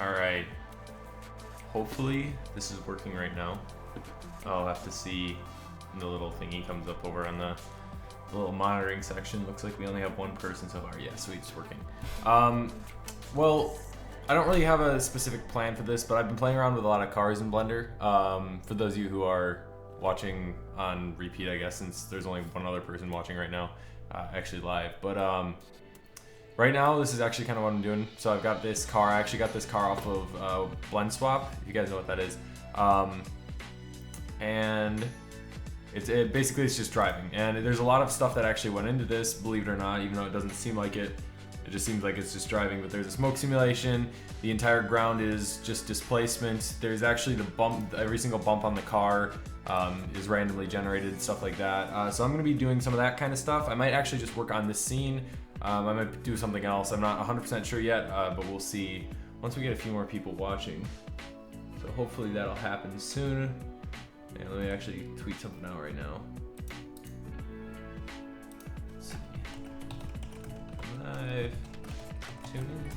All right. Hopefully this is working right now. I'll have to see when the little thingy comes up over on the little monitoring section. Looks like we only have one person so far. Yeah, sweet, it's working. Well, I don't really have a specific plan for this, but I've been playing around with a lot of cars in Blender. For those of you who are watching on repeat, I guess, since there's only one other person watching right now, actually live. But right now, this is actually kind of what I'm doing. So I've got this car. I actually got this car off of Blend Swap, if you guys know what that is. And basically it's just driving. And there's a lot of stuff that actually went into this, believe it or not, even though it doesn't seem like it. It just seems like it's just driving, but there's a smoke simulation. The entire ground is just displacement. There's actually the bump, every single bump on the car is randomly generated, stuff like that. So I'm gonna be doing some of that kind of stuff. I might actually just work on this scene. I might do something else. I'm not 100% sure yet, but we'll see once we get a few more people watching. So hopefully that'll happen soon. And let me actually tweet something out right now. Let's see. Live. Tune in.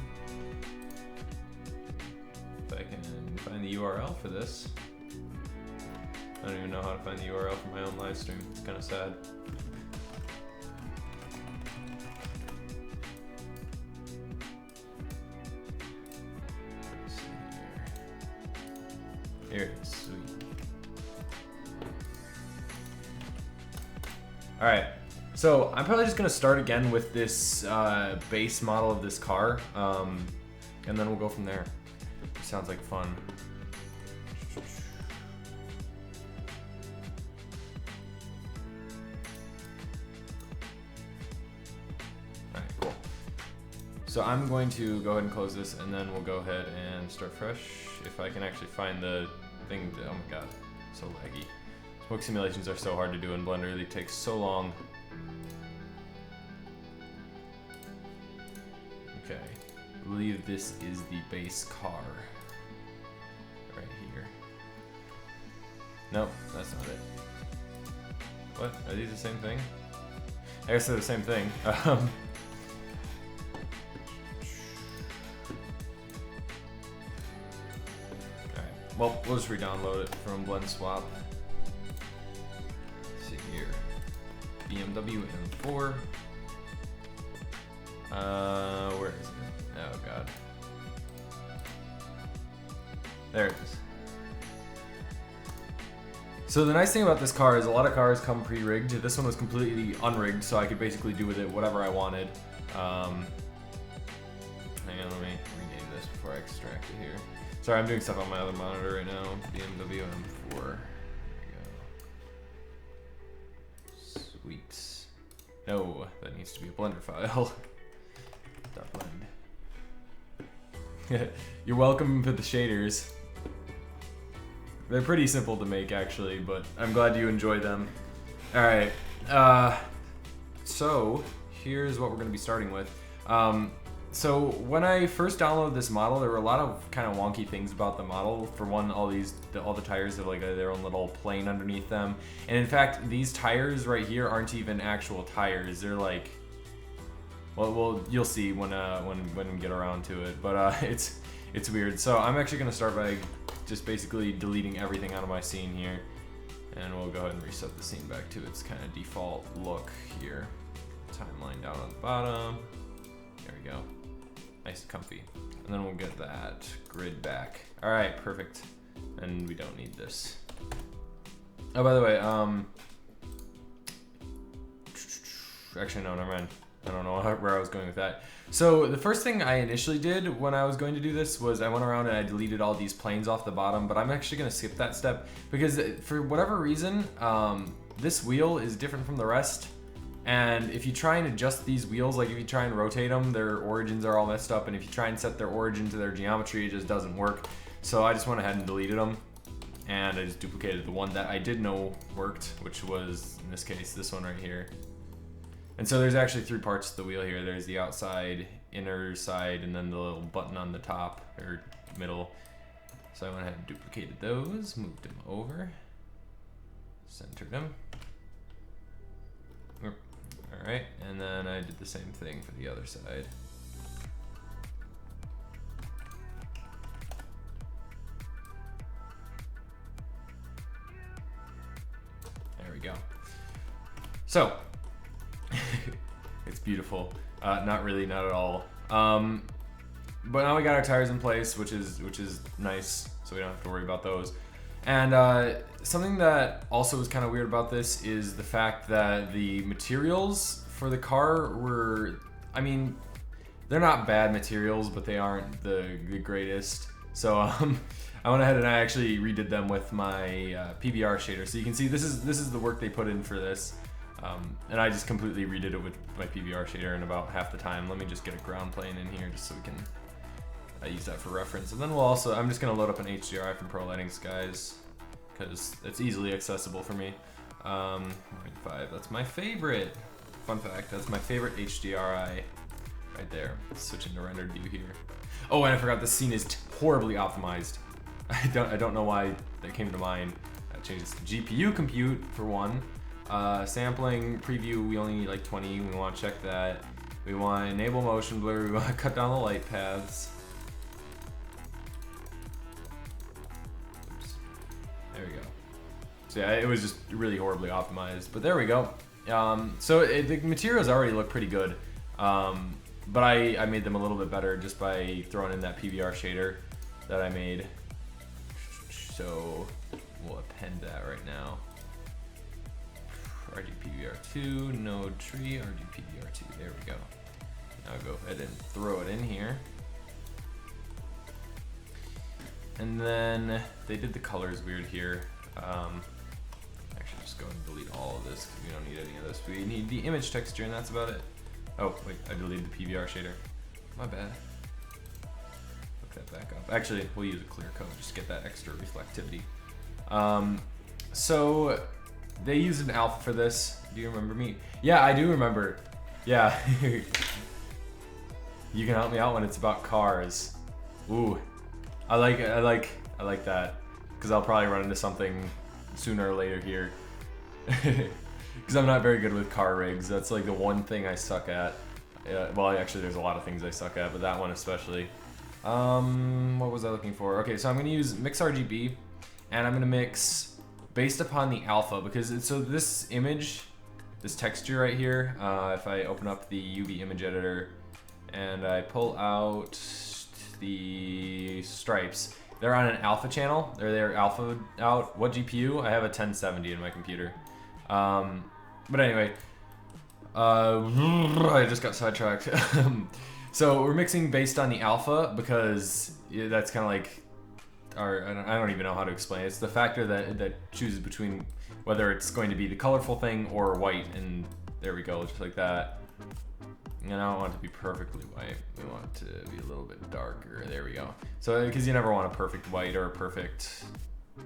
If I can find the URL for this. I don't even know how to find the URL for my own live stream. It's kind of sad. Let's see here. Here it is. Sweet. All right. So I'm probably just gonna start again with this base model of this car, and then we'll go from there. It sounds like fun. So I'm going to go ahead and close this, and then we'll go ahead and start fresh. If I can actually find the thing. Oh my god, so laggy. Smoke simulations are so hard to do in Blender. They take so long. Okay, I believe this is the base car. Right here. Nope, that's not it. What? Are these the same thing? I guess they're the same thing. Alright, well, we'll just re-download it from Blend Swap. Let's see here. BMW M4. Where is it? Oh god. There it is. So the nice thing about this car is a lot of cars come pre-rigged. This one was completely unrigged, so I could basically do with it whatever I wanted. Hang on, let me rename this before I extract it here. Sorry, I'm doing stuff on my other monitor right now. BMW M4. There we go. Sweet. No, that needs to be a Blender file. .blend. You're welcome to the shaders. They're pretty simple to make actually, but I'm glad you enjoy them. Alright, so here's what we're going to be starting with. So when I first downloaded this model, there were a lot of kind of wonky things about the model. For one, all the tires have like their own little plane underneath them. And in fact, these tires right here aren't even actual tires. They're like, well you'll see when we get around to it, but it's weird. So I'm actually going to start by just basically deleting everything out of my scene here, and we'll go ahead and reset the scene back to its kind of default look here. Timeline down on the bottom. There we go. Nice and comfy. And then we'll get that grid back. All right, perfect. And we don't need this. Oh, by the way, actually no, never mind. I don't know where I was going with that. So the first thing I initially did when I was going to do this was I went around and I deleted all these planes off the bottom, but I'm actually going to skip that step because for whatever reason, this wheel is different from the rest. And if you try and adjust these wheels, like if you try and rotate them, their origins are all messed up. And if you try and set their origin to their geometry, it just doesn't work. So I just went ahead and deleted them. And I just duplicated the one that I did know worked, which was, in this case, this one right here. And so there's actually three parts to the wheel here. There's the outside, inner side, and then the little button on the top, or middle. So I went ahead and duplicated those, moved them over, centered them. All right, and then I did the same thing for the other side. There we go. So, it's beautiful. Not really, not at all. But now we got our tires in place, which is nice, so we don't have to worry about those. And something that also was kind of weird about this is the fact that the materials for the car were, I mean, they're not bad materials, but they aren't the greatest. So I went ahead and I actually redid them with my PBR shader. So you can see this is the work they put in for this. And I just completely redid it with my PBR shader in about half the time. Let me just get a ground plane in here just so we can use that for reference. And then I'm just gonna load up an HDRI from Pro Lighting Skies because it's easily accessible for me. 1.5, that's my favorite. Fun fact, that's my favorite HDRI right there. Switching to rendered view here. Oh, and I forgot this scene is horribly optimized. I don't know why that came to mind. I changed this to GPU compute for one. Sampling preview, we only need like 20. We want to check that. We want to enable motion blur. We want to cut down the light paths. Oops. There we go. So yeah, it was just really horribly optimized, but there we go. The materials already look pretty good, but I made them a little bit better just by throwing in that PBR shader that I made. So we'll append that right now. RGPBR2, node tree, RGPBR2, there we go. Now go ahead and throw it in here. And then they did the colors weird here. Actually just go ahead and delete all of this because we don't need any of this. We need the image texture and that's about it. Oh, wait, I deleted the PBR shader. my bad. Look that back up. Actually, we'll use a clear coat just to get that extra reflectivity. So they used an alpha for this. Do you remember me? Yeah, I do remember. Yeah. You can help me out when it's about cars. Ooh, I like that, because I'll probably run into something sooner or later here. Because I'm not very good with car rigs. That's like the one thing I suck at. Well, actually, there's a lot of things I suck at, but that one especially. What was I looking for? Okay, so I'm gonna use mix RGB, and I'm gonna mix based upon the alpha, because so this image, this texture right here, if I open up the UV image editor and I pull out the stripes, they're on an alpha channel. They're alpha out. What GPU? I have a 1070 in my computer. But anyway, I just got sidetracked. So we're mixing based on the alpha because that's kind of like I don't even know how to explain it. It's the factor that chooses between whether it's going to be the colorful thing or white, and there we go, just like that. And I don't want it to be perfectly white. We want it to be a little bit darker. There we go. So, because you never want a perfect white or a perfect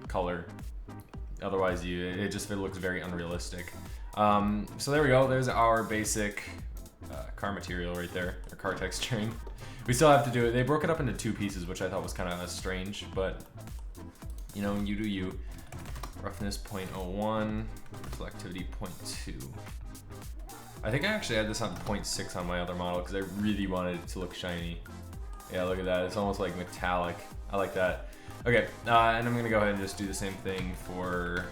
color. Otherwise, it looks very unrealistic. So there we go. There's our basic car material right there, or car texturing. We still have to do it. They broke it up into two pieces, which I thought was kind of strange, but you know, you do you. Roughness 0.01, reflectivity 0.2. I think I actually had this on 0.6 on my other model because I really wanted it to look shiny. Yeah, look at that. It's almost like metallic. I like that. Okay, and I'm gonna go ahead and just do the same thing for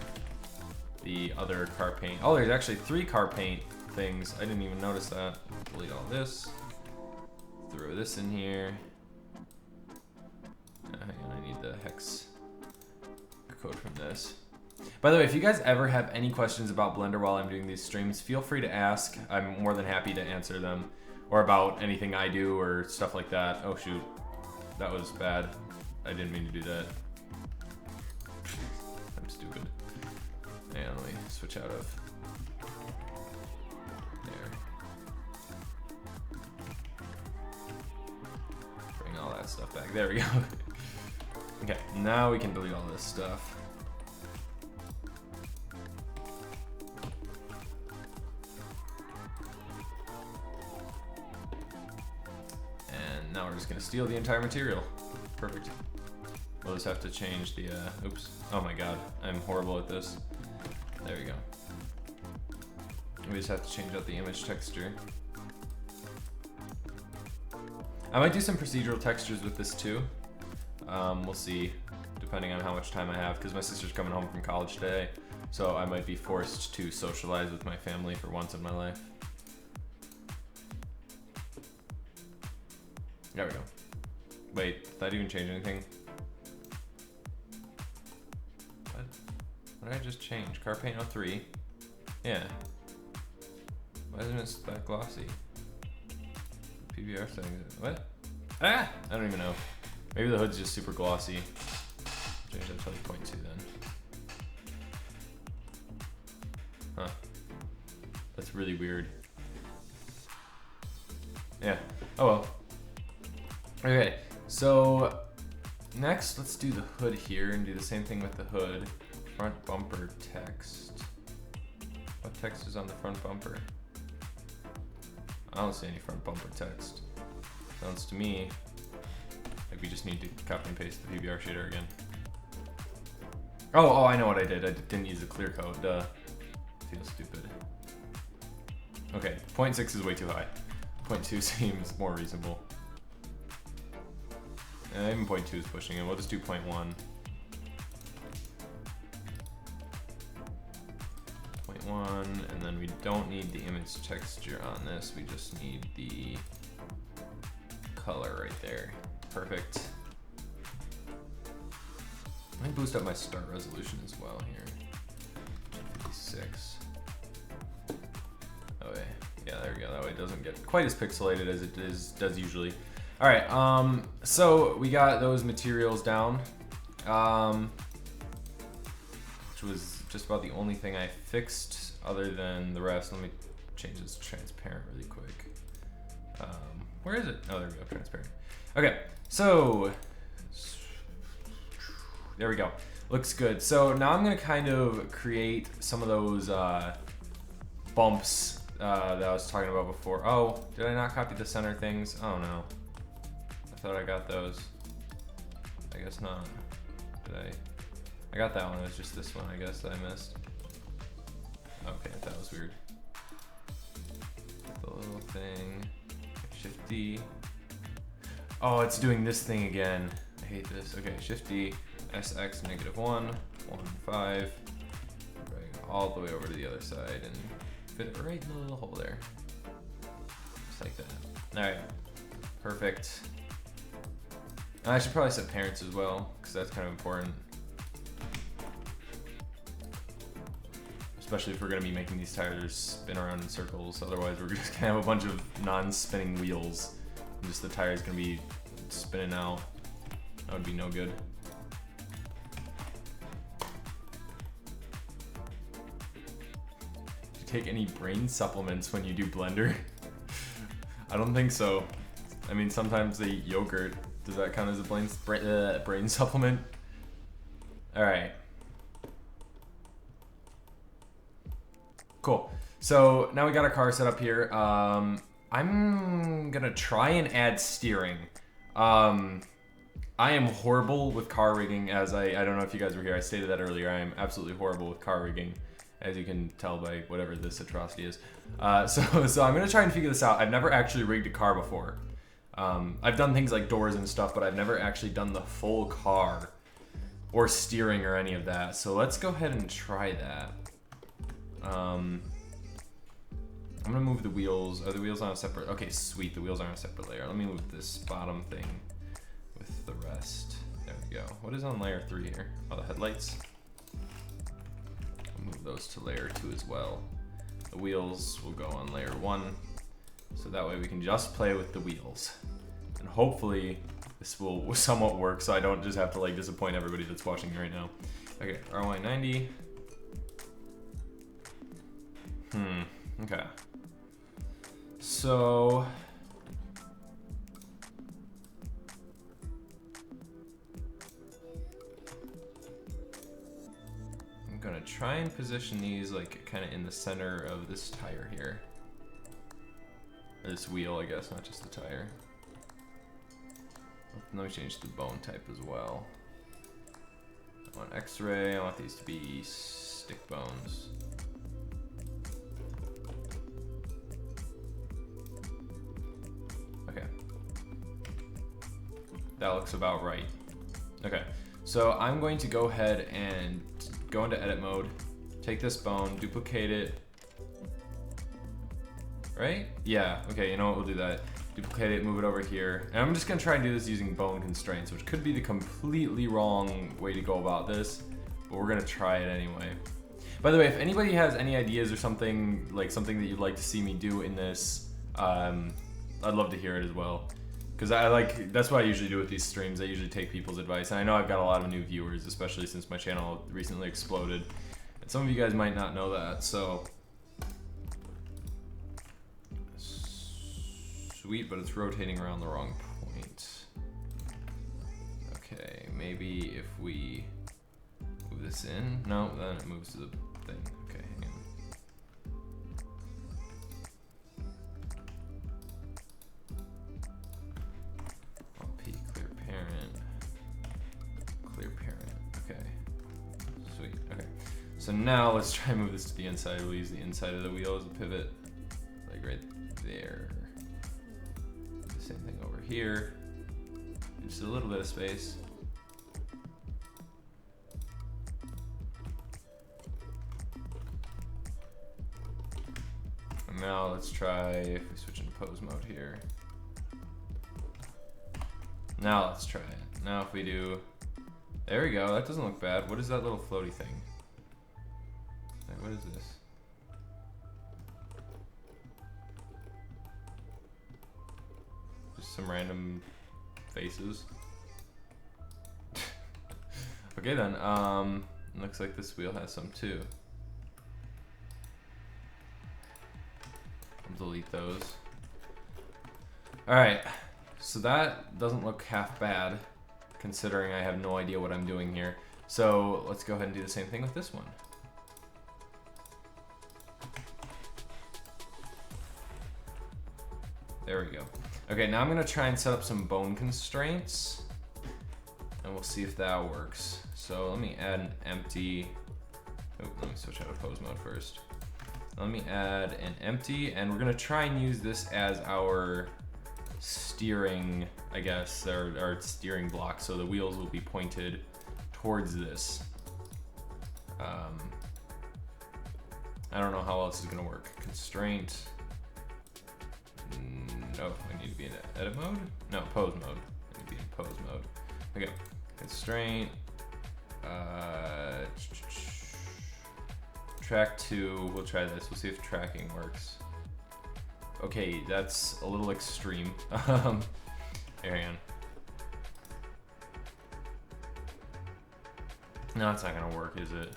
the other car paint. Oh, there's actually 3 car paint things. I didn't even notice that. Delete all this. Throw this in here. Hang on, I need the hex code from this. By the way, if you guys ever have any questions about Blender while I'm doing these streams, feel free to ask. I'm more than happy to answer them, or about anything I do or stuff like that. Oh shoot, that was bad. I didn't mean to do that. I'm stupid. And let me switch out of there. Bring all that stuff back. There we go. Okay, now we can delete all this stuff. Now we're just gonna steal the entire material. Perfect. We'll just have to change the, oops. Oh my god, I'm horrible at this. There we go. We just have to change out the image texture. I might do some procedural textures with this too. We'll see, depending on how much time I have, because my sister's coming home from college today, so I might be forced to socialize with my family for once in my life. There we go. Wait, did that even change anything? What did I just change? Car paint 03. Yeah. Why isn't it that glossy? PBR thing. What? Ah! I don't even know. Maybe the hood's just super glossy. Change that to like 0.2 then. Huh. That's really weird. Yeah. Oh well. Okay, so next let's do the hood here and do the same thing with the hood. Front bumper text. What text is on the front bumper? I don't see any front bumper text. Sounds to me like we just need to copy and paste the PBR shader again. Oh, I know what I did. I didn't use the clear coat. Duh. Feels stupid. Okay, 0.6 is way too high. 0.2 seems more reasonable. Even 0.2 is pushing it. We'll just do 0.1. 0.1, and then we don't need the image texture on this. We just need the color right there. Perfect. Let me boost up my start resolution as well here. 56. Oh yeah, there we go. That way it doesn't get quite as pixelated as it does usually. All right, so we got those materials down, which was just about the only thing I fixed other than the rest. Let me change this to transparent really quick. Where is it? Oh, there we go, transparent. Okay, so there we go. Looks good. So now I'm gonna kind of create some of those bumps that I was talking about before. Oh, did I not copy the center things? Oh no. I thought I got those. I guess not. Did I? I got that one, it was just this one, I guess, that I missed. Okay, that was weird. The little thing, Shift D. Oh, it's doing this thing again. I hate this. Okay, Shift D, SX -1, 1, 5. Bring it all the way over to the other side and fit it right in the little hole there. Just like that. All right, perfect. I should probably set parents as well, because that's kind of important. Especially if we're gonna be making these tires spin around in circles. Otherwise, we're just gonna have a bunch of non-spinning wheels. And just the tire's gonna be spinning out. That would be no good. Do you take any brain supplements when you do Blender? I don't think so. I mean, sometimes they eat yogurt. Does that count as a brain supplement? All right. Cool. So now we got our car set up here. I'm gonna try and add steering. I am horrible with car rigging, as I don't know if you guys were here. I stated that earlier. I am absolutely horrible with car rigging, as you can tell by whatever this atrocity is. So I'm gonna try and figure this out. I've never actually rigged a car before. I've done things like doors and stuff, but I've never actually done the full car or steering or any of that. So let's go ahead and try that. I'm gonna move the wheels. Are the wheels on a separate? Okay, sweet. The wheels are on a separate layer. Let me move this bottom thing with the rest. There we go. What is on layer 3 here? Oh, the headlights. I'll move those to layer 2 as well. The wheels will go on layer 1, so that way we can just play with the wheels. And hopefully this will somewhat work, so I don't just have to like disappoint everybody that's watching right now. Okay, RY90. Okay. So I'm gonna try and position these like kind of in the center of this tire here. Or this wheel, I guess, not just the tire. Let me change the bone type as well. I want X-ray, I want these to be stick bones. Okay. That looks about right. Okay, so I'm going to go ahead and go into edit mode, take this bone, duplicate it. Right? Yeah, okay, you know what, we'll do that. Duplicate it, move it over here. And I'm just gonna try and do this using bone constraints, which could be the completely wrong way to go about this, but we're gonna try it anyway. By the way, if anybody has any ideas or something that you'd like to see me do in this, I'd love to hear it as well. Because that's what I usually do with these streams. I usually take people's advice. And I know I've got a lot of new viewers, especially since my channel recently exploded. And some of you guys might not know that, so. Sweet, but it's rotating around the wrong point. Okay, maybe if we move this in. No, then it moves to the thing. Okay, hang on. P, clear parent. Clear parent, okay. Sweet, okay. So now let's try and move this to the inside. We'll use the inside of the wheel as a pivot, like right there. Same thing over here. Just a little bit of space. And now let's try if we switch into pose mode here. Now let's try it. Now if we do, there we go. That doesn't look bad. What is that little floaty thing? Like, what is this? Some random faces. Okay then, looks like this wheel has some too. I'll delete those. Alright, so that doesn't look half bad, considering I have no idea what I'm doing here. So let's go ahead and do the same thing with this one. There we go. Okay, now I'm gonna try and set up some bone constraints, and we'll see if that works. So let me add an empty, oh, let me switch out of pose mode first. Let me add an empty, and we're gonna try and use this as our steering, I guess, our steering block, so the wheels will be pointed towards this. I don't know how else is gonna work. Constraint. No, I need to be in edit mode? No, pose mode. I need to be in pose mode. Okay, constraint. Track 2, we'll try this. We'll see if tracking works. Okay, that's a little extreme. Here, hang on. No, it's not gonna work, is it?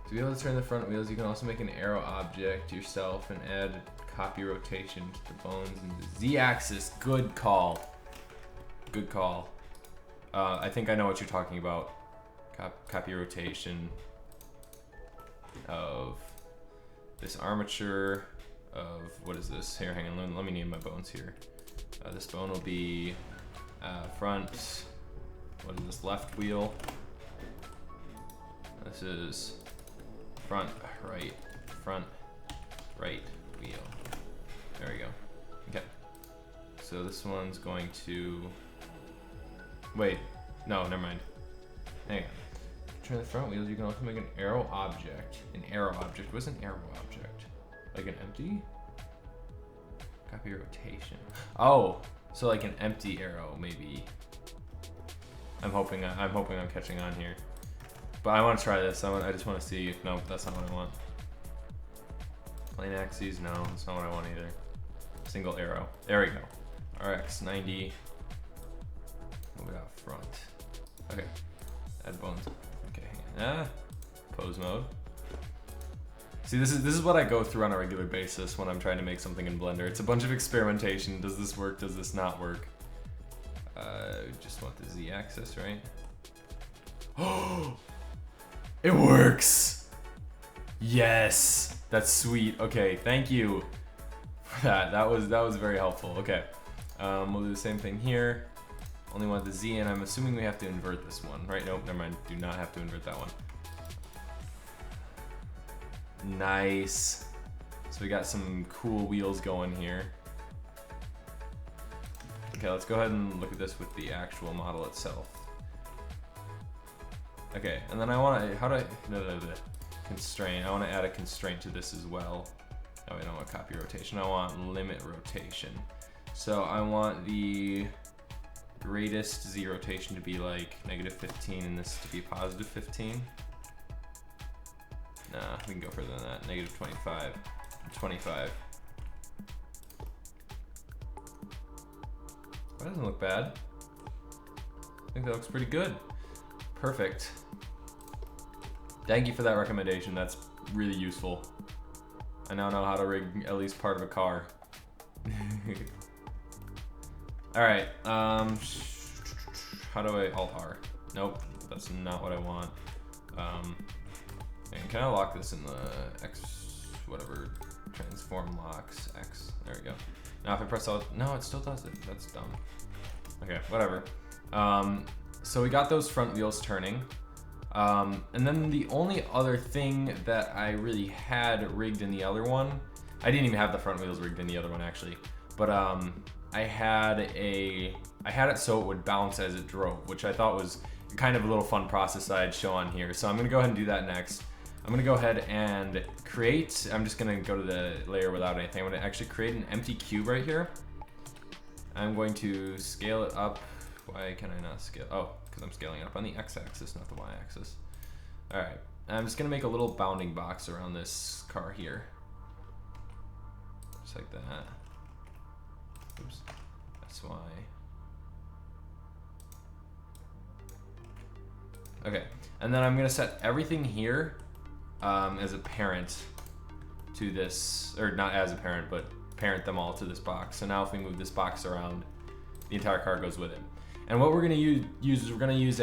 To be able to turn the front wheels, you can also make an arrow object yourself and add copy rotation to the bones and the Z-axis. Good call. Good call. I think I know what you're talking about. Copy rotation of this armature of, what is this? Here, hang on, let me name my bones here. This bone will be front, what is this, left wheel. This is front right wheel. There we go. Okay. So this one's going to, wait, no, never mind. Hang on. Turn the front wheels, you can also make an arrow object. An arrow object, what's an arrow object? Like an empty? Copy rotation. Oh, so like an empty arrow, maybe. I'm hoping I'm catching on here. But I want to try this. I just want to see. No, that's not what I want. Plane axes, no, that's not what I want either. Single arrow. There we go. RX 90. What we got front? Okay. Add bones. Okay, hang on. Pose mode. See, this is what I go through on a regular basis when I'm trying to make something in Blender. It's a bunch of experimentation. Does this work? Does this not work? Just want the Z-axis, right? Oh, it works! Yes, that's sweet. Okay, thank you for that. That was very helpful. Okay, we'll do the same thing here. Only want the Z, and I'm assuming we have to invert this one, right? Nope, never mind. Do not have to invert that one. Nice. So we got some cool wheels going here. Okay, let's go ahead and look at this with the actual model itself. Okay, and then I want to, constraint. I want to add a constraint to this as well. Oh, I don't want copy rotation. I want limit rotation. So I want the greatest Z rotation to be like -15 and this to be +15. Nah, we can go further than that. -25, 25. That doesn't look bad. I think that looks pretty good. Perfect. Thank you for that recommendation. That's really useful. I now know how to rig at least part of a car. All right. How do I Alt-R? Nope, that's not what I want. And can I lock this in the X, whatever, transform locks X? There we go. Now if I press Alt, no, it still does it. That's dumb. Okay, whatever. So we got those front wheels turning. And then the only other thing that I really had rigged in the other one, I didn't even have the front wheels rigged in the other one actually, but I had it so it would bounce as it drove, which I thought was kind of a little fun process I'd show on here. So I'm gonna go ahead and do that next. I'm gonna go ahead and create, I'm just gonna go to the layer without anything. I'm gonna actually create an empty cube right here. I'm going to scale it up. Why can I not scale? Oh, because I'm scaling it up on the X-axis, not the Y-axis. All right, I'm just gonna make a little bounding box around this car here. Just like that. Oops, that's why. Okay, and then I'm gonna set everything here as a parent to this, or not as a parent, but parent them all to this box. So now if we move this box around, the entire car goes with it. And what we're gonna use is we're gonna use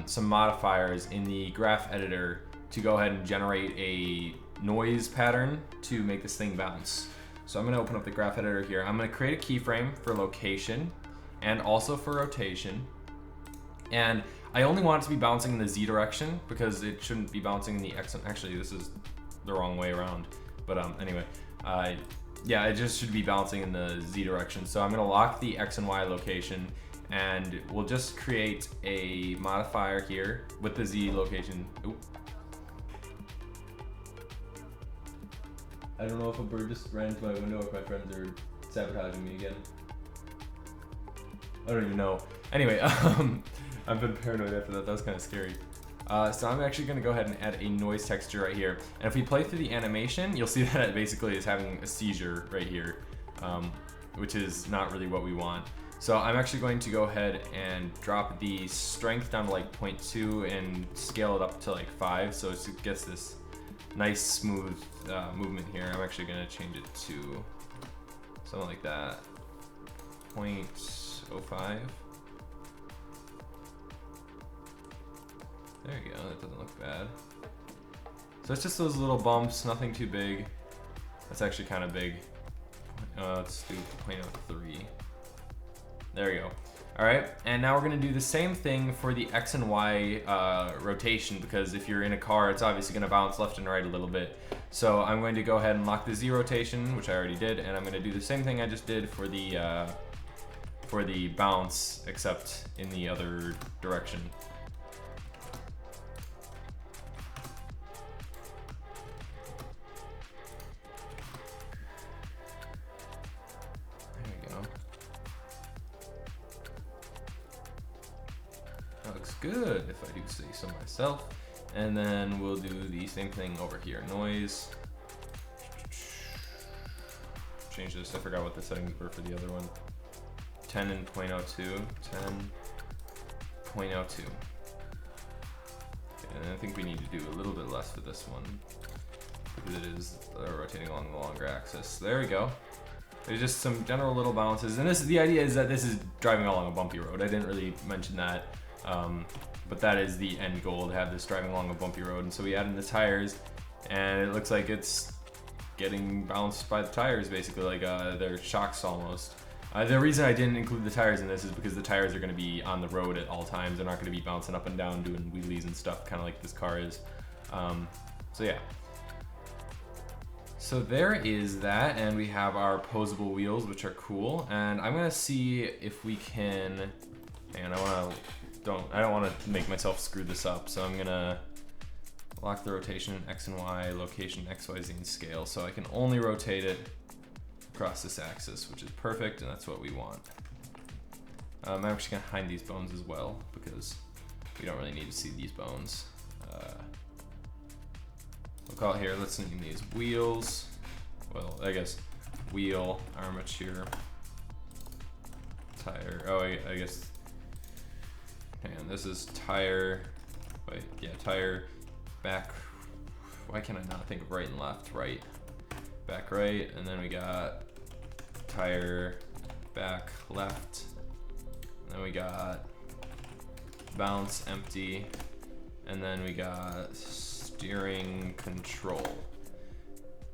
some modifiers in the graph editor to go ahead and generate a noise pattern to make this thing bounce. So I'm gonna open up the graph editor here. I'm gonna create a keyframe for location and also for rotation. And I only want it to be bouncing in the Z direction because it shouldn't be bouncing in the X. Actually, this is the wrong way around. But anyway, yeah, it just should be bouncing in the Z direction. So I'm gonna lock the X and Y location, and we'll just create a modifier here with the Z location. Oop. I don't know if a bird just ran into my window or if my friends are sabotaging me again. I don't even know. Anyway, I've been paranoid after that. That was kind of scary. So I'm actually going to go ahead and add a noise texture right here. And if we play through the animation, you'll see that it basically is having a seizure right here, which is not really what we want. So I'm actually going to go ahead and drop the strength down to like 0.2 and scale it up to like 5, so it gets this nice smooth movement here. I'm actually going to change it to something like that, 0.05. There you go, that doesn't look bad. So it's just those little bumps, nothing too big. That's actually kind of big. Let's do 0.03. There we go. All right, and now we're gonna do the same thing for the X and Y rotation, because if you're in a car, it's obviously gonna bounce left and right a little bit. So I'm going to go ahead and lock the Z rotation, which I already did, and I'm gonna do the same thing I just did for the bounce, except in the other direction. Looks good, if I do say so myself. And then we'll do the same thing over here. Noise. Change this. I forgot what the settings were for the other one. 10 and 0.02. 10.02. And I think we need to do a little bit less for this one, because it is rotating along the longer axis. There we go. There's just some general little bounces. And this is the idea, is that this is driving along a bumpy road. I didn't really mention that. But that is the end goal, to have this driving along a bumpy road. And so we add in the tires, and it looks like it's getting bounced by the tires, basically, like they're shocks almost. The reason I didn't include the tires in this is because the tires are going to be on the road at all times. They're not going to be bouncing up and down doing wheelies and stuff, kind of like this car is. So yeah. So there is that, and we have our posable wheels, which are cool. And I'm going to see if we can, and I don't want to make myself screw this up, so I'm gonna lock the rotation in X and Y, location X, Y, Z, and scale, so I can only rotate it across this axis, which is perfect, and that's what we want. I'm actually gonna hide these bones as well, because we don't really need to see these bones. We'll call it here, let's name these wheels. Well, I guess wheel, armature, tire, oh, I guess. And this is tire, wait, yeah, tire, back, why can I not think of right and left? Right, back right, and then we got tire, back left, and then we got bounce, empty, and then we got steering control.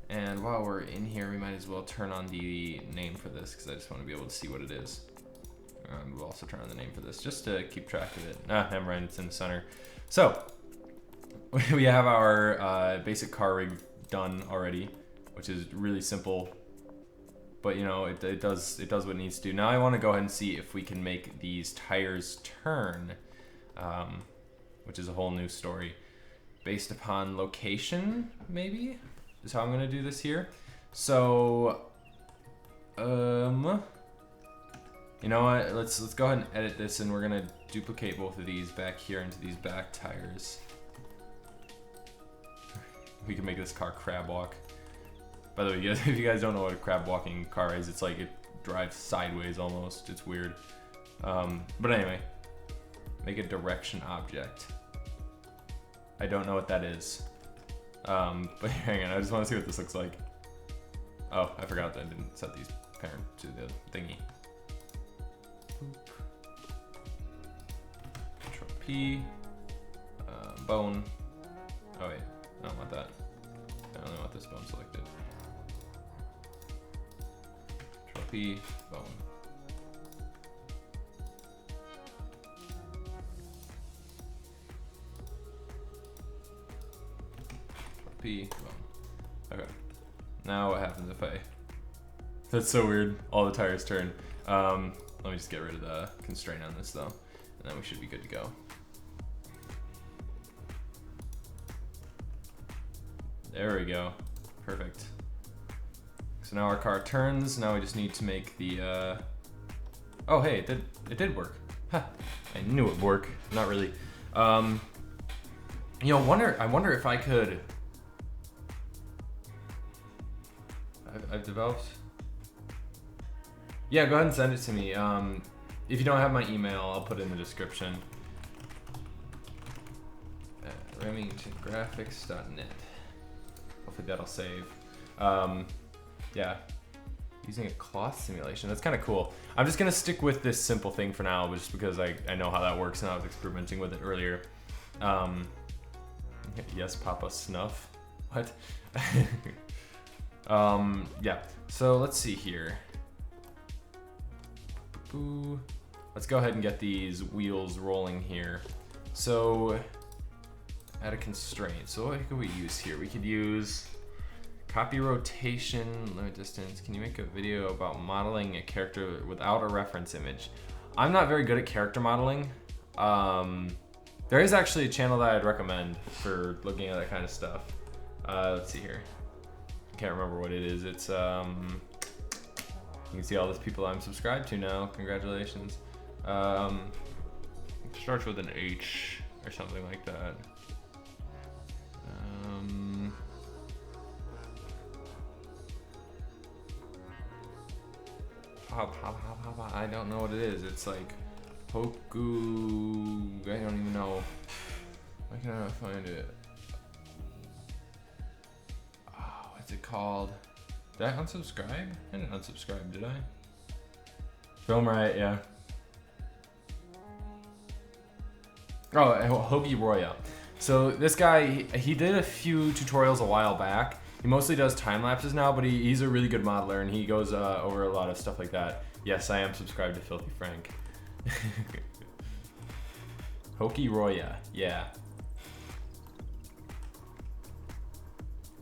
And while we're in here, we might as well turn on the name for this, because I just want to be able to see what it is. We'll also turn on the name for this just to keep track of it. Never mind, it's in the center. So we have our basic car rig done already, which is really simple, but you know, it does what it needs to do. Now I want to go ahead and see if we can make these tires turn, which is a whole new story, based upon location, maybe is how I'm gonna do this here. So you know what, let's go ahead and edit this, and we're gonna duplicate both of these back here into these back tires. We can make this car crab walk. By the way, if you guys don't know what a crab walking car is, it's like it drives sideways almost. It's weird. But anyway, make a direction object. I don't know what that is. But hang on, I just want to see what this looks like. Oh, I forgot that I didn't set these parent to the thingy. Boop. Control P. Bone. Oh wait, I don't want that. I only want this bone selected. Control P. Bone. P. Bone. Okay. Now what happens if I... That's so weird. All the tires turn. Let me just get rid of the constraint on this though, and then we should be good to go. There we go. Perfect. So now our car turns. Now we just need to make the... Oh hey, it did work. Huh. I knew it would work. Not really. You know, I wonder if I could... I've developed... Yeah, go ahead and send it to me. If you don't have my email, I'll put it in the description. RemingtonGraphics.net. Hopefully that'll save. Yeah, using a cloth simulation. That's kind of cool. I'm just gonna stick with this simple thing for now, just because I know how that works and I was experimenting with it earlier. Yes, Papa Snuff. What? Yeah, so let's see here. Let's go ahead and get these wheels rolling here. So, add a constraint. So what could we use here? We could use copy rotation, limit distance. Can you make a video about modeling a character without a reference image? I'm not very good at character modeling. There is actually a channel that I'd recommend for looking at that kind of stuff. Let's see here. I can't remember what it is. It's you can see all those people I'm subscribed to now. Congratulations. It starts with an H or something like that. I don't know what it is. It's like Hoku. I don't even know. Why can I not find it? Oh, what's it called? Did I unsubscribe? I didn't unsubscribe, did I? Film Riot, yeah. Oh, Hoagie Roya. So this guy, he did a few tutorials a while back. He mostly does time lapses now, but he's a really good modeler and he goes over a lot of stuff like that. Yes, I am subscribed to Filthy Frank. Hoagie Roya, yeah.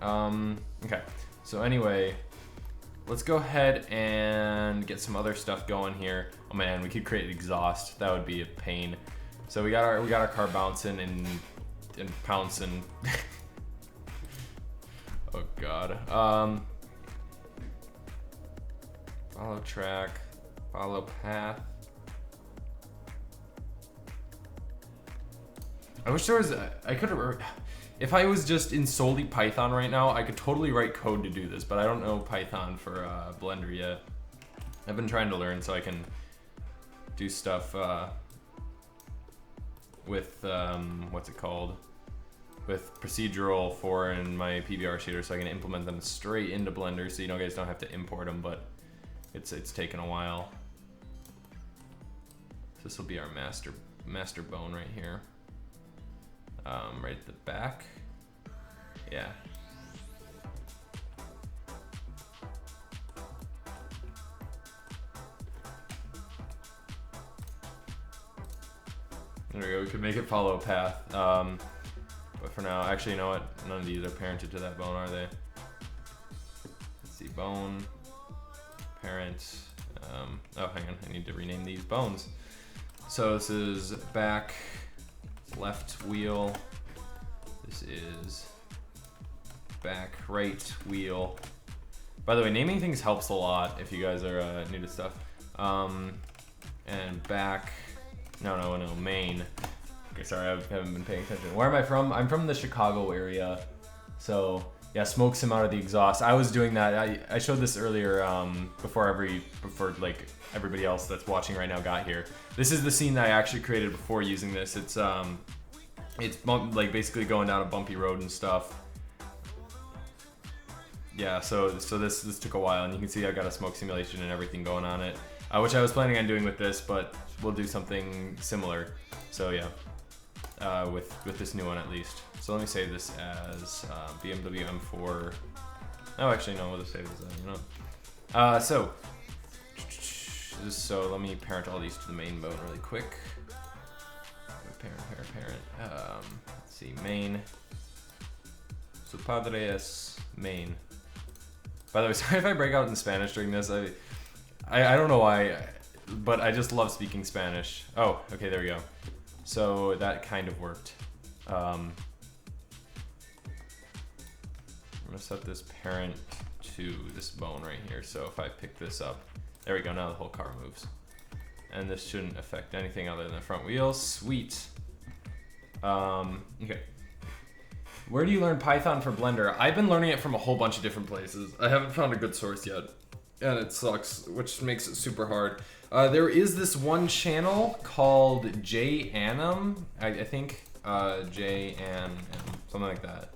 Okay. So anyway, let's go ahead and get some other stuff going here. Oh man, we could create exhaust. That would be a pain. So we got our car bouncing and pouncing. Oh god. Follow track, follow path. I wish there was I could have. If I was just in solely Python right now, I could totally write code to do this, but I don't know Python for Blender yet. I've been trying to learn so I can do stuff with, what's it called? With procedural for in my PBR shader so I can implement them straight into Blender so you guys don't have to import them, but it's taken a while. So this will be our master bone right here. Right at the back. Yeah. There we go, we could make it follow a path. But for now, actually, you know what? None of these are parented to that bone, are they? Let's see, bone, parent. Oh, hang on, I need to rename these bones. So this is back, left wheel. This is back right wheel. By the way, naming things helps a lot if you guys are new to stuff. And back, no, main. Okay, sorry, I haven't been paying attention. Where am I from? I'm from the Chicago area. So yeah, smokes him out of the exhaust. I was doing that. I showed this earlier before like everybody else that's watching right now got here. This is the scene that I actually created before using this. It's like basically going down a bumpy road and stuff. yeah, so this took a while, and you can see I've got a smoke simulation and everything going on it, which I was planning on doing with this, but we'll do something similar. So yeah, with this new one at least. So let me save this as BMW M4. Oh, actually no, we'll just save this as, you know. So let me parent all these to the main mode really quick. Parent. Let's see, main. Su padre es main. By the way, sorry if I break out in Spanish during this. I don't know why, but I just love speaking Spanish. Oh, okay, there we go. So that kind of worked. I'm gonna set this parent to this bone right here. So if I pick this up, there we go, now the whole car moves. And this shouldn't affect anything other than the front wheels. Sweet. Okay. Where do you learn Python for Blender? I've been learning it from a whole bunch of different places. I haven't found a good source yet, and it sucks, which makes it super hard. There is this one channel called J Annam, I think, J An, something like that.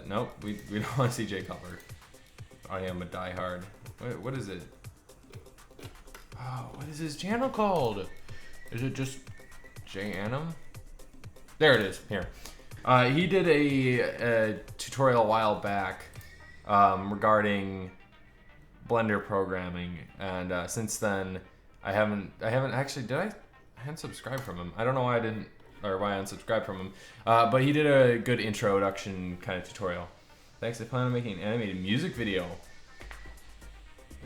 Nope, we don't want to see J Cover. I am a diehard. What is it? Oh, what is his channel called? Is it just J Annam? There it is, here. He did a tutorial a while back regarding Blender programming, and since then I haven't actually, I hadn't subscribed from him. I don't know why I didn't, or why I unsubscribed from him, but he did a good introduction kind of tutorial. Thanks, I plan on making an animated music video.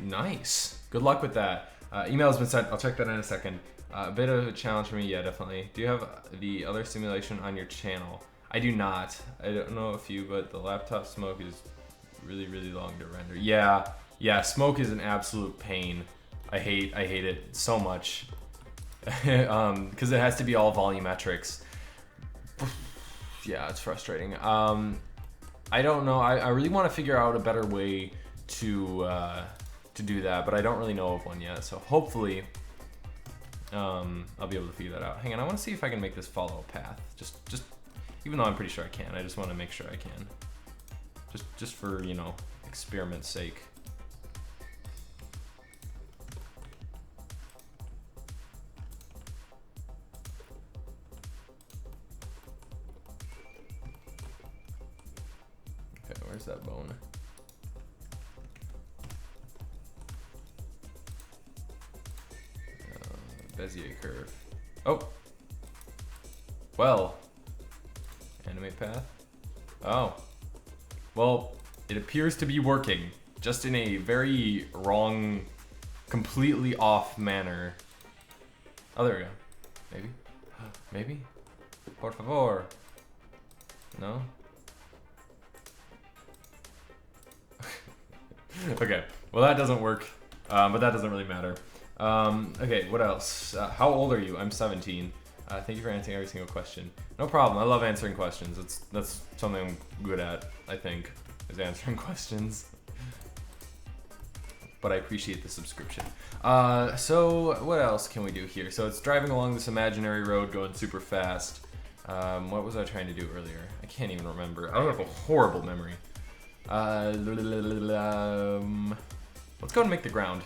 Nice, good luck with that. Email has been sent, I'll check that in a second. A bit of a challenge for me, yeah, definitely. Do you have the other simulation on your channel? I do not. I don't know if you, but the laptop smoke is really, really long to render. Yeah, smoke is an absolute pain. I hate it so much. Because it has to be all volumetrics. Yeah, it's frustrating. I don't know. I really want to figure out a better way to do that, but I don't really know of one yet. So hopefully, I'll be able to figure that out. Hang on, I want to see if I can make this follow a path. Just even though I'm pretty sure I can, I just want to make sure I can. Just for, you know, experiment's sake. Okay, where's that bone? Bezier curve. Oh! Well. Animate path. Oh. Well, it appears to be working. Just in a very wrong, completely off manner. Oh, there we go. Maybe? Maybe? Por favor. No? Okay. Well, that doesn't work. But that doesn't really matter. Okay, what else? How old are you? I'm 17. Thank you for answering every single question. No problem. I love answering questions. That's something I'm good at, I think, is answering questions. But I appreciate the subscription. So what else can we do here? So it's driving along this imaginary road going super fast. What was I trying to do earlier? I can't even remember. I have a horrible memory. Let's go and make the ground.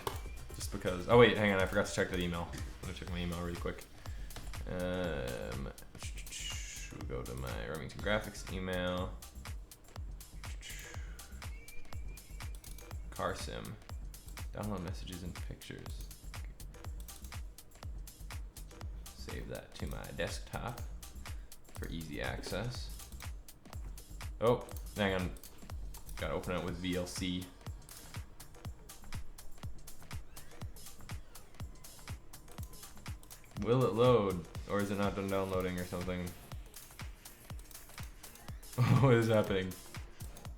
Just because. Oh wait, hang on. I forgot to check that email. I'm gonna check my email really quick. We'll go to my Remington Graphics email. Car sim. Download messages and pictures. Save that to my desktop for easy access. Oh, hang on. Gotta open it with VLC. Will it load? Or is it not done downloading or something? What is happening?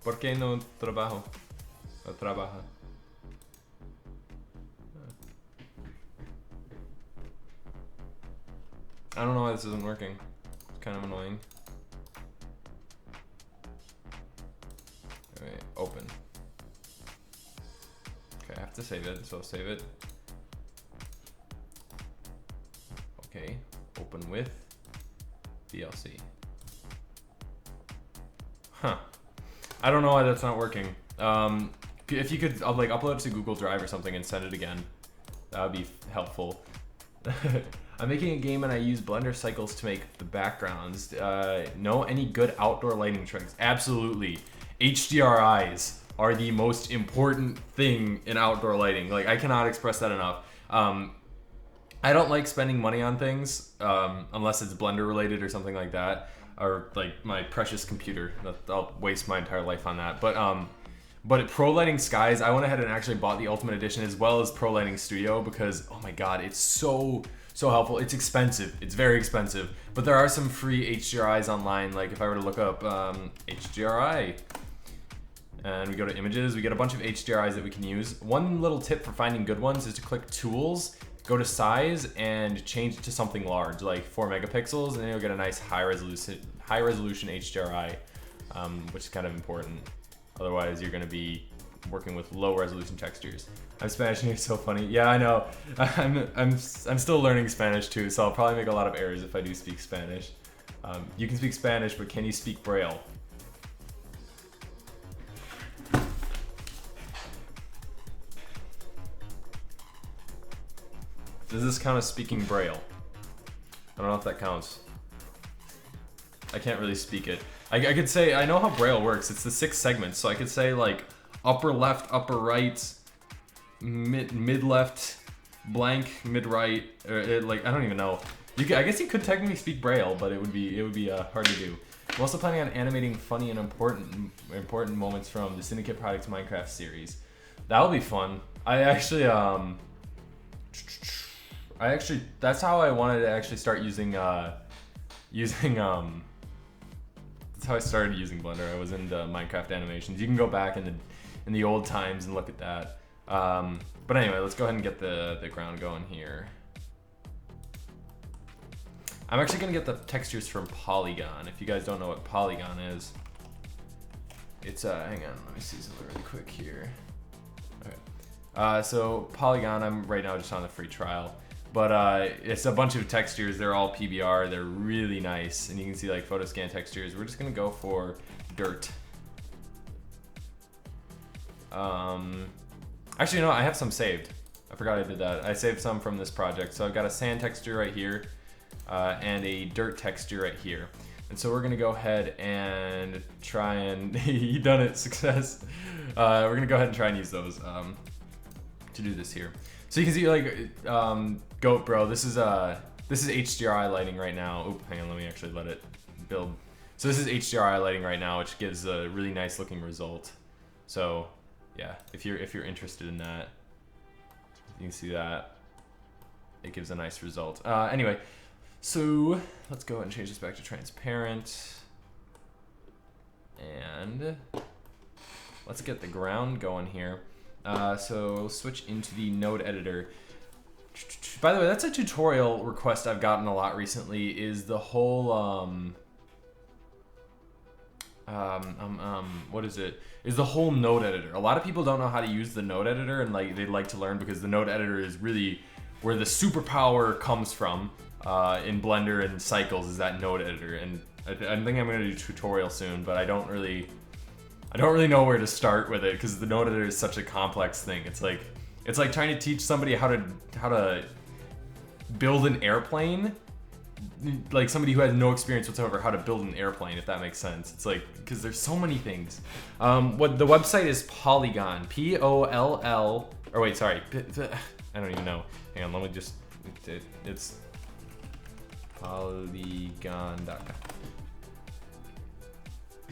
¿Por qué no trabajo? O trabaja? I don't know why this isn't working. It's kind of annoying. Alright, open. Okay, I have to save it, so I'll save it. Okay, open with VLC. Huh. I don't know why that's not working. If you could like upload it to Google Drive or something and send it again, that would be helpful. I'm making a game and I use Blender cycles to make the backgrounds. Know any good outdoor lighting tricks? Absolutely. HDRIs are the most important thing in outdoor lighting. Like, I cannot express that enough. I don't like spending money on things unless it's Blender related or something like that, or like my precious computer. I'll waste my entire life on that. But at Pro Lighting Skies, I went ahead and actually bought the Ultimate Edition as well as Pro Lighting Studio because, oh my god, it's so helpful. It's expensive. It's very expensive. But there are some free HDRIs online. Like if I were to look up HDRI and we go to images, we get a bunch of HDRIs that we can use. One little tip for finding good ones is to click Tools, go to Size, and change it to something large, like 4 megapixels, and then you'll get a nice high resolution HDRI, which is kind of important. Otherwise, you're going to be working with low resolution textures. I'm Spanish and you're so funny. Yeah, I know. I'm still learning Spanish too, so I'll probably make a lot of errors if I do speak Spanish. You can speak Spanish, but can you speak Braille? Does this count as speaking Braille? I don't know if that counts. I can't really speak it. I could say, I know how Braille works. It's the 6 segments, so I could say like upper left, upper right, mid left, blank, mid right, or like I don't even know. I guess you could technically speak Braille, but it would be hard to do. I'm also planning on animating funny and important moments from the Syndicate Products Minecraft series. That'll be fun. I actually that's how I wanted to actually start using that's how I started using Blender. I was into Minecraft animations. You can go back in the old times and look at that. But anyway, let's go ahead and get the ground going here. I'm actually gonna get the textures from Polygon. If you guys don't know what Polygon is, it's hang on, let me see something really quick here. Okay, so Polygon, I'm right now just on the free trial. But it's a bunch of textures. They're all PBR. They're really nice. And you can see like photo scan textures. We're just going to go for dirt. Actually, no, I have some saved. I forgot I did that. I saved some from this project. So I've got a sand texture right here and a dirt texture right here. And so we're going to go ahead and try and... you done it. Success. We're going to go ahead and try and use those to do this here. So you can see like, Goat Bro, this is HDRI lighting right now. Oop, hang on, let me actually let it build. So this is HDRI lighting right now, which gives a really nice looking result. So yeah, if you're interested in that, you can see that. It gives a nice result. Anyway, so let's go ahead and change this back to transparent. And let's get the ground going here. So we'll switch into the node editor. By the way, that's a tutorial request I've gotten a lot recently, is the whole what is it? Is the whole node editor. A lot of people don't know how to use the node editor, and like they'd like to learn because the node editor is really where the superpower comes from in Blender and Cycles, is that node editor. And I think I'm gonna do a tutorial soon, but I don't really know where to start with it because the node editor is such a complex thing. It's like trying to teach somebody how to build an airplane, like somebody who has no experience whatsoever how to build an airplane, if that makes sense. It's like, because there's so many things. What the website is Polygon, P-O-L-L, or wait, sorry, I don't even know. Hang on, let me just, it's polygon.com.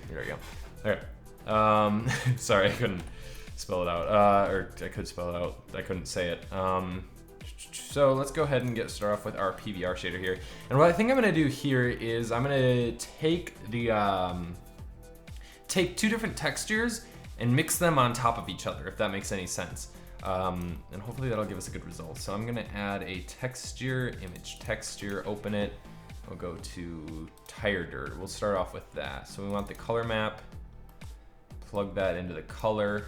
There we go. Okay. Sorry, I couldn't spell it out, or I could spell it out, I couldn't say it. So let's go ahead and start off with our PBR shader here. And what I think I'm gonna do here is I'm gonna take take 2 different textures and mix them on top of each other, if that makes any sense. And hopefully that'll give us a good result. So I'm gonna add a texture, image texture, open it. We'll go to tire dirt. We'll start off with that. So we want the color map, plug that into the color.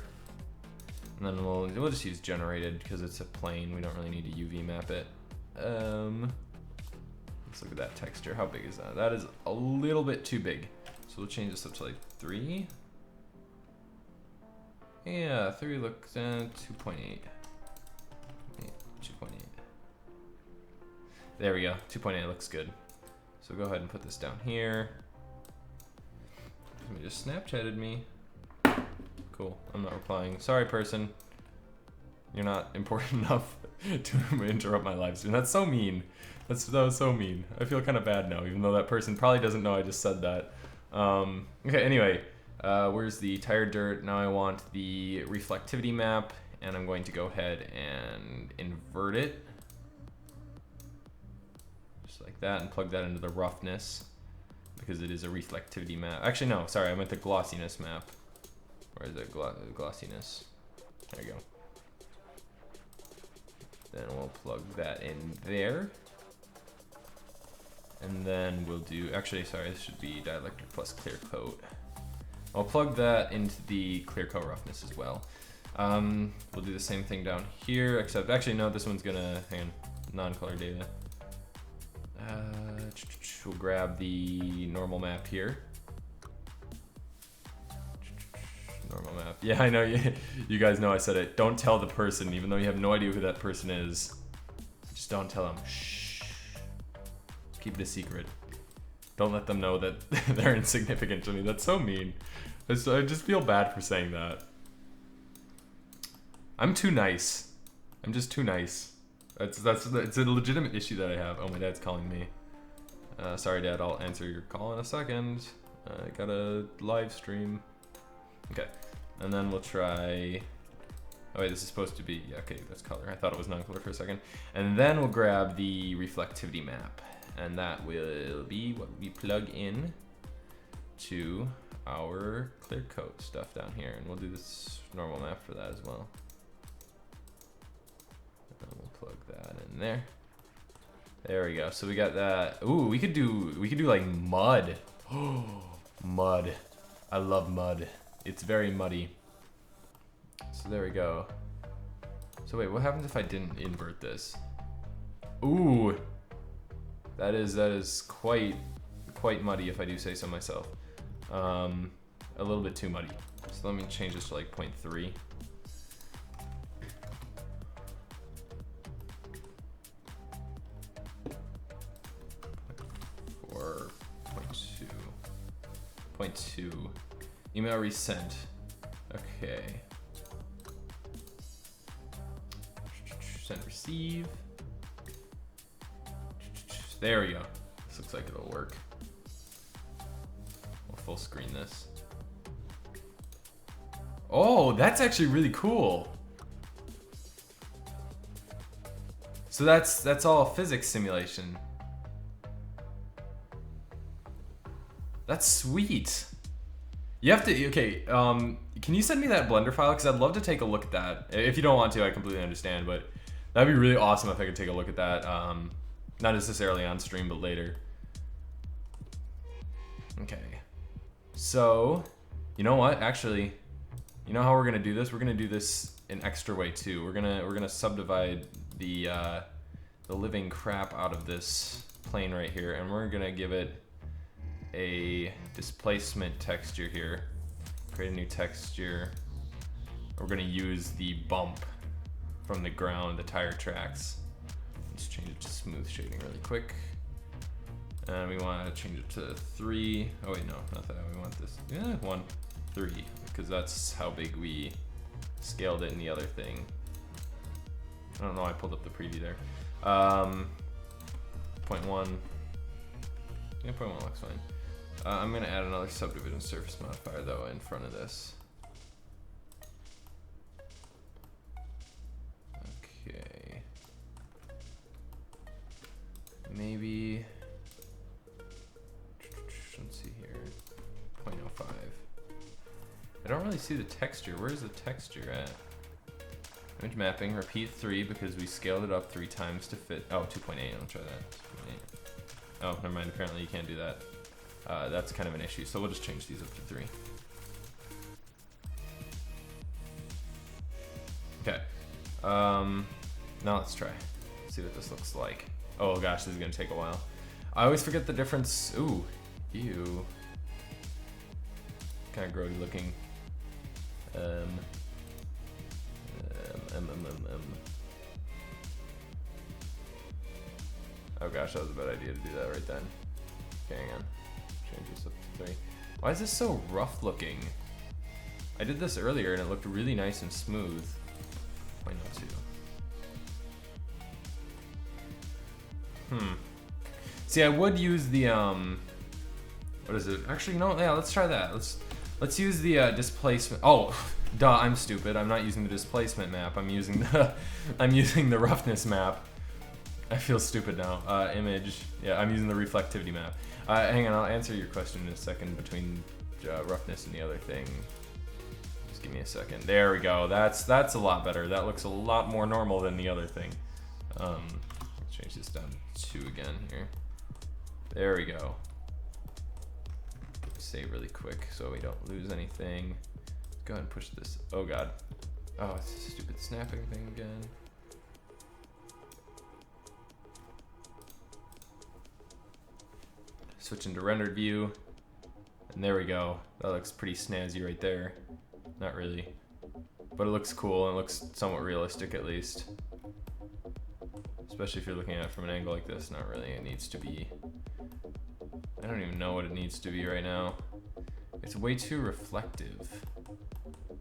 And then we'll just use generated because it's a plane. We don't really need to UV map it. Let's look at that texture. How big is that? That is a little bit too big. So we'll change this up to like 3. Yeah, 3 looks 2.8. 2.8. There we go. 2.8 looks good. So go ahead and put this down here. Somebody just Snapchatted me. Cool. I'm not replying. Sorry, person. You're not important enough to interrupt my live stream. That's so mean. That was so mean. I feel kind of bad now, even though that person probably doesn't know I just said that. Okay, anyway. Where's the tire dirt? Now I want the reflectivity map, and I'm going to go ahead and invert it. Just like that, and plug that into the roughness, because it is a reflectivity map. Actually, no, sorry, I meant the glossiness map. Where is it? Glossiness. There you go. Then we'll plug that in there. And then we'll do, actually, sorry, this should be dielectric plus clear coat. I'll plug that into the clear coat roughness as well. We'll do the same thing down here, except, actually, no, this one's gonna, hang on, non-color data. We'll grab the normal map here. Normal map. Yeah, I know, you guys know I said it. Don't tell the person, even though you have no idea who that person is. Just don't tell them. Shh. Keep it a secret. Don't let them know that they're insignificant to me. That's so mean. I just feel bad for saying that. I'm too nice. I'm just too nice. It's a legitimate issue that I have. Oh, my dad's calling me. Sorry, Dad. I'll answer your call in a second. I got a live stream. Okay, and then we'll try. Oh wait, this is supposed to be. Yeah, okay, that's color. I thought it was non-color for a second. And then we'll grab the reflectivity map, and that will be what we plug in to our clear coat stuff down here, and we'll do this normal map for that as well. And we'll plug that in there. There we go. So we got that. Ooh, we could do like mud. Oh, mud. I love mud. It's very muddy. So there we go. So wait, what happens if I didn't invert this? Ooh, that is quite muddy, if I do say so myself. A little bit too muddy. So let me change this to like 0.3. 0.2. Email resent. Okay. Send receive. There we go. This looks like it'll work. We'll full screen this. Oh, that's actually really cool. So that's all physics simulation. That's sweet. You have to, okay, can you send me that Blender file? Because I'd love to take a look at that. If you don't want to, I completely understand, but that'd be really awesome if I could take a look at that. Not necessarily on stream, but later. Okay. So, you know what? Actually, you know how we're gonna do this? We're gonna do this an extra way too. We're gonna subdivide the living crap out of this plane right here, and we're gonna give it a displacement texture here. Create a new texture. We're gonna use the bump from the ground, the tire tracks. Let's change it to smooth shading really quick. And we want to change it to 3. Oh wait, no, not that. We want this. Yeah, 1, 3, because that's how big we scaled it in the other thing. I don't know. I pulled up the preview there. 0.1. Yeah, 0.1 looks fine. I'm gonna add another subdivision surface modifier though in front of this. Okay. Maybe. Let's see here. 0.05. I don't really see the texture. Where's the texture at? Image mapping. Repeat 3 because we scaled it up 3 times to fit. Oh, 2.8. I'll try that. 2.8. Oh, never mind. Apparently you can't do that. That's kind of an issue, so we'll just change these up to 3. Okay. Now let's try. See what this looks like. Oh gosh, this is gonna take a while. I always forget the difference. Ooh, ew. Kind of grody looking. Oh gosh, that was a bad idea to do that right then. Okay, hang on. Change this up to 3. Why is this so rough looking? I did this earlier and it looked really nice and smooth. Why not 2? See, I would use the what is it? Actually, no. Yeah, let's try that. Let's use the displacement. Oh, duh! I'm stupid. I'm not using the displacement map. I'm using the roughness map. I feel stupid now. Image. Yeah, I'm using the reflectivity map. Hang on, I'll answer your question in a second between roughness and the other thing. Just give me a second. There we go. That's a lot better. That looks a lot more normal than the other thing. Let's change this down to 2 again here. There we go. Save really quick so we don't lose anything. Go ahead and push this. Oh god. Oh, it's a stupid snapping thing again. Switch into rendered view. And there we go. That looks pretty snazzy right there. Not really. But it looks cool and it looks somewhat realistic at least. Especially if you're looking at it from an angle like this. Not really. It needs to be... I don't even know what it needs to be right now. It's way too reflective.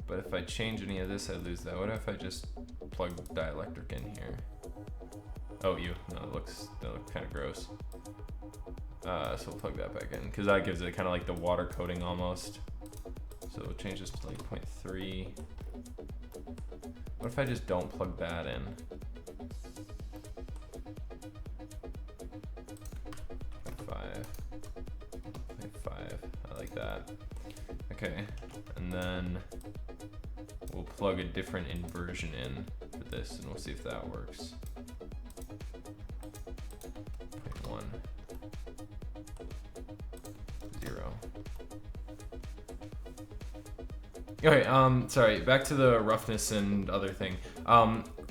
But if I change any of this, I lose that. What if I just plug dielectric in here? Oh, No, that looks kind of gross. So we'll plug that back in because that gives it kind of like the water coating almost. So we'll change this to like 0.3. What if I just don't plug that in? 0.5. 0.5. I like that. Okay, and then we'll plug a different inversion in for this, and we'll see if that works. 0.1. 0. Okay, sorry, back to the roughness and other thing.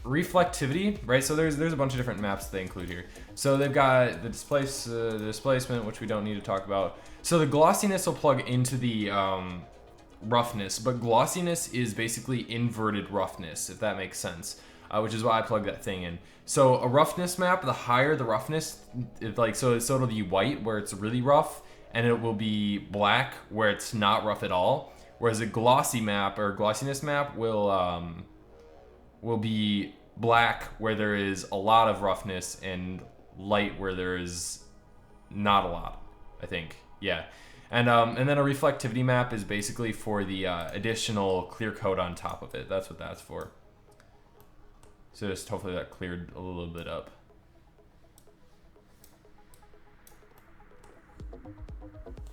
Reflectivity, right? So there's a bunch of different maps they include here. So they've got the displacement, which we don't need to talk about. So the glossiness will plug into the roughness, but glossiness is basically inverted roughness, if that makes sense, which is why I plug that thing in. So a roughness map, the higher the roughness, so it'll be white where it's really rough, and it will be black where it's not rough at all. Whereas a glossy map or glossiness map will be black where there is a lot of roughness and light where there is not a lot, I think. Yeah. And then a reflectivity map is basically for the additional clear coat on top of it. That's what that's for. So just hopefully that cleared a little bit up.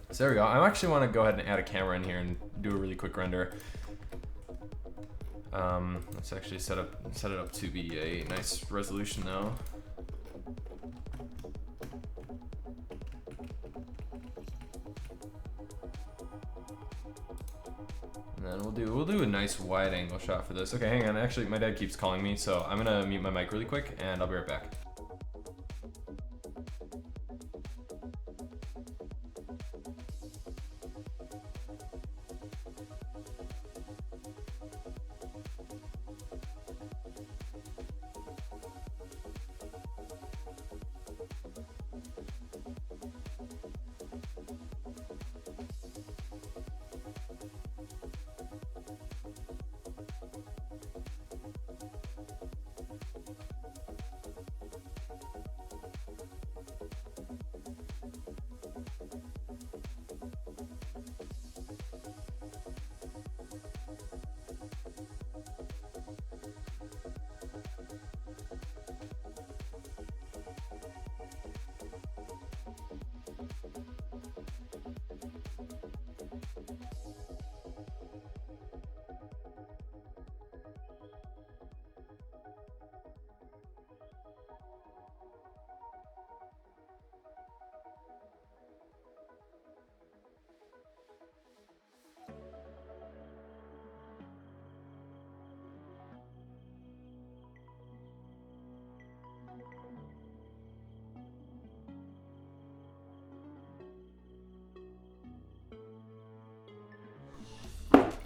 So there we go. I actually want to go ahead and add a camera in here and do a really quick render. Let's actually set it up to be a nice resolution though. And then we'll do a nice wide angle shot for this. Okay, hang on. Actually, my dad keeps calling me, so I'm gonna mute my mic really quick and I'll be right back.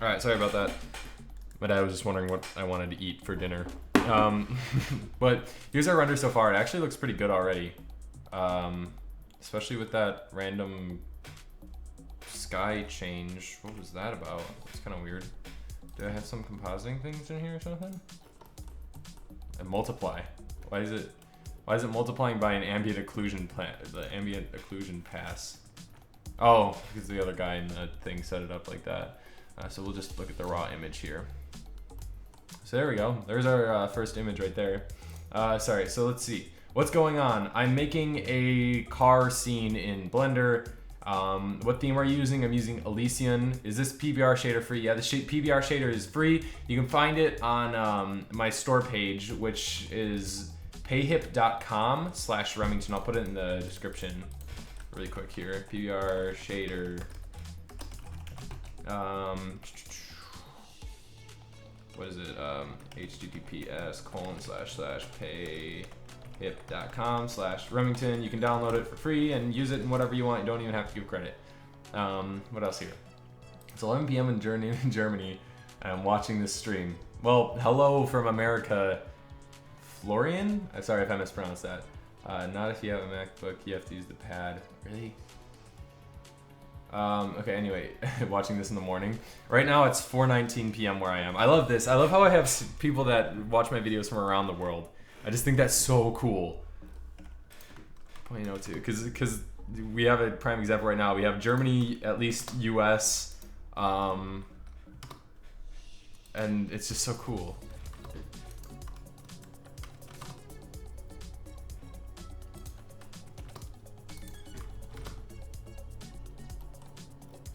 All right, sorry about that. My dad was just wondering what I wanted to eat for dinner. But here's our render so far. It actually looks pretty good already. Especially with that random sky change. What was that about? It's kind of weird. Do I have some compositing things in here or something? And multiply. Why is it multiplying by an ambient occlusion the ambient occlusion pass? Oh, because the other guy in the thing set it up like that. So we'll just look at the raw image here. So there we go. There's our first image right there. Sorry, so let's see. What's going on? I'm making a car scene in Blender. What theme are you using? I'm using Elysian. Is this PBR shader free? Yeah, the PBR shader is free. You can find it on my store page, which is payhip.com/Remington. I'll put it in the description really quick here. PBR shader. What is it? https://payhip.com/Remington. You can download it for free and use it in whatever you want. You don't even have to give credit. What else here? It's 11 p.m. in Germany. I'm watching this stream. Well, hello from America, Florian? I'm sorry if I mispronounced that. Not if you have a MacBook, you have to use the pad. Really? Okay, anyway, watching this in the morning. Right now it's 4:19 p.m. where I am. I love this. I love how I have people that watch my videos from around the world. I just think that's so cool. 0.02, because we have a prime example right now. We have Germany, at least US, and it's just so cool.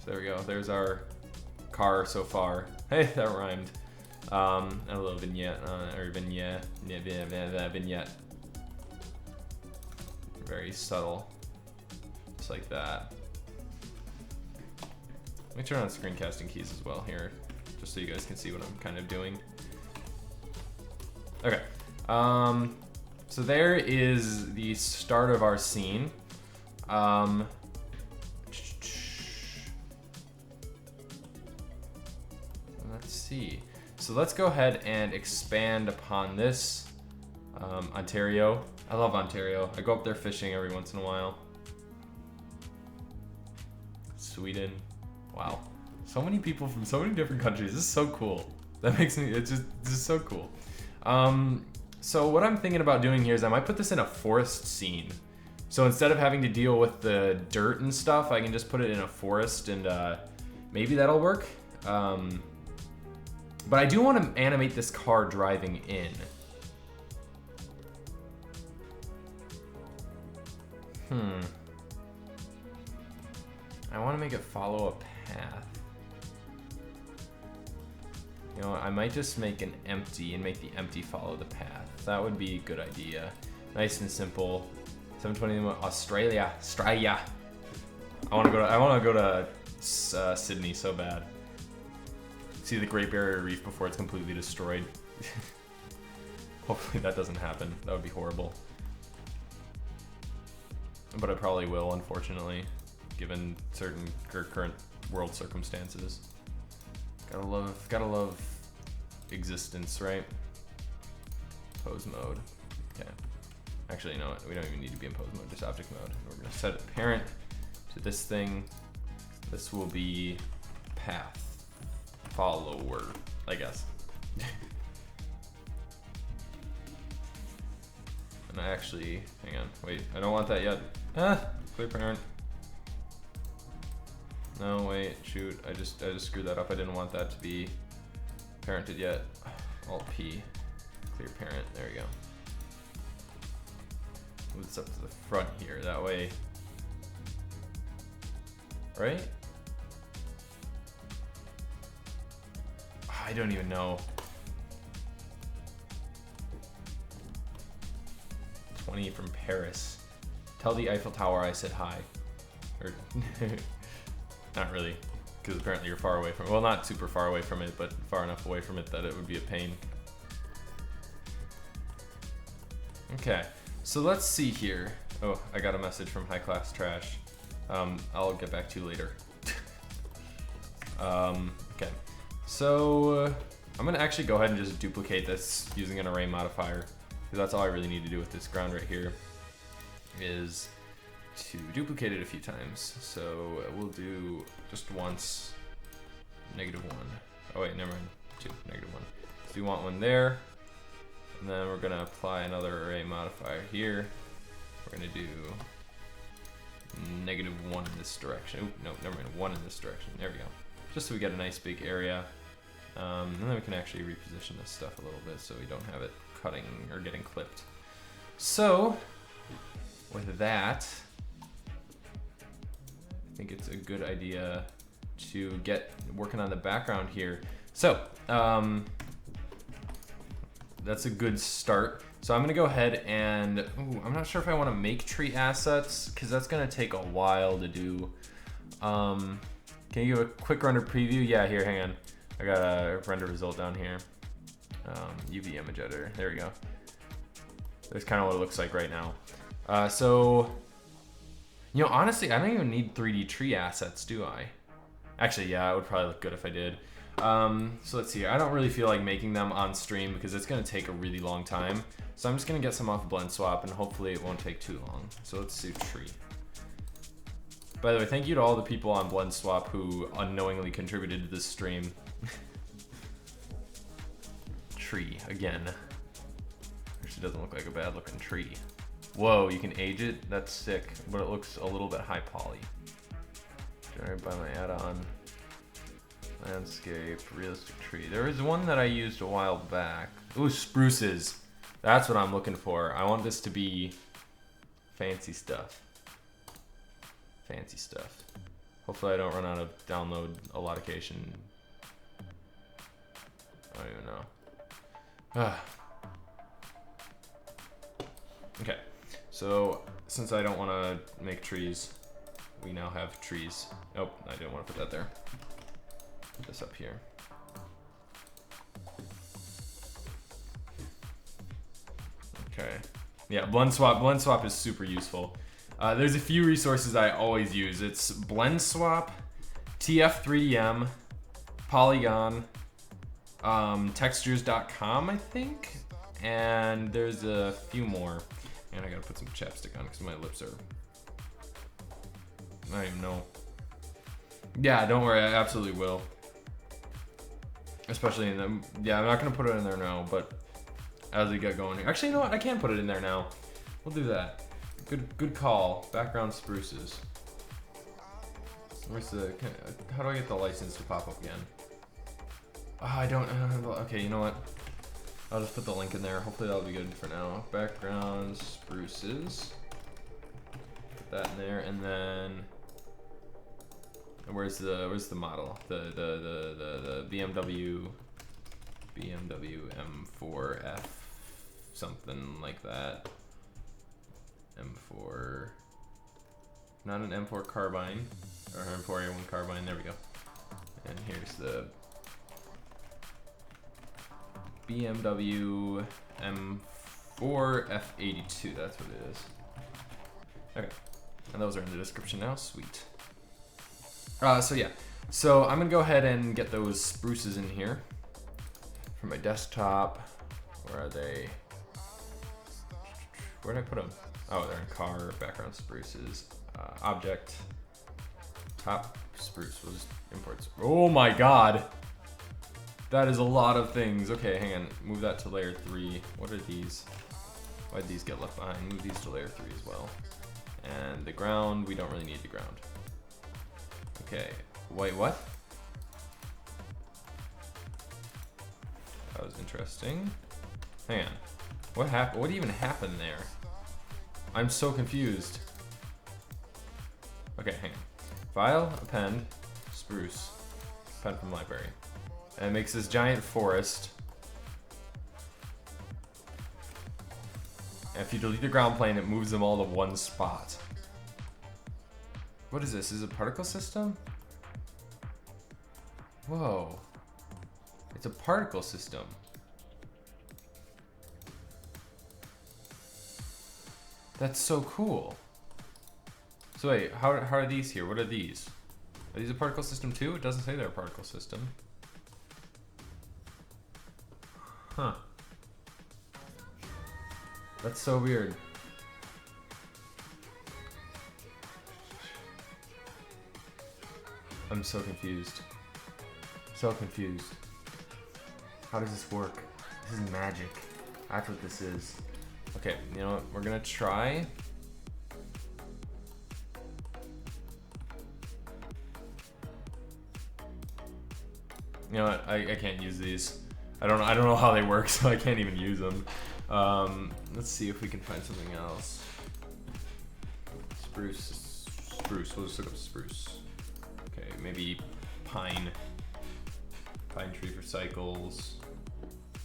There we go. There's our car so far. Hey, that rhymed. A little vignette, or vignette. Very subtle. Just like that. Let me turn on screencasting keys as well here, just so you guys can see what I'm kind of doing. Okay. So there is the start of our scene. Let's see. So let's go ahead and expand upon this. Ontario. I love Ontario. I go up there fishing every once in a while. Sweden. Wow. So many people from so many different countries. This is so cool. That makes me, this is so cool. So what I'm thinking about doing here is I might put this in a forest scene. So instead of having to deal with the dirt and stuff, I can just put it in a forest and maybe that'll work. But I do want to animate this car driving in. I want to make it follow a path. You know, I might just make an empty and make the empty follow the path. That would be a good idea. Nice and simple. 720 Australia. I want to go to Sydney so bad. See the Great Barrier Reef before it's completely destroyed. Hopefully that doesn't happen. That would be horrible. But it probably will, unfortunately, given certain current world circumstances. Gotta love existence, right? Pose mode. Okay. Actually, you know what? We don't even need to be in pose mode, just object mode. We're gonna set a parent to this thing. This will be path. Follower, I guess. And I actually, hang on, wait, I don't want that yet. Clear parent. No, wait, shoot, I just screwed that up. I didn't want that to be parented yet. Alt P, clear parent, there we go. Move this up to the front here, that way, right? I don't even know. 20 from Paris. Tell the Eiffel Tower I said hi. Or not really, because apparently you're far away from it. Well, not super far away from it, but far enough away from it that it would be a pain. Okay, so let's see here. Oh, I got a message from High Class Trash. I'll get back to you later. Okay. So, I'm gonna actually go ahead and just duplicate this using an array modifier, because that's all I really need to do with this ground right here, is to duplicate it a few times. So we'll do just once, -1. Oh wait, never mind, 2, -1. So we want one there, and then we're gonna apply another array modifier here. We're gonna do -1 in this direction. Oop, no, never mind, 1 in this direction. There we go. Just so we get a nice big area. And then we can actually reposition this stuff a little bit so we don't have it cutting or getting clipped. So, with that, I think it's a good idea to get working on the background here. So, that's a good start. So I'm gonna go ahead and, ooh, I'm not sure if I wanna make tree assets, because that's gonna take a while to do. Can you give a quick render preview? Yeah, here, hang on. I got a render result down here. UV image editor, there we go. That's kind of what it looks like right now. So, you know, honestly, I don't even need 3D tree assets, do I? Actually, yeah, it would probably look good if I did. So let's see, I don't really feel like making them on stream because it's gonna take a really long time. So I'm just gonna get some off of Blend Swap and hopefully it won't take too long. So let's do tree. By the way, thank you to all the people on Blend Swap who unknowingly contributed to this stream. Tree, again. Actually doesn't look like a bad looking tree. Whoa, you can age it? That's sick, but it looks a little bit high poly. Generated by my add-on. Landscape, realistic tree. There is one that I used a while back. Ooh, spruces. That's what I'm looking for. I want this to be fancy stuff. Fancy stuff. Hopefully I don't run out of download allocation. I don't even know. Okay, so since I don't want to make trees, we now have trees. Oh, I didn't want to put that there. Put this up here. Okay. Yeah, Blend Swap. Blend Swap is super useful. There's a few resources I always use. It's Blend Swap, TF3DM, Polygon, textures.com, I think, and there's a few more. And I gotta put some chapstick on because my lips are, I don't even know. Yeah, don't worry, I absolutely will. Especially in them. Yeah, I'm not gonna put it in there now, but as we get going here. Actually, you know what? I can put it in there now. We'll do that. Good call. Background spruces. Where's the? How do I get the license to pop up again? Oh, I don't. Okay, you know what? I'll just put the link in there. Hopefully that'll be good for now. Background spruces. Put that in there, and then where's the model? The BMW M4F something like that. M4, not an M4 carbine or M4A1 carbine. There we go. And here's the BMW M4 F82, that's what it is. Okay, and those are in the description now, sweet. So yeah, so I'm gonna go ahead and get those spruces in here for my desktop. Where are they? Where did I put them? Oh, they're in car, background spruces, object, top spruce, we'll just import. Oh my god! That is a lot of things. Okay, hang on. Move that to layer 3. What are these? Why did these get left behind? Move these to layer 3 as well. And the ground, we don't really need the ground. Okay. Wait, what? That was interesting. Hang on. What happened? What even happened there? I'm so confused. Okay, hang on. File, append, spruce, append from library. And it makes this giant forest. And if you delete the ground plane, it moves them all to one spot. What is this? Is it a particle system? Whoa. It's a particle system. That's so cool. So wait, how are these here? What are these? Are these a particle system too? It doesn't say they're a particle system. Huh. That's so weird. I'm so confused. So confused. How does this work? This is magic. That's what this is. Okay, you know what? We're gonna try. You know what? I can't use these. I don't know how they work, so I can't even use them. Let's see if we can find something else. Spruce. We'll just look up spruce. Okay, maybe pine. Pine tree for cycles.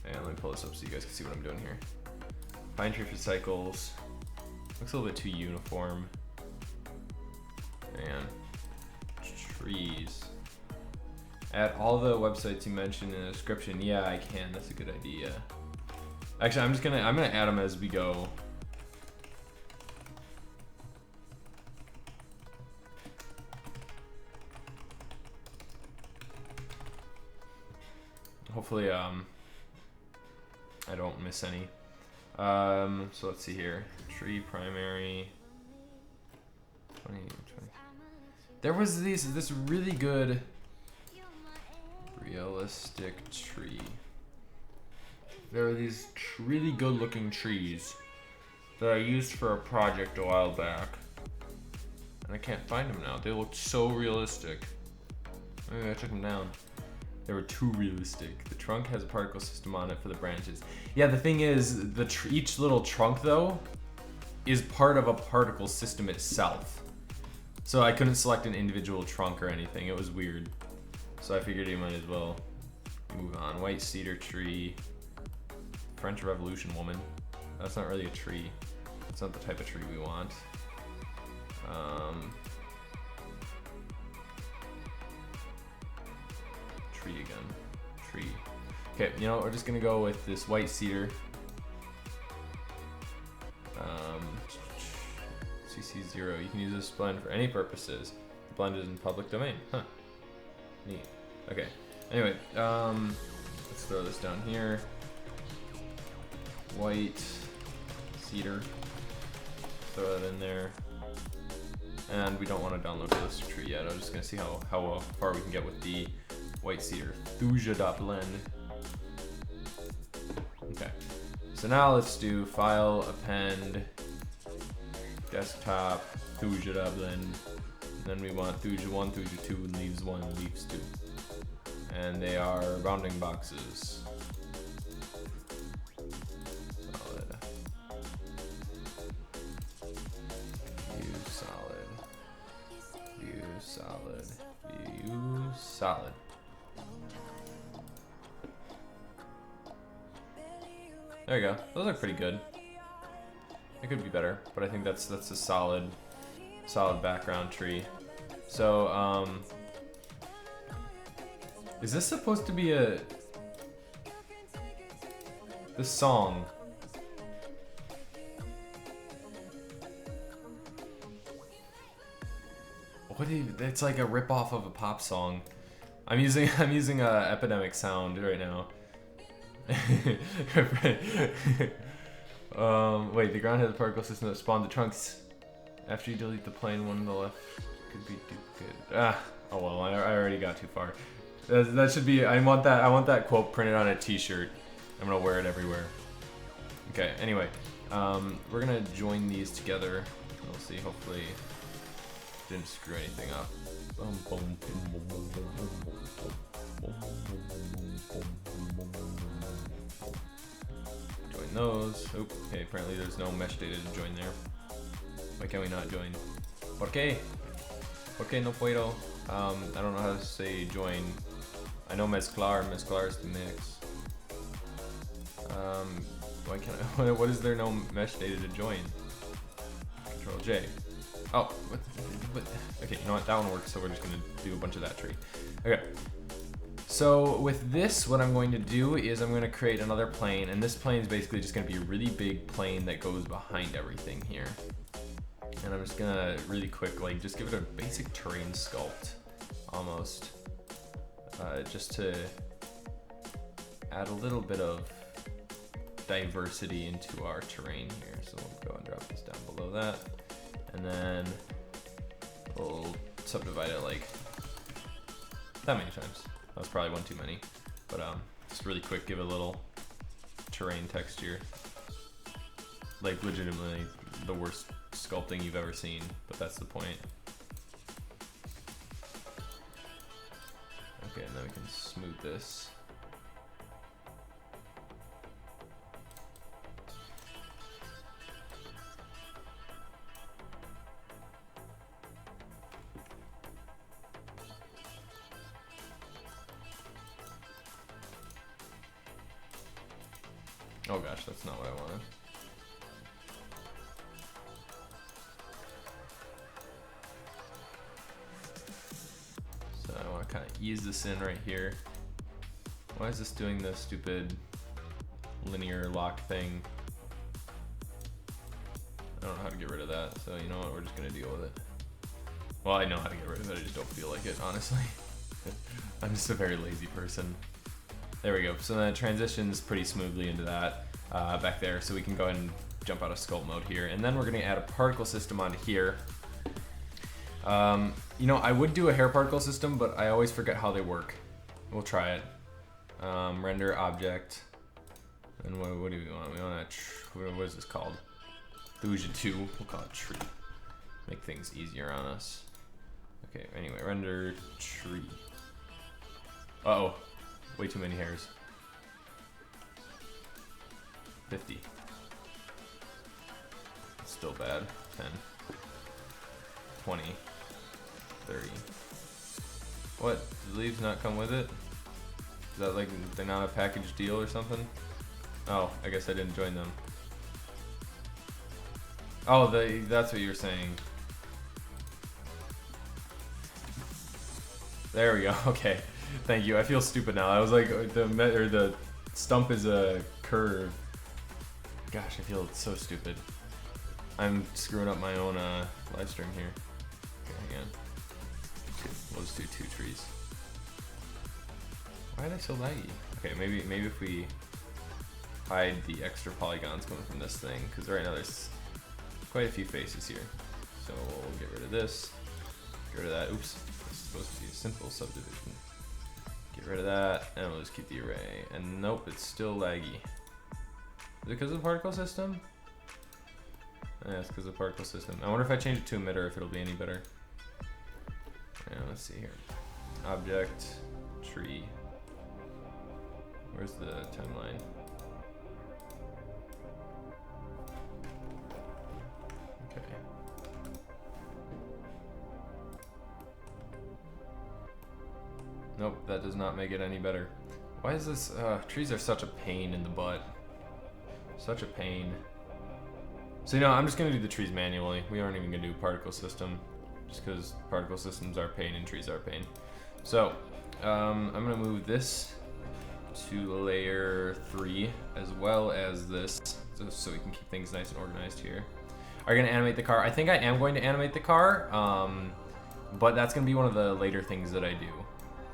And let me pull this up so you guys can see what I'm doing here. Pine tree for cycles. Looks a little bit too uniform. And trees. Add all the websites you mentioned in the description. Yeah, I can. That's a good idea. Actually, I'm gonna add them as we go. Hopefully, I don't miss any. So let's see here. Tree primary. 20. There was this really good realistic tree. There are these really good looking trees that I used for a project a while back. And I can't find them now. They looked so realistic. Maybe I took them down. They were too realistic. The trunk has a particle system on it for the branches. Yeah, the thing is, each little trunk though is part of a particle system itself. So I couldn't select an individual trunk or anything. It was weird. So I figured you might as well move on. White cedar tree. French Revolution woman. That's not really a tree. That's not the type of tree we want. Tree again. Tree. Okay, you know what? We're just gonna go with this white cedar. CC0. You can use this blend for any purposes. The blend is in public domain. Huh. Neat. Okay. Anyway, let's throw this down here. White cedar. Throw that in there. And we don't want to download this tree yet. I'm just gonna see how far we can get with the white cedar. Thuja.blend. Okay. So now let's do file, append, desktop, Thuja.blend. Then we want Thuja 1, Thuja 2, and leaves 1, leaves 2. And they are bounding boxes. Solid. View solid. View solid. View solid. There you go. Those look pretty good. It could be better, but I think that's a solid background tree. So, is this supposed to be this song? It's like a rip-off of a pop song. I'm using a Epidemic sound right now. Wait, the ground has a particle system that spawned the trunks. After you delete the plain one on the left, could be duplicated. Oh well, I already got too far. That should be. I want that quote printed on a T-shirt. I'm gonna wear it everywhere. Okay. Anyway, we're gonna join these together. We'll see. Hopefully, didn't screw anything up. Join those. Oop. Okay. Apparently, there's no mesh data to join there. Why can't we not join? ¿Por qué? ¿Por qué no puedo? I don't know how to say join. I know mezclar is the mix. Why can't I, what is there no mesh data to join? Control J. Oh, what? Okay, you know what? That one works, so we're just gonna do a bunch of that tree. Okay. So with this, what I'm going to do is I'm going to create another plane, and this plane is basically just going to be a really big plane that goes behind everything here. And I'm just gonna really quick, like, just give it a basic terrain sculpt, almost, just to add a little bit of diversity into our terrain here. So we'll go and drop this down below that. And then we'll subdivide it like that many times. That's probably one too many. But just really quick, give it a little terrain texture. Like legitimately the worst sculpting you've ever seen, but that's the point. Okay, and then we can smooth this. Oh gosh, that's not what I wanted. So I want to kind of ease this in right here. Why is this doing the stupid linear lock thing? I don't know how to get rid of that, so you know what, we're just gonna deal with it. Well, I know how to get rid of it, I just don't feel like it, honestly. I'm just a very lazy person. There we go, so then it transitions pretty smoothly into that back there, so we can go ahead and jump out of sculpt mode here. And then we're gonna add a particle system onto here. You know, I would do a hair particle system, but I always forget how they work. We'll try it. Render object. And what do we want? We want a, what is this called? Fusion 2, we'll call it tree. Make things easier on us. Okay, anyway, render tree. Uh-oh, way too many hairs. 50. It's still bad. 10. 20. 30. What? Do the leaves not come with it? Is that like they're not a package deal or something? Oh, I guess I didn't join them. Oh, that's what you were saying. There we go. Okay, thank you. I feel stupid now. I was like, the stump is a curve. Gosh, I feel so stupid. I'm screwing up my own live stream here. Okay, hang on. We'll just do 2 trees. Why are they so laggy? Okay, maybe if we hide the extra polygons coming from this thing, because right now there's quite a few faces here. So we'll get rid of this, get rid of that. Oops, this is supposed to be a simple subdivision. Get rid of that, and we'll just keep the array. And nope, it's still laggy. Is it because of the particle system? Yeah, it's because of the particle system. I wonder if I change it to emitter if it'll be any better. Yeah, let's see here. Object, tree. Where's the timeline? Okay. Nope, that does not make it any better. Why is this? Trees are such a pain in the butt. Such a pain. So you know, I'm just gonna do the trees manually. We aren't even gonna do particle system, just because particle systems are pain and trees are pain. So I'm gonna move this to layer 3 as well as this, so we can keep things nice and organized here. Are you gonna animate the car? I think I am going to animate the car, but that's gonna be one of the later things that I do,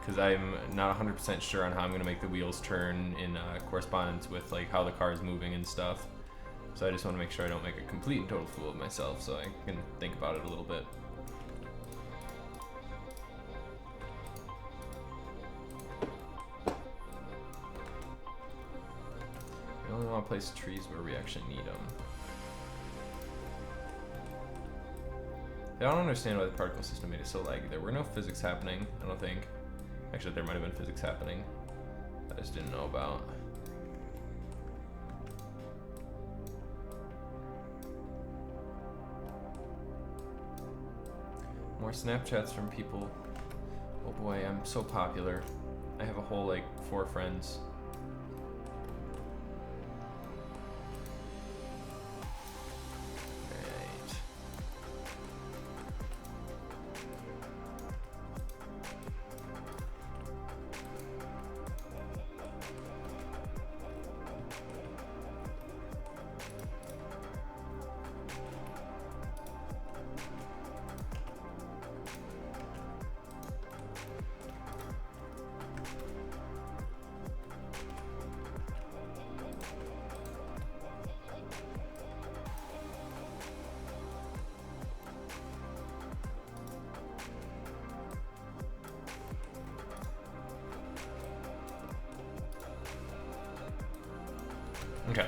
because I'm not 100% sure on how I'm gonna make the wheels turn in correspondence with like how the car is moving and stuff. So I just want to make sure I don't make a complete and total fool of myself, so I can think about it a little bit. We only want to place trees where we actually need them. I don't understand why the particle system made it so laggy. There were no physics happening, I don't think. Actually, there might have been physics happening that I just didn't know about. More Snapchats from people. Oh boy, I'm so popular. I have a whole like 4 friends. Right. Okay,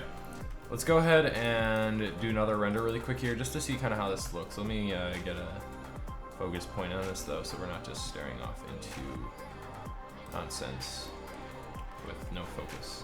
let's go ahead and do another render really quick here just to see kind of how this looks. Let me get a focus point on this though, so we're not just staring off into nonsense with no focus.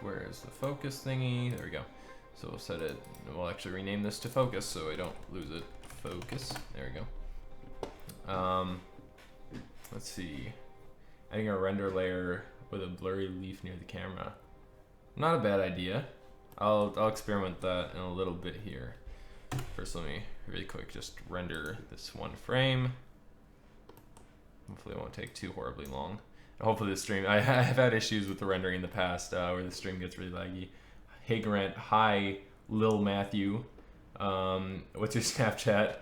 Where's the focus thingy? There we go. So we'll set it, we'll actually rename this to focus so I don't lose it. Focus, there we go. Let's see. Adding a render layer with a blurry leaf near the camera. Not a bad idea. I'll experiment that in a little bit here. First, let me really quick just render this one frame. Hopefully it won't take too horribly long. Hopefully the stream, I have had issues with the rendering in the past where the stream gets really laggy. Hey Grant, hi Lil Matthew. What's your Snapchat?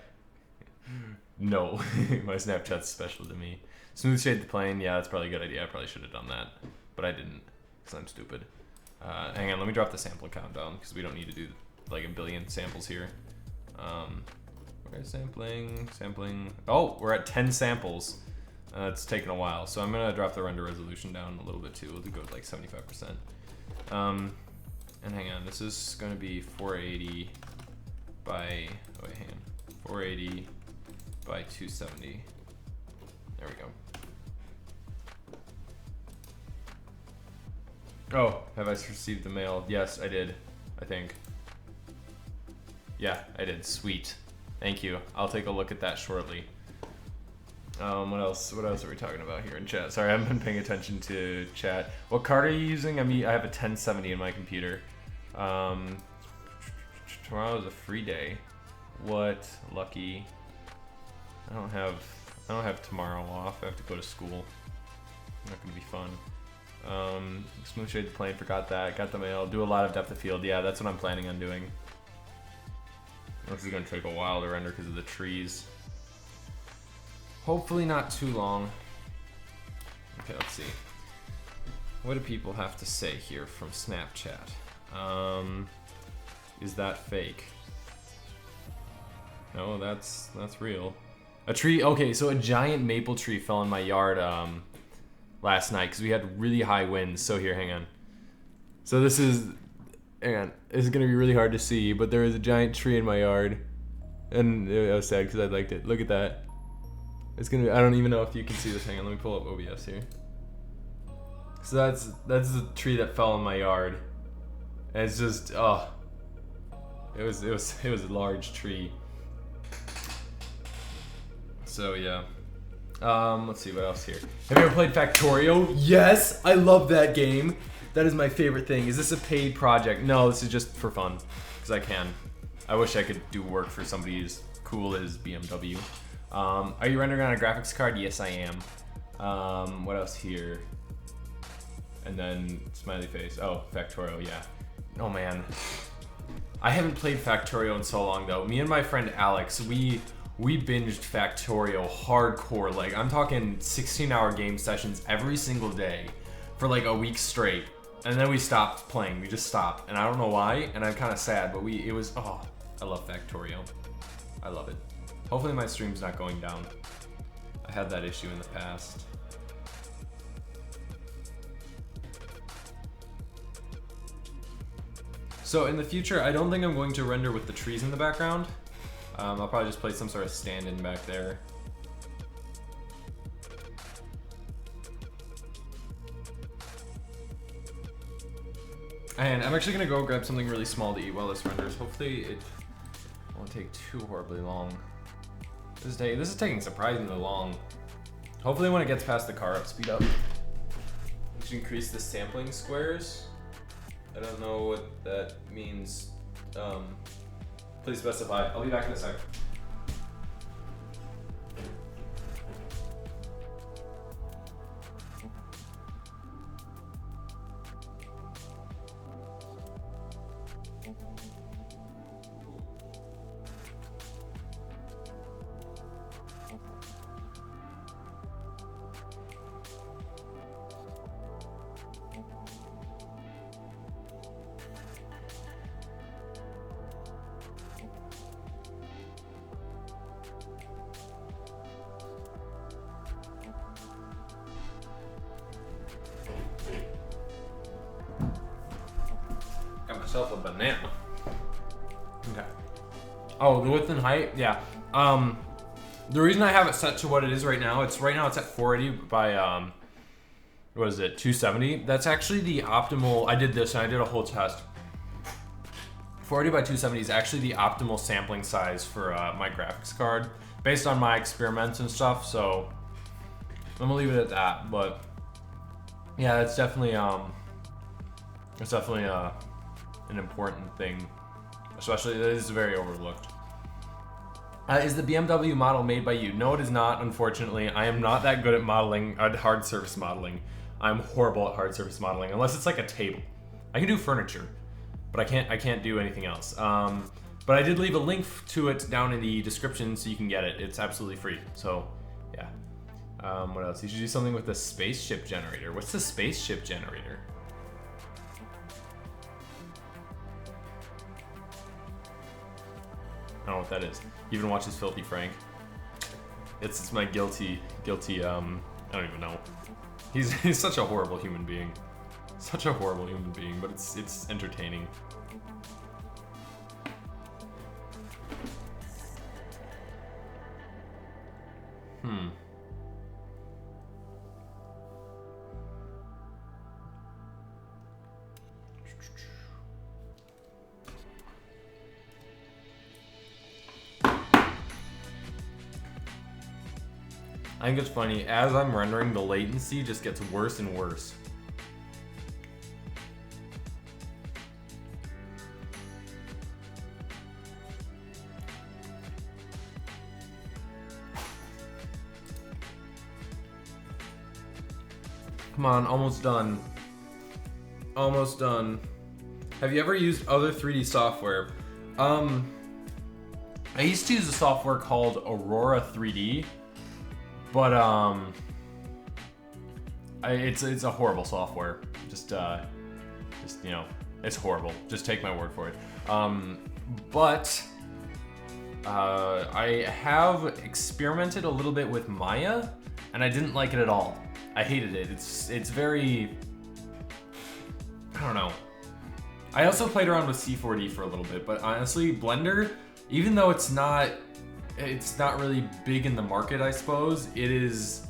No, my Snapchat's special to me. Smooth shade the plane, yeah, that's probably a good idea. I probably should have done that, but I didn't, because I'm stupid. Hang on, let me drop the sample count down, because we don't need to do like a billion samples here. Okay, sampling. Oh, we're at 10 samples. It's taken a while, so I'm gonna drop the render resolution down a little bit too. We'll go with like 75%. And hang on, this is gonna be 480 by, oh wait, hang on, 480 by 270. There we go. Oh, have I received the mail? Yes, I did, I think. Yeah, I did, sweet. Thank you, I'll take a look at that shortly. What else are we talking about here in chat? Sorry, I haven't been paying attention to chat. What card are you using? I mean, I have a 1070 in my computer. Tomorrow is a free day. What? Lucky. I don't have tomorrow off. I have to go to school. Not gonna be fun. Smooth shade the plane, forgot that. Got the mail. Do a lot of depth of field. Yeah, that's what I'm planning on doing. This is gonna take a while to render because of the trees. Hopefully not too long. Okay, let's see. What do people have to say here from Snapchat? Is that fake? No, that's real. A tree, okay, so a giant maple tree fell in my yard last night because we had really high winds. So here, hang on. So this is, hang on, it's gonna be really hard to see, but there was a giant tree in my yard. And I was sad because I liked it. Look at that. It's gonna be, I don't even know if you can see this. Hang on, let me pull up OBS here. So that's the tree that fell in my yard. And it's just, oh. It was a large tree. So yeah. Let's see what else here. Have you ever played Factorio? Yes, I love that game. That is my favorite thing. Is this a paid project? No, this is just for fun. Because I can. I wish I could do work for somebody as cool as BMW. Are you rendering on a graphics card? Yes, I am. What else here? And then smiley face. Oh, Factorio, yeah. Oh man. I haven't played Factorio in so long though. Me and my friend Alex, we binged Factorio hardcore. Like, I'm talking 16-hour game sessions every single day for like a week straight. And then we stopped playing. We just stopped. And I don't know why, and I'm kind of sad, but it was, oh, I love Factorio. I love it. Hopefully my stream's not going down. I had that issue in the past. So in the future, I don't think I'm going to render with the trees in the background. I'll probably just place some sort of stand-in back there. And I'm actually gonna go grab something really small to eat while this renders. Hopefully it won't take too horribly long. This is taking surprisingly long. Hopefully when it gets past the car up, speed up. We should increase the sampling squares. I don't know what that means. Please specify. I'll be back in a sec. myself a banana. Okay. Oh, the width and height? Yeah. The reason I have it set to what it is right now, it's at 480 by what is it, 270? That's actually the optimal. I did this and I did a whole test. 480 by 270 is actually the optimal sampling size for my graphics card, based on my experiments and stuff. So I'm gonna leave it at that. But yeah, it's definitely an important thing, especially that is very overlooked. Is the BMW model made by you? No, it is not, unfortunately. I am not that good at modeling, at hard surface modeling. I'm horrible at hard surface modeling, unless it's like a table. I can do furniture, but I can't do anything else. But I did leave a link to it down in the description so you can get it. It's absolutely free, so yeah. What else? You should do something with the spaceship generator. What's the spaceship generator? I don't know what that is. You even watch this Filthy Frank? It's my guilty, I don't even know. He's such a horrible human being. Such a horrible human being, but it's entertaining. I think it's funny, as I'm rendering, the latency just gets worse and worse. Come on, almost done. Almost done. Have you ever used other 3D software? I used to use a software called Aurora 3D. But it's a horrible software. Just you know, it's horrible. Just take my word for it. But I have experimented a little bit with Maya, and I didn't like it at all. I hated it. It's very, I don't know. I also played around with C4D for a little bit, but honestly, Blender, even though it's not really big in the market, I suppose. It is,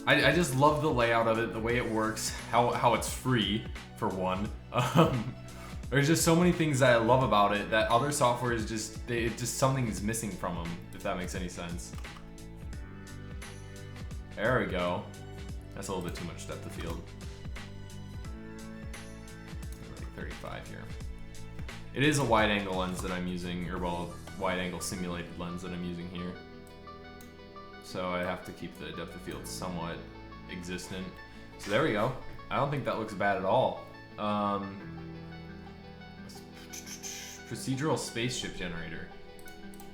I just love the layout of it, the way it works, how it's free, for one. There's just so many things that I love about it that other software is just something is missing from them, if that makes any sense. There we go. That's a little bit too much depth of field. 35 here. It is a wide angle lens that I'm using, or well, wide angle simulated lens that I'm using here. So I have to keep the depth of field somewhat existent. So there we go. I don't think that looks bad at all. Procedural spaceship generator.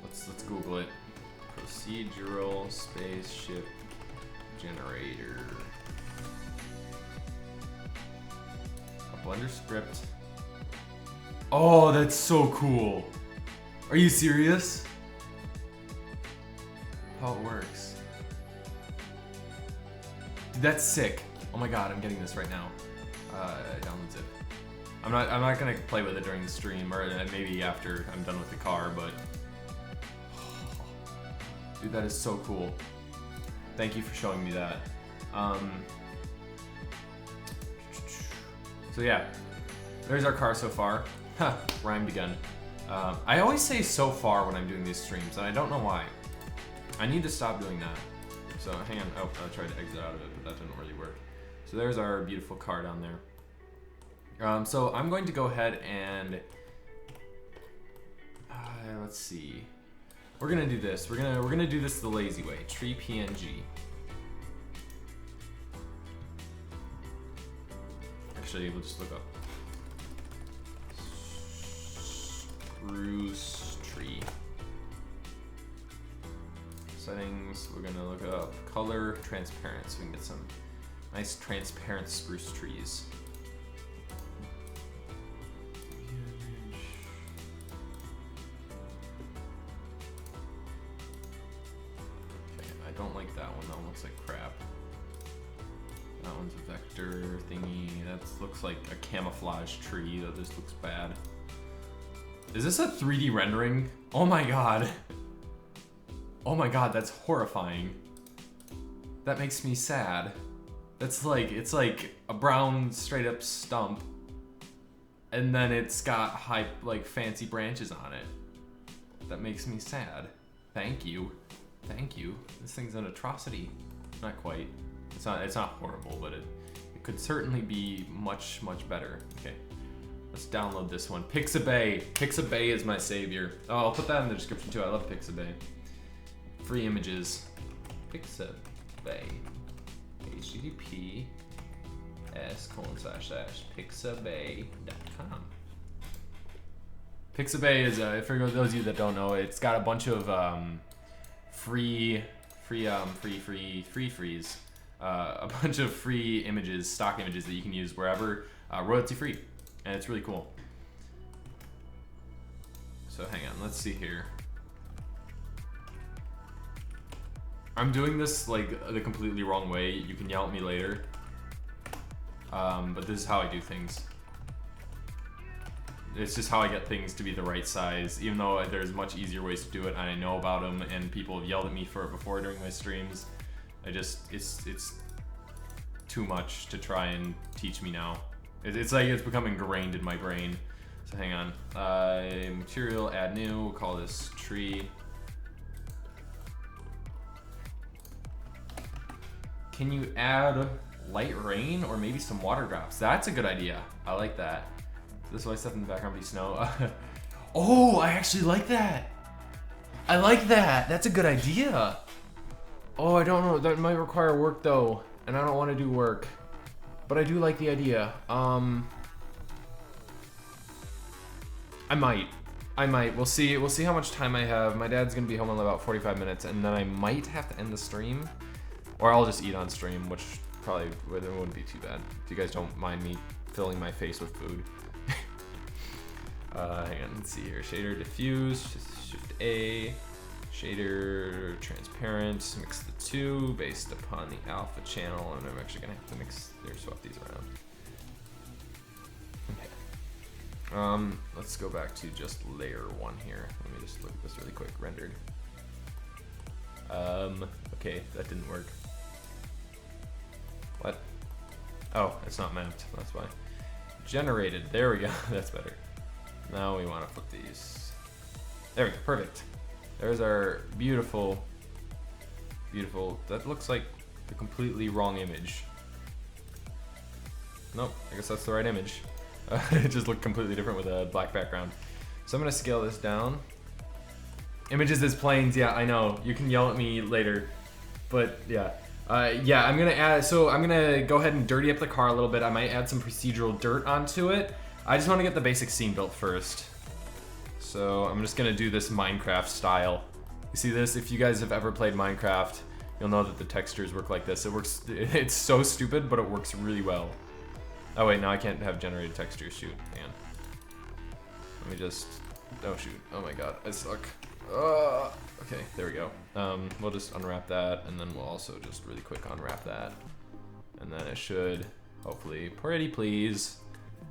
Let's Google it. Procedural spaceship generator. A Blender script. Oh, that's so cool. Are you serious? How it works. Dude, that's sick. Oh my god, I'm getting this right now. Download zip. I'm not gonna play with it during the stream, or maybe after I'm done with the car, but dude, that is so cool. Thank you for showing me that. So yeah, there's our car so far. Ha, rhymed again. I always say so far when I'm doing these streams, and I don't know why. I need to stop doing that. So hang on, oh, I tried to exit out of it, but that didn't really work. So there's our beautiful car down there. So I'm going to go ahead and, let's see. We're gonna do this. We're gonna do this the lazy way. Tree PNG. Actually, we'll just look up spruce tree. Settings, we're gonna look up color transparent so we can get some nice transparent spruce trees. Okay, I don't like that one. That one looks like crap. That one's a vector thingy. That looks like a camouflage tree. That just looks bad. Is this a 3D rendering? Oh my god. Oh my god, that's horrifying. That makes me sad. That's like, it's like a brown straight up stump. And then it's got like fancy branches on it. That makes me sad. Thank you. Thank you. This thing's an atrocity. Not quite. It's not horrible, but it could certainly be much, much better. Okay. Let's download this one. Pixabay. Pixabay is my savior. Oh, I'll put that in the description too. I love Pixabay. Free images. Pixabay. https://pixabay.com. Pixabay is, for those of you that don't know, it's got a bunch of frees, a bunch of free images, stock images that you can use wherever, royalty free, and it's really cool. So hang on, let's see here. I'm doing this like the completely wrong way. You can yell at me later, but this is how I do things. It's just how I get things to be the right size, even though there's much easier ways to do it, and I know about them, and people have yelled at me for it before during my streams. It's too much to try and teach me now. It's like it's become ingrained in my brain. So hang on. Material, add new, we'll call this tree. Can you add light rain or maybe some water drops? That's a good idea. I like that. This is why stuff in the background be snow. Oh, I actually like that. I like that. That's a good idea. Oh, I don't know. That might require work though, and I don't want to do work. But I do like the idea. I might. We'll see. We'll see how much time I have. My dad's gonna be home in about 45 minutes, and then I might have to end the stream, or I'll just eat on stream, which probably wouldn't be too bad if you guys don't mind me filling my face with food. Hang on, let's see here. Shader diffuse, Shift A. Shader transparent, mix the two based upon the alpha channel, and I'm actually gonna have to swap these around. Okay. Let's go back to just layer one here. Let me just look at this really quick. Rendered. Okay, that didn't work. What? Oh, it's not mapped, that's why. Generated, there we go, that's better. Now we want to flip these. There we go, perfect. There's our beautiful, that looks like the completely wrong image. Nope, I guess that's the right image. It just looked completely different with a black background. So I'm gonna scale this down. Images as planes, yeah, I know. You can yell at me later, but yeah. Yeah, I'm gonna go ahead and dirty up the car a little bit. I might add some procedural dirt onto it. I just want to get the basic scene built first. So I'm just gonna do this Minecraft style. You see this? If you guys have ever played Minecraft, you'll know that the textures work like this. It works, it's so stupid, but it works really well. Oh wait, now I can't have generated textures, shoot, hang on. Let me just, oh shoot, oh my god, I suck. Okay, there we go. We'll just unwrap that, and then we'll also just really quick unwrap that. And then it should, hopefully, pretty please,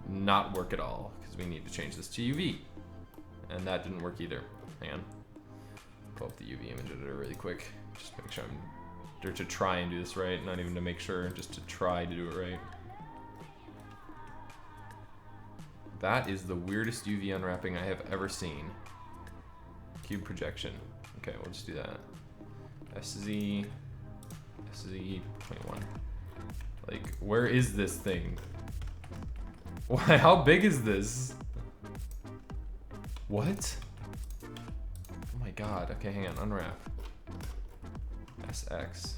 not work at all, because we need to change this to UV. And that didn't work either. Hang on. Pull up the UV image editor really quick. Just make sure to try and do this right, not even to make sure, just to try to do it right. That is the weirdest UV unwrapping I have ever seen. Cube projection. Okay, we'll just do that. SZ 21. Like, where is this thing? Why? How big is this? What? Oh my god. Okay, hang on. Unwrap. SX.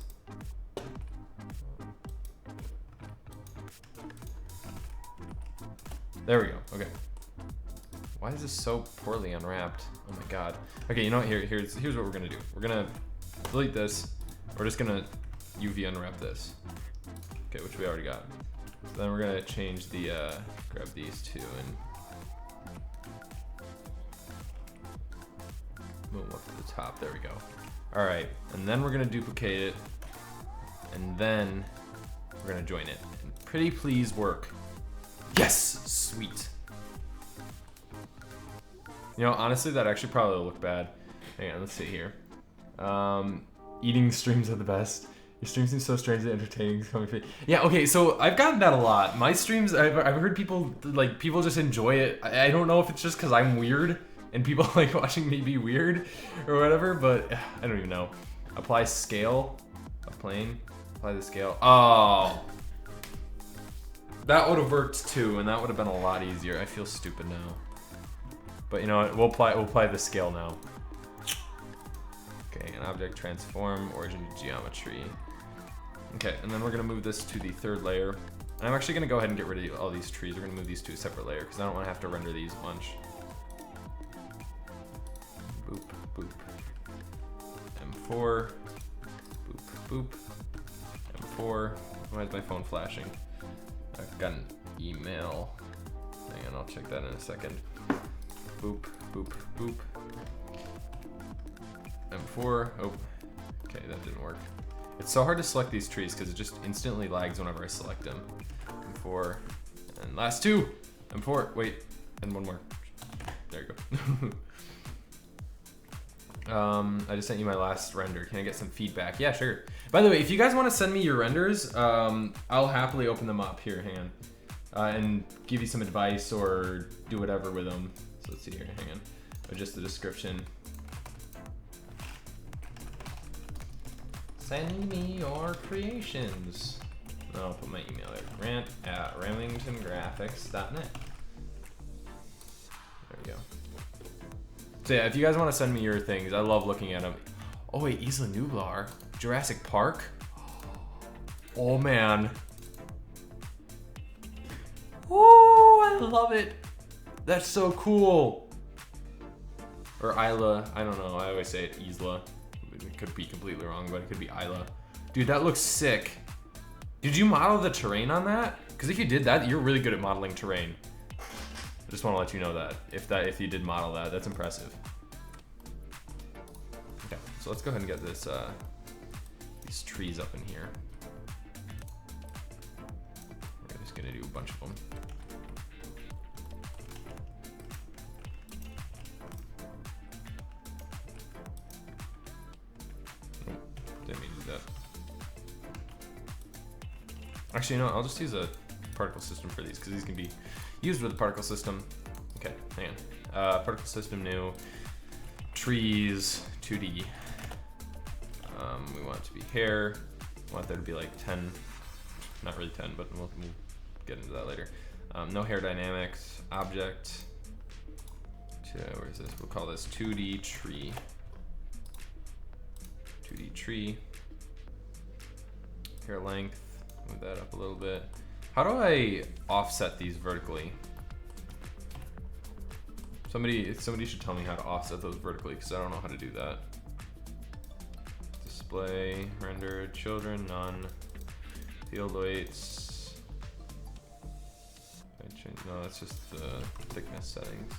There we go. Okay. Why is this so poorly unwrapped? Oh my god. Okay, you know what? Here's what we're gonna do. We're gonna delete this. We're just gonna UV unwrap this. Okay, which we already got. So then we're gonna change the grab these two and move up to the top. There we go. All right, and then we're gonna duplicate it, and then we're gonna join it. And pretty please work. Yes, sweet. You know, honestly, that actually probably will look bad. Hang on, let's see here. Eating streams are the best. Your stream seems so strangely entertaining. Yeah, okay, so I've gotten that a lot. My streams, I've heard people, like, people just enjoy it. I don't know if it's just because I'm weird and people like watching me be weird or whatever, but I don't even know. Apply scale of plane. Apply the scale. Oh. That would have worked too, and that would have been a lot easier. I feel stupid now. But you know what, we'll apply the scale now. Okay, an object transform, origin to geometry. Okay, and then we're gonna move this to the third layer. And I'm actually gonna go ahead and get rid of all these trees. We're gonna move these to a separate layer because I don't wanna have to render these a bunch. Boop, boop. M4, boop, boop. M4, why is my phone flashing? I've got an email. Hang on, I'll check that in a second. Boop, boop, boop. M4, oh, okay, that didn't work. It's so hard to select these trees because it just instantly lags whenever I select them. M4, and last two. M4, wait, and one more. There you go. I just sent you my last render. Can I get some feedback? Yeah, sure. By the way, if you guys want to send me your renders, I'll happily open them up. Here, hang on. And give you some advice or do whatever with them. So let's see here, hang on. Or just the description. Send me your creations. I'll put my email there. grant@remingtongraphics.net. There we go. So yeah, if you guys want to send me your things, I love looking at them. Oh wait, Isla Nublar, Jurassic Park. Oh man. Oh, I love it. That's so cool. Or Isla, I don't know. I always say it Isla. It could be completely wrong, but it could be Isla. Dude, that looks sick. Did you model the terrain on that? Because if you did that, you're really good at modeling terrain. I just want to let you know that. If you did model that, that's impressive. Okay, so let's go ahead and get this these trees up in here. We're just gonna do a bunch of them. Didn't mean to do that. Actually, no, I'll just use a particle system for these because these can be used with a particle system. Okay, hang on. Particle system new. Trees, 2D. We want it to be hair. We want there to be like 10, not really 10, but we'll get into that later. No hair dynamics. Object. Where is this? We'll call this 2D tree. 2D tree. Hair length, move that up a little bit. How do I offset these vertically? Somebody should tell me how to offset those vertically because I don't know how to do that. Display, render, children, none. Field weights. No, that's just the thickness settings.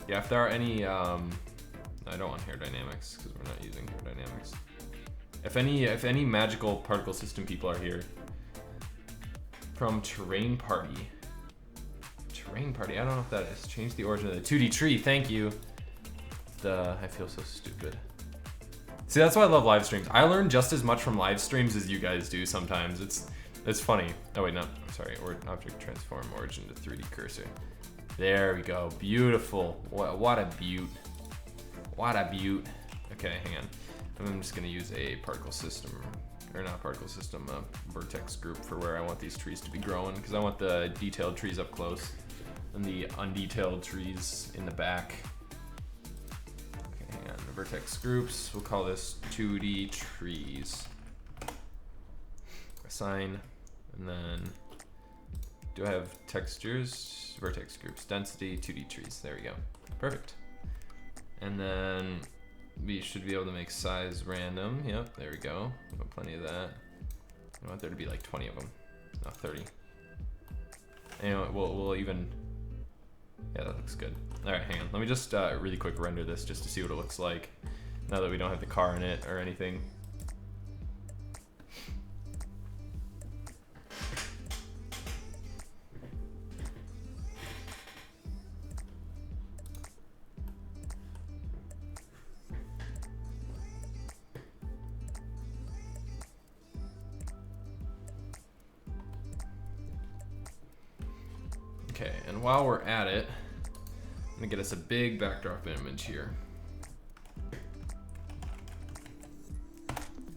Yeah, if there are any, I don't want hair dynamics because we're not using hair dynamics. If any magical particle system people are here, from Terrain Party. Terrain Party, I don't know if that is. Change the origin of the 2D tree, thank you. I feel so stupid. See, that's why I love live streams. I learn just as much from live streams as you guys do sometimes. It's funny. Oh wait, no, I'm sorry. Object transform origin to 3D cursor. There we go, beautiful. What a beaut. What a beaut. Okay, hang on. I'm just gonna use a particle system, or not particle system, a vertex group for where I want these trees to be growing, because I want the detailed trees up close and the undetailed trees in the back. Okay, hang on, the vertex groups, we'll call this 2D trees. Assign, and then, do I have textures? Vertex groups, density, 2D trees, there we go. Perfect. And then, we should be able to make size random. Yep, there we go. Got plenty of that. I want there to be like 20 of them, not 30. Anyway, we'll even. Yeah, that looks good. All right, hang on. Let me just really quick render this just to see what it looks like. Now that we don't have the car in it or anything. Okay, and while we're at it, I'm gonna get us a big backdrop image here.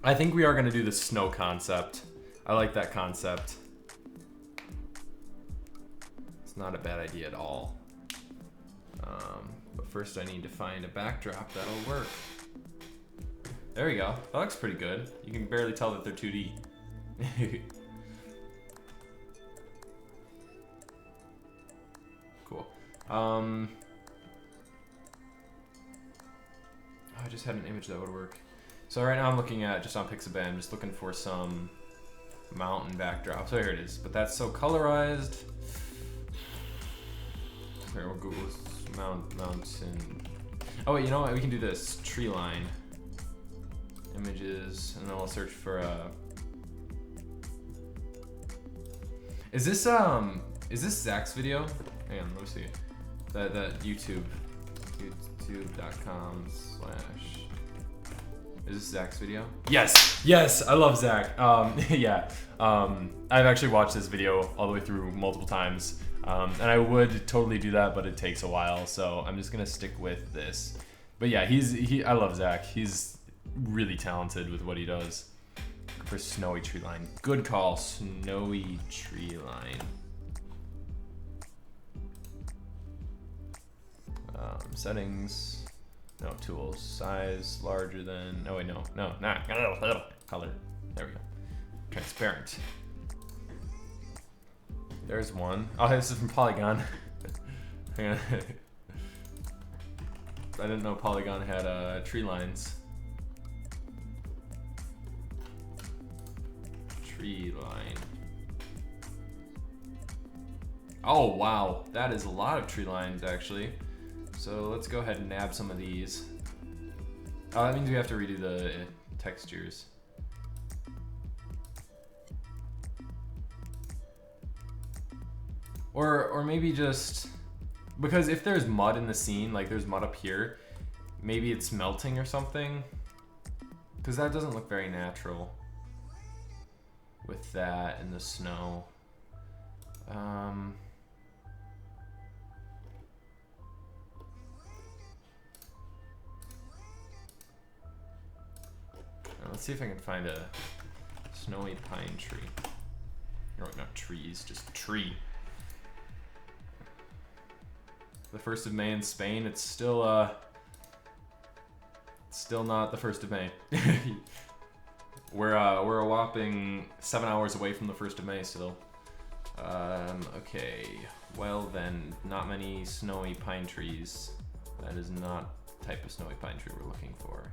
I think we are gonna do the snow concept. I like that concept. It's not a bad idea at all. But first I need to find a backdrop that'll work. There we go. That looks pretty good. You can barely tell that they're 2D. Cool. I just had an image that would work. So right now I'm looking at, just on Pixabay, I'm just looking for some mountain backdrop. So here it is. But that's so colorized. Here, we'll Google mountain. Oh wait, you know what? We can do this. Tree line. Images, and then we'll search for Is this Zach's video? Hang on, let me see. That youtube.com/ Is this Zach's video? Yes! Yes! I love Zach. Yeah. I've actually watched this video all the way through multiple times. And I would totally do that, but it takes a while, so I'm just gonna stick with this. But yeah, I love Zach. He's really talented with what he does. For snowy tree line. Good call, snowy tree line. Settings. No, tools. Size larger than. Oh wait, no, not color. There we go. Transparent. There's one. Oh, this is from Polygon. Hang on. I didn't know Polygon had tree lines. Tree line. Oh wow, that is a lot of tree lines actually. So let's go ahead and nab some of these. Oh, that means we have to redo the textures. Or maybe just, because if there's mud in the scene, like there's mud up here, maybe it's melting or something. Because that doesn't look very natural with that and the snow. Let's see if I can find a snowy pine tree. Or not trees, just tree. The 1st of May in Spain, it's still not the 1st of May. We're a whopping 7 hours away from the 1st of May still. Okay, well then, not many snowy pine trees. That is not the type of snowy pine tree we're looking for.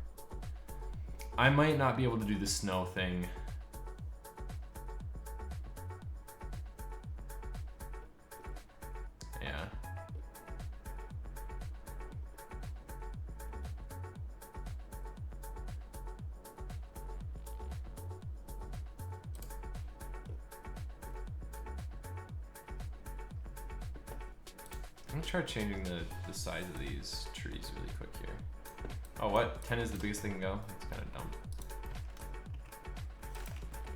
I might not be able to do the snow thing. Yeah. I'm gonna try changing the size of these trees really quick here. Oh, what? 10 is the biggest thing to go? That's kind of dumb.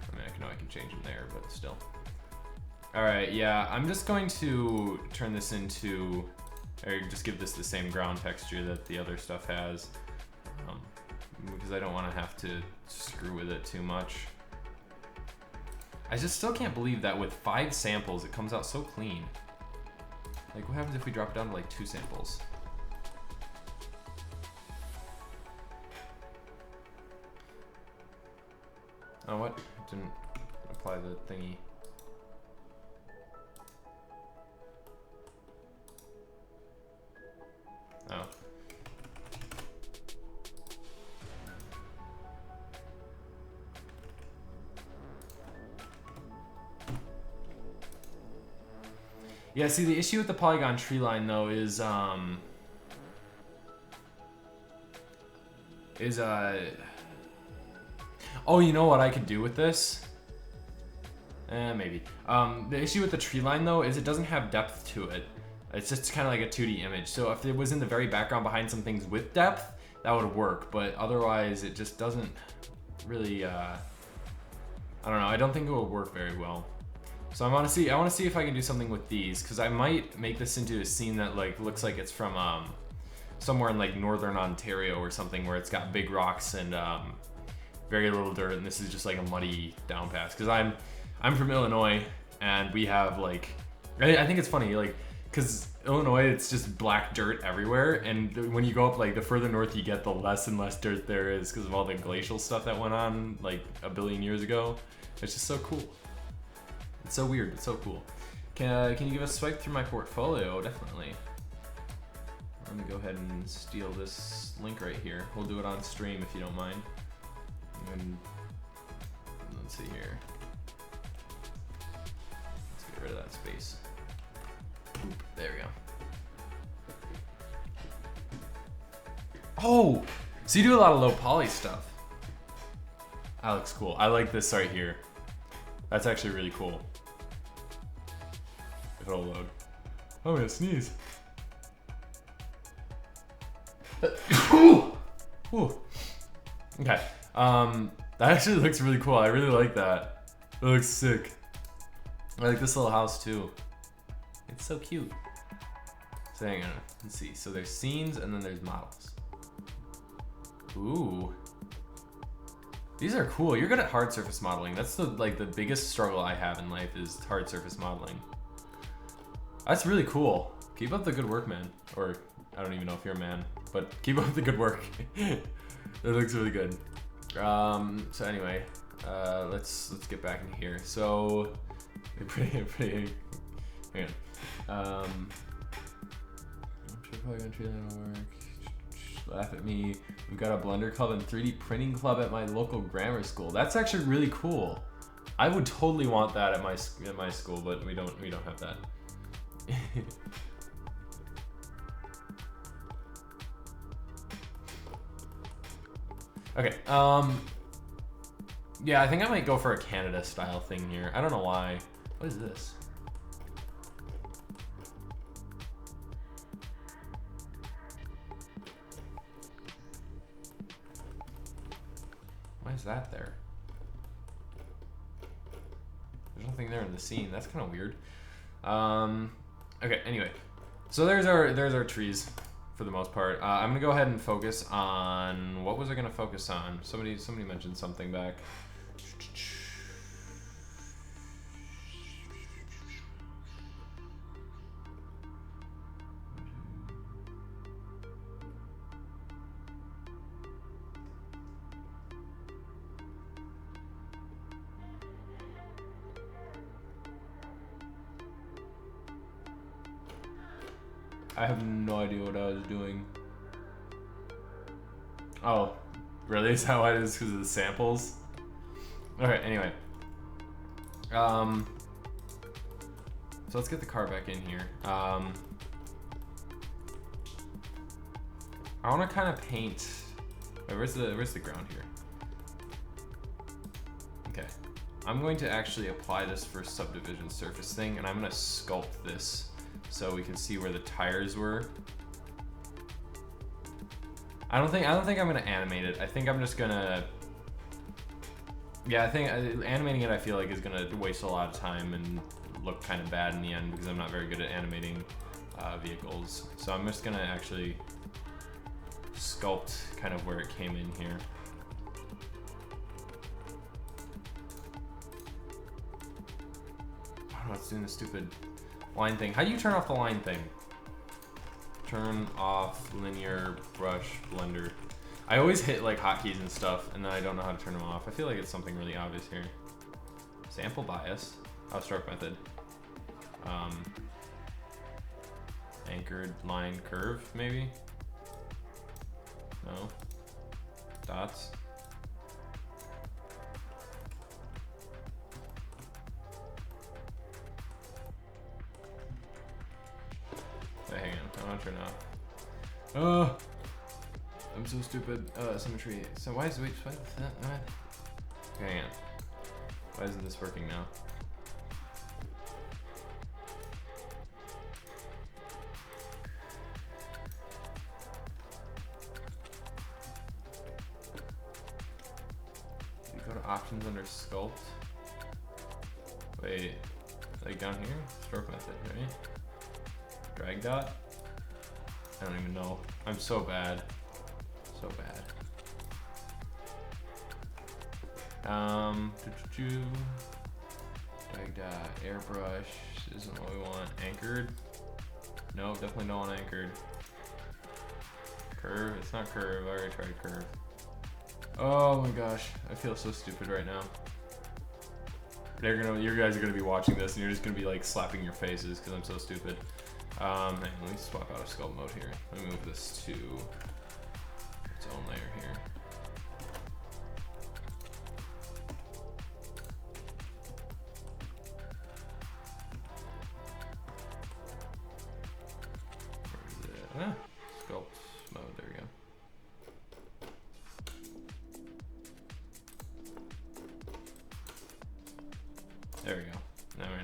I mean, I know I can change them there, but still. Alright, yeah, I'm just going to turn this into, or just give this the same ground texture that the other stuff has. Because I don't want to have to screw with it too much. I just still can't believe that with 5 samples, it comes out so clean. Like, what happens if we drop it down to like 2 samples? Oh, what? It didn't apply the thingy. Oh. Yeah, see, the issue with the polygon tree line though is oh, you know what I could do with this? Maybe. The issue with the tree line though is it doesn't have depth to it. It's just kind of like a 2D image. So if it was in the very background behind some things with depth, that would work. But otherwise, it just doesn't really, I don't know. I don't think it will work very well. So I want to see if I can do something with these, because I might make this into a scene that like looks like it's from somewhere in like northern Ontario or something, where it's got big rocks and very little dirt, and this is just like a muddy down pass. Because I'm from Illinois, and we have like, I think it's funny, like, because Illinois, it's just black dirt everywhere, and when you go up, like, the further north you get, the less and less dirt there is because of all the glacial stuff that went on like a billion years ago. It's just so cool. It's so weird, it's so cool. Can you give a swipe through my portfolio? Definitely. Let me go ahead and steal this link right here. We'll do it on stream if you don't mind. And let's see here. Let's get rid of that space. Oop, there we go. Oh, so you do a lot of low poly stuff. That looks cool. I like this right here. That's actually really cool. If it'll load. I'm gonna sneeze. Ooh. Okay. That actually looks really cool. I really like that. It looks sick. I like this little house too. It's so cute. So hang on. Let's see. So there's scenes and then there's models. Ooh. These are cool. You're good at hard surface modeling. That's the biggest struggle I have in life is hard surface modeling. That's really cool. Keep up the good work, man. Or I don't even know if you're a man, but keep up the good work. It looks really good. So anyway, let's get back in here. So pretty hang on. I'm sure probably gonna treat that work. Laugh at me. We've got a Blender club and 3D printing club at my local grammar school. That's actually really cool. I would totally want that at my school, but we don't have that. Okay. Yeah, I think I might go for a Canada style thing here. I don't know why. What is this? Why is that there? There's nothing there in the scene. That's kind of weird. Okay, anyway. So there's our trees for the most part. I'm gonna go ahead and focus on, what was I gonna focus on? Somebody mentioned something back. I have no idea what I was doing. Oh, really? Is that why it is? Because of the samples? Okay, anyway. So let's get the car back in here. I want to kind of paint. Wait, where's the ground here? Okay. I'm going to actually apply this for subdivision surface thing, and I'm going to sculpt this so we can see where the tires were. I don't think I'm gonna animate it. I think I'm just gonna, yeah, I think animating it, I feel like, is gonna waste a lot of time and look kind of bad in the end because I'm not very good at animating vehicles. So I'm just gonna actually sculpt kind of where it came in here. I don't know, it's doing the stupid line thing. How do you turn off the line thing? Turn off linear brush blender. I always hit like hotkeys and stuff, and then I don't know how to turn them off. I feel like it's something really obvious here. Sample bias. Oh, stroke method. Anchored line curve, maybe? No. Dots. Wait, hang on. I want to turn it off. Oh, I'm so stupid. Symmetry. So why is, wait, what? Okay, hang on. Why isn't this working now? You go to options under sculpt. Wait. like down here? Stroke method, right? Drag dot? I don't even know. I'm so bad. So bad. Drag dot, airbrush. This isn't what we want. Anchored? No, definitely don't want anchored. Curve? It's not curve. I already tried curve. Oh my gosh, I feel so stupid right now. You guys are gonna be watching this and you're just gonna be like slapping your faces because I'm so stupid. Hang on, let me swap out of sculpt mode here. Let me move this to its own layer here. Where is it? Sculpt mode, there we go. There we go.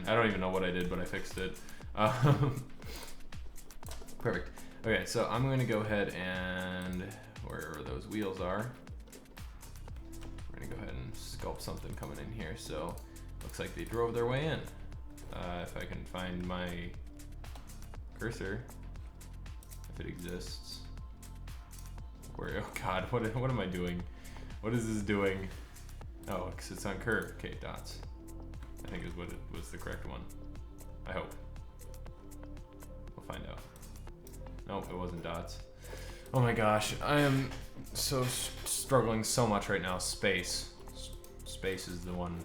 I don't even know what I did, but I fixed it. Perfect. Okay, so I'm going to go ahead and wherever those wheels are, we're going to go ahead and sculpt something coming in here. So looks like they drove their way in. If I can find my cursor, if it exists. Where? Oh God, what am I doing? What is this doing? Oh, because it's on curve. Okay, dots. I think is what it was the correct one. I hope. We'll find out. Nope, it wasn't dots. Oh my gosh, I am so struggling so much right now. Space. Space is the one.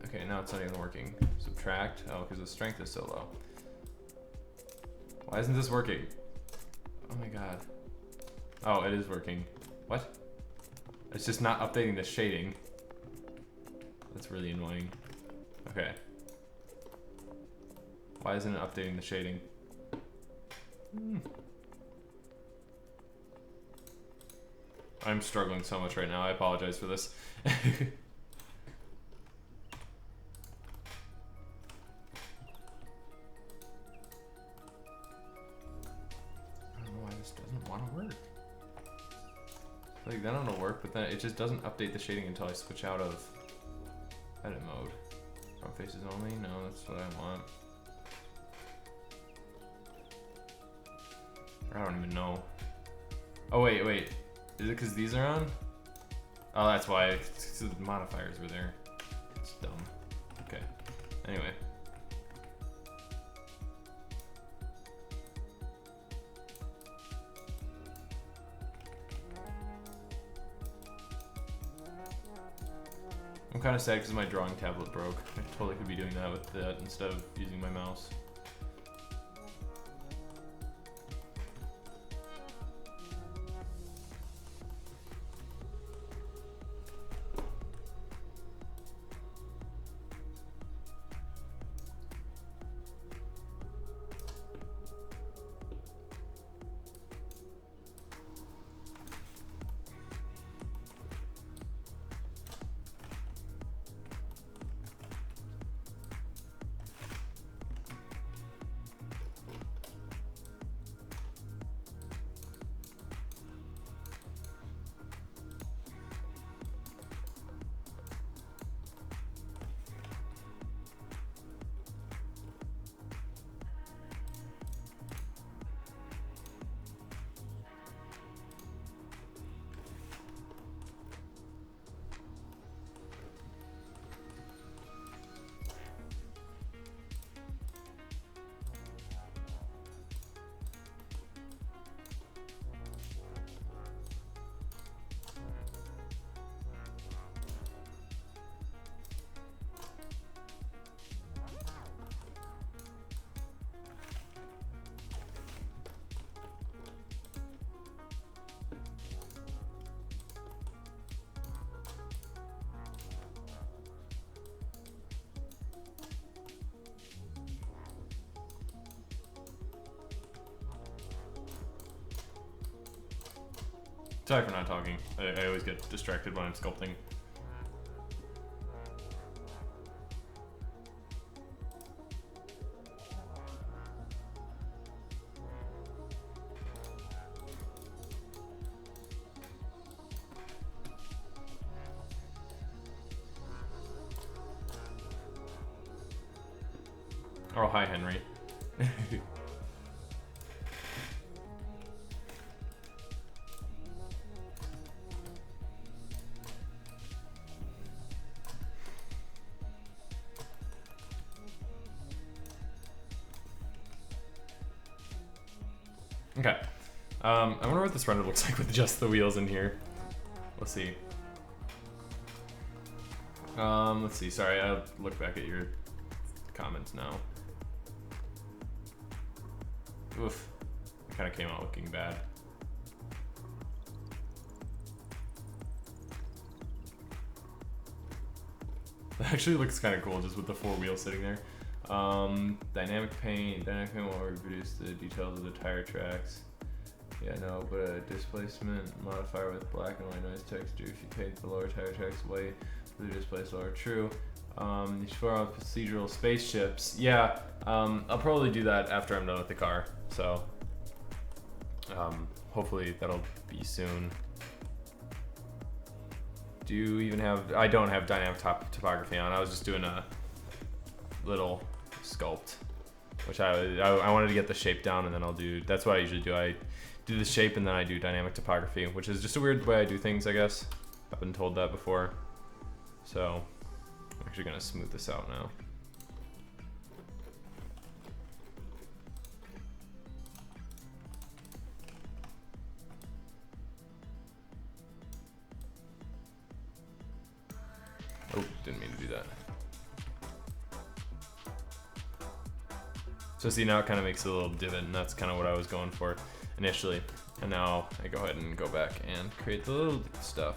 Okay, now it's not even working. Subtract. Oh, because the strength is so low. Why isn't this working? Oh my god. Oh, it is working. What? It's just not updating the shading. That's really annoying. Okay. Why isn't it updating the shading? I'm struggling so much right now. I apologize for this. I don't know why this doesn't want to work. Like, then it'll work, but then it just doesn't update the shading until I switch out of edit mode. Front faces only? No, that's what I want. I don't even know. Oh, wait. Is it because these are on? Oh, that's why. It's the modifiers were there. It's dumb. Okay. Anyway. I'm kind of sad because my drawing tablet broke. I totally could be doing that with that instead of using my mouse. Sorry for not talking. I always get distracted when I'm sculpting. Oh, hi, Henry. Okay. I wonder what this render looks like with just the wheels in here. Let's see. Let's see. Sorry, I'll look back at your comments now. Oof. It kind of came out looking bad. It actually looks kind of cool just with the 4 wheels sitting there. Dynamic paint will reproduce the details of the tire tracks. Yeah, no, but a displacement modifier with black and white noise texture. If you paint the lower tire tracks white, the displace lower. True. These 4 procedural spaceships. Yeah, I'll probably do that after I'm done with the car. So, hopefully that'll be soon. Do you even have? I don't have dynamic topography on. I was just doing a little sculpt, which I wanted to get the shape down, and then I'll do. That's what I usually do. I do the shape, and then I do dynamic topography, which is just a weird way I do things, I guess. I've been told that before. So I'm actually gonna smooth this out now. Oh, didn't mean to do that. So see, now it kind of makes a little divot, and that's kind of what I was going for initially. And now I go ahead and go back and create the little stuff.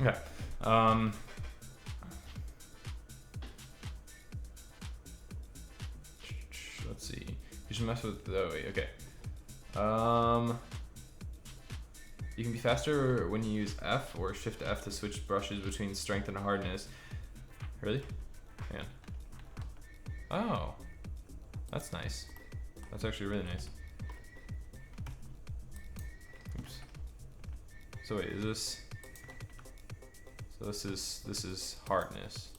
Okay. Let's see. You should mess with the okay. You can be faster when you use F or Shift F to switch brushes between strength and hardness. Really? Man. Oh, that's nice. That's actually really nice. Oops. So wait, is this? So this is hardness.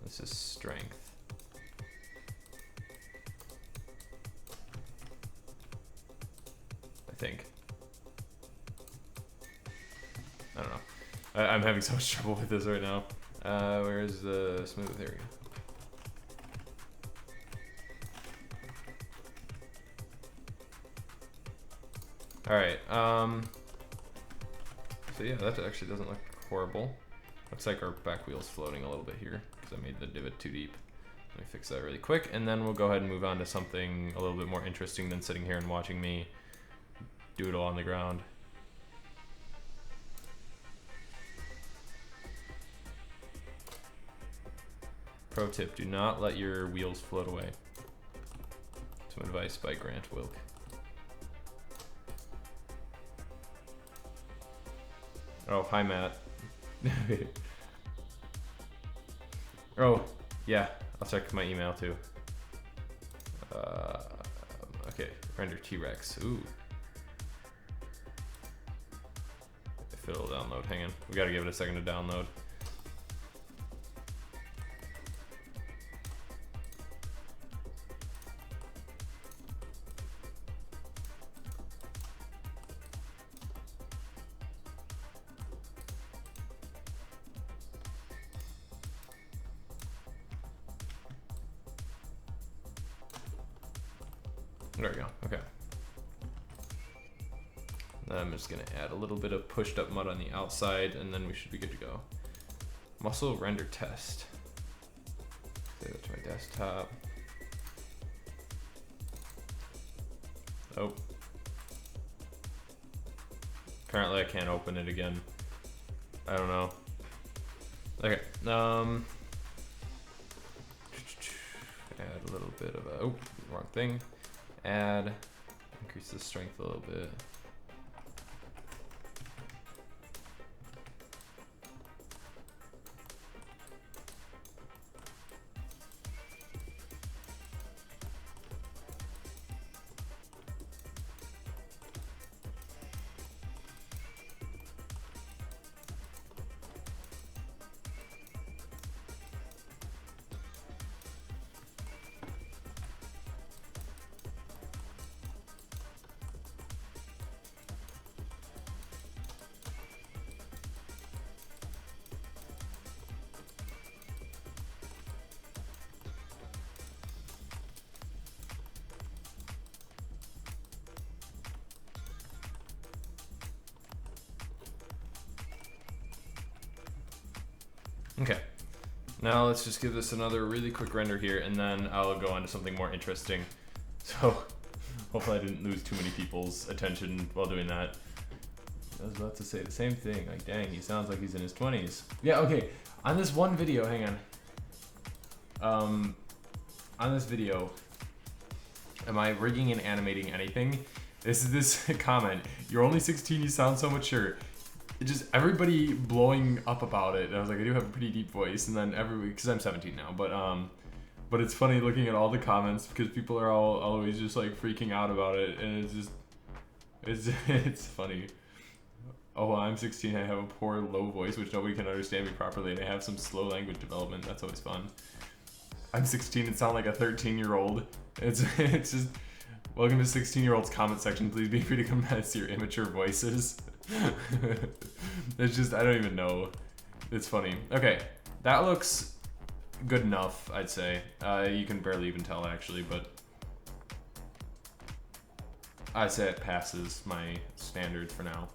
This is strength. I think. I don't know. I'm having so much trouble with this right now. Where's the smooth? There we go. All right. So yeah, that actually doesn't look horrible. Looks like our back wheel's floating a little bit here because I made the divot too deep. Let me fix that really quick, and then we'll go ahead and move on to something a little bit more interesting than sitting here and watching me doodle on the ground. Pro tip, do not let your wheels float away. Some advice by Grant Wilk. Oh, hi Matt. Oh, yeah, I'll check my email too. Okay, render T-Rex, ooh. If it'll download, hang on. We gotta give it a second to download. There we go. Okay. Then I'm just gonna add a little bit of pushed up mud on the outside, and then we should be good to go. Muscle render test. Save it to my desktop. Oh. Apparently I can't open it again. I don't know. Okay. Add a little bit of a, oh, wrong thing. Add, increase the strength a little bit. Okay, now let's just give this another really quick render here, and then I'll go on to something more interesting. So hopefully I didn't lose too many people's attention while doing that. I was about to say the same thing, like dang, he sounds like he's in his 20s. Yeah, okay, on this one video, hang on. On this video, am I rigging and animating anything? This is this comment, you're only 16, you sound so mature. It just, everybody blowing up about it. And I was like, I do have a pretty deep voice, and then every week, because I'm 17 now, but it's funny looking at all the comments because people are all always just like freaking out about it, and it's funny. Oh, well, I'm 16, I have a poor low voice which nobody can understand me properly, and I have some slow language development. That's always fun. I'm 16 and sound like a 13-year-old. It's just, welcome to 16-year-olds comment section. Please be free to commence your immature voices. It's just, I don't even know. It's funny. Okay, that looks good enough, I'd say. You can barely even tell actually, but I'd say it passes my standard for now.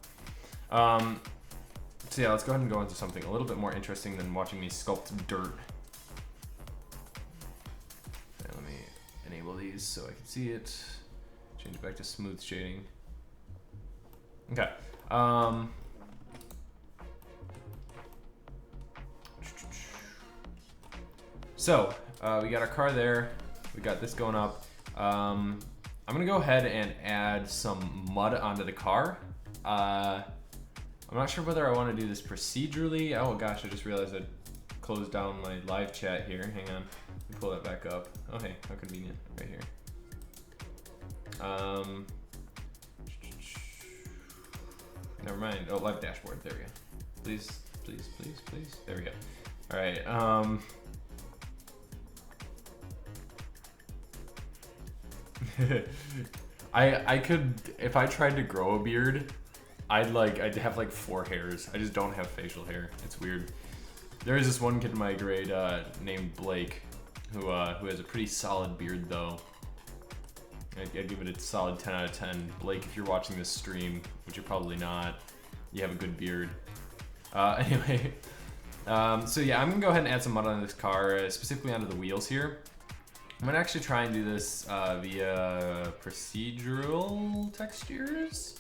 So yeah, let's go ahead and go into something a little bit more interesting than watching me sculpt dirt. Okay, let me enable these so I can see it. Change it back to smooth shading. Okay. So we got our car there. We got this going up. I'm gonna go ahead and add some mud onto the car. I'm not sure whether I want to do this procedurally. Oh gosh, I just realized I closed down my live chat here. Hang on, let me pull that back up. Oh hey, how convenient, right here. Never mind. Oh, live dashboard. There we go. Please, please, please, please. There we go. All right. I could, if I tried to grow a beard, I'd have like 4 hairs. I just don't have facial hair. It's weird. There is this one kid in my grade named Blake who has a pretty solid beard though. I'd give it a solid 10 out of 10. Blake, if you're watching this stream, which you're probably not, you have a good beard. Anyway, so yeah, I'm gonna go ahead and add some mud on this car, specifically onto the wheels here. I'm gonna actually try and do this via procedural textures.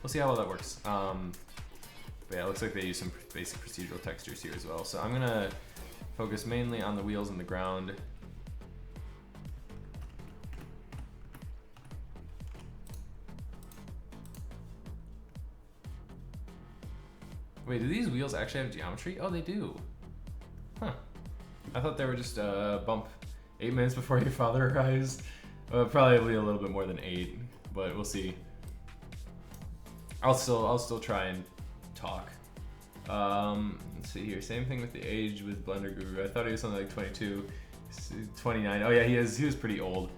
We'll see how well that works. But yeah, it looks like they use some basic procedural textures here as well. So I'm gonna focus mainly on the wheels and the ground. Wait, do these wheels actually have geometry? Oh, they do. Huh. I thought they were just a bump 8 minutes before your father arrives. Probably a little bit more than 8, but we'll see. I'll still try and talk. Let's see here. Same thing with the age with Blender Guru. I thought he was something like 22, 29. Oh yeah, he was pretty old.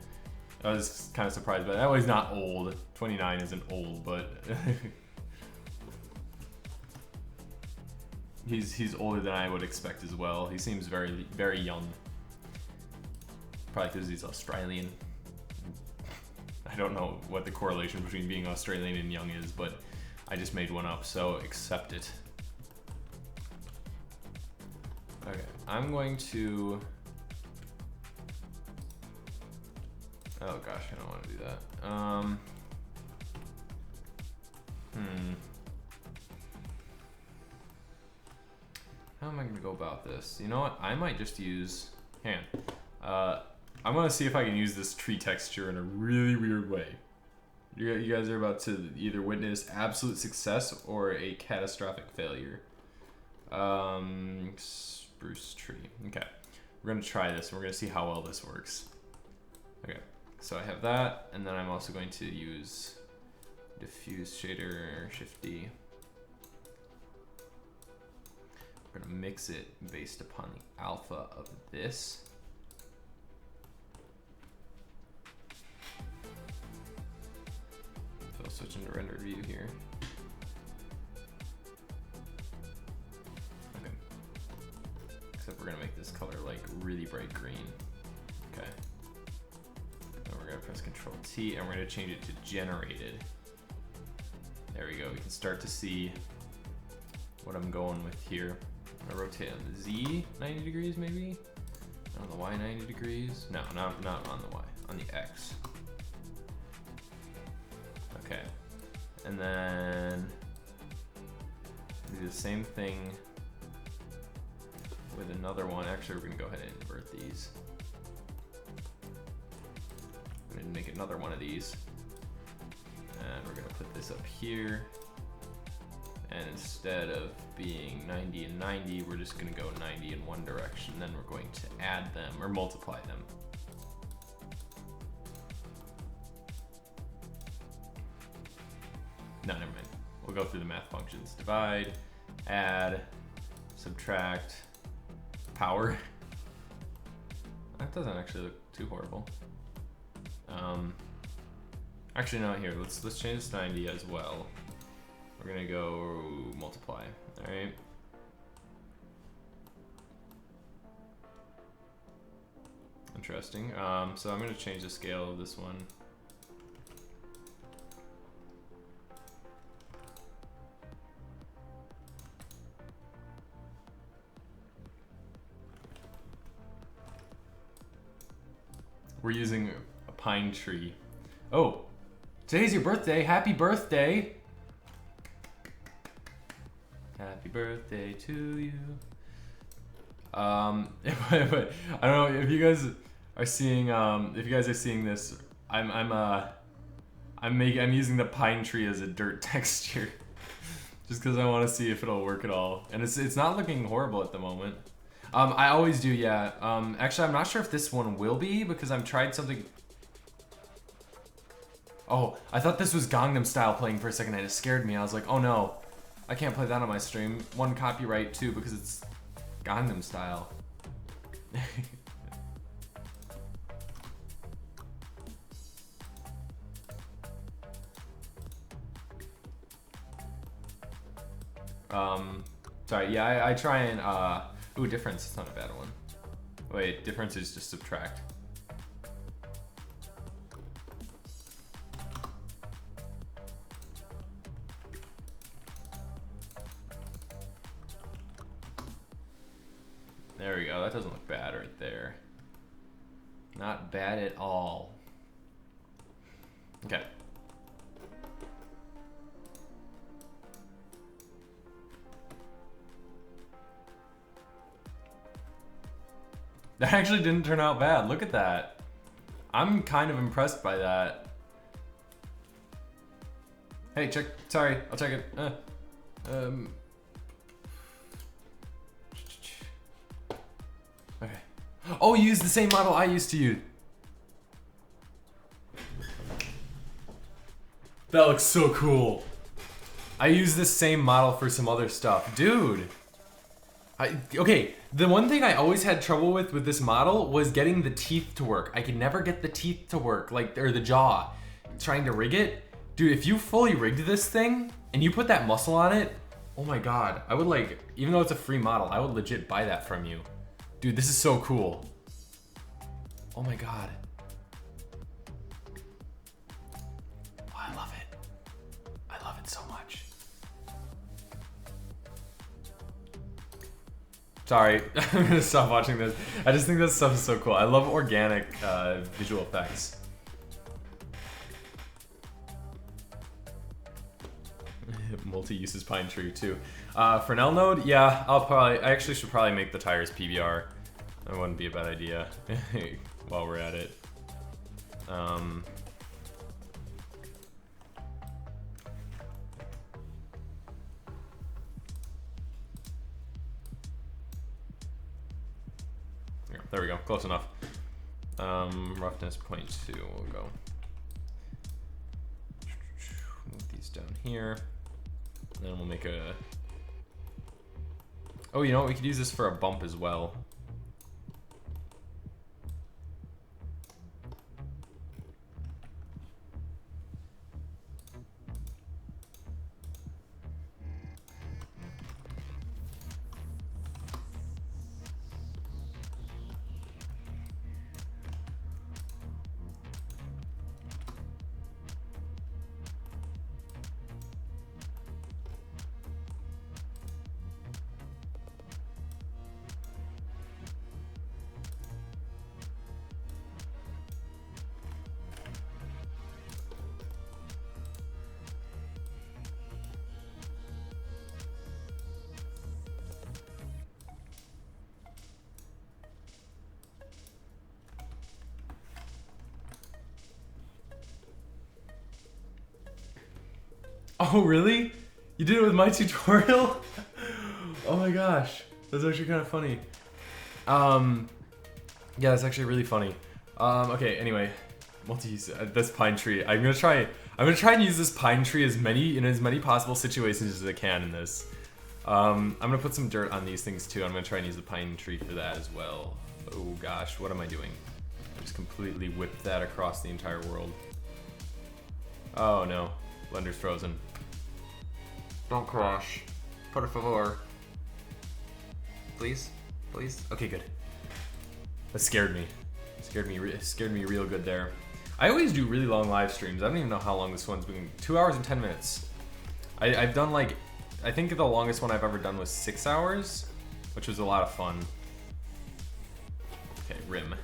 I was kind of surprised by that. Well, he's not old. 29 isn't old, but he's older than I would expect as well. He seems very, very young. Probably because he's Australian. I don't know what the correlation between being Australian and young is, but I just made one up, so accept it. Okay, I'm going to... Oh gosh, I don't want to do that. How am I going to go about this? You know what? I might just use... Hang on. I'm going to see if I can use this tree texture in a really weird way. You guys are about to either witness absolute success or a catastrophic failure. Spruce tree. Okay. We're going to try this and we're going to see how well this works. Okay. So I have that, and then I'm also going to use diffuse shader, Shift D. We're gonna mix it based upon the alpha of this. So I'll switch into render view here. Okay. Except we're gonna make this color like really bright green. Okay. Then we're gonna press Control T and we're gonna change it to generated. There we go. We can start to see what I'm going with here. I'm gonna rotate on the Z 90 degrees maybe? On the Y 90 degrees? No, not on the Y, on the X. Okay. And then do the same thing with another one. Actually, we're gonna go ahead and invert these. I'm gonna make another one of these. And we're gonna put this up here. And instead of being 90 and 90, we're just gonna go 90 in one direction. Then we're going to add them or multiply them. No, never mind. We'll go through the math functions. Divide, add, subtract, power. That doesn't actually look too horrible. Actually, no, here, let's change this to 90 as well. We're gonna go multiply, all right? Interesting. So I'm gonna change the scale of this one. We're using a pine tree. Oh, today's your birthday. Happy birthday. Happy birthday to you. I don't know if you guys are seeing this. I'm using the pine tree as a dirt texture, just because I want to see if it'll work at all. And it's not looking horrible at the moment. I always do, yeah. Actually, I'm not sure if this one will be because I've tried something. Oh, I thought this was Gangnam Style playing for a second and it scared me. I was like, oh no. I can't play that on my stream. One, copyright, two, because it's Gangnam Style. Sorry, yeah, I try and, ooh, difference, it's not a bad one. Wait, difference is just subtract. There we go, that doesn't look bad right there. Not bad at all. Okay. That actually didn't turn out bad, look at that. I'm kind of impressed by that. Hey, check, sorry, I'll check it. Okay. Oh, you used the same model I used to use. That looks so cool. I use this same model for some other stuff. Dude. Okay, the one thing I always had trouble with this model was getting the teeth to work. I could never get the teeth to work, like, or the jaw. Trying to rig it. Dude, if you fully rigged this thing and you put that muscle on it, oh my god. I would like, even though it's a free model, I would legit buy that from you. Dude, this is so cool. Oh my god. Sorry, I'm gonna stop watching this. I just think this stuff is so cool. I love organic visual effects. Multi-uses pine tree too. For an L node, yeah, I actually should probably make the tires PBR. That wouldn't be a bad idea while we're at it. Yeah, there we go, close enough. Roughness 0.2, we'll go. Move these down here. And then we'll make a... Oh, you know what? We could use this for a bump as well. Oh, really? You did it with my tutorial? Oh my gosh. That's actually kind of funny. Yeah, that's actually really funny. Okay, anyway. Multi-use this pine tree. I'm gonna try and use this pine tree in as many possible situations as I can in this. I'm gonna put some dirt on these things too. I'm gonna try and use the pine tree for that as well. Oh gosh, what am I doing? I just completely whipped that across the entire world. Oh no, Blender's frozen. Don't crash. Por favor. Please? Please? Okay, good. That scared me. Scared me real good there. I always do really long live streams. I don't even know how long this one's been. 2 hours and 10 minutes. I've done like, I think the longest one I've ever done was 6 hours, which was a lot of fun. Okay, rim.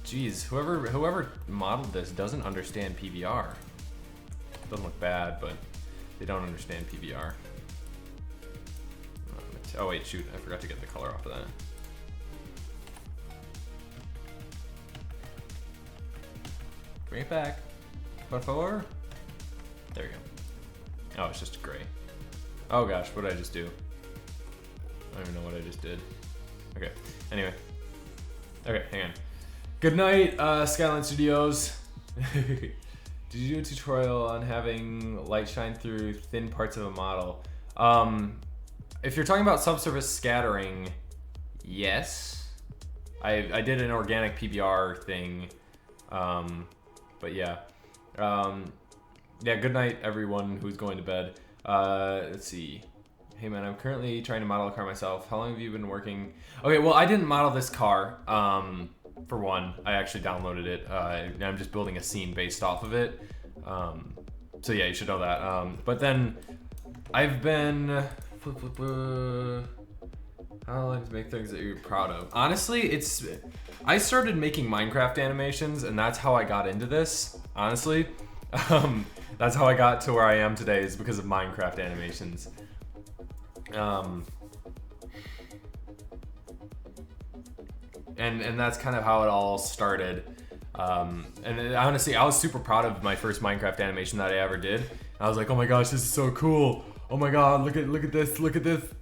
Jeez, whoever modeled this doesn't understand PBR. Doesn't look bad, but they don't understand PBR. Oh wait, shoot, I forgot to get the color off of that. Bring it back. Por favor. There you go. Oh, it's just gray. Oh gosh, what did I just do? I don't even know what I just did. Okay, anyway. Okay, hang on. Good night, Skyline Studios. Did you do a tutorial on having light shine through thin parts of a model? If you're talking about subsurface scattering, yes. I did an organic PBR thing, but yeah. Yeah, good night everyone who's going to bed. Let's see. Hey man, I'm currently trying to model a car myself. How long have you been working? Okay, well I didn't model this car. For one, I actually downloaded it. I'm just building a scene based off of it. So yeah, you should know that. But then I've been how long to make things that you're proud of? Honestly, I started making Minecraft animations, and that's how I got into this. Honestly, that's how I got to where I am today, is because of Minecraft animations. And that's kind of how it all started. And honestly, I was super proud of my first Minecraft animation that I ever did. I was like, oh my gosh, this is so cool. Oh my god, look at this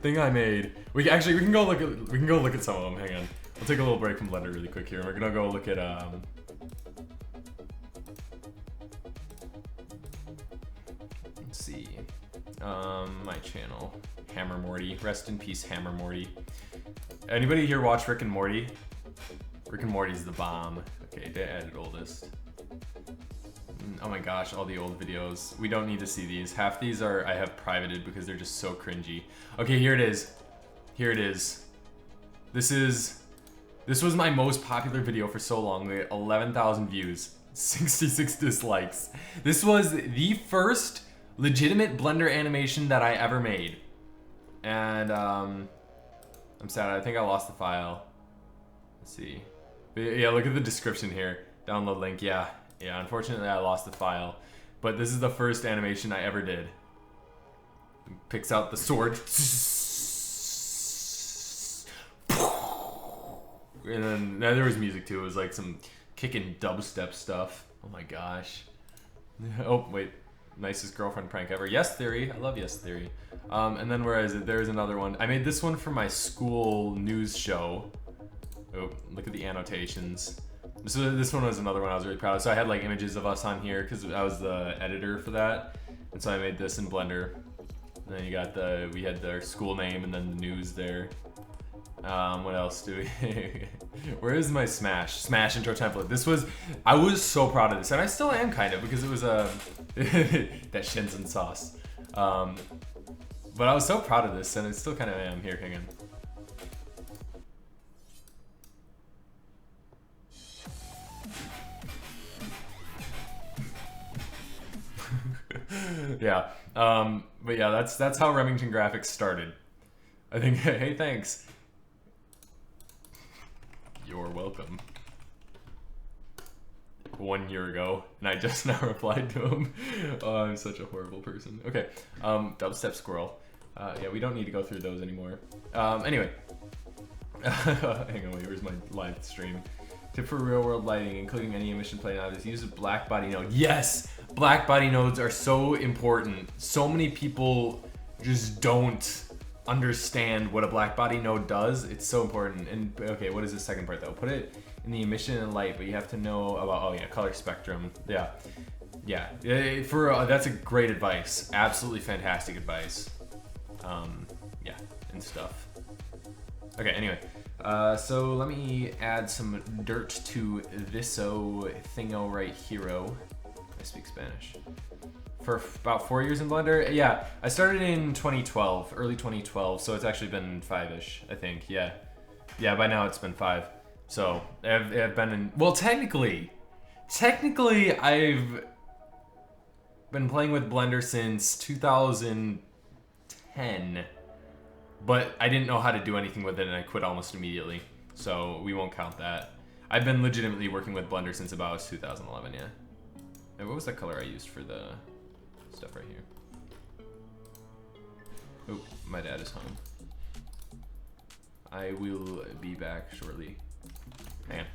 thing I made. We can go look at some of them. Hang on. We'll take a little break from Blender really quick here. We're gonna go look at let's see. My channel. Hammer Morty. Rest in peace, Hammer Morty. Anybody here watch Rick and Morty? Rick and Morty's the bomb. Okay, they added oldest. Oh my gosh, all the old videos. We don't need to see these. Half these I have privated because they're just so cringy. Okay, here it is. Here it is. This was my most popular video for so long. We had 11,000 views, 66 dislikes. This was the first legitimate Blender animation that I ever made. And I'm I'm sad. I think I lost the file. Let's see. But yeah, look at the description here. Download link. Yeah. Yeah, unfortunately I lost the file. But this is the first animation I ever did. Picks out the sword. And then there was music too. It was like some kicking dubstep stuff. Oh my gosh. Oh, wait. Nicest girlfriend prank ever. Yes Theory. I love Yes Theory. And then where is it? There's another one. I made this one for my school news show. Oh, look at the annotations. So this one was another one I was really proud of. So I had like images of us on here because I was the editor for that. And so I made this in Blender. And then you got we had their school name and then the news there. What else do we? Where is my Smash intro template? I was so proud of this, and I still am kind of, because it was that Shenzhen sauce. But I was so proud of this, and I still kind of am. Here, hang on. Yeah. But yeah, that's how Remington Graphics started. I think. Hey, thanks. You're welcome. 1 year ago, and I just now replied to him. Oh, I'm such a horrible person. Okay, dubstep squirrel. Yeah, we don't need to go through those anymore. Anyway. Hang on, wait, where's my live stream? Tip for real world lighting, including any emission plane objects, use a black body node. Yes! Black body nodes are so important. So many people just don't understand what a black body node does. It's so important. And okay, what is the second part though? Put it in the emission and light, but you have to know about, oh yeah, color spectrum. Yeah, that's a great advice. Absolutely fantastic advice. Yeah, and stuff. Okay, anyway, so let me add some dirt to this-o thingo right hero. I speak Spanish. For about 4 years in Blender. Yeah, I started in 2012, early 2012, so it's actually been 5-ish, I think. Yeah, by now it's been 5. So I've been in, well, technically I've been playing with Blender since 2010, but I didn't know how to do anything with it, and I quit almost immediately, so we won't count that. I've been legitimately working with Blender since about 2011. Yeah. And what was the color I used for the stuff right here? Oh, my dad is home. I will be back shortly. Hang on.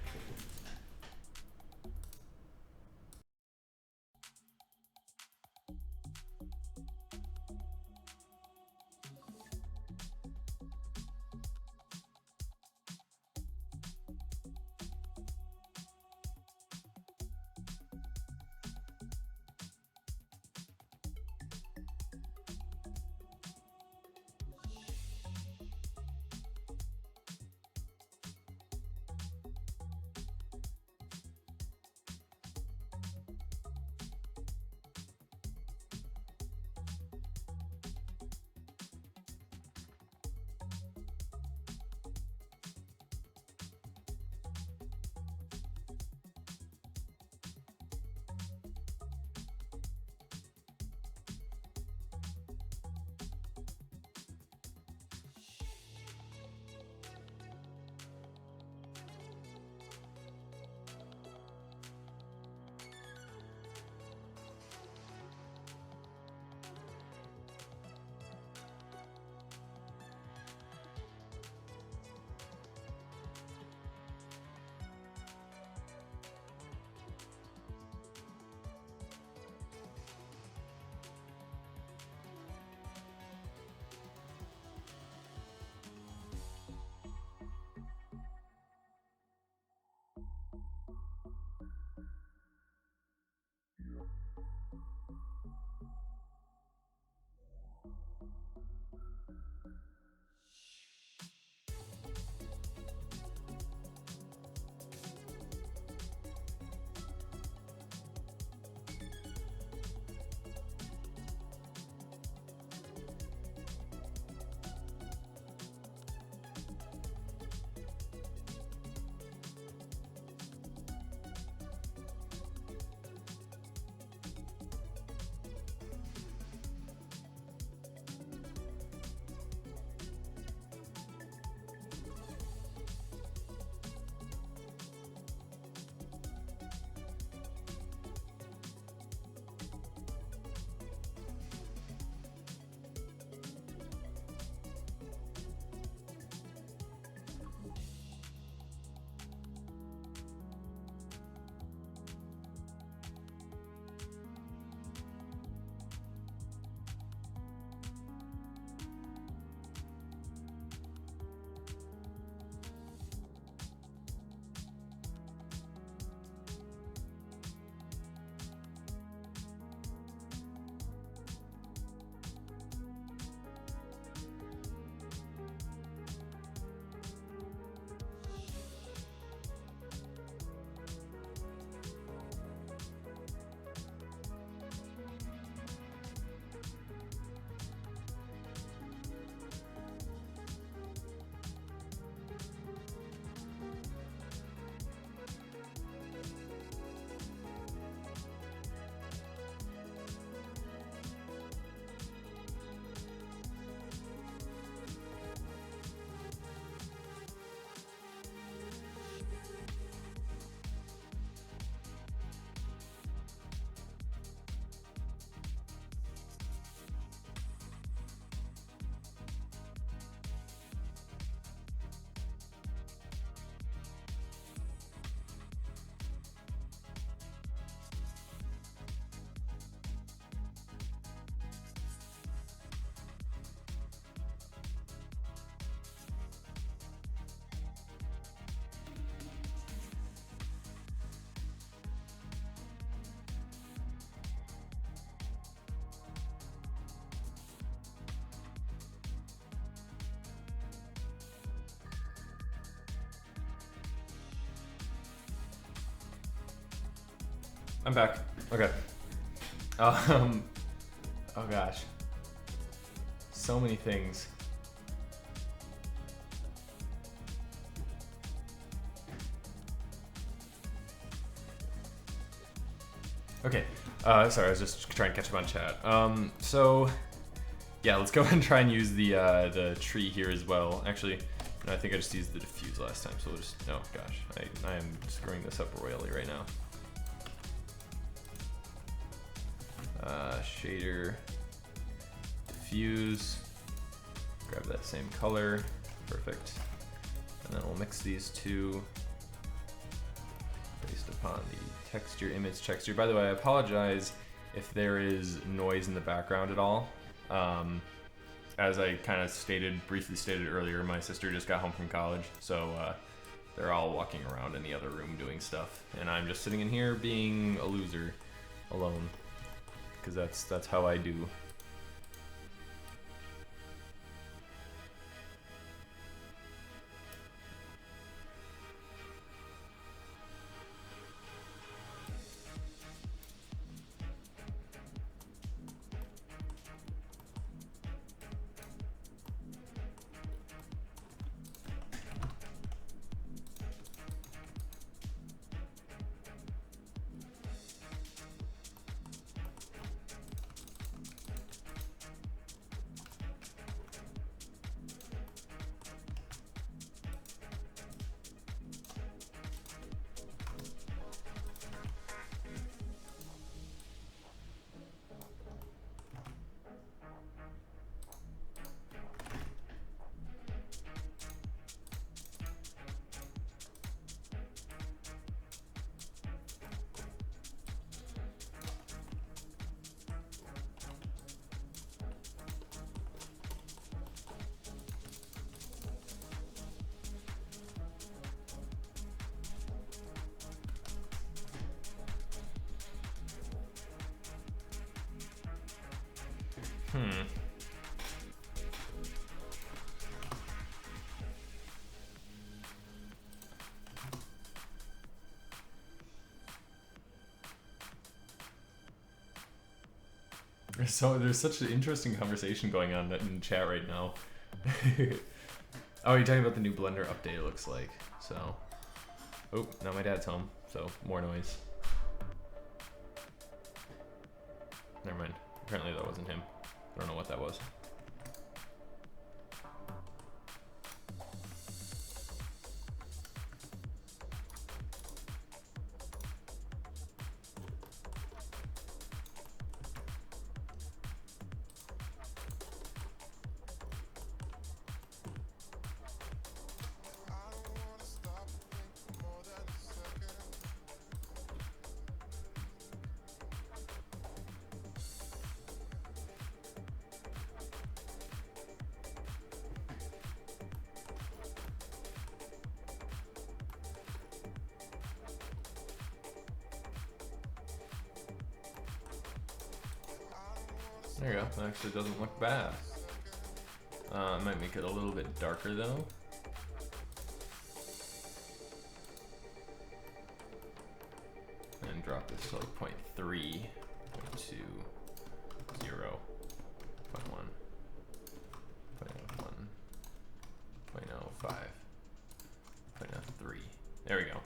I'm back. Okay. Oh gosh. So many things. Okay. Sorry, I was just trying to catch up on chat. So yeah, let's go ahead and try and use the tree here as well. Actually, no, I think I just used the diffuse last time, so we'll just, oh gosh, I am screwing this up royally right now. Shader, diffuse, grab that same color, perfect. And then we'll mix these two based upon the texture, image texture. By the way, I apologize if there is noise in the background at all. As I kind of briefly stated earlier, my sister just got home from college, so they're all walking around in the other room doing stuff, and I'm just sitting in here being a loser alone, because that's how I do. So there's such an interesting conversation going on in chat right now. Oh, you're talking about the new Blender update, it looks like. So, oh, now my dad's home, so more noise. Never mind. Apparently that wasn't him. I don't know what that was. There you go. That actually doesn't look bad. I might make it a little bit darker though. And drop this to like 0.3, 0.2, 0, 0.1, 0.01, 0.05, 0.03. There we go.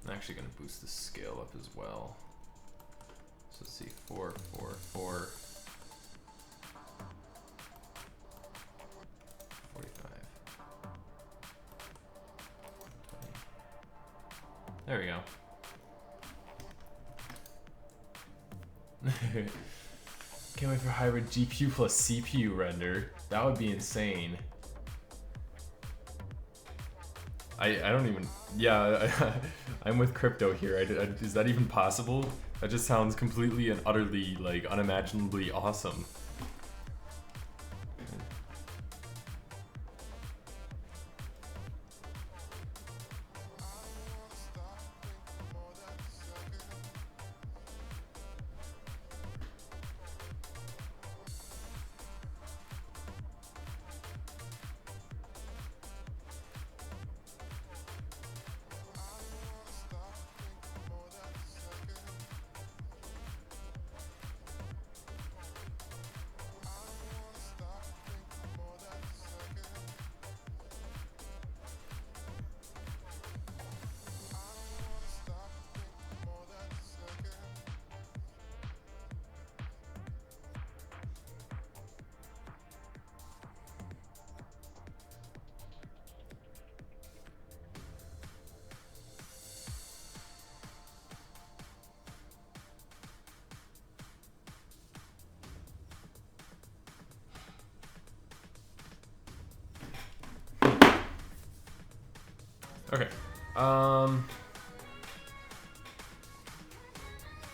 I'm actually going to boost the scale up as well. So let's see, 4, 4, 4, 45, 20. There we go. Can't wait for hybrid GPU plus CPU render. That would be insane. I don't even, yeah, I'm with crypto here. Is that even possible? That just sounds completely and utterly, like, unimaginably awesome.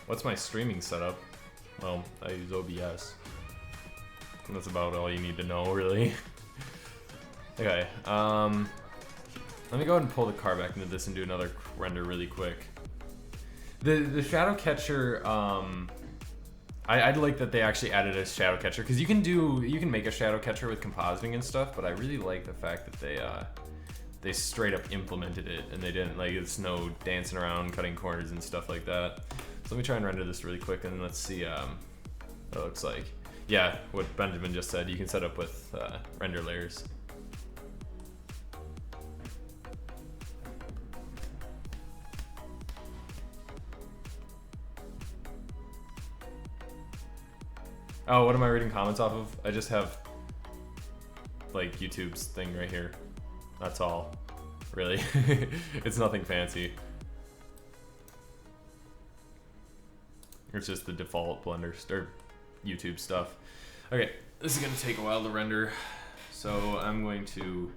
What's my streaming setup? Well, I use OBS. That's about all you need to know, really. Okay, let me go ahead and pull the car back into this and do another render really quick. The shadow catcher, I'd like that they actually added a shadow catcher, because you can make a shadow catcher with compositing and stuff, but I really like the fact that they straight up implemented it, and they didn't, like, it's no dancing around, cutting corners and stuff like that. So let me try and render this really quick, and let's see what it looks like. Yeah, what Benjamin just said, you can set up with render layers. Oh, what am I reading comments off of? I just have, like, YouTube's thing right here. That's all, really. It's nothing fancy. It's just the default Blender or YouTube stuff. Okay, this is gonna take a while to render, so I'm going to,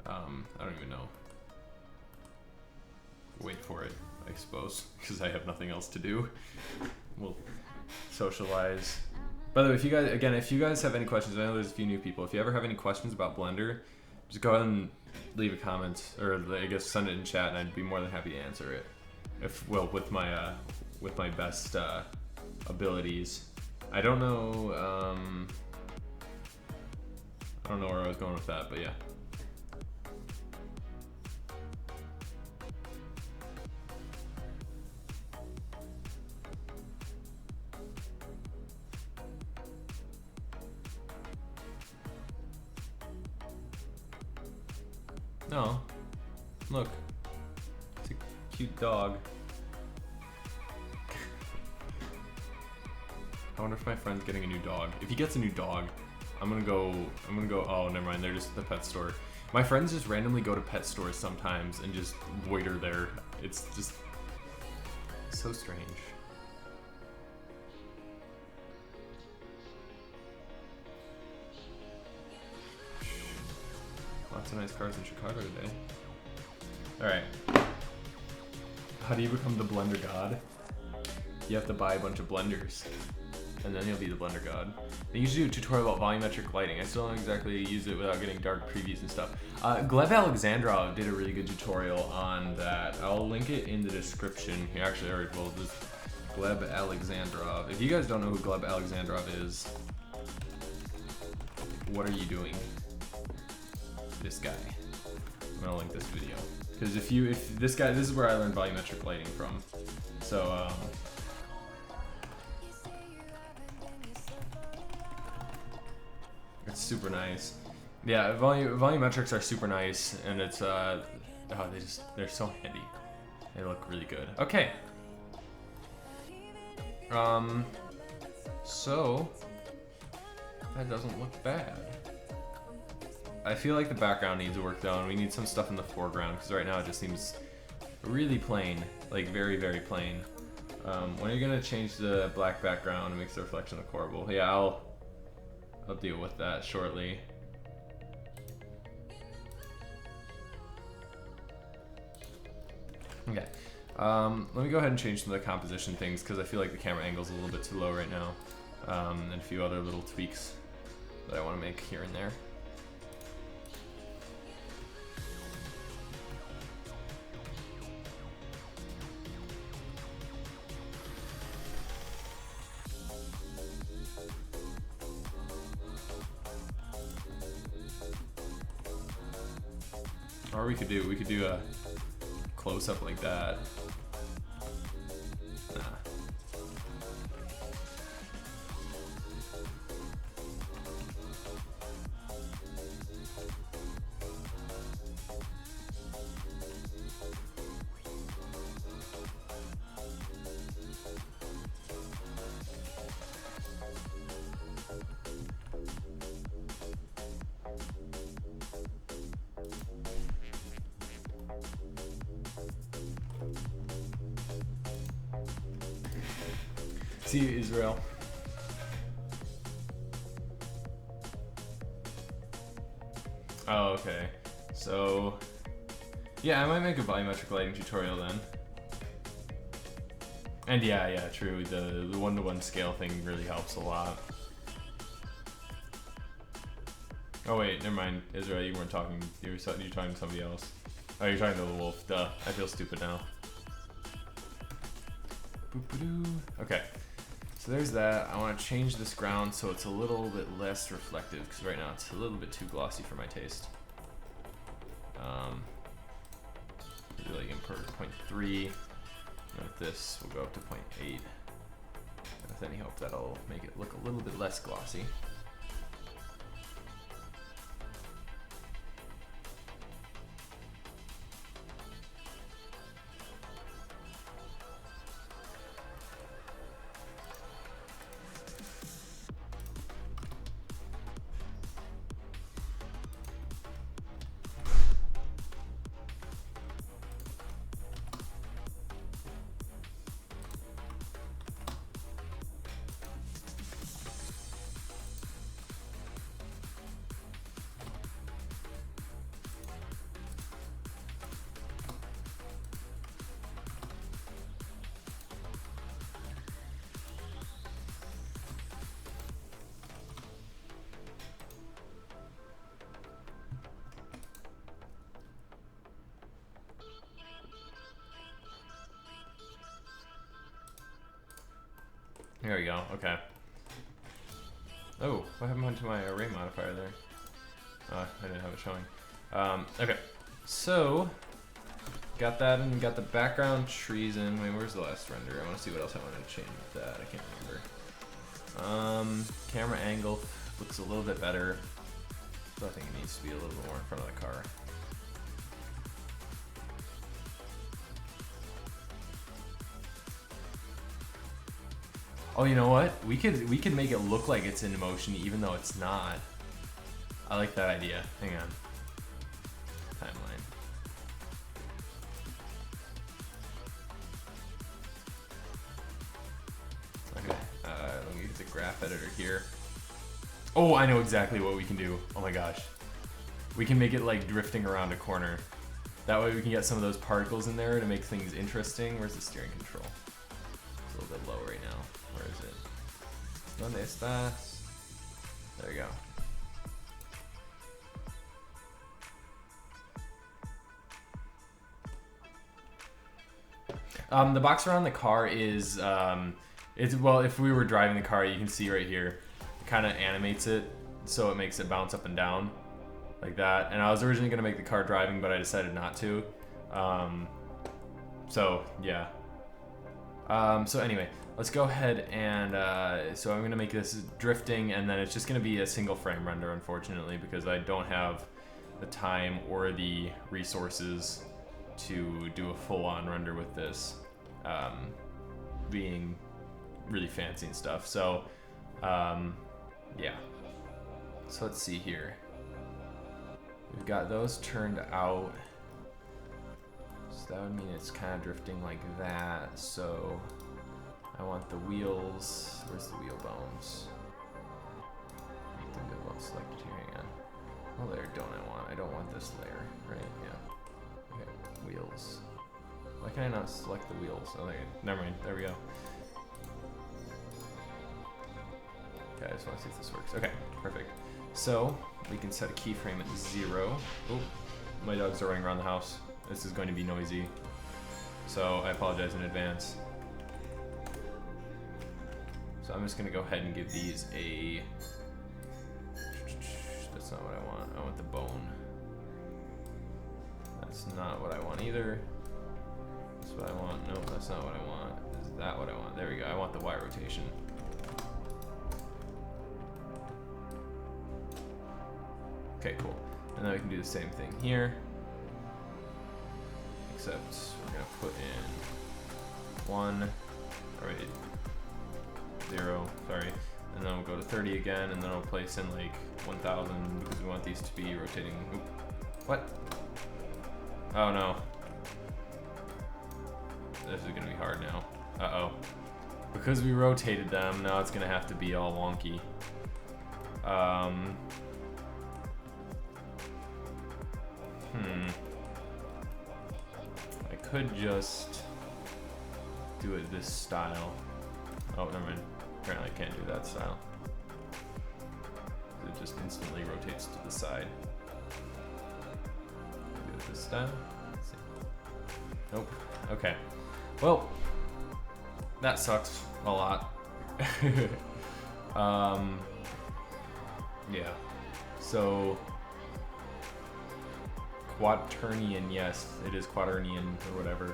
I don't even know. Wait for it, I suppose, because I have nothing else to do. We'll socialize. By the way, if you guys have any questions, I know there's a few new people. If you ever have any questions about Blender, just go ahead and leave a comment, or I guess send it in chat, and I'd be more than happy to answer it. With my best abilities. I don't know where I was going with that, but yeah. No. Look. It's a cute dog. I wonder if my friend's getting a new dog. If he gets a new dog, I'm gonna go, oh, never mind, they're just at the pet store. My friends just randomly go to pet stores sometimes and just loiter there. It's just so strange. Lots of nice cars in Chicago today. Alright. How do you become the Blender God? You have to buy a bunch of blenders, and then you'll be the Blender God. They usually do a tutorial about volumetric lighting. I still don't exactly use it without getting dark previews and stuff. Gleb Alexandrov did a really good tutorial on that. I'll link it in the description. He actually already told this. Gleb Alexandrov. If you guys don't know who Gleb Alexandrov is, what are you doing? This guy. I'm gonna link this video. Because if this is where I learned volumetric lighting from. So, it's super nice. Yeah, volumetrics are super nice, and it's they're so handy. They look really good. Okay. So that doesn't look bad. I feel like the background needs work though, and we need some stuff in the foreground, because right now it just seems really plain, like very, very plain. When are you gonna change the black background and makes the reflection look horrible? Yeah, I'll deal with that shortly. Okay, let me go ahead and change some of the composition things, because I feel like the camera angle's a little bit too low right now, and a few other little tweaks that I want to make here and there. Or we could do a close-up like that. Nah. See you, Israel. Oh, okay. So, Yeah, I might make a volumetric lighting tutorial then. And yeah, true. The one-to-one scale thing really helps a lot. Oh wait, never mind. Israel, you weren't talking. You're talking to somebody else. Oh, you're talking to the wolf. Duh. I feel stupid now. Okay. So there's that. I want to change this ground so it's a little bit less reflective because right now it's a little bit too glossy for my taste. Like in 0.3. With this, we'll go up to 0.8. With any hope that'll make it look a little bit less glossy. There we go, okay. Oh, what happened to my array modifier there? I didn't have it showing. Okay, so, got that and got the background trees in. Wait, where's the last render? I want to see what else I wanted to change with that. I can't remember. Camera angle looks a little bit better. So I think it needs to be a little bit more in front of the car. Oh, you know what? We could make it look like it's in motion even though it's not. I like that idea. Hang on. Timeline. Okay. Let me get the graph editor here. Oh, I know exactly what we can do. Oh my gosh. We can make it like drifting around a corner. That way we can get some of those particles in there to make things interesting. Where's the steering control? It's a little bit low right now. Where is it? ¿Dónde estás? There we go. The box around the car is, well, if we were driving the car, you can see right here, it kind of animates it, so it makes it bounce up and down, like that. And I was originally going to make the car driving, but I decided not to. So, yeah. So anyway, let's go ahead and, so I'm going to make this drifting, and then it's just going to be a single frame render, unfortunately, because I don't have the time or the resources to do a full-on render with this, being really fancy and stuff. So, yeah. So let's see here. We've got those turned out. So that would mean it's kind of drifting like that. So I want the wheels. Where's the wheel bones? Make the wheel bones selected here. Hang on. What layer don't I want? I don't want this layer, right? Yeah. Okay. Wheels. Why can I not select the wheels? Oh, there. Never mind. There we go. Okay, I just want to see if this works. Okay, perfect. So we can set a keyframe at 0. Oh, my dogs are running around the house. This is going to be noisy, so I apologize in advance. So I'm just going to go ahead and give these a... That's not what I want. I want the bone. That's not what I want either. That's what I want. Nope, that's not what I want. Is that what I want? There we go. I want the Y rotation. Okay, cool. And then we can do the same thing here. Except we're going to put in 1, or wait, 0, sorry. And then we'll go to 30 again, and then we'll place in like 1000 because we want these to be rotating. Oop. What? Oh no. This is gonna be hard now. Uh-oh. Because we rotated them, now it's gonna have to be all wonky. could just do it this style. Oh, never mind. Apparently I can't do that style. It just instantly rotates to the side. Do it this style. Let's see. Nope. Okay. Well, that sucks a lot. Yeah. So quaternion, yes, it is quaternion or whatever.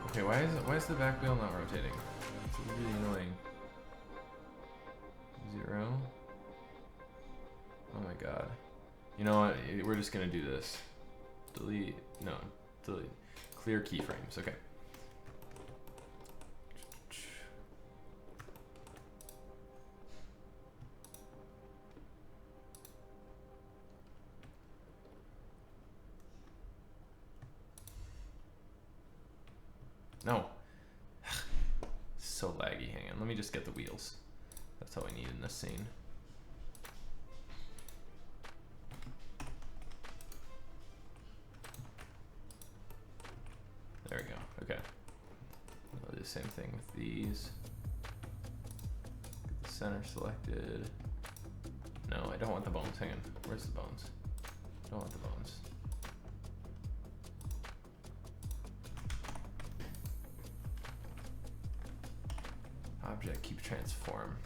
Okay, why is the back wheel not rotating? It's really annoying. 0. Oh my god. You know what? We're just gonna do this. Delete. No. Delete. Clear keyframes. Okay. No. So laggy. Hang on. Let me just get the wheels. That's all we need in this scene. There we go. Okay. I'll do the same thing with these. Get the center selected. No, I don't want the bones. Hang on. Where's the bones? Don't want the bones. Object, keep transform.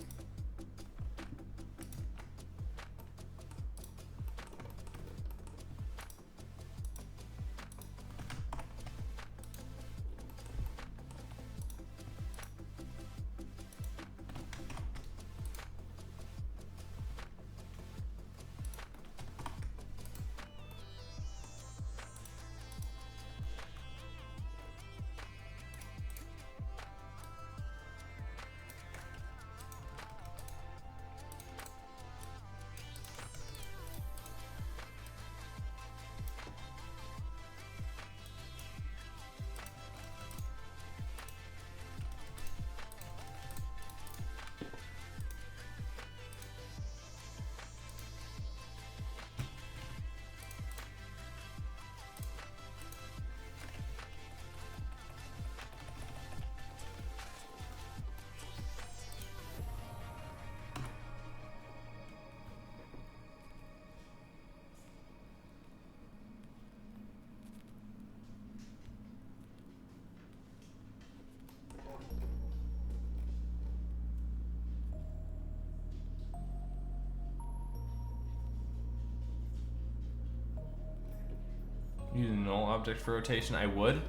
Use a null object for rotation, I would,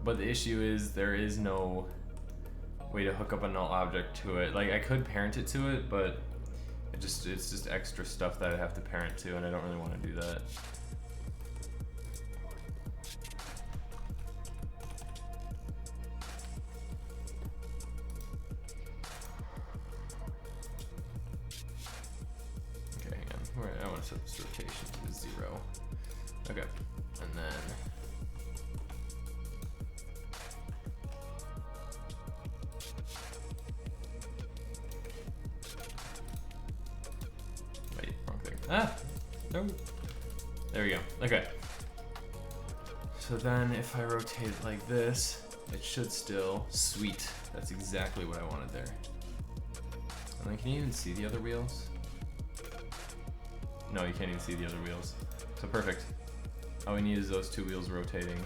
but the issue is there is no way to hook up a null object to it. Like I could parent it to it, but it's just extra stuff that I have to parent to, and I don't really want to do that. Okay, hang on. I want to set this rotation to 0. Okay. And then wait, wrong thing. Ah, no. There we go. Okay. So then if I rotate it like this, it should still, sweet. That's exactly what I wanted there. And then can you even see the other wheels? No, you can't even see the other wheels. So perfect. All we need is those 2 wheels rotating.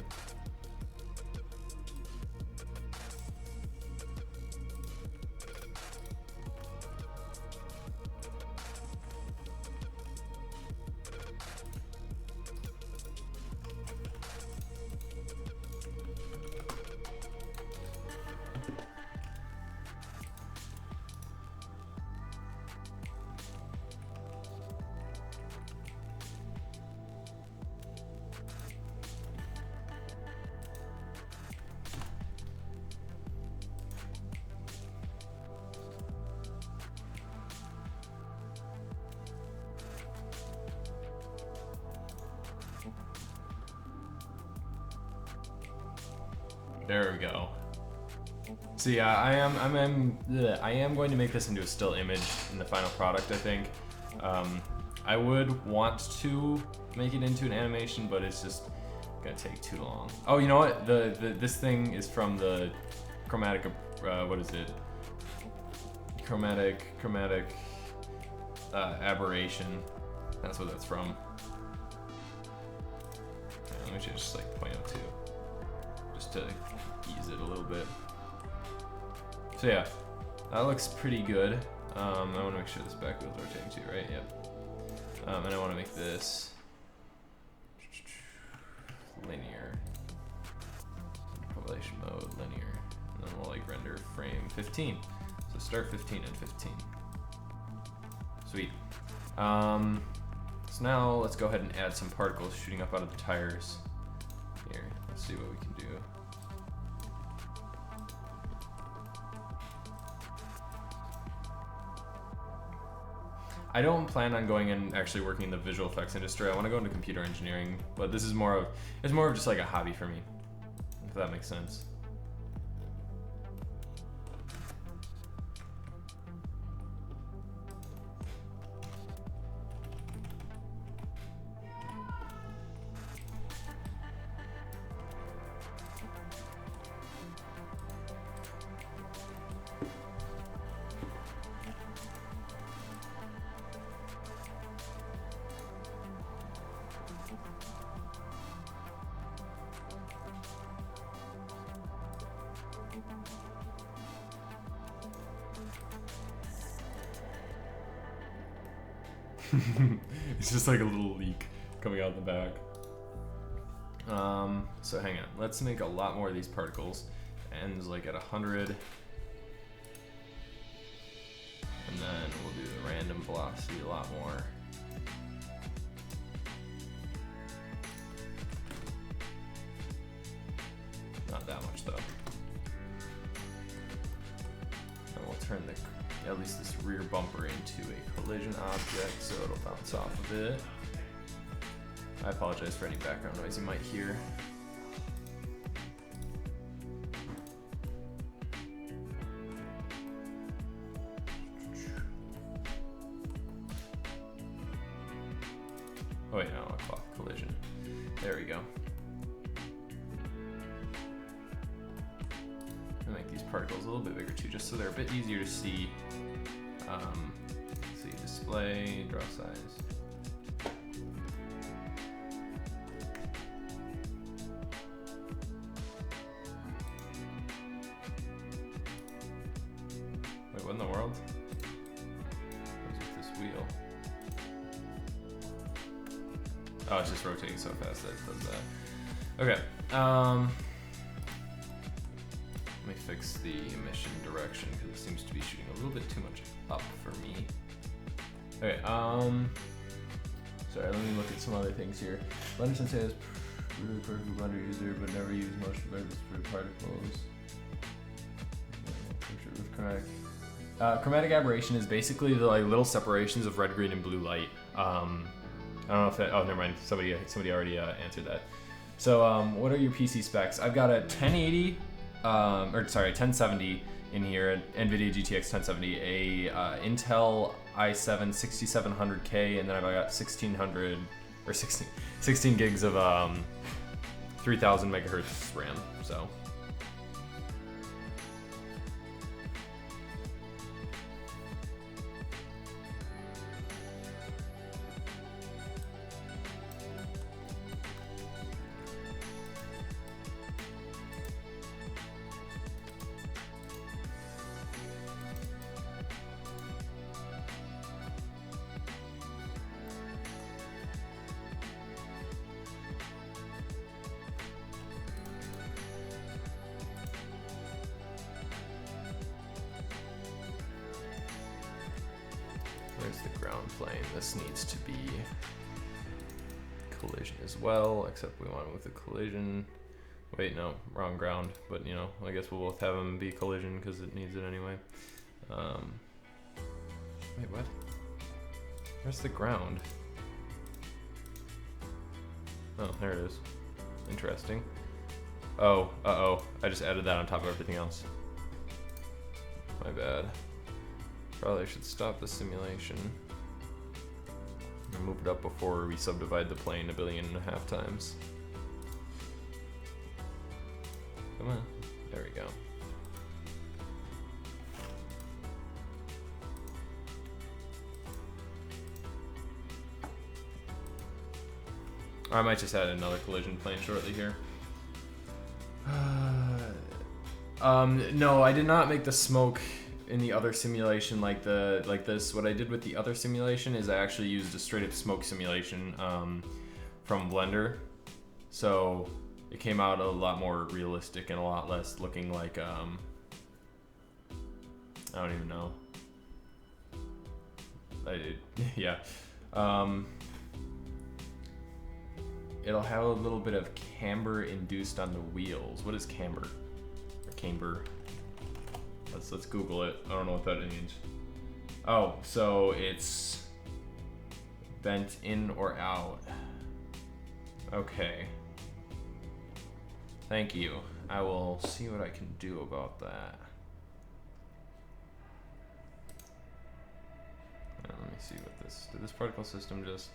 There we go. So yeah, I am going to make this into a still image in the final product, I think. I would want to make it into an animation, but it's just gonna take too long. Oh, you know what? This thing is from the chromatic, what is it? Chromatic aberration. That's what that's from. Yeah, let me just like 0.02, just to ease it a little bit. So yeah, that looks pretty good. I want to make sure this back wheel's rotating too, right? Yep. And I want to make this linear, population mode, linear, and then we'll like render frame 15. So start 15 and 15. Sweet. So now let's go ahead and add some particles shooting up out of the tires. Here, let's see what we can do. I don't plan on going and actually working in the visual effects industry. I want to go into computer engineering, but this is more of just like a hobby for me, if that makes sense. It's just like a little leak coming out the back. So hang on, let's make a lot more of these particles. Ends like at 100. And then we'll do the random velocity a lot more. Not that much though. And we'll turn at least this rear bumper into a collision object so it'll bounce off of it. I apologize for any background noise you might hear. Oh wait, no, I clock collision. There we go. I'll make these particles a little bit bigger too, just so they're a bit easier to see. See, display, draw size. Wait, what in the world? What's with this wheel? Oh, it's just rotating so fast that it does that. Okay. Let me fix the emission direction because it seems to be shooting a little bit too much up for me. Okay, sorry, let me look at some other things here. Blender Sensei is really perfect Blender user, but never use motion blurs for particles. Picture with chromatic. Chromatic aberration is basically the like little separations of red, green, and blue light. I don't know if that, oh, never mind. Somebody already answered that. So, what are your PC specs? I've got a 1080, 1070 in here, NVIDIA GTX 1070, a Intel i7 6700K, and then I've got 16 gigs of 3000 megahertz RAM. So. Where's the ground plane? This needs to be collision as well, except we want it with a collision. Wait, no, wrong ground. But you know, I guess we'll both have them be collision because it needs it anyway. Wait, what? Where's the ground? Oh, there it is. Interesting. Oh, uh-oh. I just added that on top of everything else. My bad. Probably should stop the simulation and move it up before we subdivide the plane 1.5 billion times. Come on. There we go. I might just add another collision plane shortly here. No, I did not make the smoke in the other simulation like this. What I did with the other simulation is I actually used a straight up smoke simulation from Blender. So it came out a lot more realistic and a lot less looking like, I don't even know. Yeah. It'll have a little bit of camber induced on the wheels. What is camber? Or camber? Let's Google it. I don't know what that means. Oh, so it's bent in or out. Okay. Thank you. I will see what I can do about that. Let me see what this. Did this particle system just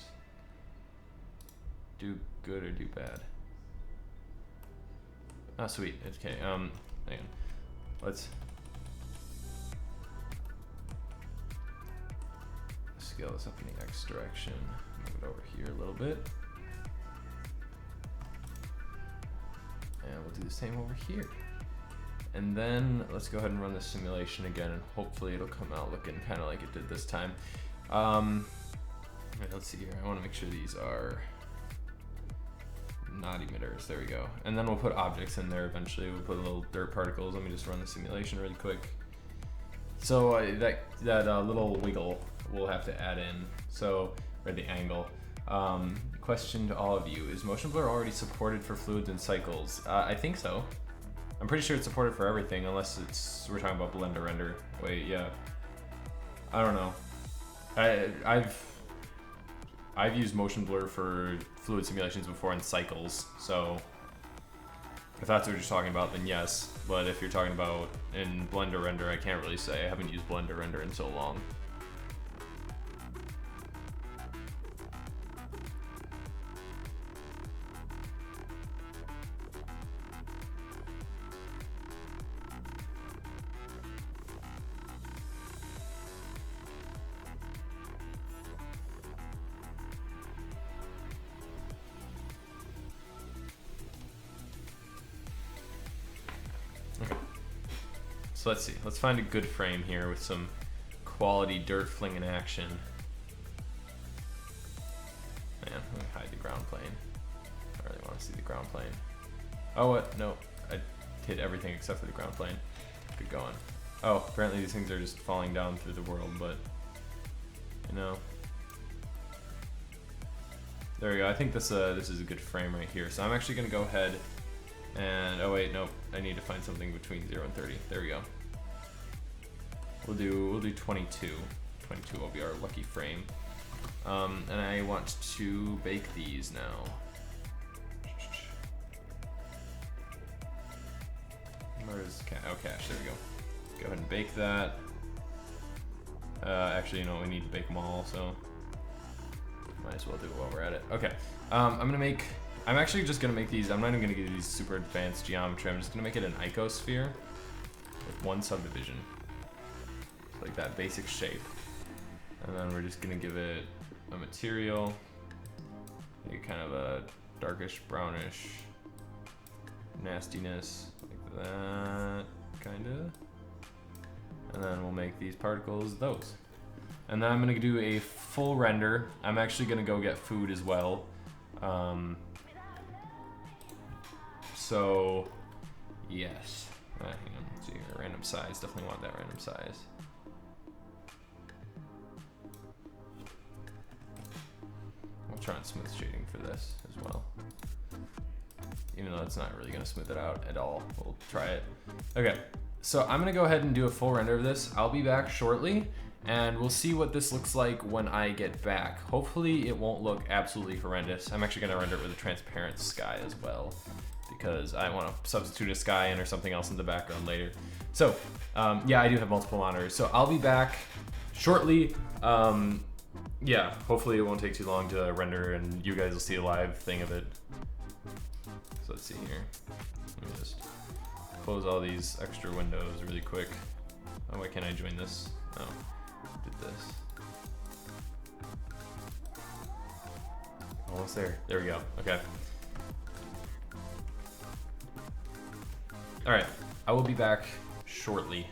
do good or do bad? Oh, sweet. Okay. Hang on. Let's scale this up in the X direction. Move it over here a little bit. And we'll do the same over here. And then let's go ahead and run the simulation again, and hopefully it'll come out looking kind of like it did this time. Right, let's see here. I want to make sure these are not emitters. There we go. And then we'll put objects in there eventually. We'll put little dirt particles. Let me just run the simulation really quick. So that little wiggle we'll have to add in. So, or the angle. Question to all of you: is motion blur already supported for fluids and cycles? I think so. I'm pretty sure it's supported for everything, unless we're talking about Blender render. Wait, yeah. I don't know. I've used motion blur for fluid simulations before in cycles, so if that's what you're talking about, then yes. But if you're talking about in Blender render, I can't really say. I haven't used Blender render in so long. So let's see, let's find a good frame here with some quality dirt flinging action. Man, let me hide the ground plane. I really want to see the ground plane. Oh, what? No, I hit everything except for the ground plane. Good going. Oh, apparently these things are just falling down through the world, but you know. There we go. I think this is a good frame right here. So I'm actually gonna go ahead and, oh wait, nope. I need to find something between 0 and 30. There we go. We'll do 22. 22 will be our lucky frame. And I want to bake these now. Where's oh, cache? There we go. Go ahead and bake that. Actually, you know, we need to bake them all, so might as well do it while we're at it. Okay. I'm actually just gonna make these. I'm not even gonna get these super advanced geometry. I'm just gonna make it an icosphere with one subdivision, so like that basic shape. And then we're just gonna give it a material, maybe kind of a darkish brownish nastiness, like that, kinda. And then we'll make these particles those. And then I'm gonna do a full render. I'm actually gonna go get food as well. So, yes. Hang on, let's see here. Random size, definitely want that random size. I'll try on smooth shading for this as well. Even though it's not really gonna smooth it out at all. We'll try it. Okay, so I'm gonna go ahead and do a full render of this. I'll be back shortly, and we'll see what this looks like when I get back. Hopefully it won't look absolutely horrendous. I'm actually gonna render it with a transparent sky as well, because I want to substitute a sky in or something else in the background later. So yeah, I do have multiple monitors. So I'll be back shortly. Yeah, hopefully it won't take too long to render and you guys will see a live thing of it. So let's see here. Let me just close all these extra windows really quick. Oh, why can't I join this? Oh, did this. Almost there. There we go. Okay. All right. I will be back shortly.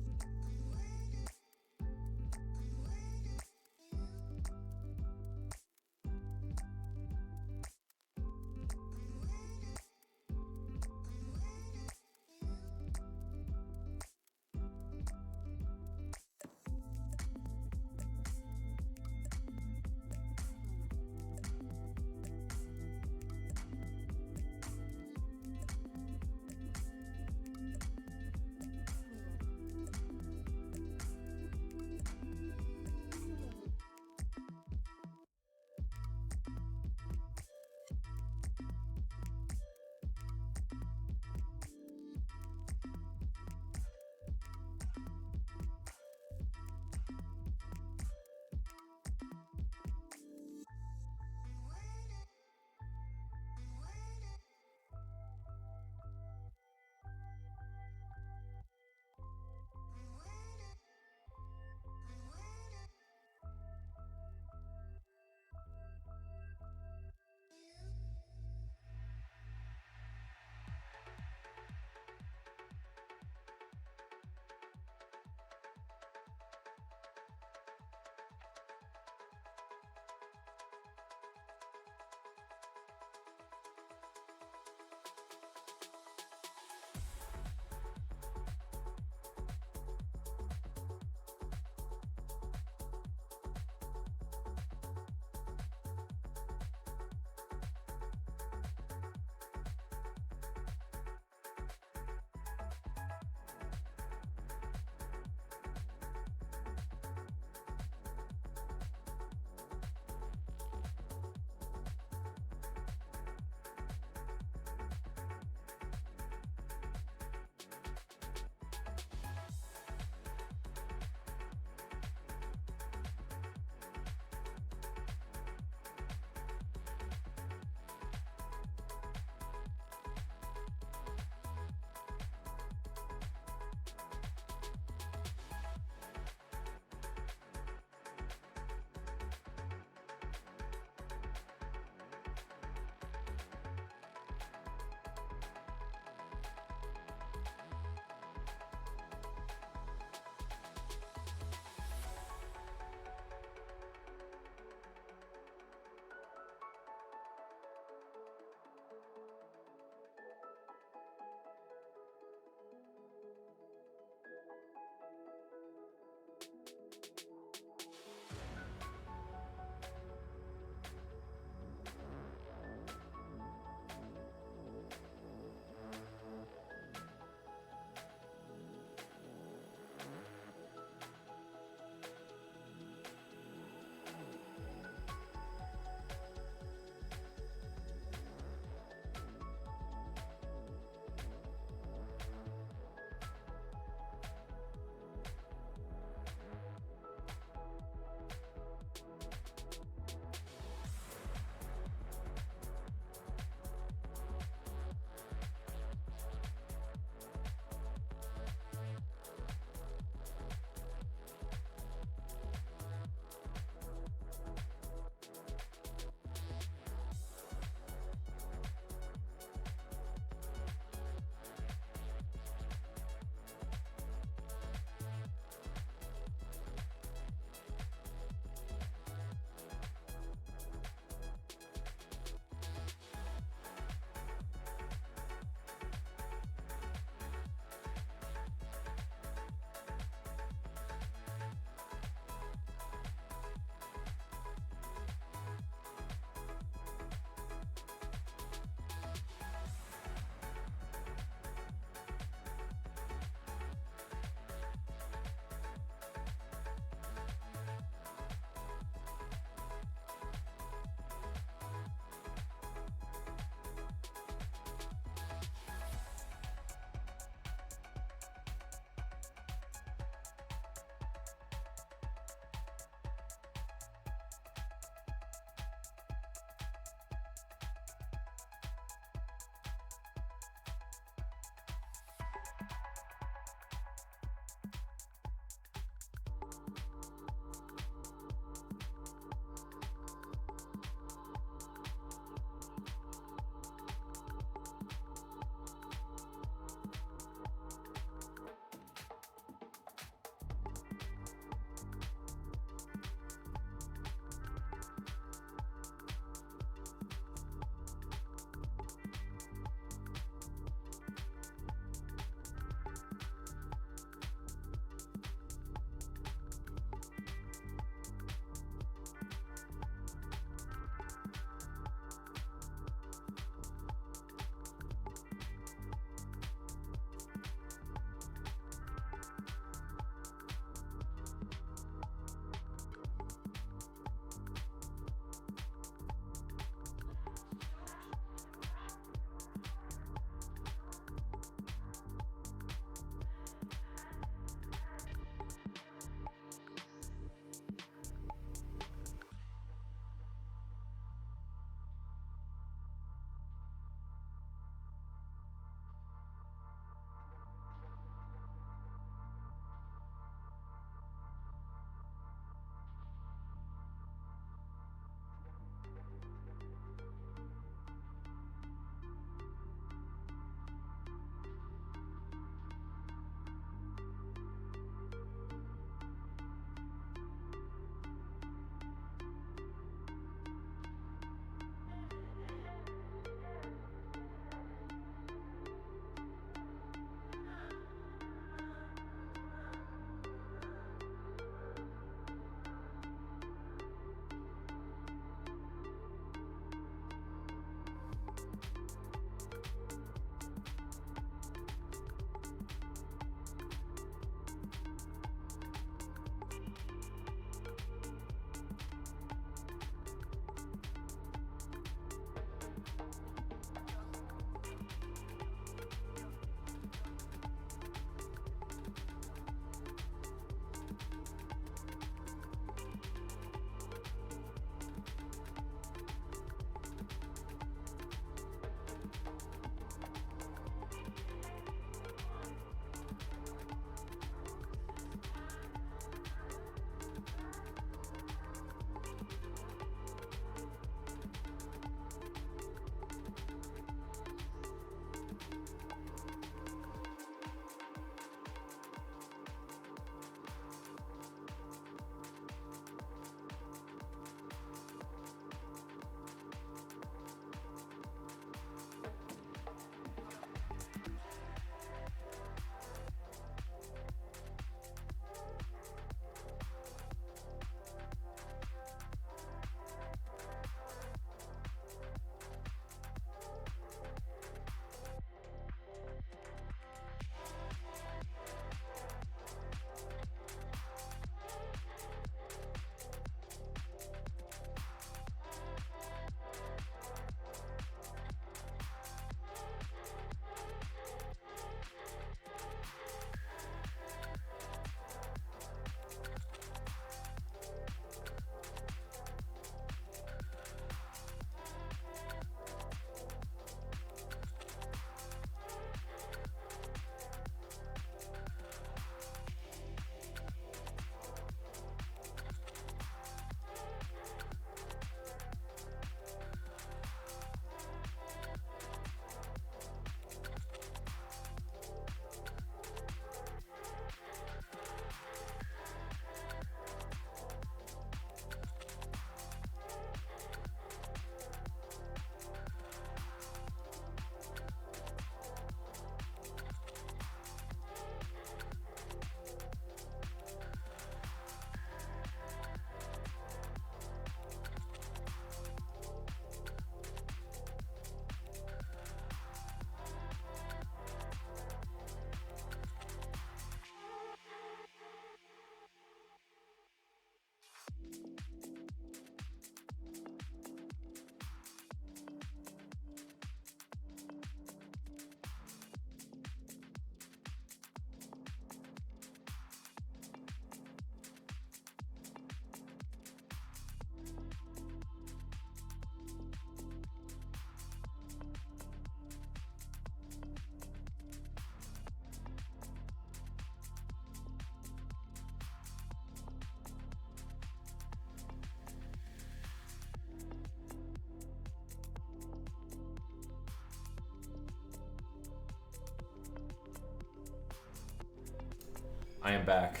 I am back.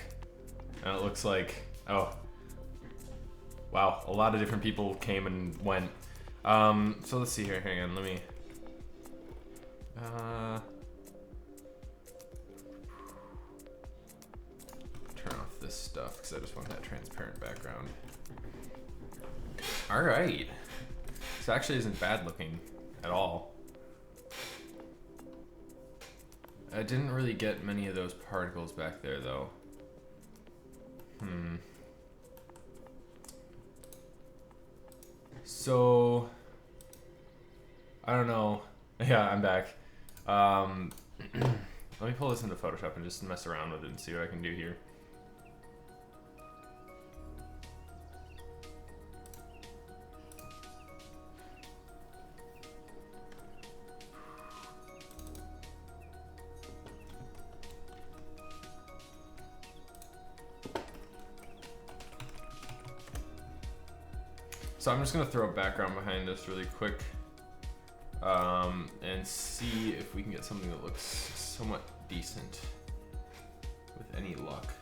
And it looks like, oh, wow, a lot of different people came and went. So let's see here, hang on, let me, turn off this stuff because I just want that transparent background. All right, this actually isn't bad looking at all. I didn't really get many of those particles back there though. So, I don't know. Yeah, I'm back. Let me pull this into Photoshop and just mess around with it and see what I can do here. So I'm just gonna throw a background behind this really quick and see if we can get something that looks somewhat decent with any luck.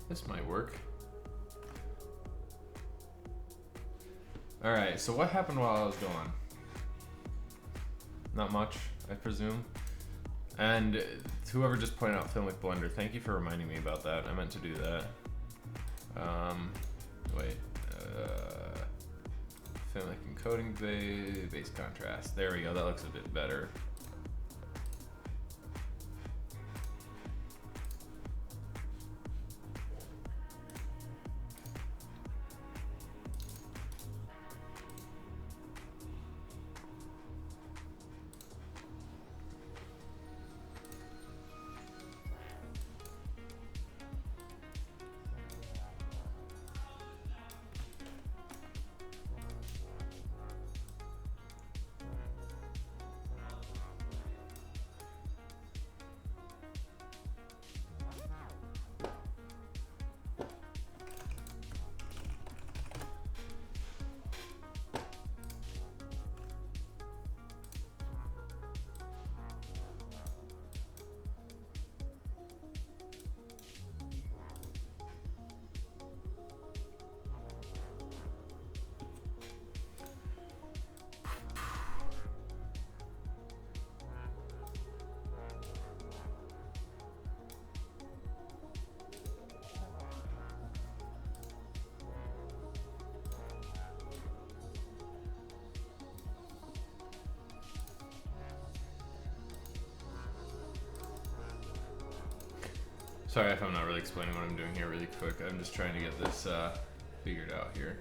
This might work. All right, so what happened while I was gone? Not much, I presume. And whoever just pointed out Film with Blender, thank you for reminding me about that. I meant to do that. Wait, filmic encoding base contrast. There we go, that looks a bit better. Sorry if I'm not really explaining what I'm doing here really quick. I'm just trying to get this figured out here.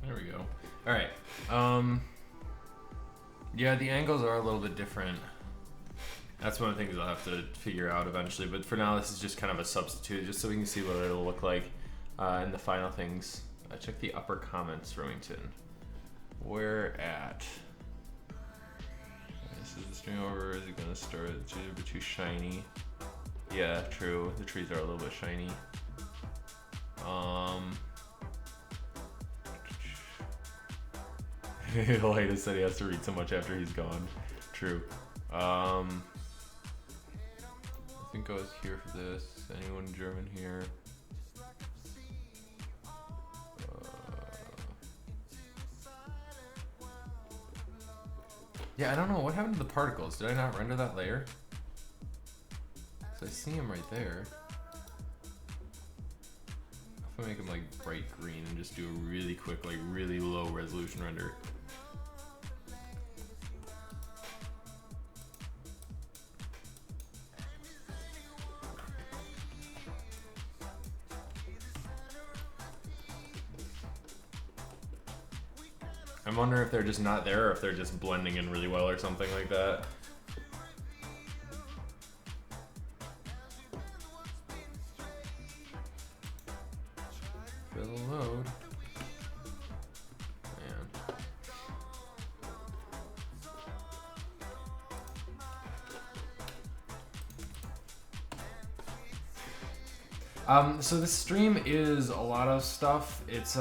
There we go. All right. Yeah, the angles are a little bit different. That's one of the things I'll have to figure out eventually. But for now, this is just kind of a substitute, just so we can see what it'll look like in the final things. Check the upper comments, Remington. Where at? This is the stream over. Is it gonna start? It's a bit too shiny. Yeah, true. The trees are a little bit shiny. Elena said he has to read so much after he's gone. True. I think I was here for this. Anyone German here? Yeah, I don't know. What happened to the particles? Did I not render that layer? So I see them right there. If I make them like bright green and just do a really quick, like really low resolution render. I'm wondering if they're just not there or if they're just blending in really well or something like that. Fill load. Man. So the stream is a lot of stuff. It's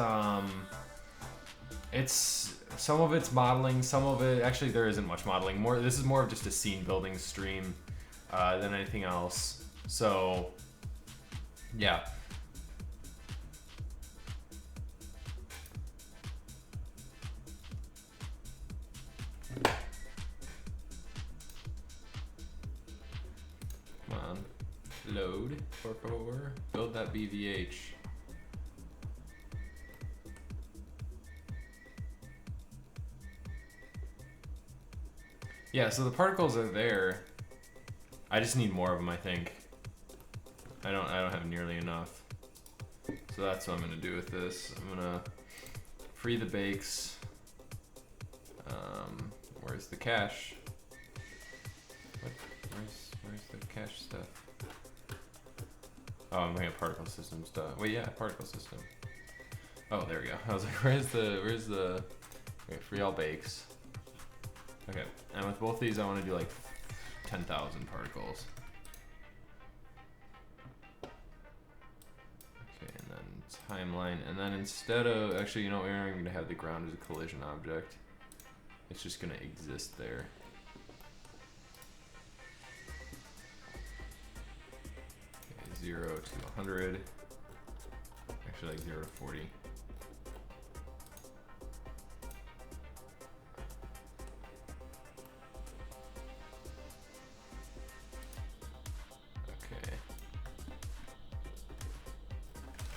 some of it's modeling, some of it actually there isn't much modeling. This is more of just a scene building stream than anything else. So yeah. Come on, load, por favor. Build that BVH. Yeah, so the particles are there. I just need more of them, I think. I don't have nearly enough. So that's what I'm gonna do with this. I'm gonna free the bakes. Where's the cache? What? Where's the cache stuff? Oh, I'm looking at particle system stuff. Wait, yeah, particle system. Oh, there we go. I was like, where's the? Wait, free all bakes. Okay, and with both these, I want to do like 10,000 particles. Okay, and then timeline, and then instead of, actually, you know, we're not even going to have the ground as a collision object. It's just going to exist there. Okay, 0 to 100. Actually, like 0 to 40.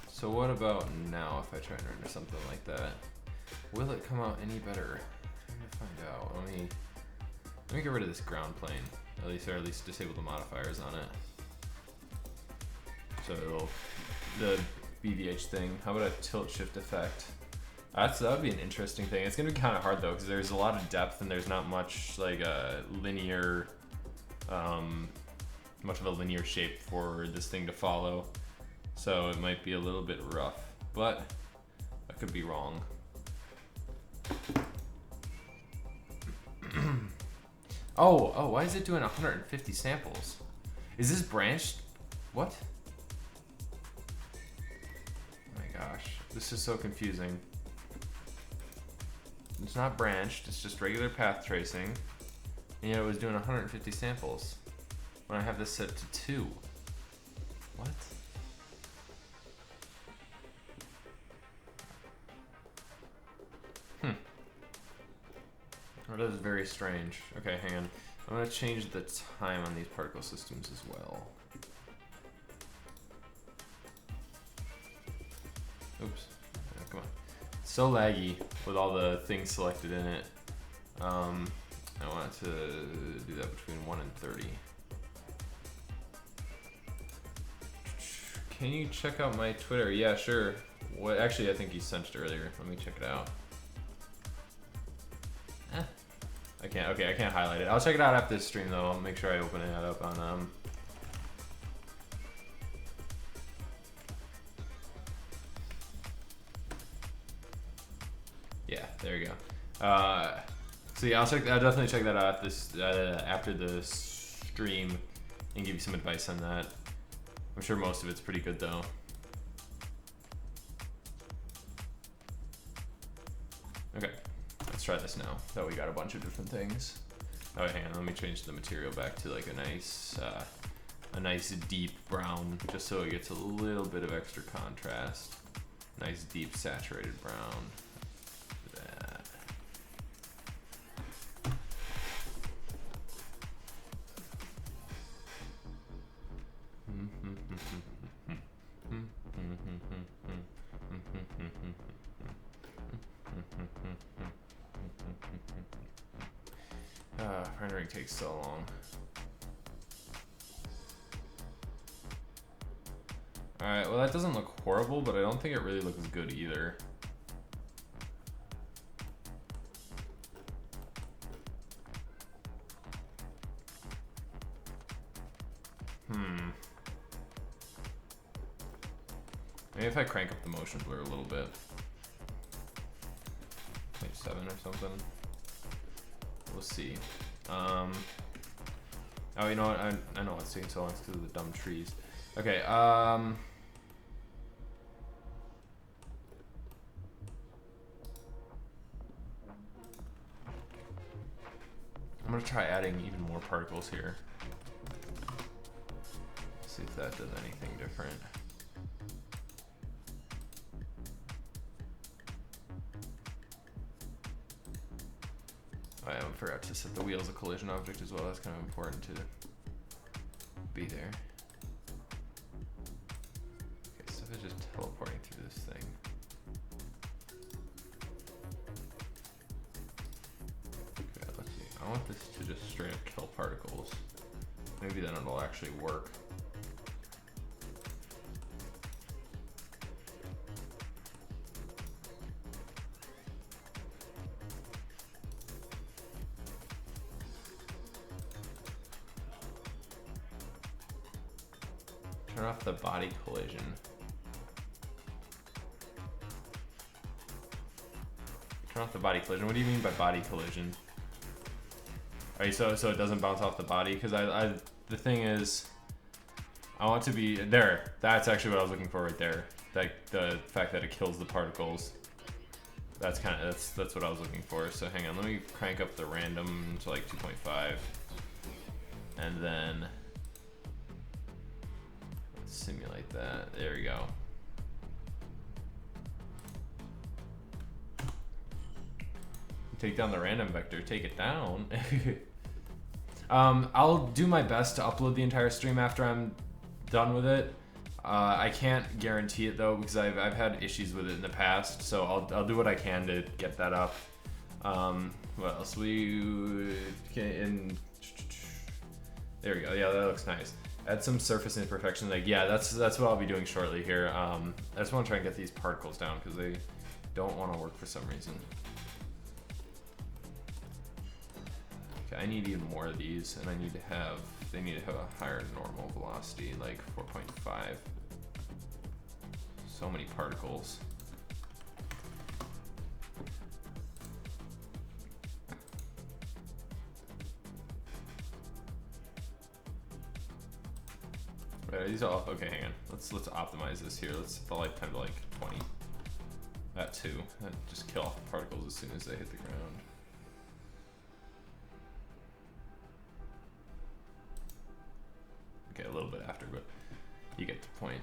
So what about now if I try and render something like that? Will it come out any better? I'm gonna find out. Let me get rid of this ground plane. Or at least disable the modifiers on it. So the BVH thing. How about a tilt shift effect? That would be an interesting thing. It's gonna be kind of hard though, because there's a lot of depth and there's not much like a linear, much of a linear shape for this thing to follow. So it might be a little bit rough, but I could be wrong. Oh, why is it doing 150 samples? Is this branched? What? Oh my gosh, this is so confusing. It's not branched, it's just regular path tracing. And yet it was doing 150 samples when I have this set to 2. What? Oh, that is very strange. Okay, hang on. I'm gonna change the time on these particle systems as well. Oops. Oh, come on. It's so laggy with all the things selected in it. I want to do that between 1 and 30. Can you check out my Twitter? Yeah, sure. What? Actually, I think you sent it earlier. Let me check it out. I can't. Okay, I can't highlight it. I'll check it out after this stream though. I'll make sure I open it up on Yeah, there you go. So yeah, I'll definitely check that out after the stream and give you some advice on that. I'm sure most of it's pretty good though. Okay, let's try this now. That we got a bunch of different things. Oh, hang on, let me change the material back to like a nice deep brown, just so it gets a little bit of extra contrast. Nice deep saturated brown. That. Rendering takes so long. Alright, well that doesn't look horrible, but I don't think it really looks good either. Maybe if I crank up the motion blur a little bit. Maybe 7 or something. We'll see. Oh, you know what? I know what's taking so long. It's because of the dumb trees. Okay, I'm gonna try adding even more particles here. See if that does anything different. I forgot to set the wheel as a collision object as well. That's kind of important to be there. Okay, so it's just teleporting through this thing. Okay, let's see. I want this to just straight up kill particles. Maybe then it'll actually work. Turn off the body collision. Turn off the body collision. What do you mean by body collision? Alright, so it doesn't bounce off the body? Because the thing is, I want to be there. That's actually what I was looking for right there. Like the fact that it kills the particles. That's what I was looking for. So hang on, let me crank up the random to like 2.5, and then simulate that. There we go. Take down the random vector. Take it down. I'll do my best to upload the entire stream after I'm done with it. I can't guarantee it though, because I've had issues with it in the past. So I'll do what I can to get that up. What else? There we go. Yeah, that looks nice. Add some surface imperfection. Like, yeah, that's what I'll be doing shortly here. I just want to try and get these particles down because they don't want to work for some reason. Okay, I need even more of these, and they need to have a higher normal velocity, like 4.5. So many particles. Are these all okay? Hang on. Let's optimize this here. Let's set the lifetime to like 20. That too. That just kill off the particles as soon as they hit the ground. Okay, a little bit after, but you get the point.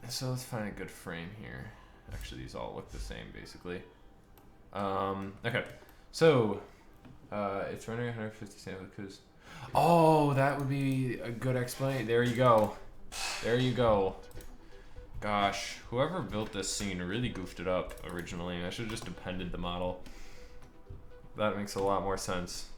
So let's find a good frame here. Actually, these all look the same basically. Okay, so it's running 150 samples because. Oh, that would be a good explanation. There you go. There you go. Gosh, whoever built this scene really goofed it up originally. I should have just appended the model. That makes a lot more sense.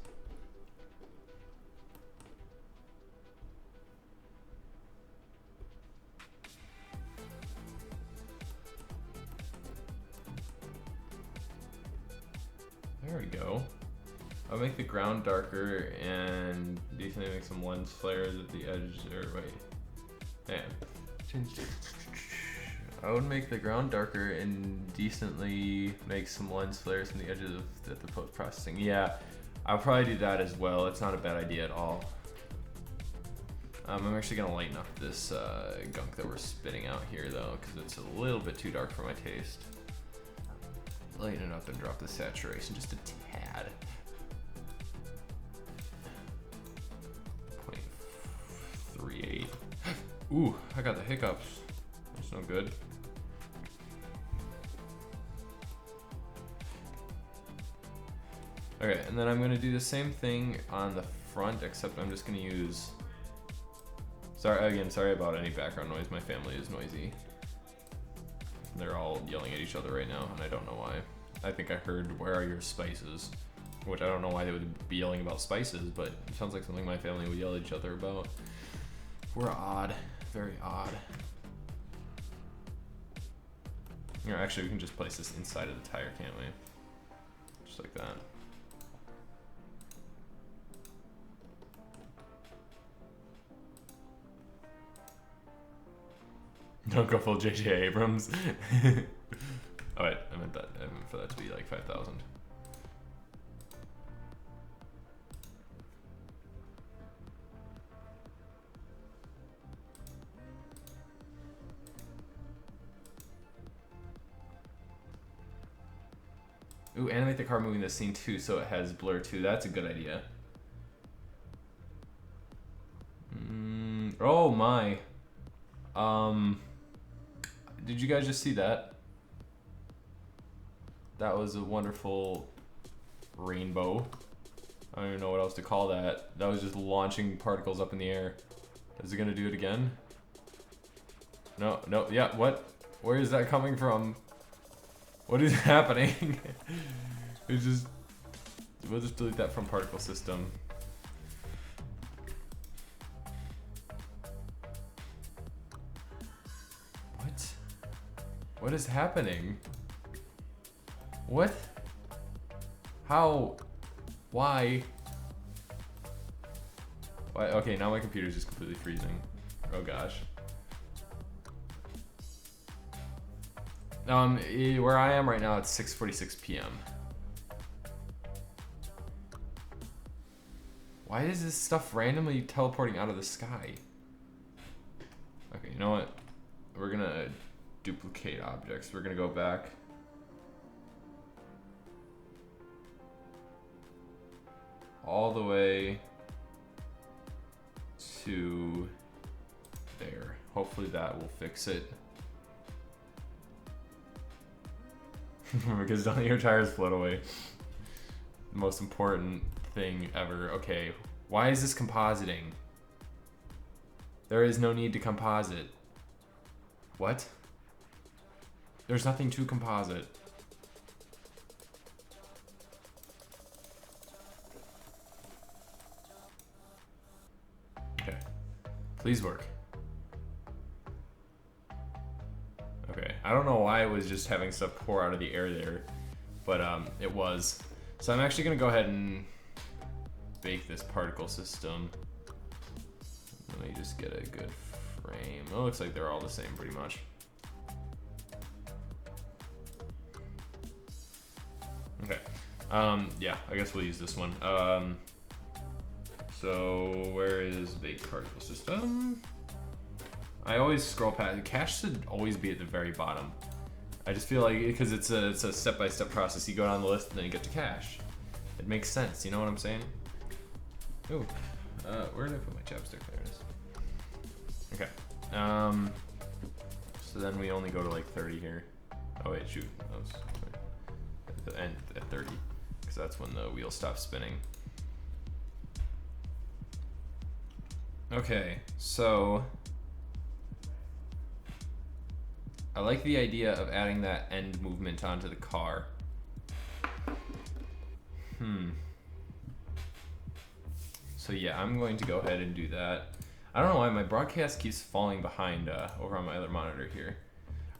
There we go. I'll make the ground darker and decently make some lens flares at the edge, or wait. Man. I would make the ground darker and decently make some lens flares from the edges of the post-processing. Yeah, I'll probably do that as well. It's not a bad idea at all. I'm actually gonna lighten up this gunk that we're spitting out here though, because it's a little bit too dark for my taste. Lighten it up and drop the saturation just a tad. 0.38. Ooh, I got the hiccups. That's no good. Okay, and then I'm gonna do the same thing on the front, except I'm just gonna use... Sorry about any background noise. My family is noisy. They're all yelling at each other right now, and I don't know why. I think I heard, "Where are your spices?" Which I don't know why they would be yelling about spices, but it sounds like something my family would yell at each other about. We're odd. Very odd. You know, actually, we can just place this inside of the tire, can't we? Just like that. Don't go full J.J. Abrams. Oh wait, I meant for that to be like 5,000. Ooh, animate the car moving the scene too, so it has blur too. That's a good idea. Oh my. Did you guys just see that? That was a wonderful rainbow. I don't even know what else to call that. That was just launching particles up in the air. Is it gonna do it again? No, no, yeah, what? Where is that coming from? What is happening? We'll just delete that from particle system. What is happening? What? How? Why? Why? Okay, now my computer's just completely freezing. Oh gosh. Where I am right now, it's 6:46 p.m. Why is this stuff randomly teleporting out of the sky? Okay, you know what? We're gonna duplicate objects. We're gonna go back. All the way to there. Hopefully that will fix it. Because don't let your tires float away. The most important thing ever. Okay, why is this compositing? There is no need to composite. What? There's nothing to composite. Okay. Please work. Okay. I don't know why it was just having stuff pour out of the air there, but it was. So I'm actually gonna go ahead and bake this particle system. Let me just get a good frame. It looks like they're all the same pretty much. Okay, yeah, I guess we'll use this one. So where is bake particle system? I always scroll past. Cache should always be at the very bottom. I just feel like, because it's a step-by-step process. You go down the list and then you get to cache. It makes sense, you know what I'm saying? Ooh, where did I put my chapstick? There it is. Okay, so then we only go to like 30 here. Oh wait, shoot, that was at the end at 30, because that's when the wheel stops spinning. Okay, so I like the idea of adding that end movement onto the car. So yeah, I'm going to go ahead and do that. I don't know why my broadcast keeps falling behind over on my other monitor here.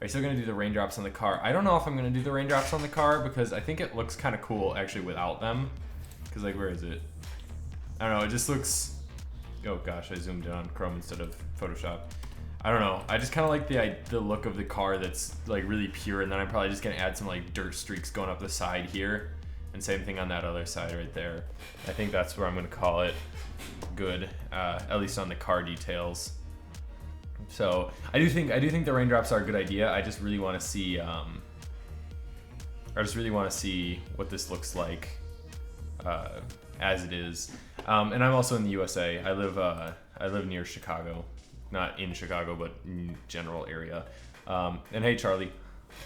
Are you still gonna do the raindrops on the car? I don't know if I'm gonna do the raindrops on the car because I think it looks kind of cool actually without them. Cause like, where is it? I don't know, it just looks, oh gosh, I zoomed in on Chrome instead of Photoshop. I don't know, I just kind of like the look of the car that's like really pure, and then I'm probably just gonna add some like dirt streaks going up the side here, and same thing on that other side right there. I think that's where I'm gonna call it good, at least on the car details. So I do think the raindrops are a good idea. I just really want to see what this looks like as it is. And I'm also in the USA. I live near Chicago, not in Chicago, but in general area. And hey, Charlie,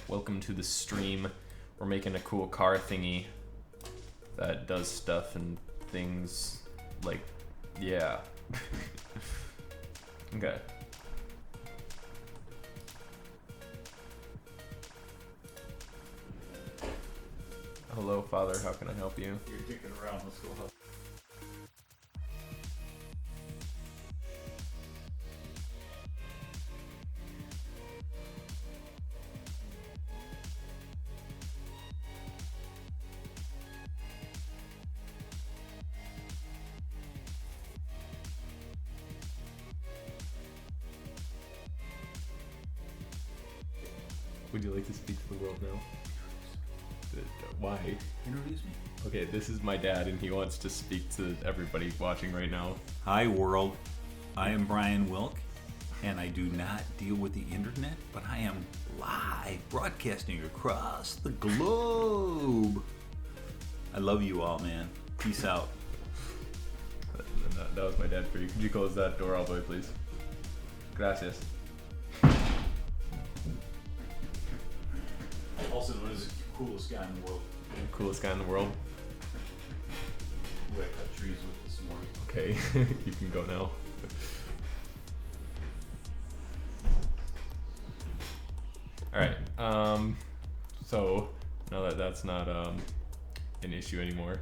welcome to the stream. We're making a cool car thingy that does stuff and things like, yeah. Okay. Hello, Father. How can I help you? You're kicking around. Let's go help. Would you like to speak to the world now? Why? Introduce me. Okay, this is my dad, and he wants to speak to everybody watching right now. Hi, world. I am Brian Wilk, and I do not deal with the internet, but I am live broadcasting across the globe. I love you all, man. Peace out. That was my dad for you. Could you close that door all the way, please? Gracias. Also known as the coolest guy in the world. Coolest guy in the world. Who I cut trees with this morning. Okay, you can go now. Alright, so now that that's not an issue anymore.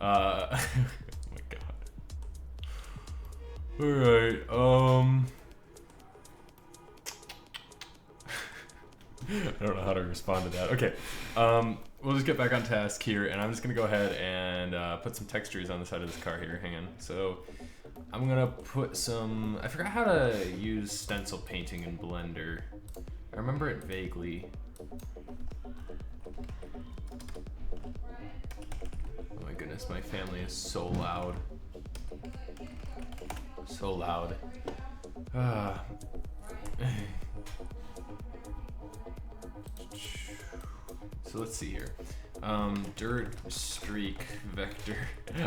Oh my god. Alright, I don't know how to respond to that. Okay, we'll just get back on task here, and I'm just gonna go ahead and put some textures on the side of this car here. Hang on. So I'm gonna put some. I forgot how to use stencil painting in Blender. I remember it vaguely. Oh my goodness, my family is so loud. So loud. So let's see here. Dirt streak vector.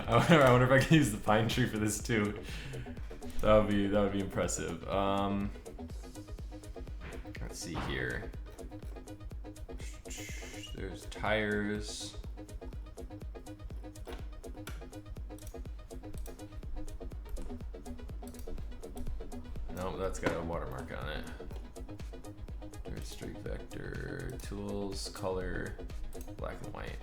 I wonder if I can use the pine tree for this too. That would be impressive. Let's see here. There's tires. No, that's got a watermark on it. Dirt streak vector, tools, color, black and white.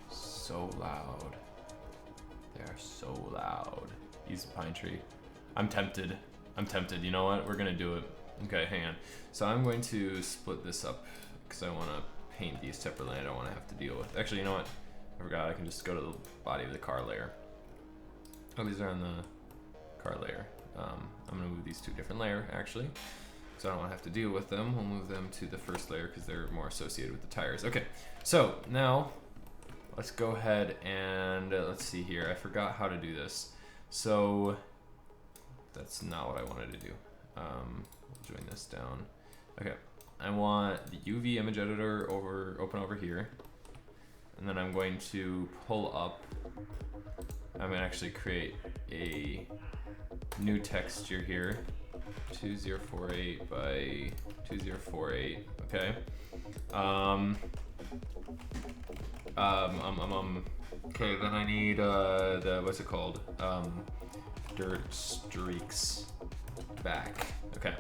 So loud. They are so loud. Use the pine tree. I'm tempted. You know what? We're gonna do it. Okay, hang on. So I'm going to split this up because I want to paint these separately. I don't want to have to deal with. Actually, you know what? I forgot. I can just go to the body of the car layer. Oh, these are on the car layer. I'm gonna move these to a different layer actually, so I don't want to have to deal with them. We'll move them to the first layer because they're more associated with the tires. Okay, so now let's go ahead and let's see here. I forgot how to do this, so that's not what I wanted to do. Join this down. Okay, I want the UV image editor open over here, and then I'm going to pull up. I'm gonna actually create a new texture here, 2048 by 2048. Okay. Okay, then I need the what's it called? Dirt streaks back. Okay.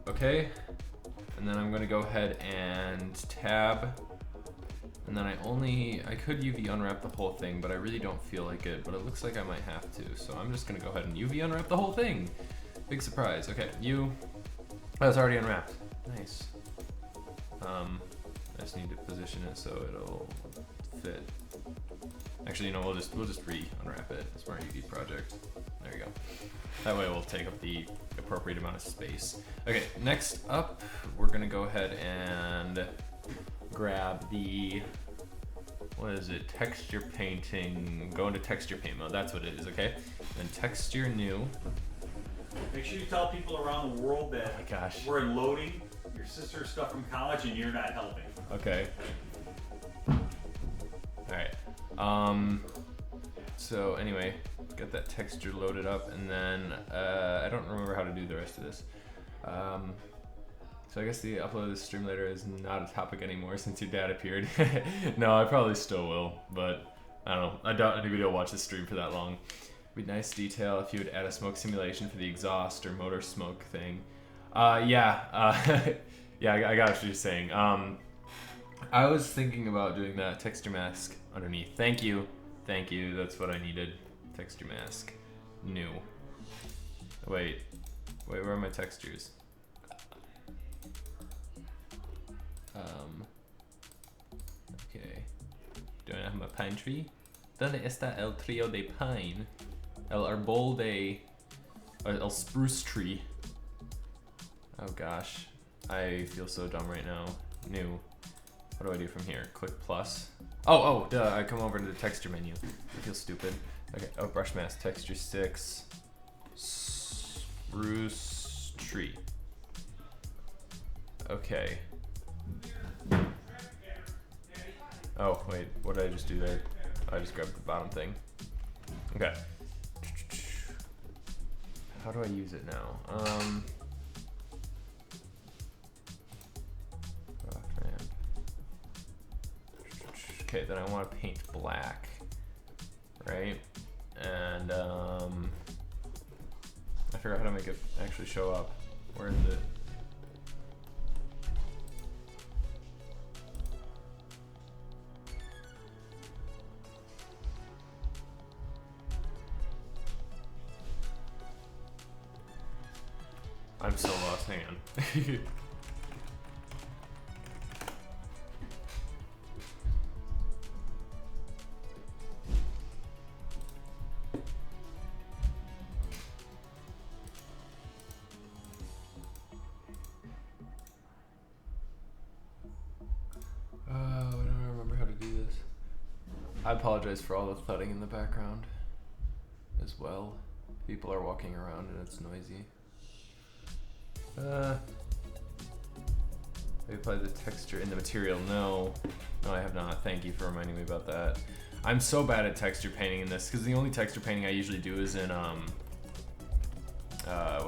Okay. And then I'm gonna go ahead and tab, And then I could UV unwrap the whole thing, but I really don't feel like it, but it looks like I might have to. So I'm just gonna go ahead and UV unwrap the whole thing. Big surprise. Okay, oh, it's already unwrapped. Nice. I just need to position it so it'll fit. Actually, you know, we'll just re-unwrap it. Smart UV project. There you go. That way we'll take up the appropriate amount of space. Okay, next up, we're gonna go ahead and grab the, what is it, texture painting, go into texture paint mode, that's what it is, okay? Then texture new. Make sure you tell people around the world that Oh my gosh. we're loading your sister's stuff from college and you're not helping. Okay. Alright. So anyway, get that texture loaded up, and then I don't remember how to do the rest of this. So I guess the upload of the stream later is not a topic anymore since your dad appeared. No, I probably still will, but I don't know. I doubt anybody will watch the stream for that long. It'd be nice detail if you would add a smoke simulation for the exhaust or motor smoke thing. Yeah, yeah, I got what you're saying. I was thinking about doing that texture mask underneath. Thank you, that's what I needed. Texture mask, new. Wait, where are my textures? Okay. Do I have my pine tree? ¿Dónde está el trío de pine? El árbol de... el spruce tree. Oh gosh. I feel so dumb right now. New. What do I do from here? Click plus. Oh, duh. I come over to the texture menu. I feel stupid. Okay. Oh, brush mask. Texture 6. Spruce tree. Okay. Oh, wait, what did I just do there? I just grabbed the bottom thing. Okay. How do I use it now? Okay, then I want to paint black, right? And I forgot how to make it actually show up. Where is it? I'm so lost, hang on. I don't remember how to do this. I apologize for all the thudding in the background as well. People are walking around and it's noisy. I applied the texture in the material. No, I have not. Thank you for reminding me about that. I'm so bad at texture painting in this because the only texture painting I usually do is in what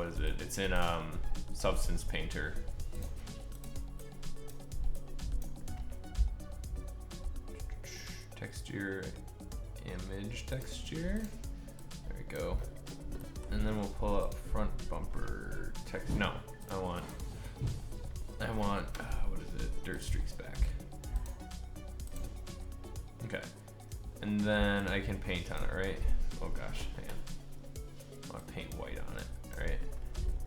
is it? It's in Substance Painter. Texture, image texture. There we go. And then we'll pull up front bumper text. No, I want what is it? Dirt streaks back. Okay, and then I can paint on it, right? Oh gosh, hang on. I want to paint white on it, right?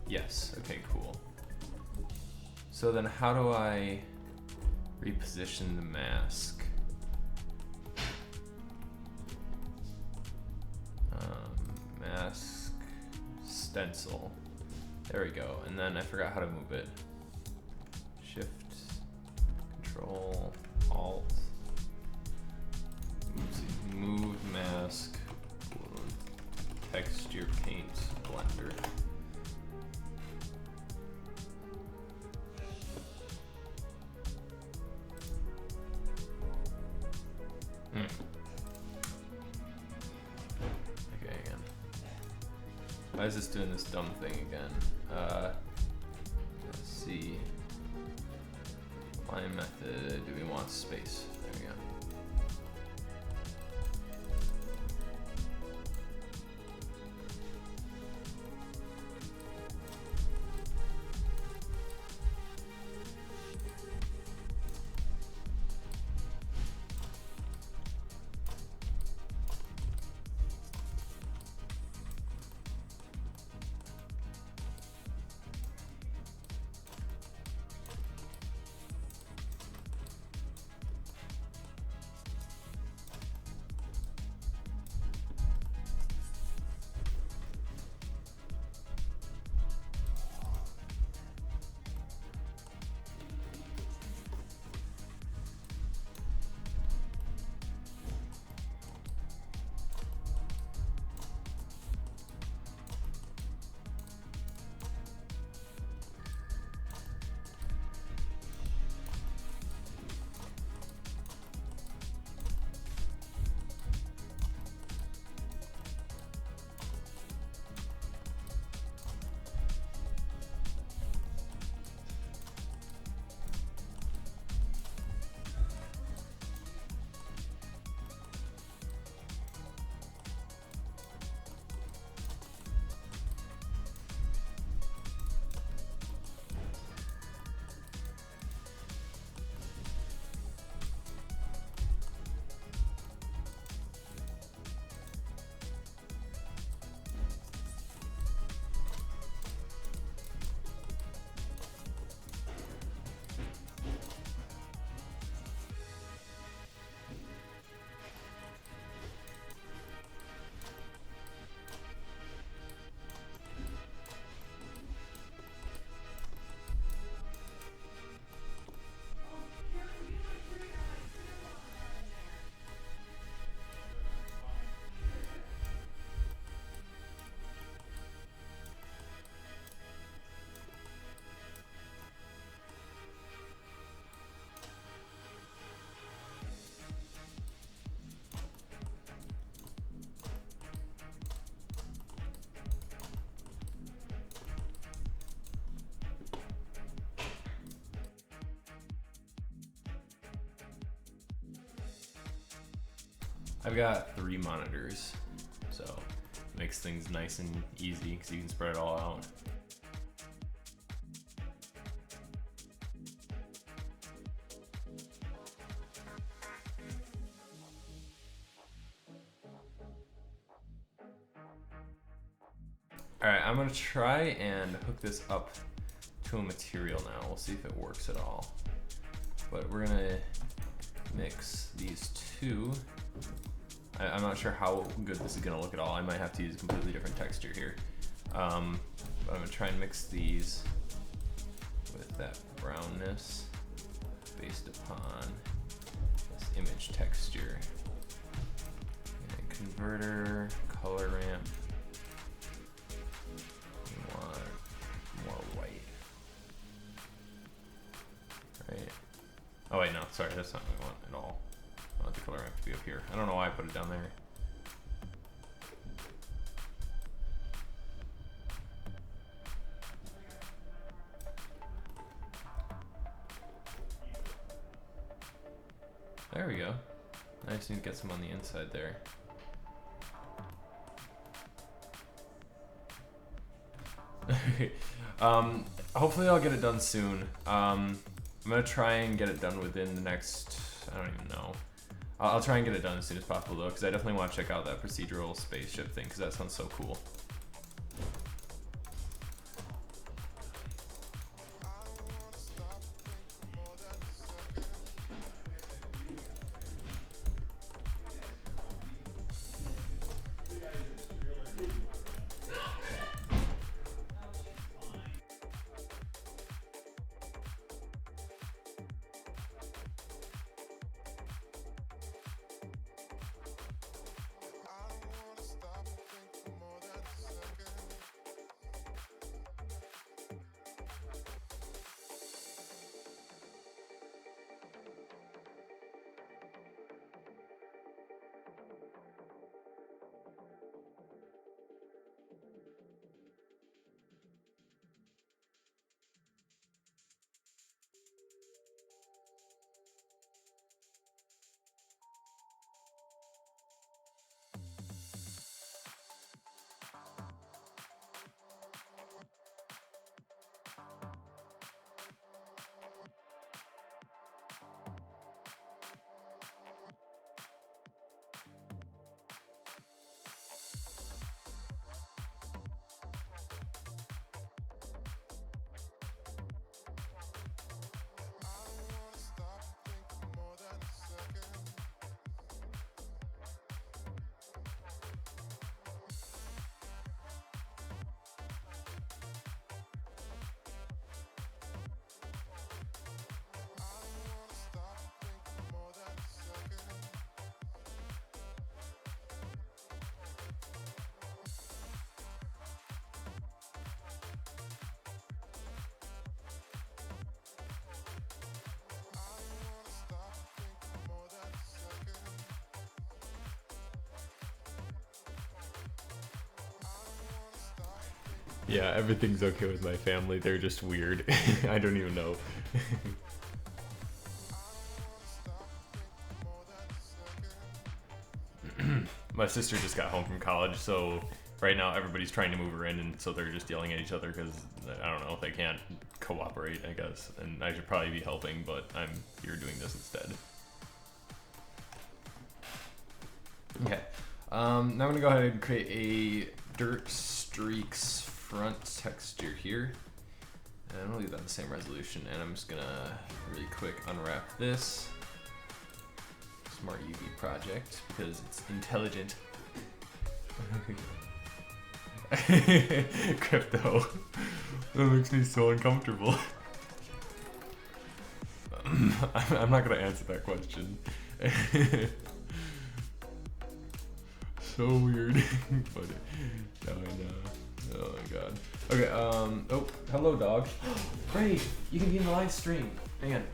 Yes. Okay, cool. So then, how do I reposition the mask? Mask stencil. There we go. And then I forgot how to move it. Shift, Control, Alt. Oopsie. Move mask. Texture paint blender. Why is this doing this dumb thing again? Let's see. Line method, do we want space? There we go. I've got 3 monitors, so it makes things nice and easy because you can spread it all out. All right, I'm gonna try and hook this up to a material now. We'll see if it works at all. But we're gonna mix these two. I'm not sure how good this is gonna look at all. I might have to use a completely different texture here. But I'm gonna try and mix these with that brownness based upon this image texture. And converter, color ramp. We want more white. Right. Oh wait, no, sorry, that's not what we want at all. I want the color ramp to be up here. I don't know why I put it down there. There we go. I just need to get some on the inside there. Hopefully I'll get it done soon. I'm gonna try and get it done within the next, I don't even know. I'll try and get it done as soon as possible though, because I definitely want to check out that procedural spaceship thing, because that sounds so cool. Yeah, everything's okay with my family. They're just weird. I don't even know. My sister just got home from college, so right now everybody's trying to move her in, and so they're just yelling at each other because, I don't know, they can't cooperate, I guess. And I should probably be helping, but I'm here doing this instead. Okay, now I'm gonna go ahead and create a dirt streaks front texture here. And I'm gonna leave that the same resolution, and I'm just gonna really quick unwrap this Smart UV project because it's intelligent. Crypto. That makes me so uncomfortable. I'm not gonna answer that question. So weird. But now I know. Oh my god. Okay, oh, hello dog. Great, you can be in the live stream. Hang on.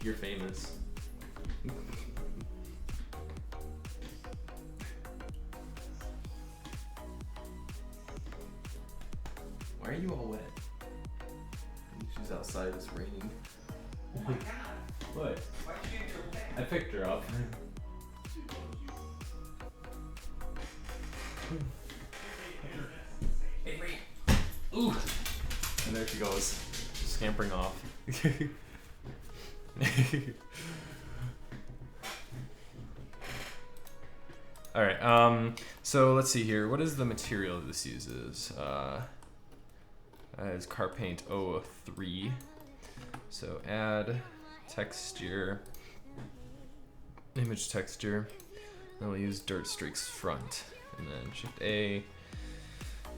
You're famous. Why are you all wet? She's outside, it's raining. Oh my god. What? I picked her up. Hey, wait. Ooh. And there she goes, scampering off. Alright, so let's see here. What is the material this uses? It's car paint 03. So add texture, image texture. Then we'll use dirt streaks front. And then shift A,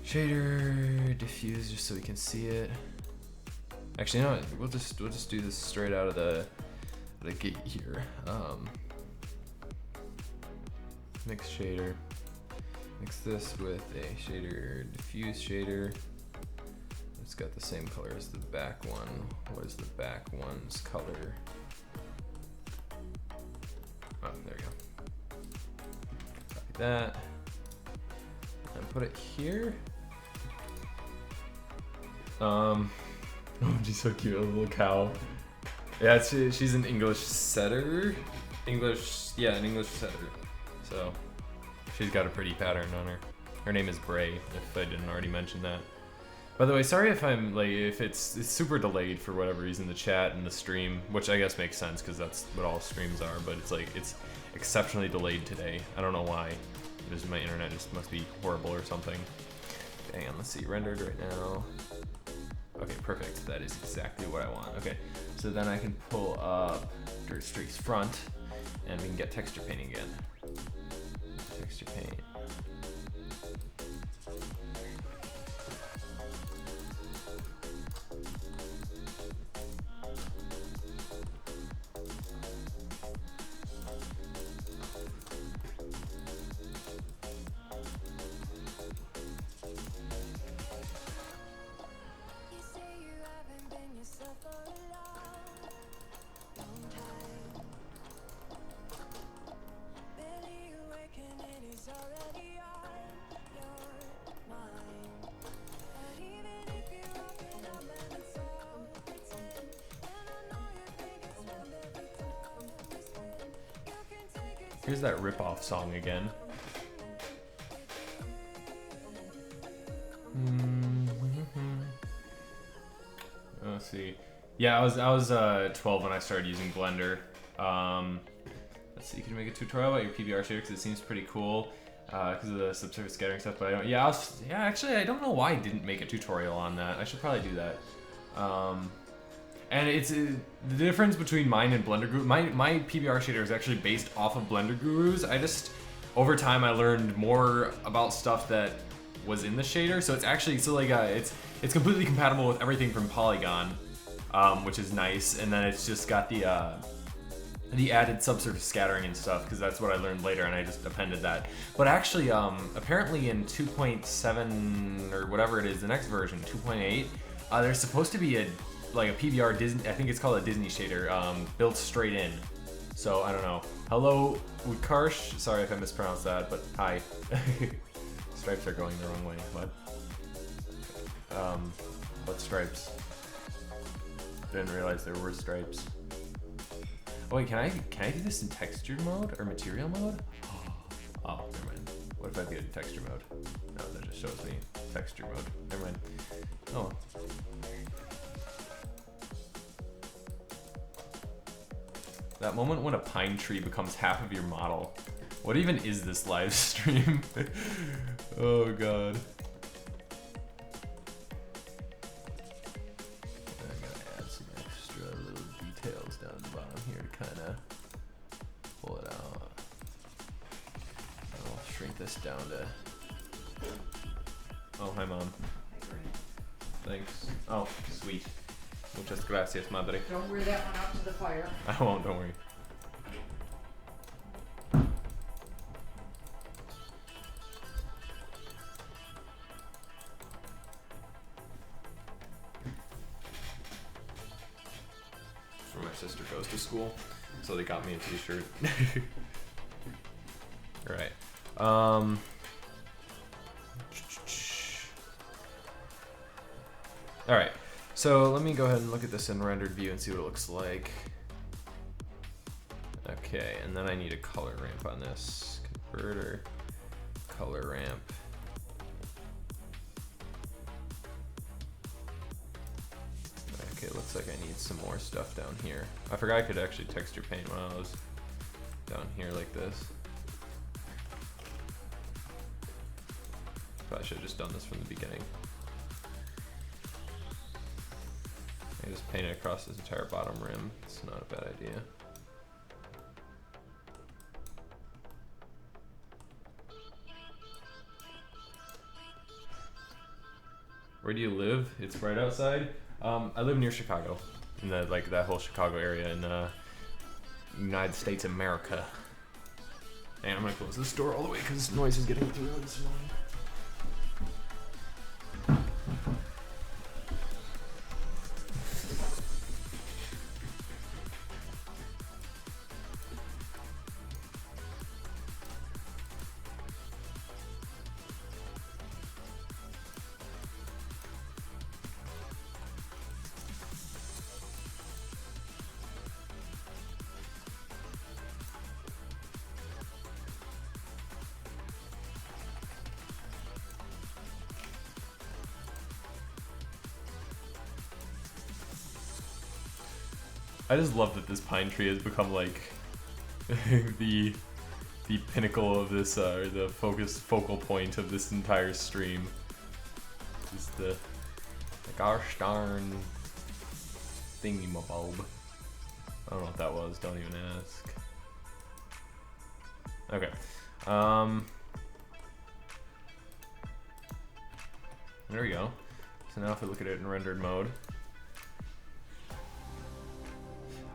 shader, diffuse just so we can see it. Actually, no, we'll just do this straight out of the gate here. Mix shader. Mix this with a shader, diffuse shader. It's got the same color as the back one. What is the back one's color? Oh, there we go. Copy that. And put it here. Oh, she's so cute, a little cow. Yeah, she's an English setter. An English setter. So she's got a pretty pattern on her. Her name is Bray, if I didn't already mention that. By the way, sorry if I'm like, if it's super delayed for whatever reason, the chat and the stream, which I guess makes sense because that's what all streams are, but it's like, it's exceptionally delayed today. I don't know why. My internet just must be horrible or something. Hang on, let's see, rendered right now. Okay, perfect. That is exactly what I want. Okay, so then I can pull up dirt streaks front and we can get texture painting again. Texture paint. Here's that rip-off song again. Let's see. Yeah, I was 12 when I started using Blender. Let's see. Can you make a tutorial about your PBR shader? Because it seems pretty cool. Because of the subsurface scattering stuff. But I don't. Yeah, actually, I don't know why I didn't make a tutorial on that. I should probably do that. And it's the difference between mine and Blender Guru. My PBR shader is actually based off of Blender Guru's. Over time I learned more about stuff that was in the shader. So it's actually it's completely compatible with everything from Polygon, which is nice. And then it's just got the added subsurface scattering and stuff because that's what I learned later, and I just appended that. But actually, apparently in 2.7 or whatever it is, the next version, 2.8, there's supposed to be a PBR Disney, I think it's called a Disney shader, built straight in. So I don't know. Hello, Utkarsh. Sorry if I mispronounced that, but hi. Stripes are going the wrong way. What stripes? Didn't realize there were stripes. Oh wait, can I do this in texture mode or material mode? Oh, never mind. What if I do it in texture mode? No, that just shows me texture mode. Never mind. Oh. That moment when a pine tree becomes half of your model. What even is this live stream? Oh god. I'm gonna add some extra little details down the bottom here to kind of pull it out. I'll shrink this down to... Oh, hi mom. Thanks. Oh, sweet. Muchas gracias, madre. Don't wear that one out to the fire. I won't, don't worry. That's where my sister goes to school, so they got me a t-shirt. Alright. All right, so let me go ahead and look at this in rendered view and see what it looks like. Okay, and then I need a color ramp on this. Converter, color ramp. Okay, looks like I need some more stuff down here. I forgot I could actually texture paint when I was down here like this. Probably should have just done this from the beginning. I just paint it across this entire bottom rim. It's not a bad idea. Where do you live? It's right outside. I live near Chicago, in the that whole Chicago area in United States of America. And I'm gonna close this door all the way because noise is getting through this one. I just love that this pine tree has become like the pinnacle of this, or the focal point of this entire stream. Just the gosh darn thingy-mabob. I don't know what that was. Don't even ask. Okay. There we go. So now if we look at it in rendered mode.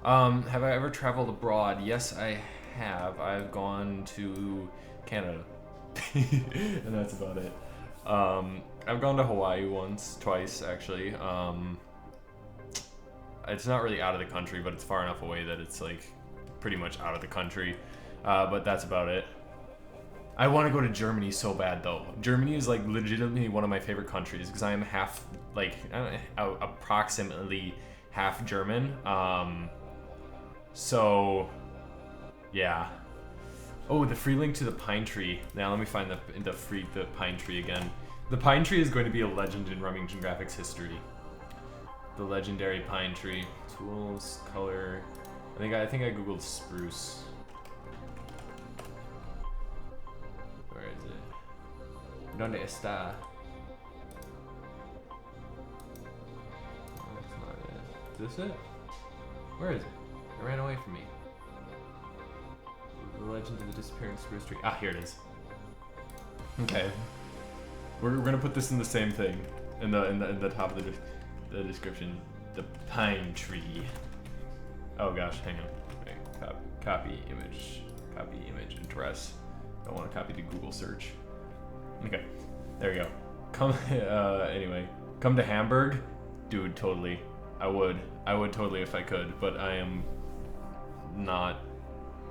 Have I ever traveled abroad? Yes, I have. I've gone to Canada. And that's about it. I've gone to Hawaii twice actually. It's not really out of the country, but it's far enough away that it's like pretty much out of the country. But that's about it. I want to go to Germany so bad though. Germany is like legitimately one of my favorite countries because I am half, like, approximately half German. So, yeah. Oh, the free link to the pine tree. Now let me find the pine tree again. The pine tree is going to be a legend in Remington Graphics history. The legendary pine tree. Tools, color. I think I googled spruce. Where is it? ¿Dónde está? Oh, that's not it. Is this it? Where is it? It ran away from me. The legend of the disappearing spruce tree. Ah, here it is. Okay. We're gonna put this in the same thing, in the top of the description. The pine tree. Oh gosh, hang on. Okay, copy image, address. Don't want to copy the Google search. Okay, there we go. Come anyway. Come to Hamburg, dude. Totally. I would totally if I could, but I am not.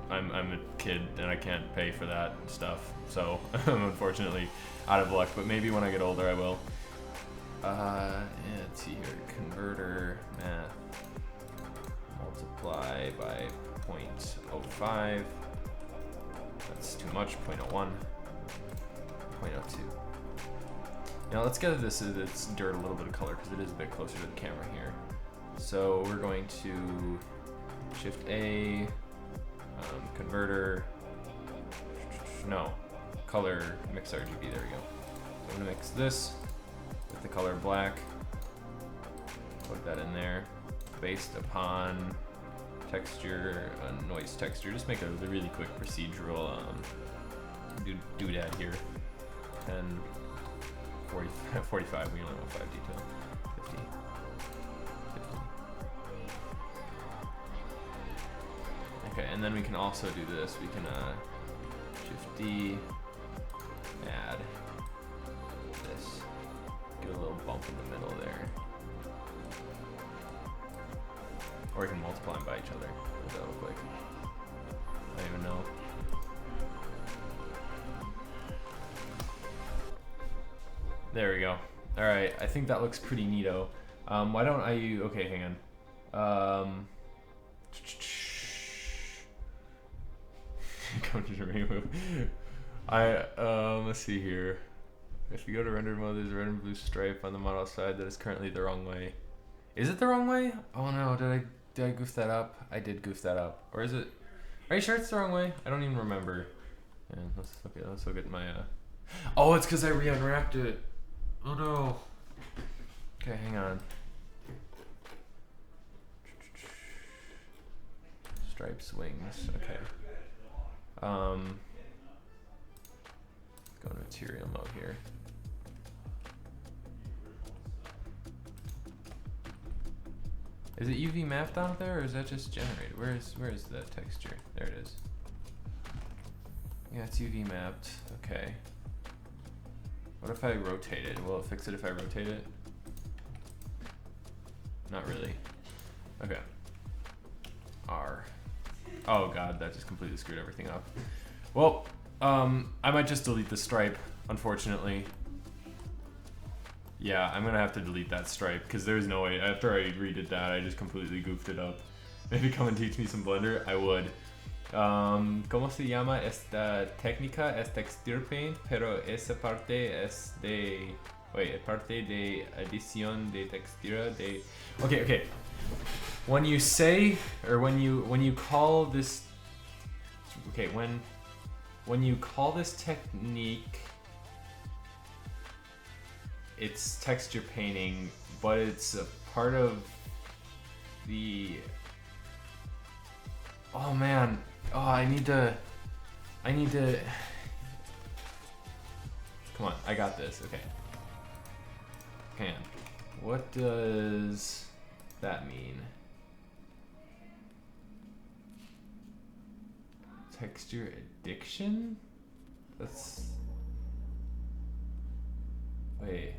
I'm a kid and I can't pay for that stuff, so I'm unfortunately out of luck. But maybe when I get older, I will. Yeah, let's see here. Converter math. Multiply by 0.05. That's too much. 0.01. 0.02. Now let's get this dirt a little bit of color because it is a bit closer to the camera here. So we're going to Shift A, converter, no, color, mix RGB, there we go. So I'm gonna mix this with the color black, put that in there, based upon texture, noise texture, just make a really quick procedural doodad here. 10, 40, 45, we only want 5 detail, 50. Okay, and then we can also do this. We can Shift D, add this, get a little bump in the middle there. Or we can multiply them by each other. What does that look like? I don't even know. There we go. Alright, I think that looks pretty neato. Why don't I? Okay, hang on. Come to remove. Let's see here. If you go to render mode, there's a red and blue stripe on the model side that is currently the wrong way. Is it the wrong way? Oh no, did I goof that up? I did goof that up. Or is it? Are you sure it's the wrong way? I don't even remember. Yeah, let's look at my Oh, it's because I re-unwrapped it. Oh no. Okay, hang on. Stripes, wings. Okay. Go to material mode here. Is it UV mapped on there, or is that just generated? Where is the texture? There it is. Yeah, it's UV mapped. Okay. What if I rotate it? Will it fix it if I rotate it? Not really. Okay. R. Oh god, that just completely screwed everything up. Well, I might just delete the stripe, unfortunately. Yeah, I'm gonna have to delete that stripe, because there's no way, after I redid that, I just completely goofed it up. Maybe come and teach me some Blender, I would. ¿Cómo se llama esta técnica? Es texture paint, pero esa parte es de... Wait, parte de edición de textura de... Okay. When you say, or when you call this... Okay, when you call this technique, it's texture painting, but it's a part of the... Oh man, oh I need to... Come on, I got this, okay. Hang on. What does that mean? Texture addiction? That's... Wait.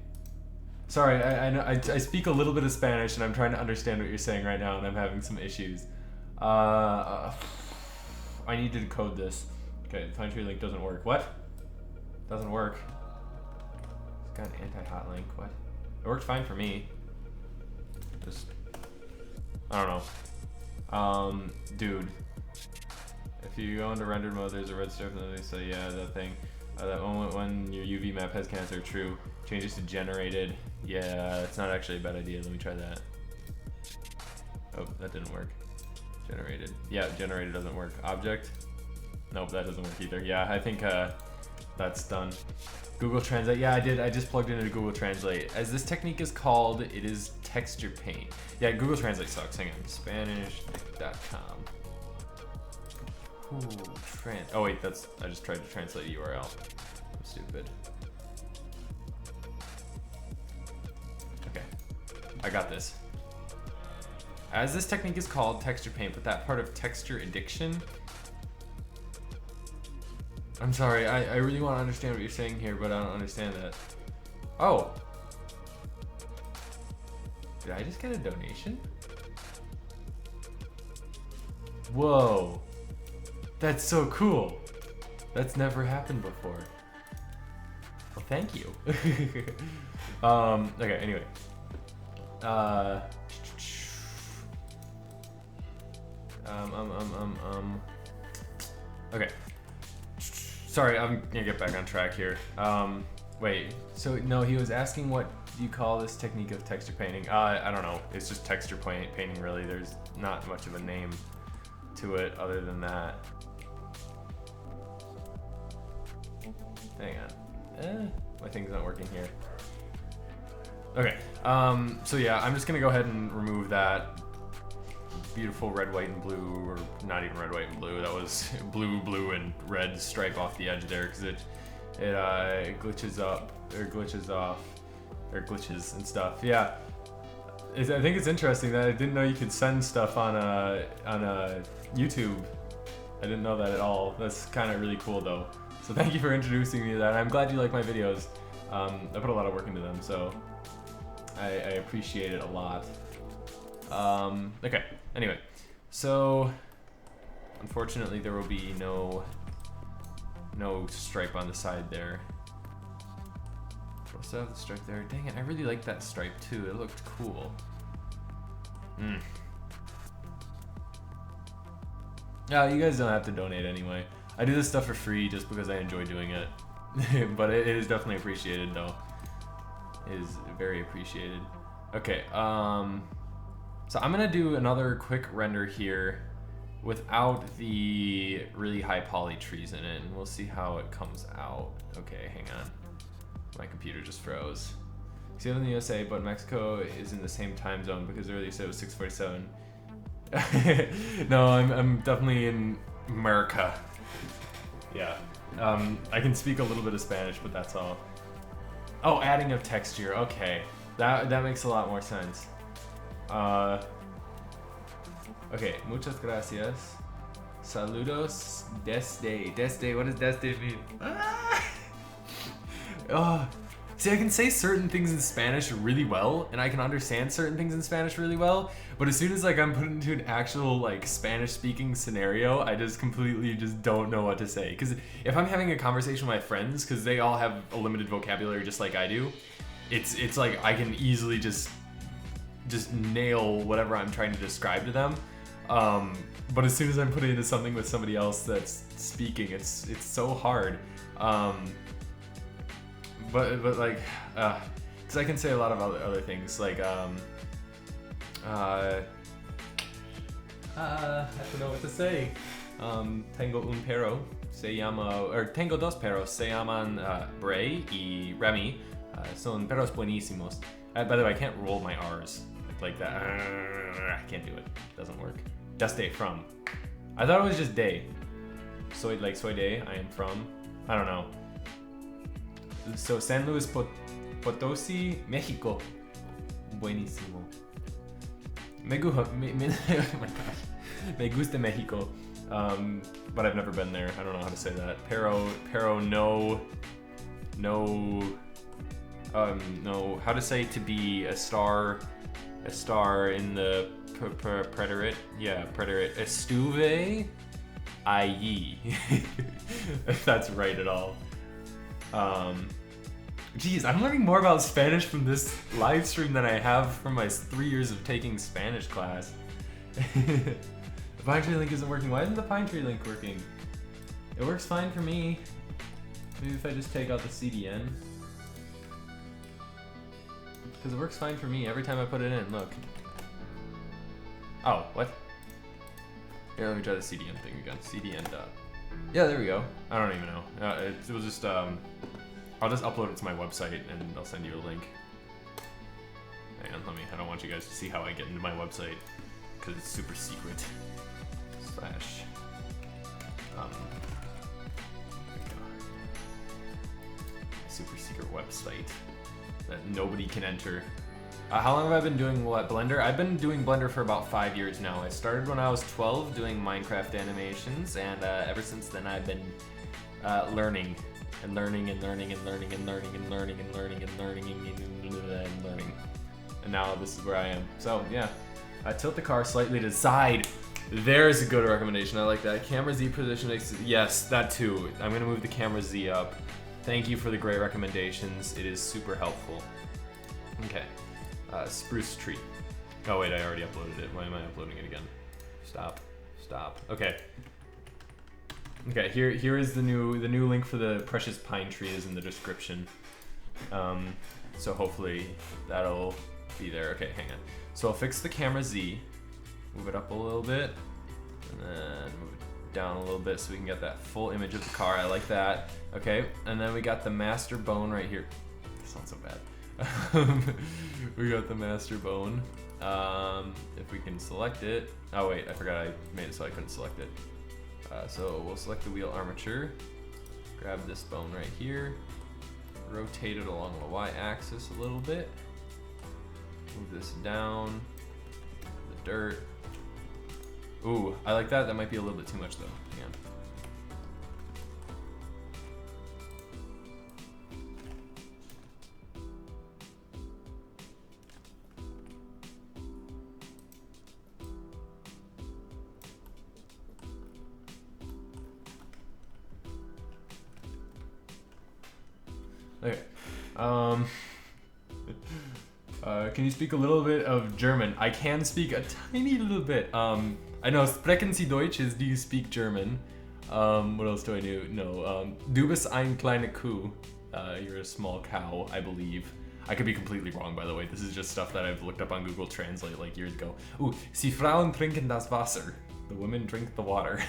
Sorry, I know I speak a little bit of Spanish and I'm trying to understand what you're saying right now and I'm having some issues. I need to decode this. Okay, the find tree link doesn't work. What? Doesn't work. It's got an anti-hot link. What? It worked fine for me. Just, I don't know. Dude. If you go into rendered mode, there's a red stripe and they say, yeah, that thing. That moment when your UV map has cancer, true. Changes to generated. Yeah, it's not actually a bad idea. Let me try that. Oh, that didn't work. Generated. Yeah, generated doesn't work. Object. Nope, that doesn't work either. Yeah, I think that's done. Google Translate. Yeah, I did. I just plugged into Google Translate. As this technique is called, it is texture paint. Yeah, Google Translate sucks. Hang on. Spanish.com. Ooh, oh wait, that's, I just tried to translate a URL. I'm stupid. Okay, I got this. As this technique is called, texture paint, but that part of texture addiction. I'm sorry, I really want to understand what you're saying here, but I don't understand that. Oh. Did I just get a donation? Whoa. That's so cool. That's never happened before. Well, thank you. Okay, anyway. Okay. Sorry, I'm gonna get back on track here. Wait, so no, he was asking what do you call this technique of texture painting? I don't know. It's just texture painting really. There's not much of a name to it other than that. Hang on. My thing's not working here. Okay. So yeah, I'm just gonna go ahead and remove that beautiful red, white, and blue, or not even red, white, and blue. That was blue, and red stripe off the edge there because it glitches up or glitches off or glitches and stuff. Yeah. I think it's interesting that I didn't know you could send stuff on a YouTube. I didn't know that at all. That's kind of really cool though. So thank you for introducing me to that. I'm glad you like my videos. I put a lot of work into them, so I appreciate it a lot. Okay, anyway, so unfortunately there will be no stripe on the side there. Also have the stripe there. Dang it, I really like that stripe too. It looked cool. Yeah, you guys don't have to donate anyway. I do this stuff for free just because I enjoy doing it. But it is definitely appreciated though. It is very appreciated. Okay, so I'm gonna do another quick render here without the really high poly trees in it, and we'll see how it comes out. Okay, hang on. My computer just froze. See, I live in the USA, but Mexico is in the same time zone because earlier you said it was 6:47. No, I'm definitely in America. Yeah. I can speak a little bit of Spanish, but that's all. Oh, adding of texture. Okay, that makes a lot more sense. Okay, muchas gracias. Saludos desde. What does desde mean? Oh, see, I can say certain things in Spanish really well, and I can understand certain things in Spanish really well, but as soon as like I'm put into an actual like Spanish-speaking scenario, I just completely just don't know what to say. Because if I'm having a conversation with my friends, because they all have a limited vocabulary just like I do, it's like I can easily just nail whatever I'm trying to describe to them. But as soon as I'm putting into something with somebody else that's speaking, it's so hard. But like, because I can say a lot of other things like I don't know what to say. Tengo un perro, se llama, or tengo dos perros, se llaman Bray y Remy. Son perros buenísimos. By the way, I can't roll my R's like that. I can't do it. Doesn't work. Desde from. I thought it was just day. Soy de. I am from. I don't know. So San Luis Potosí, Mexico. Buenísimo. Me gusta Mexico. But I've never been there. I don't know how to say that. Pero no. How to say to be a star in the preterite. Yeah, preterite. Estuve allí. If that's right at all. Geez, I'm learning more about Spanish from this live stream than I have from my 3 years of taking Spanish class. The pine tree link isn't working. Why isn't the pine tree link working? It works fine for me. Maybe if I just take out the CDN. Because it works fine for me every time I put it in, look. Oh, what? Here, let me try the CDN thing again. CDN dot. Yeah, there we go. I don't even know. It was just, I'll just upload it to my website and I'll send you a link. Hang on, I don't want you guys to see how I get into my website because it's super secret. Slash. There we go. Super secret website that nobody can enter. How long have I been doing what, Blender? I've been doing Blender for about 5 years now. I started when I was 12 doing Minecraft animations, and ever since then I've been learning. And learning. And now this is where I am. So yeah, tilt the car slightly to the side. There's a good recommendation. I like that. Camera Z position. Yes, that too. I'm gonna move the camera Z up. Thank you for the great recommendations. It is super helpful. Okay, spruce tree. Oh wait, I already uploaded it. Why am I uploading it again? Stop. Okay. Okay, here is the new link for the precious pine tree is in the description. So hopefully that'll be there. Okay, hang on. So I'll fix the camera Z, move it up a little bit, and then move it down a little bit so we can get that full image of the car. I like that. Okay, and then we got the master bone right here. That sounds so bad. We got the master bone. If we can select it. Oh wait, I forgot I made it so I couldn't select it. So we'll select the wheel armature, grab this bone right here, rotate it along the y-axis a little bit, move this down, the dirt. Ooh, I like that. That might be a little bit too much though. Hang on. Okay, Can you speak a little bit of German? I can speak a tiny little bit. I know sprechen Sie Deutsch is do you speak German? What else do I know? Du bist ein kleine Kuh. You're a small cow, I believe. I could be completely wrong, by the way. This is just stuff that I've looked up on Google Translate like years ago. Ooh, Sie Frauen trinken das Wasser. The women drink the water.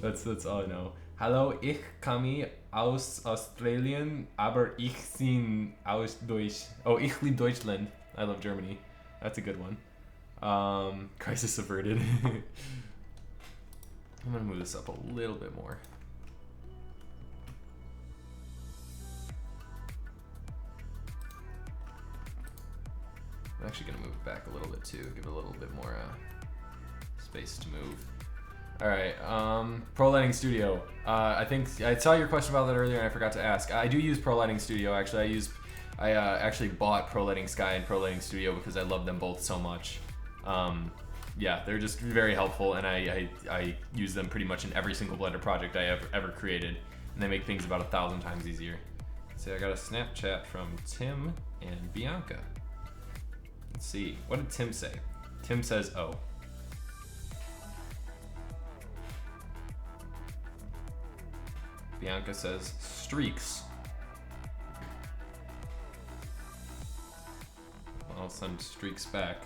That's all I know. Hallo, ich komme aus Australien, aber ich bin aus Deutsch. Oh, ich liebe Deutschland. I love Germany. That's a good one. Crisis averted. I'm gonna move this up a little bit more. I'm actually gonna move it back a little bit too, give it a little bit more space to move. All right, Pro Lighting Studio. I think I saw your question about that earlier and I forgot to ask. I do use Pro Lighting Studio actually. I actually bought Pro Lighting Sky and Pro Lighting Studio because I love them both so much. Yeah, they're just very helpful and I use them pretty much in every single Blender project I ever created. And they make things about 1,000 times easier. So I got a Snapchat from Tim and Bianca. Let's see, what did Tim say? Tim says, oh. Bianca says, streaks. I'll send streaks back.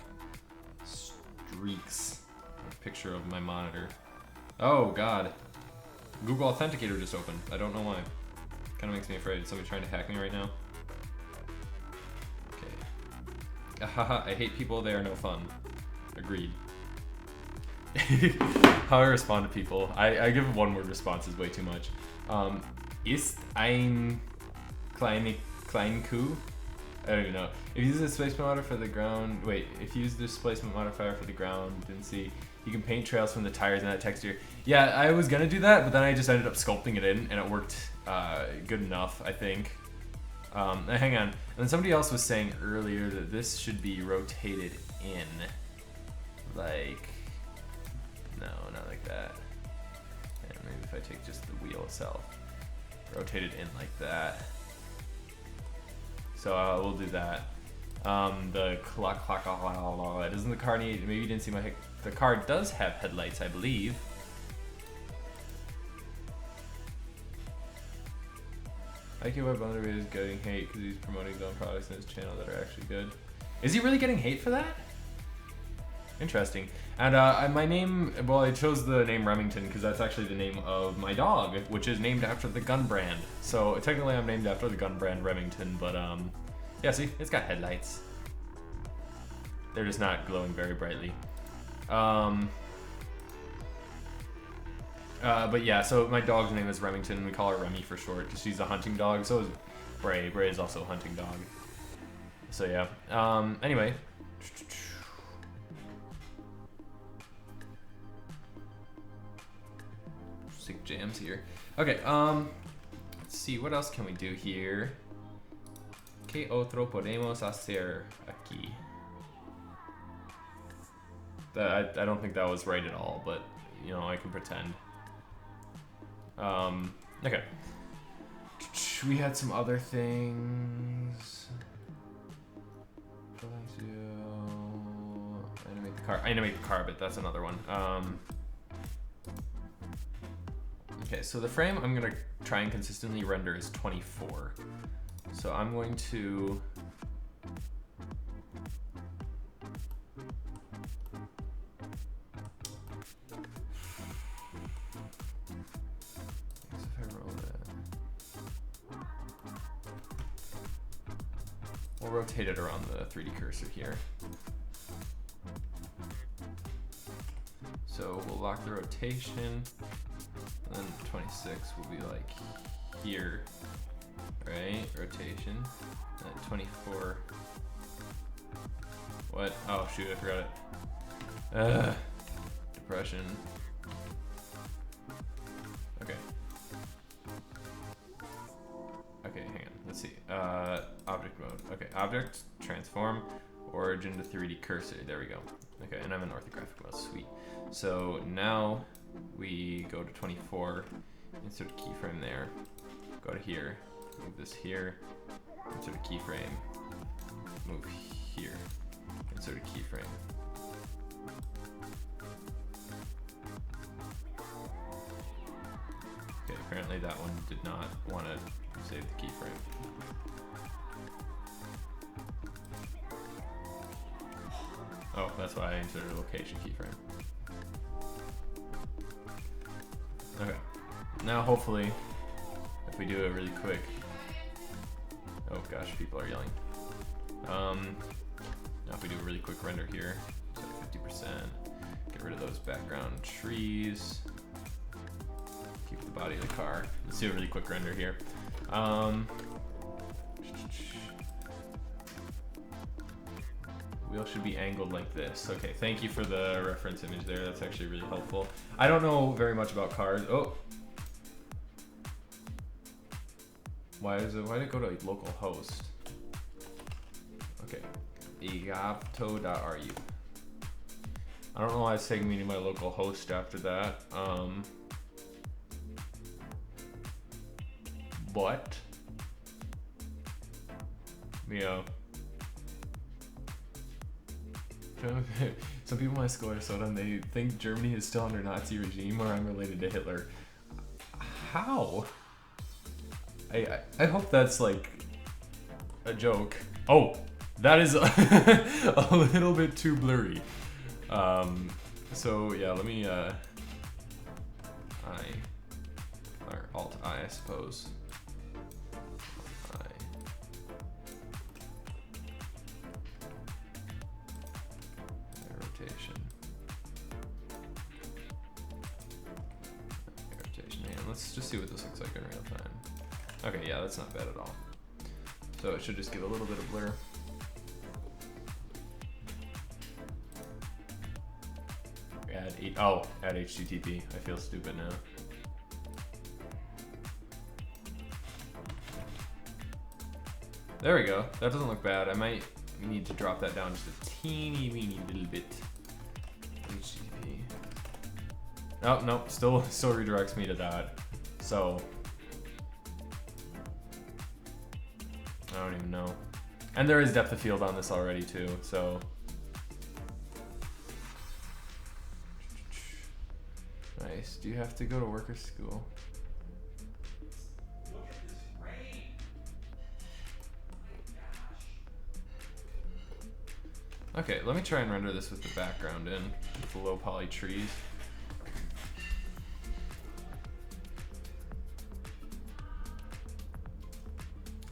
Streaks. A picture of my monitor. Oh God. Google Authenticator just opened. I don't know why. Kind of makes me afraid. Is somebody trying to hack me right now? Okay. Haha, I hate people. They are no fun. Agreed. How I respond to people. I give one-word responses way too much. Ist ein kleine Kuh? I don't even know. If you use the displacement modifier for the ground, if you use the displacement modifier for the ground, didn't see, you can paint trails from the tires in that texture. Yeah, I was gonna do that, but then I just ended up sculpting it in, and it worked good enough, I think. Hang on. And then somebody else was saying earlier that this should be rotated in, like, no, not like that. And maybe if I take just the wheel itself, rotate it in like that. So we'll do that. The clock, doesn't the car need, maybe you didn't see the car does have headlights, I believe. IQ Blender is getting hate because he's promoting his own products in his channel that are actually good. Is he really getting hate for that? Interesting. And my name, well, I chose the name Remington because that's actually the name of my dog, which is named after the gun brand. So technically I'm named after the gun brand Remington, but yeah, see, it's got headlights. They're just not glowing very brightly. But yeah, so my dog's name is Remington. We call her Remy for short because she's a hunting dog. So is Bray. Bray is also a hunting dog. So yeah. Anyway. Sick jams here. Okay, let's see, what else can we do here? ¿Qué otro podemos hacer aquí? I don't think that was right at all, but, you know, I can pretend. Okay. We had some other things. Animate the car, but that's another one. Okay, so the frame I'm gonna try and consistently render is 24. So I'm going to we'll rotate it around the 3D cursor here. So we'll lock the rotation. Then 26 will be like here, right? Rotation. And 24. What? Oh shoot, I forgot it. Depression. Okay. Okay, hang on. Let's see. Object mode. Okay, object, transform, origin to 3D cursor. There we go. Okay, and I'm in orthographic mode. Sweet. So now we go to 24, insert keyframe there, go to here, move this here, insert a keyframe, move here, insert a keyframe. Okay, apparently that one did not want to save the keyframe. Oh, that's why I inserted a location keyframe. Okay, now hopefully, if we do it really quick. Oh gosh, people are yelling. Now if we do a really quick render here, set 50%, get rid of those background trees, keep the body of the car. Let's do a really quick render here. Wheel should be angled like this. Okay, thank you for the reference image there. That's actually really helpful. I don't know very much about cars. Oh. Why did it go to like local host? Okay, egapto.ru. I don't know why it's taking me to my local host after that. But yeah. Some people might score soda and they think Germany is still under Nazi regime or I'm related to Hitler. How? I hope that's like a joke. Oh, that is a little bit too blurry. So yeah, let me or Alt I suppose. Rotation. Man, let's just see what this looks like in real time. Okay, yeah, that's not bad at all. So it should just give a little bit of blur. Add HTTP. I feel stupid now. There we go. That doesn't look bad. I might need to drop that down just a teeny weeny little bit. HTTP. Oh, no, still redirects me to that. So I don't even know. And there is depth of field on this already too, so. Nice. Do you have to go to work or school? Okay, let me try and render this with the background in, with the low poly trees.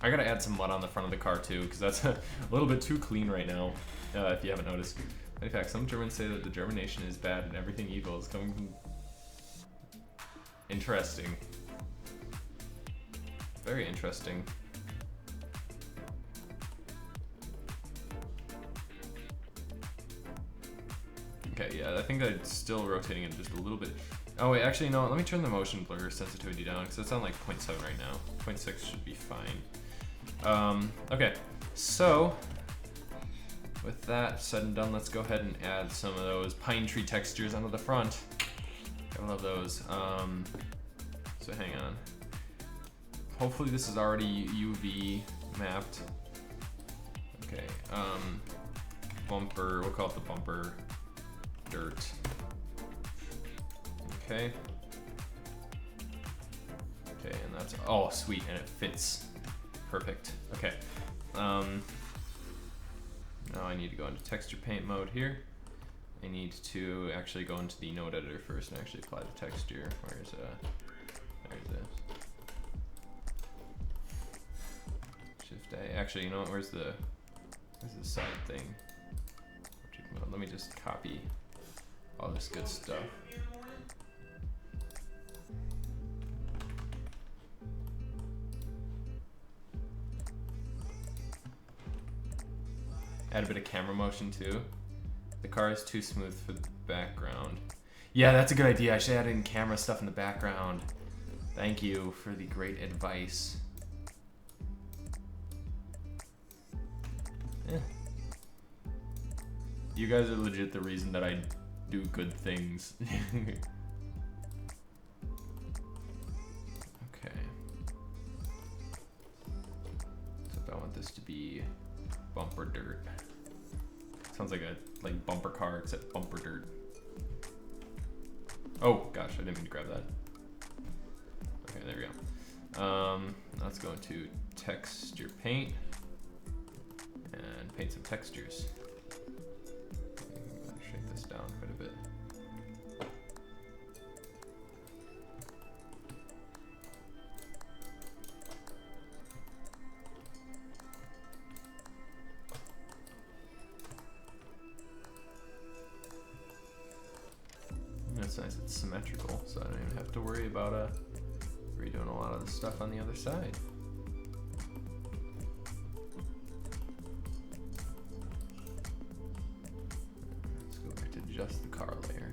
I gotta add some mud on the front of the car too, because that's a little bit too clean right now, if you haven't noticed. In fact, some Germans say that the German nation is bad and everything evil is coming from... Interesting. Very interesting. Okay, yeah, I think that's still rotating it just a little bit. Oh wait, actually no, let me turn the motion blur sensitivity down because it's on like 0.7 right now. 0.6 should be fine. Okay, so with that said and done, let's go ahead and add some of those pine tree textures onto the front. I love those. So hang on. Hopefully this is already UV mapped. Okay, bumper, we'll call it the bumper dirt. Okay. Okay, and that's, oh sweet, and it fits. Perfect. Okay. Now I need to go into texture paint mode here. I need to actually go into the node editor first and actually apply the texture. There's this. Shift A. Actually, you know what? Where's the side thing? Let me just copy all this good stuff. Add a bit of camera motion too. The car is too smooth for the background. Yeah, that's a good idea. I should add in camera stuff in the background. Thank you for the great advice. You guys are legit the reason that I do good things. Okay. Set that one dirt. Sounds like a bumper car except bumper dirt. Oh gosh, I didn't mean to grab that. Okay, there we go. Let's go into texture paint and paint some textures. I'm gonna shake this down quite a bit. That's nice, it's symmetrical, so I don't even have to worry about redoing a lot of the stuff on the other side. Let's go back to just the car layer.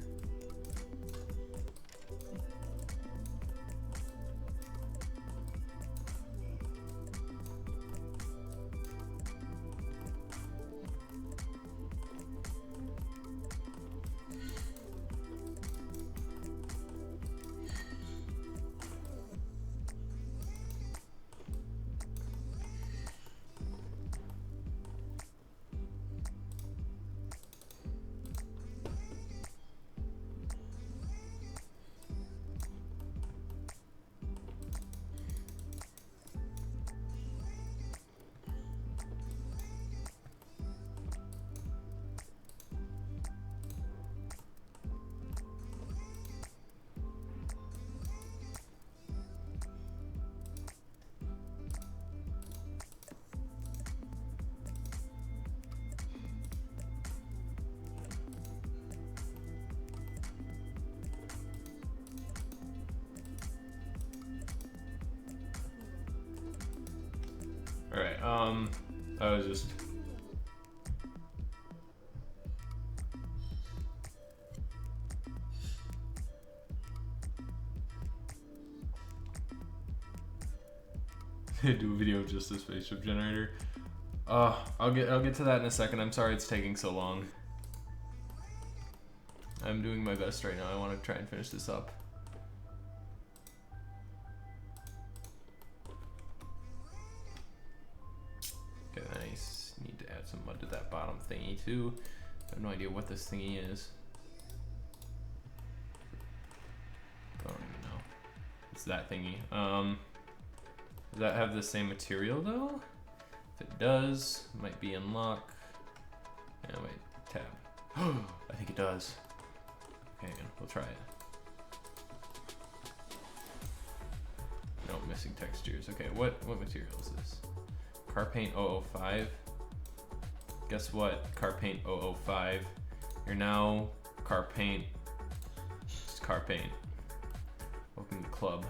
Alright, I was just do a video of just the spaceship generator. I'll get to that in a second. I'm sorry it's taking so long. I'm doing my best right now. I want to try and finish this up. Okay, nice. Need to add some mud to that bottom thingy too. I have no idea what this thingy is. I don't even know. It's that thingy. Does that have the same material though? If it does, it might be in lock. Yeah, wait, tab. I think it does. Okay, we'll try it. No, missing textures. Okay, what material is this? Car Paint 005. Guess what? Car Paint 005. You're now Car Paint. Just Car Paint. Welcome to the club.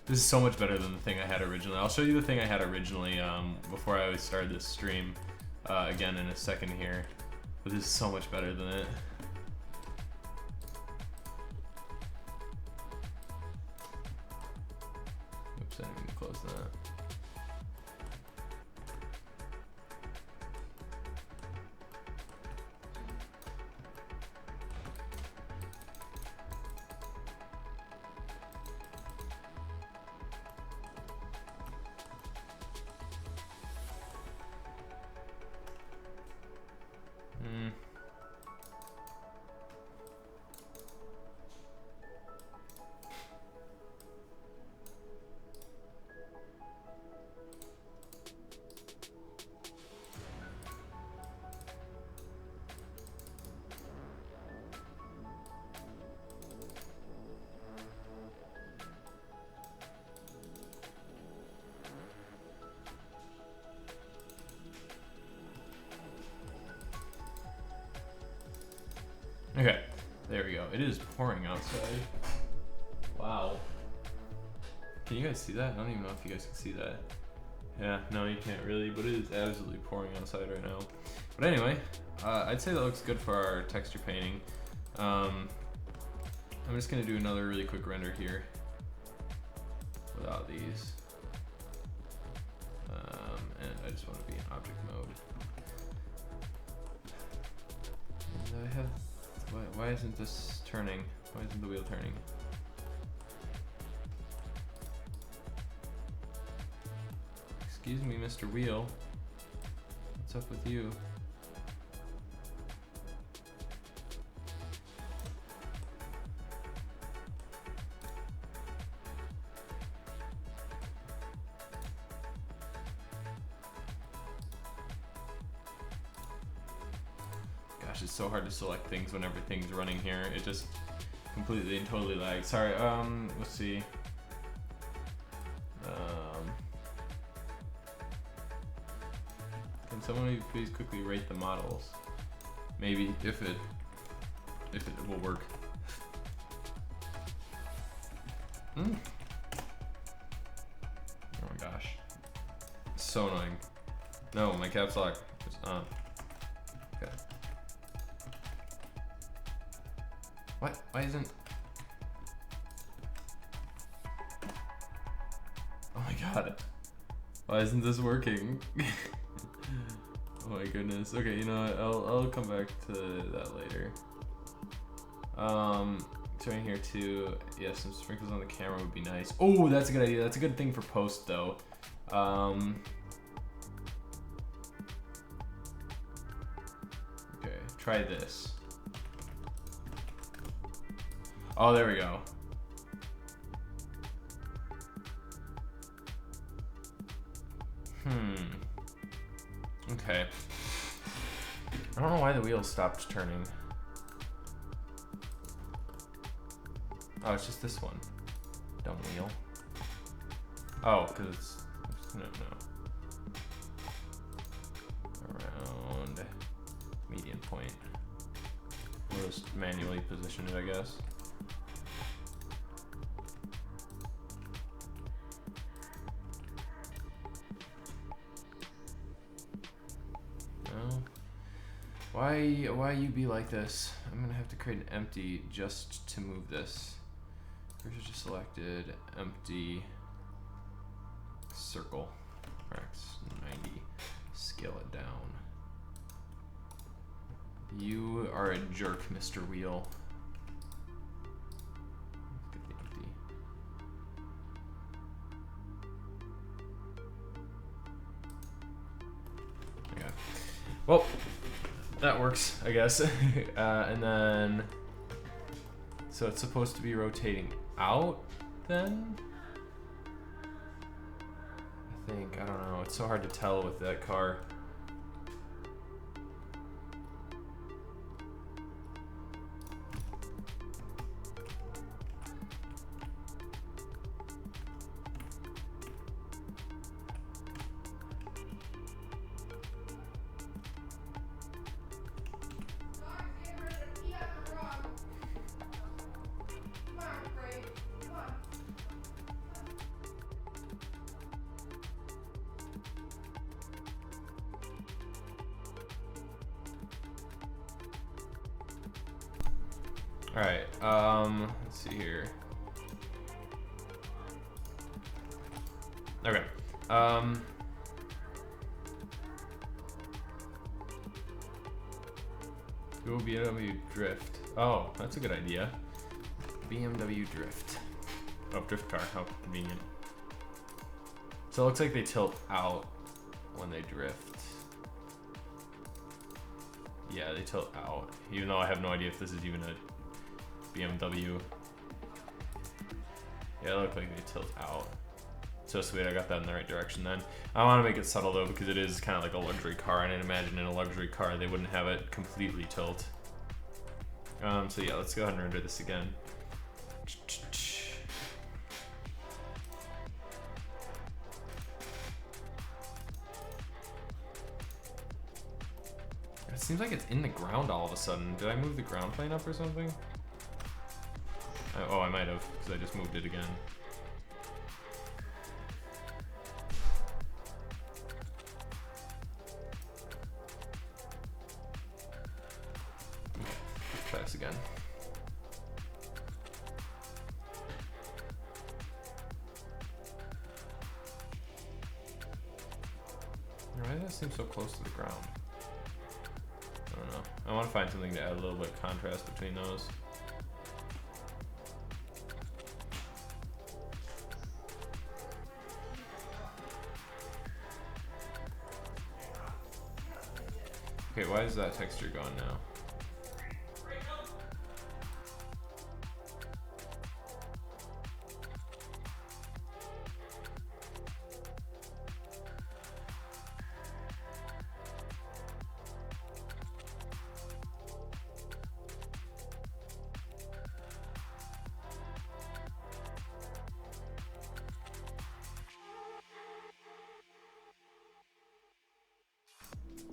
This is so much better than the thing I had originally. I'll show you the thing I had originally before I started this stream again in a second here. But this is so much better than it. Oops, I didn't mean to close that. Okay, there we go. It is pouring outside. Wow. Can you guys see that? I don't even know if you guys can see that. Yeah, no, you can't really, but it is absolutely pouring outside right now. But anyway, I'd say that looks good for our texture painting. I'm just gonna do another really quick render here without these. And I just want to be in object mode. Why isn't this turning? Why isn't the wheel turning? Excuse me, Mr. Wheel. What's up with you? Gosh, it's so hard to select things when everything's running here. It just completely and totally lags. Sorry, let's see. Can someone please quickly rate the models? Maybe if it will work. Oh my gosh. So annoying. No, my caps lock is on. Okay. What? Why isn't... Oh my god. Why isn't this working? Oh my goodness. Okay, you know what? I'll come back to that later. Turning here too. Yeah, some sprinkles on the camera would be nice. Oh, that's a good idea. That's a good thing for post though. Okay, try this. Oh, there we go. Okay. I don't know why the wheel stopped turning. Oh, it's just this one. Dumb wheel. Oh, because it's no. Around median point. We'll just manually position it, I guess. Why you be like this? I'm gonna have to create an empty just to move this. Cursor just selected, empty, circle, X 90, scale it down. You are a jerk, Mr. Wheel. Let's get the empty. Okay. Well, that works, I guess. And then, so it's supposed to be rotating out then? I think, I don't know. It's so hard to tell with that car. Alright, let's see here. Okay, go BMW Drift. Oh, that's a good idea. BMW Drift. Oh, drift car, how convenient. So it looks like they tilt out when they drift. Yeah, they tilt out, even though I have no idea if this is even a BMW. Yeah, it looked like they tilt out. So sweet, I got that in the right direction then. I want to make it subtle though because it is kind of like a luxury car, and I'd imagine in a luxury car they wouldn't have it completely tilt. So yeah, let's go ahead and render this again. It seems like it's in the ground all of a sudden. Did I move the ground plane up or something? Oh, I might have, because I just moved it again. Okay, let's try this again. Why does that seem so close to the ground? I don't know. I want to find something to add a little bit of contrast between those. Okay, why is that texture gone now?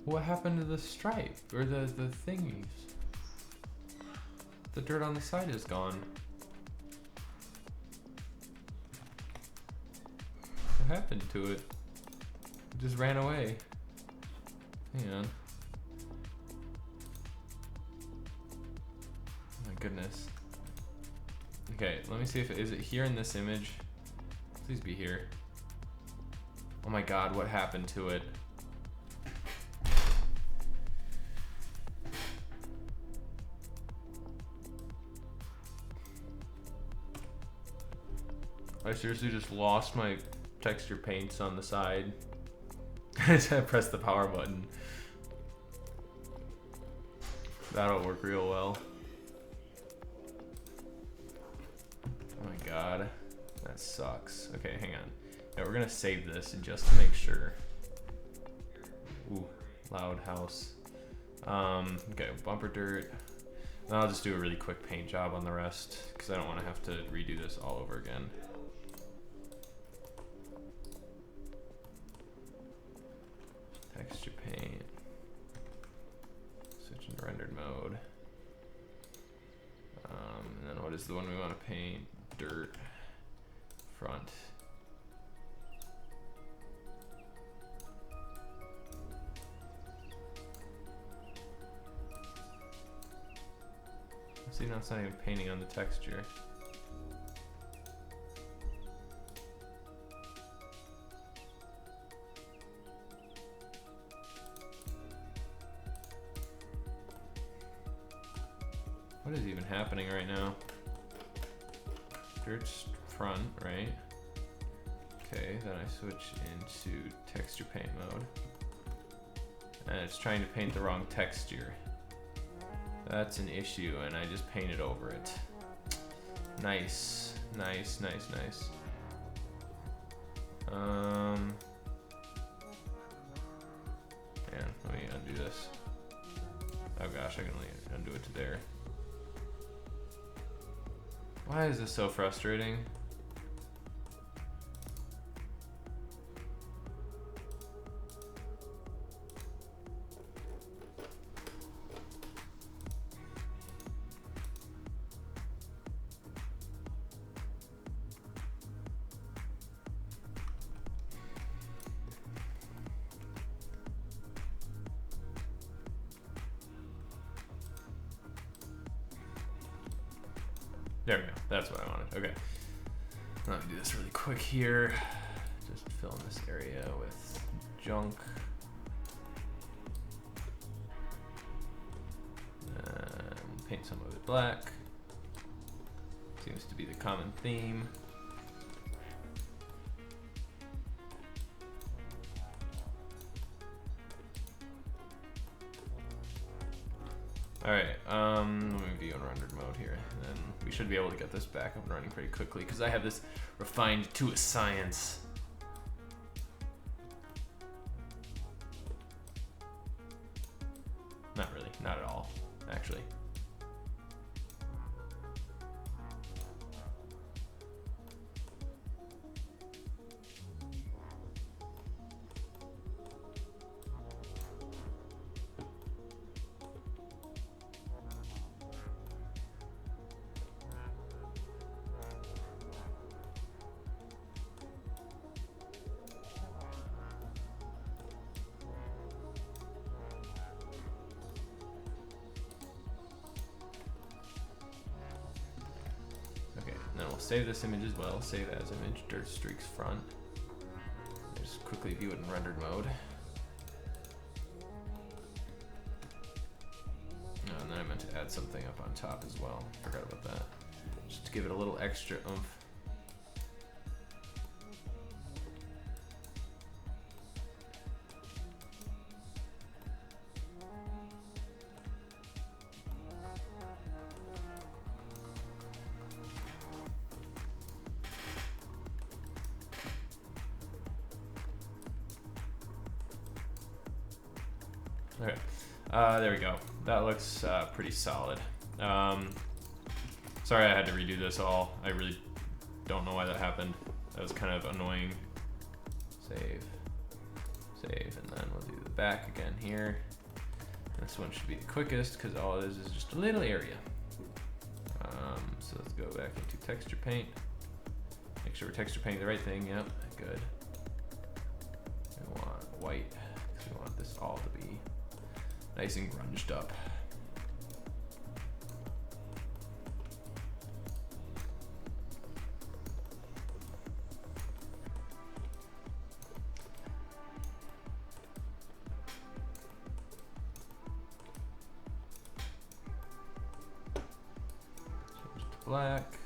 What happened to the stripe or the thingies? The dirt on the side is gone. What happened to it? It just ran away. Hang on. Oh my goodness. Okay, let me see if is it here in this image? Please be here. Oh my god, what happened to it? I seriously just lost my texture paints on the side. I pressed the power button. That'll work real well. Oh my god, that sucks. Okay, hang on. Yeah, we're gonna save this just to make sure. Ooh, loud house. Okay, bumper dirt. And I'll just do a really quick paint job on the rest because I don't want to have to redo this all over again. Texture paint. Switch into rendered mode. And then what is the one we want to paint? Dirt. Front. See, now it's not even painting on the texture. What is even happening right now? Dirt's front, right? Okay, then I switch into texture paint mode. And it's trying to paint the wrong texture. That's an issue, and I just painted over it. Nice, nice, nice, nice. Man, let me undo this. Oh gosh, I can only undo it to there. Why is this so frustrating? There we go. That's what I wanted. Okay. Let me do this really quick here. Just fill in this area with junk. And paint some of it black. Seems to be the common theme. Alright, let me be on rendered mode here, and then we should be able to get this back up and running pretty quickly, because I have this refined to a science. Not really, not at all, actually. Then we'll save this image as well. Save as image, dirt streaks front. Just quickly view it in rendered mode. add something up on top as well. Forgot about that. Just to give it a little extra oomph. Okay, there we go. That looks pretty solid. Sorry I had to redo this all. I really don't know why that happened. That was kind of annoying. Save, and then we'll do the back again here. This one should be the quickest because all it is just a little area. So let's go back into texture paint. Make sure we're texture painting the right thing. Yep, good. We want white because we want this all to be nice and grunged up. Switch to black.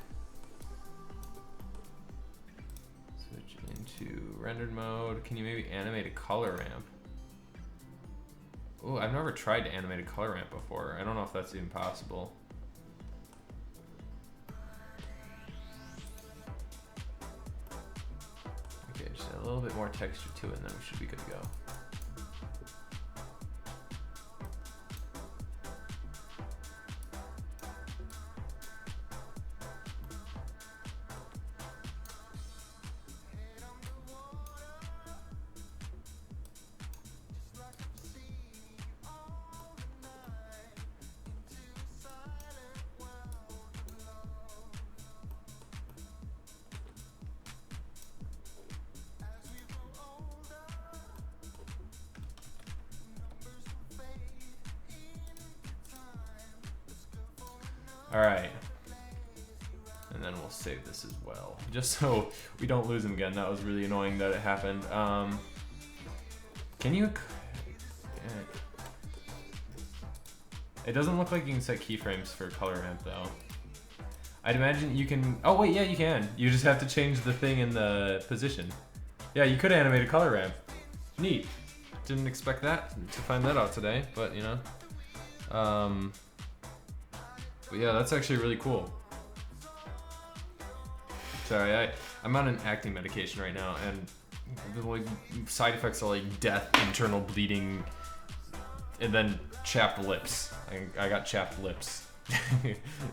Switch into rendered mode. Can you maybe animate a color ramp? Oh, I've never tried to animate a color ramp before. I don't know if that's even possible. Okay, just add a little bit more texture to it and then we should be good to go. All right, and then we'll save this as well, just so we don't lose them again. That was really annoying that it happened. Can you? It doesn't look like you can set keyframes for color ramp though. I'd imagine you can. Oh wait, yeah, you can. You just have to change the thing in the position. Yeah, you could animate a color ramp. Neat. Didn't expect that to find that out today, but you know. But yeah, that's actually really cool. Sorry, I'm on an acting medication right now, and the like side effects are like death, internal bleeding, and then chapped lips. I got chapped lips.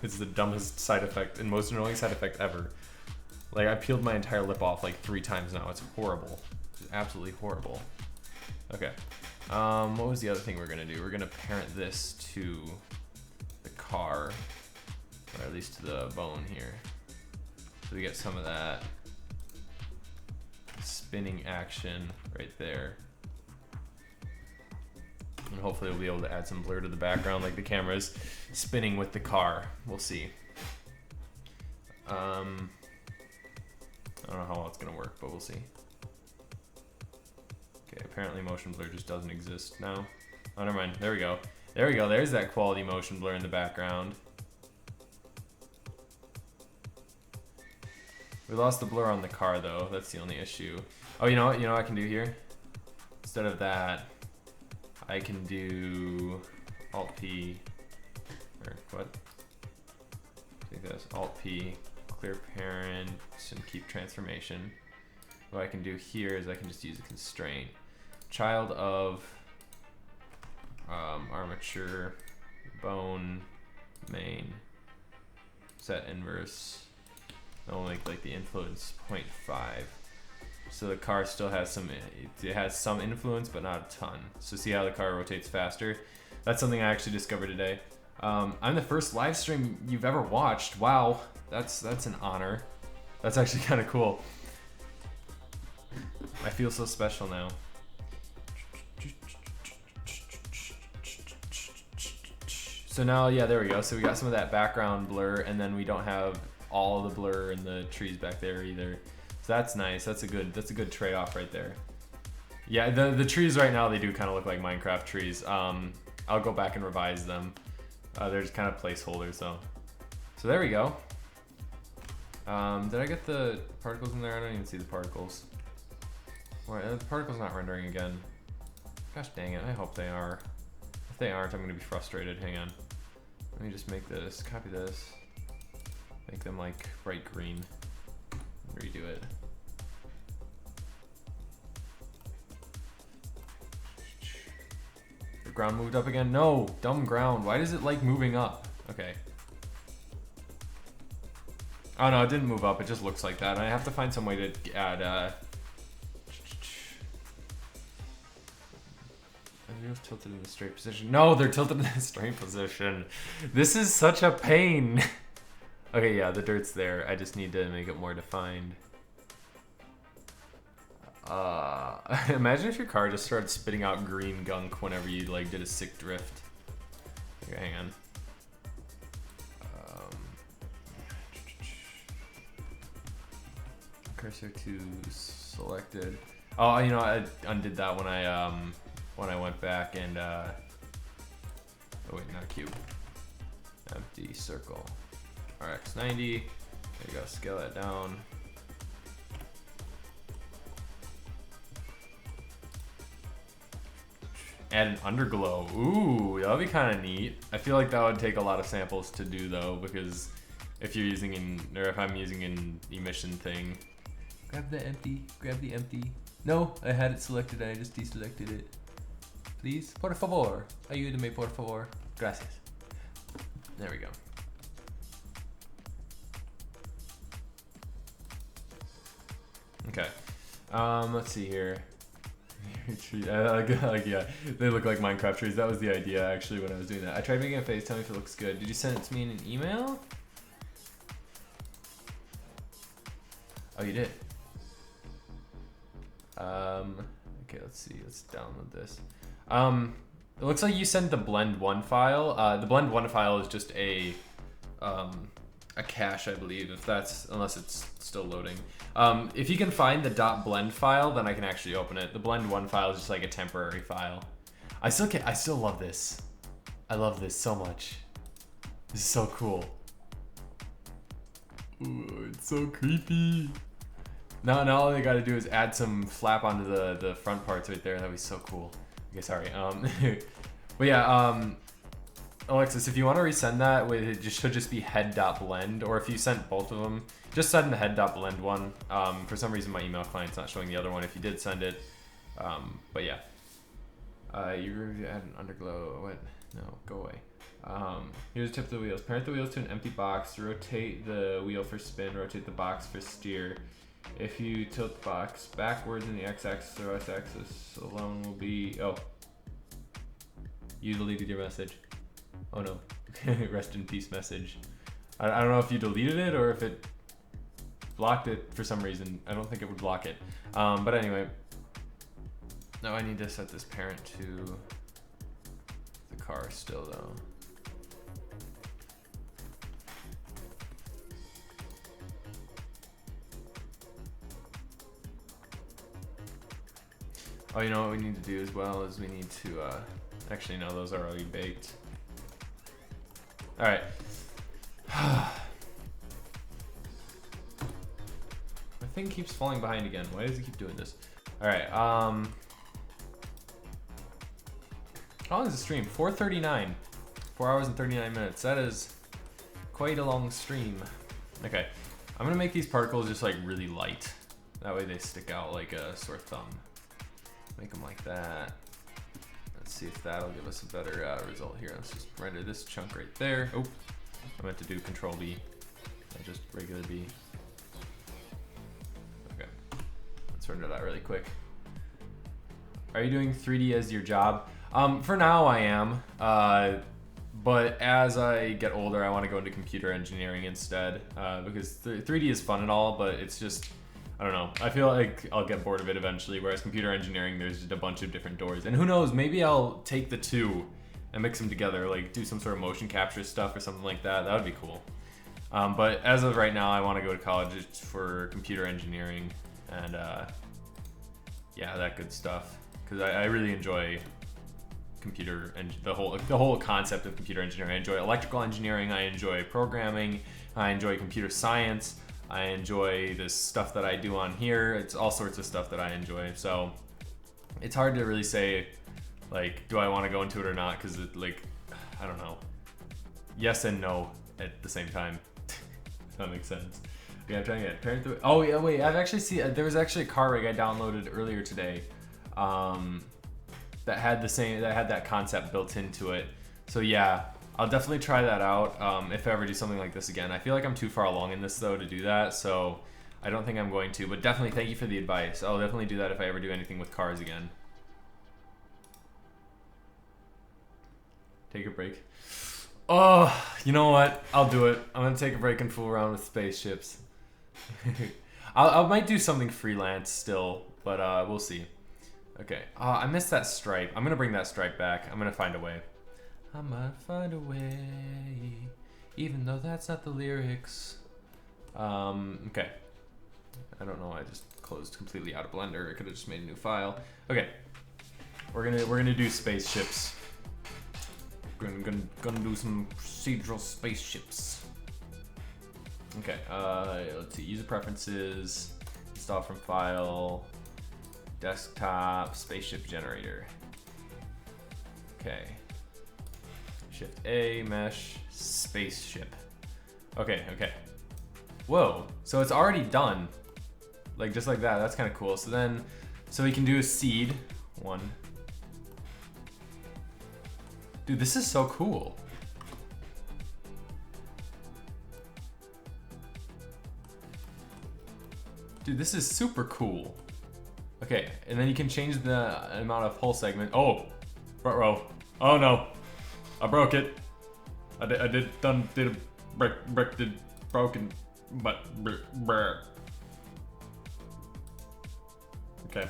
It's the dumbest side effect and most annoying side effect ever. Like I peeled my entire lip off like 3 times now. It's horrible. It's absolutely horrible. Okay. What was the other thing we're gonna do? We're gonna parent this to the car, or at least to the bone here. So we get some of that spinning action right there. And hopefully we'll be able to add some blur to the background like the camera's spinning with the car. We'll see. I don't know how well it's gonna work, but we'll see. Okay, apparently motion blur just doesn't exist now. Oh, never mind. There we go. There we go. There's that quality motion blur in the background. We lost the blur on the car though. That's the only issue. Oh, you know what? You know what I can do here? Instead of that, I can do Alt P, or what? Take this, Alt P, clear parent, and keep transformation. What I can do here is I can just use a constraint. Child of armature, bone, main, set inverse. I'll make like the influence 0.5. So the car still has some, it has some influence, but not a ton. So see how the car rotates faster? That's something I actually discovered today. I'm the first live stream you've ever watched. Wow, that's an honor. That's actually kind of cool. I feel so special now. So now, yeah, there we go. So we got some of that background blur, and then we don't have all of the blur in the trees back there either. So that's nice. That's a good trade-off right there. Yeah, the trees right now, they do kind of look like Minecraft trees. I'll go back and revise them. They're just kind of placeholders though. So there we go. Did I get the particles in there? I don't even see the particles. Wait, the particle's not rendering again. Gosh dang it, I hope they are. If they aren't, I'm gonna be frustrated. Hang on. Let me just make this, copy this. Make them like bright green. Redo it. The ground moved up again? No, dumb ground. Why does it like moving up? Okay. Oh no, it didn't move up. It just looks like that. I have to find some way to add wheels tilted in the straight position. No, they're tilted in the straight position. This is such a pain. Okay, yeah, the dirt's there. I just need to make it more defined. Imagine if your car just started spitting out green gunk whenever you like did a sick drift. Okay, hang on. Cursor to selected. Oh, you know, I undid that when I went back and oh wait, not cube. Empty circle. RX90. There you go. Scale that down. Add an underglow. Ooh, that would be kind of neat. I feel like that would take a lot of samples to do though, because if you're using or if I'm using an emission thing. Grab the empty. Grab the empty. No, I had it selected and I just deselected it. Please, por favor. Ayúdame, por favor. Gracias. There we go. Okay. Let's see here. Yeah, they look like Minecraft trees. That was the idea actually when I was doing that. I tried making a face. Tell me if it looks good. Did you send it to me in an email? Oh, you did. Okay, let's see. Let's download this. It looks like you sent the blend1 file. The blend1 file is just a cache, I believe, unless it's still loading. If you can find the .blend file, then I can actually open it. The blend1 file is just like a temporary file. I still love this. I love this so much. This is so cool. Ooh, it's so creepy. Now all they gotta do is add some flap onto the front parts right there. That'd be so cool. Okay, sorry. But yeah, Alexis, if you want to resend that, it should just be head.blend, or if you sent both of them, just send the head.blend one. For some reason, my email client's not showing the other one if you did send it. But yeah. You're going to add an underglow. What? No, go away. Here's a tip of the wheels. Parent the wheels to an empty box. Rotate the wheel for spin. Rotate the box for steer. If you tilt the box backwards in the x-axis or s-axis alone will be... Oh. You deleted your message. Oh no. Rest in peace message. I don't know if you deleted it or if it blocked it for some reason. I don't think it would block it. But anyway. Now I need to set this parent to the car still though. Oh, you know what we need to do as well is we need to, actually no, those are already baked. All right. My thing keeps falling behind again. Why does it keep doing this? All right. How long is the stream? 4:39. 4 hours and 39 minutes. That is quite a long stream. Okay. I'm gonna make these particles just like really light. That way they stick out like a sore thumb. Make them like that. Let's see if that'll give us a better result here. Let's just render this chunk right there. Oh, I meant to do Control B, not just regular B. Okay, let's render that really quick. Are you doing 3D as your job? For now I am, but as I get older I want to go into computer engineering instead, because 3D is fun and all, but it's just, I don't know. I feel like I'll get bored of it eventually, whereas computer engineering, there's just a bunch of different doors. And who knows, maybe I'll take the two and mix them together, like do some sort of motion capture stuff or something like that. That would be cool. But as of right now, I want to go to college for computer engineering and yeah, that good stuff. Because I really enjoy computer and the whole concept of computer engineering. I enjoy electrical engineering. I enjoy programming. I enjoy computer science. I enjoy this stuff that I do on here. It's all sorts of stuff that I enjoy. So it's hard to really say, like, do I want to go into it or not? Because it, like, I don't know. Yes and no at the same time. If that makes sense. Okay, I'm trying to get turn through. Oh yeah, wait. I've actually seen. There was actually a car rig I downloaded earlier today, that had that concept built into it. So yeah, I'll definitely try that out if I ever do something like this again. I feel like I'm too far along in this though to do that, so I don't think I'm going to. But definitely thank you for the advice. I'll definitely do that if I ever do anything with cars again. Take a break. Oh, you know what? I'll do it. I'm gonna take a break and fool around with spaceships. I might do something freelance still, but we'll see. Okay. I missed that stripe. I'm gonna bring that stripe back. I'm gonna find a way. I might find a way, even though that's not the lyrics. Okay. I don't know. I just closed completely out of Blender. I could have just made a new file. Okay. We're gonna do spaceships. Gonna do some procedural spaceships. Okay, let's see, user preferences, install from file, desktop, spaceship generator. Okay. Shift A, mesh, spaceship. Okay. Whoa, so it's already done. Like, just like that, that's kind of cool. So we can do a seed, one. Dude, this is so cool. Dude, this is super cool. Okay, and then you can change the amount of hull segment. Oh, front row. Oh no, I broke it. I did a brick did broken, but brr. Okay,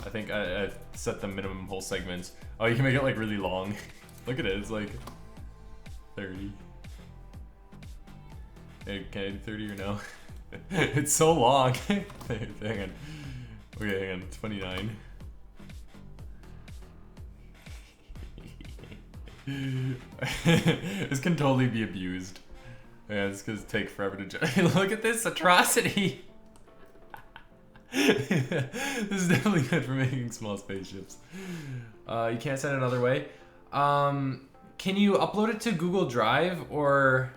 I think I set the minimum hull segments. Oh, you can make it like really long. Look at it, it's like 30. Hey, can I do 30 or no? It's so long. Hang on. Okay, hang on. 29. This can totally be abused. Yeah, it's gonna take forever to look at this atrocity. This is definitely good for making small spaceships. You can't send it another way. Can you upload it to Google Drive, or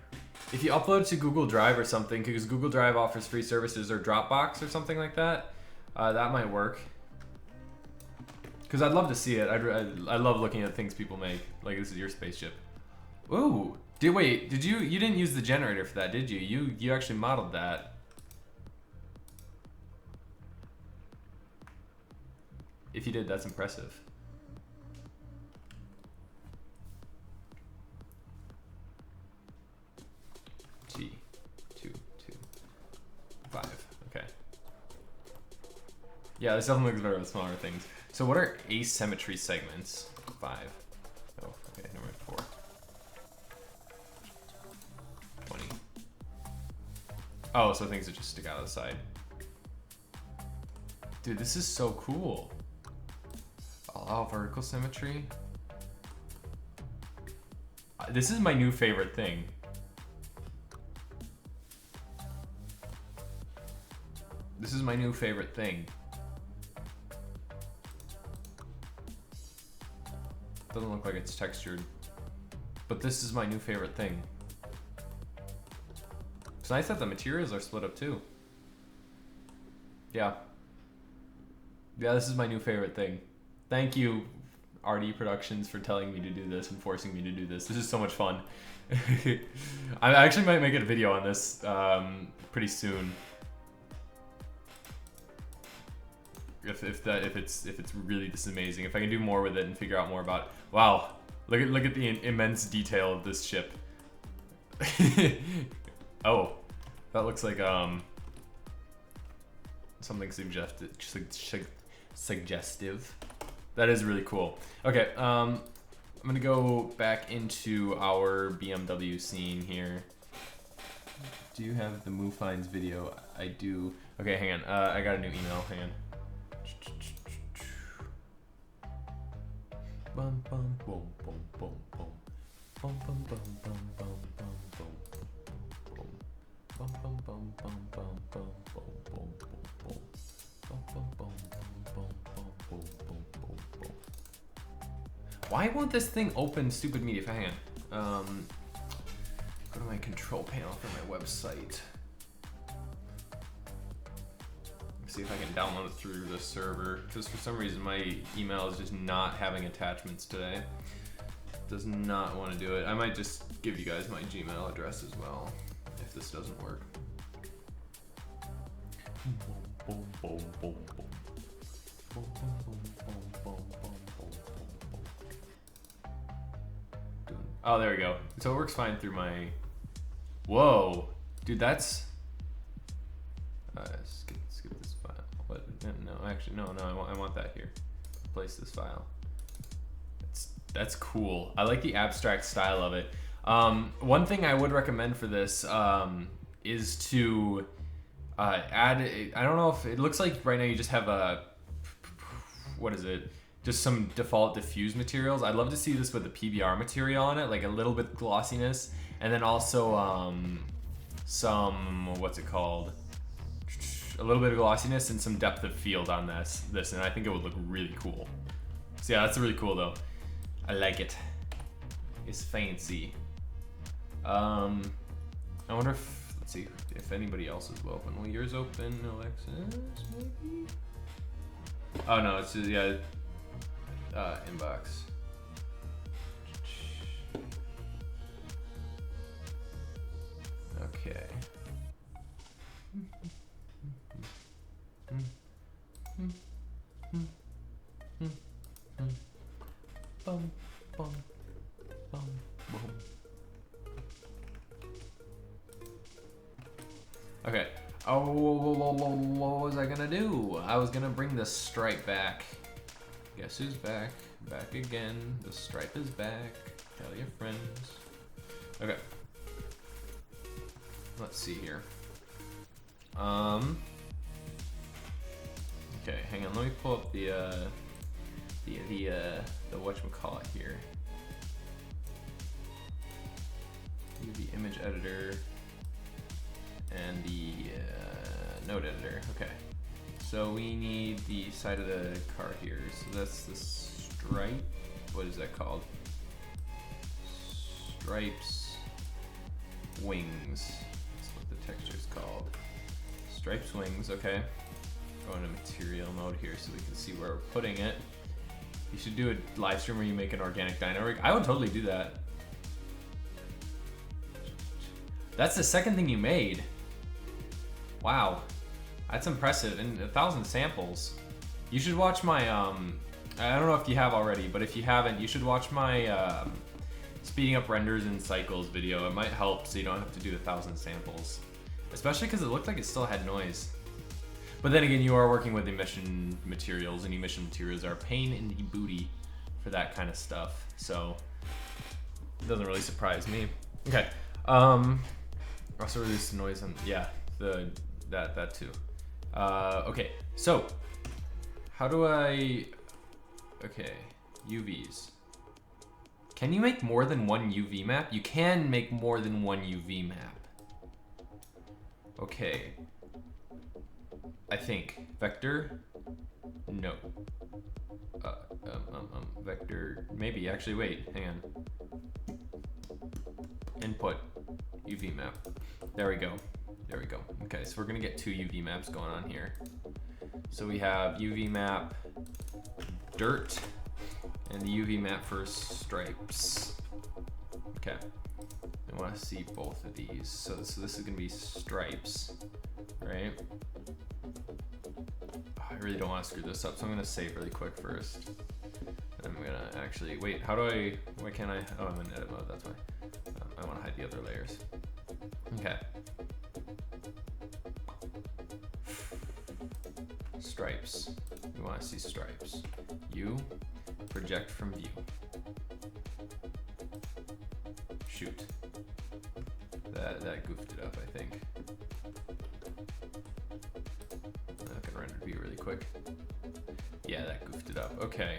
if you upload it to Google Drive or something, because Google Drive offers free services, or Dropbox or something like that, that might work. Because I'd love to see it. I love looking at things people make. Like, this is your spaceship. Ooh. Did you didn't use the generator for that, did you? You actually modeled that. If you did, that's impressive. G, 2, 2, 5. Okay. Yeah, this definitely looks better with smaller things. So what are asymmetry segments? 5. Oh, okay, number 4. 20. Oh, so things that just stick out of the side. Dude, this is so cool. Allow vertical symmetry. This is my new favorite thing. This is my new favorite thing. Doesn't look like it's textured, but this is my new favorite thing. It's nice that the materials are split up too. Yeah. Yeah, this is my new favorite thing. Thank you, RD Productions, for telling me to do this and forcing me to do this. This is so much fun. I actually might make a video on this pretty soon. If it's really this amazing, if I can do more with it and figure out more about, wow, look at the immense detail of this ship. Oh, that looks like something suggestive. That is really cool. Okay, I'm gonna go back into our BMW scene here. Do you have the MoveFinds video? I do. Okay, hang on. I got a new email. Hang on. Bum, bum. boom, boom, boom, boom. Boom, boom, boom, boom, boom, boom, boom. Boom. Boom, boom, boom, boom, boom, boom, boom, boom, boom. Boom, boom, boom, boom, boom, boom, boom, boom, boom. Why won't this thing open stupid media? Hang on. Go to my control panel for my website. See if I can download it through the server, because for some reason my email is just not having attachments today. Does not want to do it. I might just give you guys my Gmail address as well if this doesn't work. Oh, there we go. So it works fine through my. Whoa, dude, that's. Skip this file. What? No, actually, no. I want that here. Replace this file. That's cool. I like the abstract style of it. One thing I would recommend for this is to add. I don't know if it looks like right now you just have a. What is it? Just some default diffuse materials. I'd love to see this with the PBR material on it, like a little bit glossiness, and then also some, what's it called? A little bit of glossiness and some depth of field on this, and I think it would look really cool. So yeah, that's really cool though. I like it. It's fancy. I wonder if, let's see, if anybody else is open. Will yours open, Alexis, maybe? Oh no, it's just, yeah, inbox. Okay. Bum, bum, bum, bum. Okay. Oh, what was I gonna do? I was gonna bring the stripe back. Guess who's back? Back again. The stripe is back. Tell your friends. Okay. Let's see here. Okay, hang on. Let me pull up the whatchamacallit here. The image editor and the node editor. Okay. So we need the side of the car here. So that's the stripe. What is that called? Stripes wings. That's what the texture is called. Stripes wings. Okay. Go into material mode here so we can see where we're putting it. You should do a live stream where you make an organic dino rig. I would totally do that. That's the second thing you made. Wow. That's impressive. And 1,000 samples. You should watch my, I don't know if you have already, but if you haven't, you should watch my speeding up renders and cycles video. It might help so you don't have to do 1,000 samples. Especially because it looked like it still had noise. But then again, you are working with emission materials, and emission materials are a pain in the booty for that kind of stuff. So it doesn't really surprise me. Okay. Also reduce noise on, yeah, that too. Okay, so how do I, okay, UVs. Can you make more than one UV map? You can make more than one UV map. Okay. I think vector, no. Vector, maybe. Actually, wait, hang on. Input, UV map. There we go. There we go. Okay, so we're gonna get 2 UV maps going on here. So we have UV map dirt and the UV map for stripes. Okay. I want to see both of these. So this is gonna be stripes, right? I really don't want to screw this up, so I'm gonna save really quick first. And I'm gonna actually, wait, why can't I, oh, I'm in edit mode, that's why. I wanna hide the other layers. Okay. Stripes, we wanna see stripes. U, project from view. Shoot. That goofed it up, I think. I can render view really quick. Yeah, that goofed it up. Okay.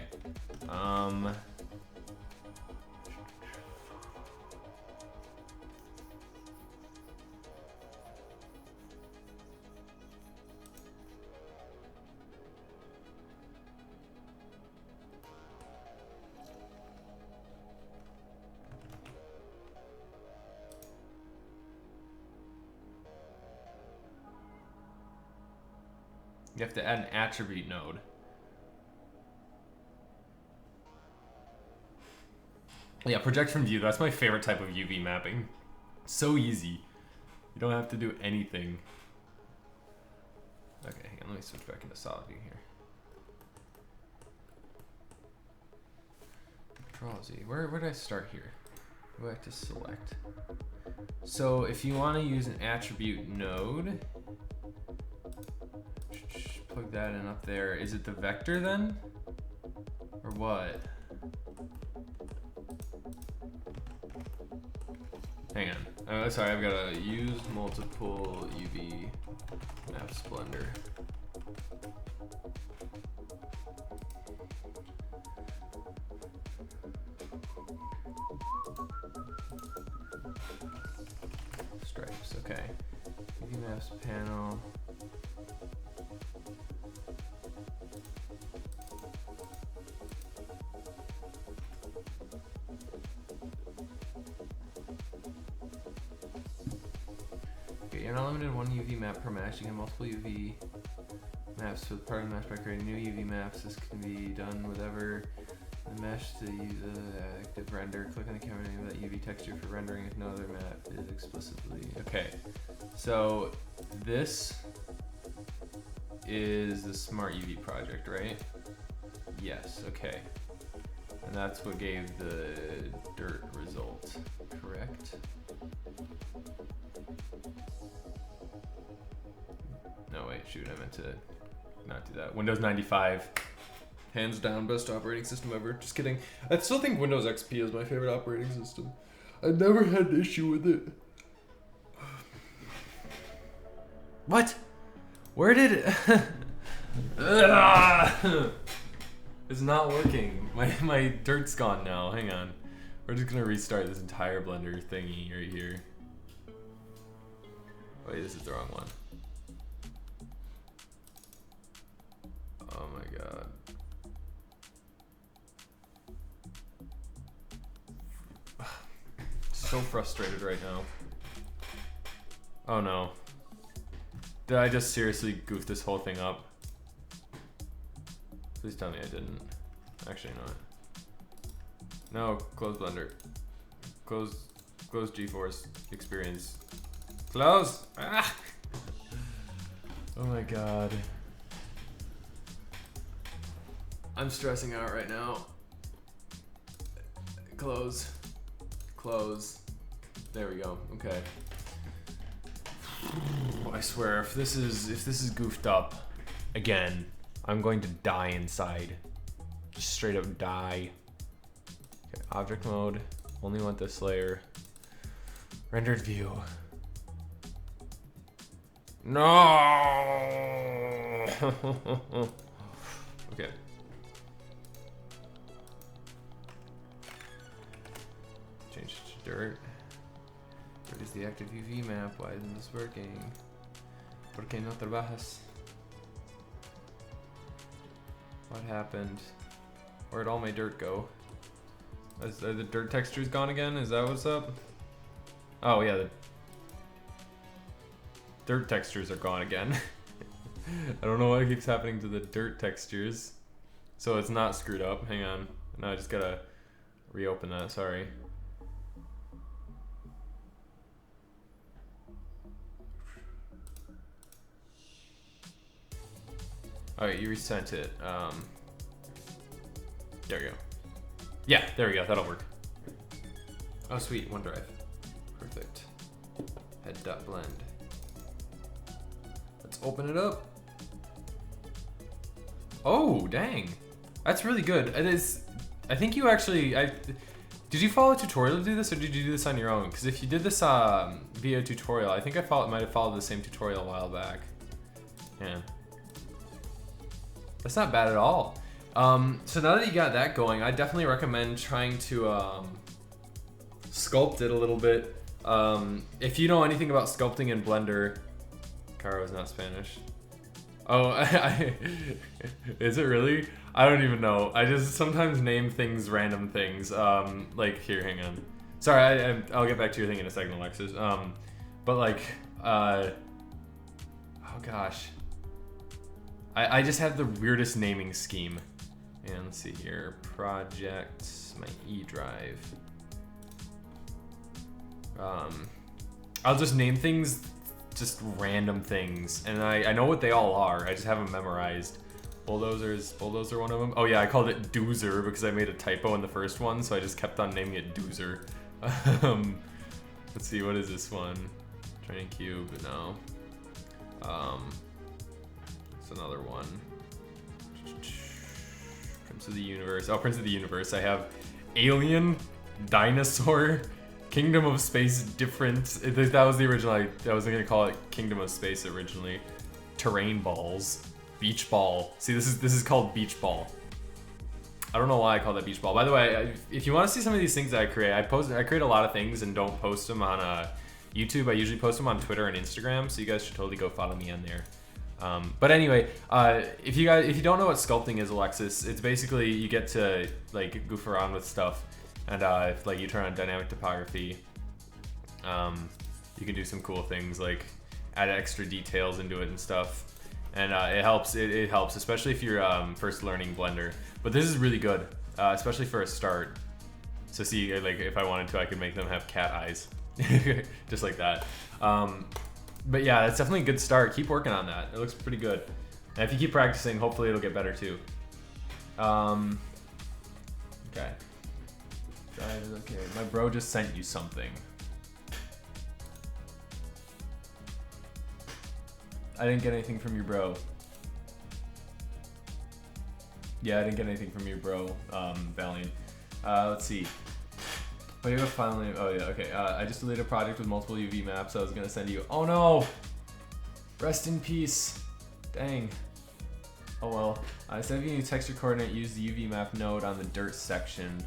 You have to add an attribute node. Yeah, project from view. That's my favorite type of UV mapping. So easy. You don't have to do anything. Okay, hang on. Let me switch back into solid view here. Control Z. Where did I start here? Go back to select. So if you want to use an attribute node, plug that in up there. Is it the vector then? Or what? Hang on. Sorry, I've got to use multiple UV maps Blender. Stripes, okay. UV maps panel. You're not limited to one UV map per mesh. You can have multiple UV maps for the part of the mesh by creating new UV maps. This can be done whatever the mesh to use active render. Click on the camera name of that UV texture for rendering if no other map is explicitly. Okay, so this is the Smart UV project, right? Yes, okay. And that's what gave the dirt result, correct? No, wait, shoot, I meant to not do that. Windows 95, hands down, best operating system ever. Just kidding. I still think Windows XP is my favorite operating system. I've never had an issue with it. What? Where did it? It's not working. My dirt's gone now. Hang on. We're just gonna restart this entire Blender thingy right here. Wait, this is the wrong one. Oh my god. So frustrated right now. Oh no. Did I just seriously goof this whole thing up? Please tell me I didn't. Actually not. No, close Blender. Close GeForce Experience. Close! Ah! Oh my god. I'm stressing out right now. Close. Close. There we go. Okay. I swear, if this is goofed up again, I'm going to die inside. Just straight up die. Okay, object mode. Only want this layer. Rendered view. No. Okay. Change to dirt. What is the active UV map? Why isn't this working? ¿Por qué no trabajas? What happened? Where'd all my dirt go? Are the dirt textures gone again? Is that what's up? Oh yeah, the dirt textures are gone again. I don't know what keeps happening to the dirt textures. So it's not screwed up. Hang on. No, I just gotta reopen that, sorry. Alright, you resent it. There we go. Yeah, there we go. That'll work. Oh, sweet. OneDrive. Perfect. Head.blend. Let's open it up. Oh, dang. That's really good. It is. I think you actually. Did you follow a tutorial to do this, or did you do this on your own? Because if you did this via a tutorial, I think might have followed the same tutorial a while back. Yeah. That's not bad at all. So now that you got that going, I definitely recommend trying to sculpt it a little bit. If you know anything about sculpting in Blender, Caro is not Spanish. Oh, is it really? I don't even know. I just sometimes name things random things. Like here, hang on. Sorry, I'll get back to your thing in a second, Alexis. But like, oh gosh. I just have the weirdest naming scheme. And let's see here, project, my E drive. I'll just name things, just random things, and I know what they all are. I just have them memorized. Bulldozer one of them. Oh yeah, I called it Doozer because I made a typo in the first one, so I just kept on naming it Doozer. Let's see, what is this one? Training Cube, no. It's another one. Prince of the Universe. Oh, Prince of the Universe. I have Alien, Dinosaur, Kingdom of Space Different. That was the original. I was gonna call it Kingdom of Space originally. Terrain Balls. Beach Ball. See, this is called Beach Ball. I don't know why I call that Beach Ball. By the way, if you want to see some of these things that I create, I create a lot of things and don't post them on YouTube. I usually post them on Twitter and Instagram, so you guys should totally go follow me on there. But anyway, if you don't know what sculpting is, Alexis, it's basically you get to like goof around with stuff, and if like you turn on dynamic topography, you can do some cool things like add extra details into it and stuff. And it helps. It helps, especially if you're first learning Blender. But this is really good, especially for a start. So see, like if I wanted to, I could make them have cat eyes, just like that. But yeah, that's definitely a good start. Keep working on that. It looks pretty good. And if you keep practicing, hopefully it'll get better too. Okay. Okay. My bro just sent you something. I didn't get anything from your bro. Yeah, I didn't get anything from your bro, Valiant. Let's see. Oh, you have a file name. Oh, yeah, okay. I just deleted a project with multiple UV maps I was going to send you. Oh, no! Rest in peace. Dang. Oh, well. Instead of using texture coordinate, use the UV map node on the dirt section.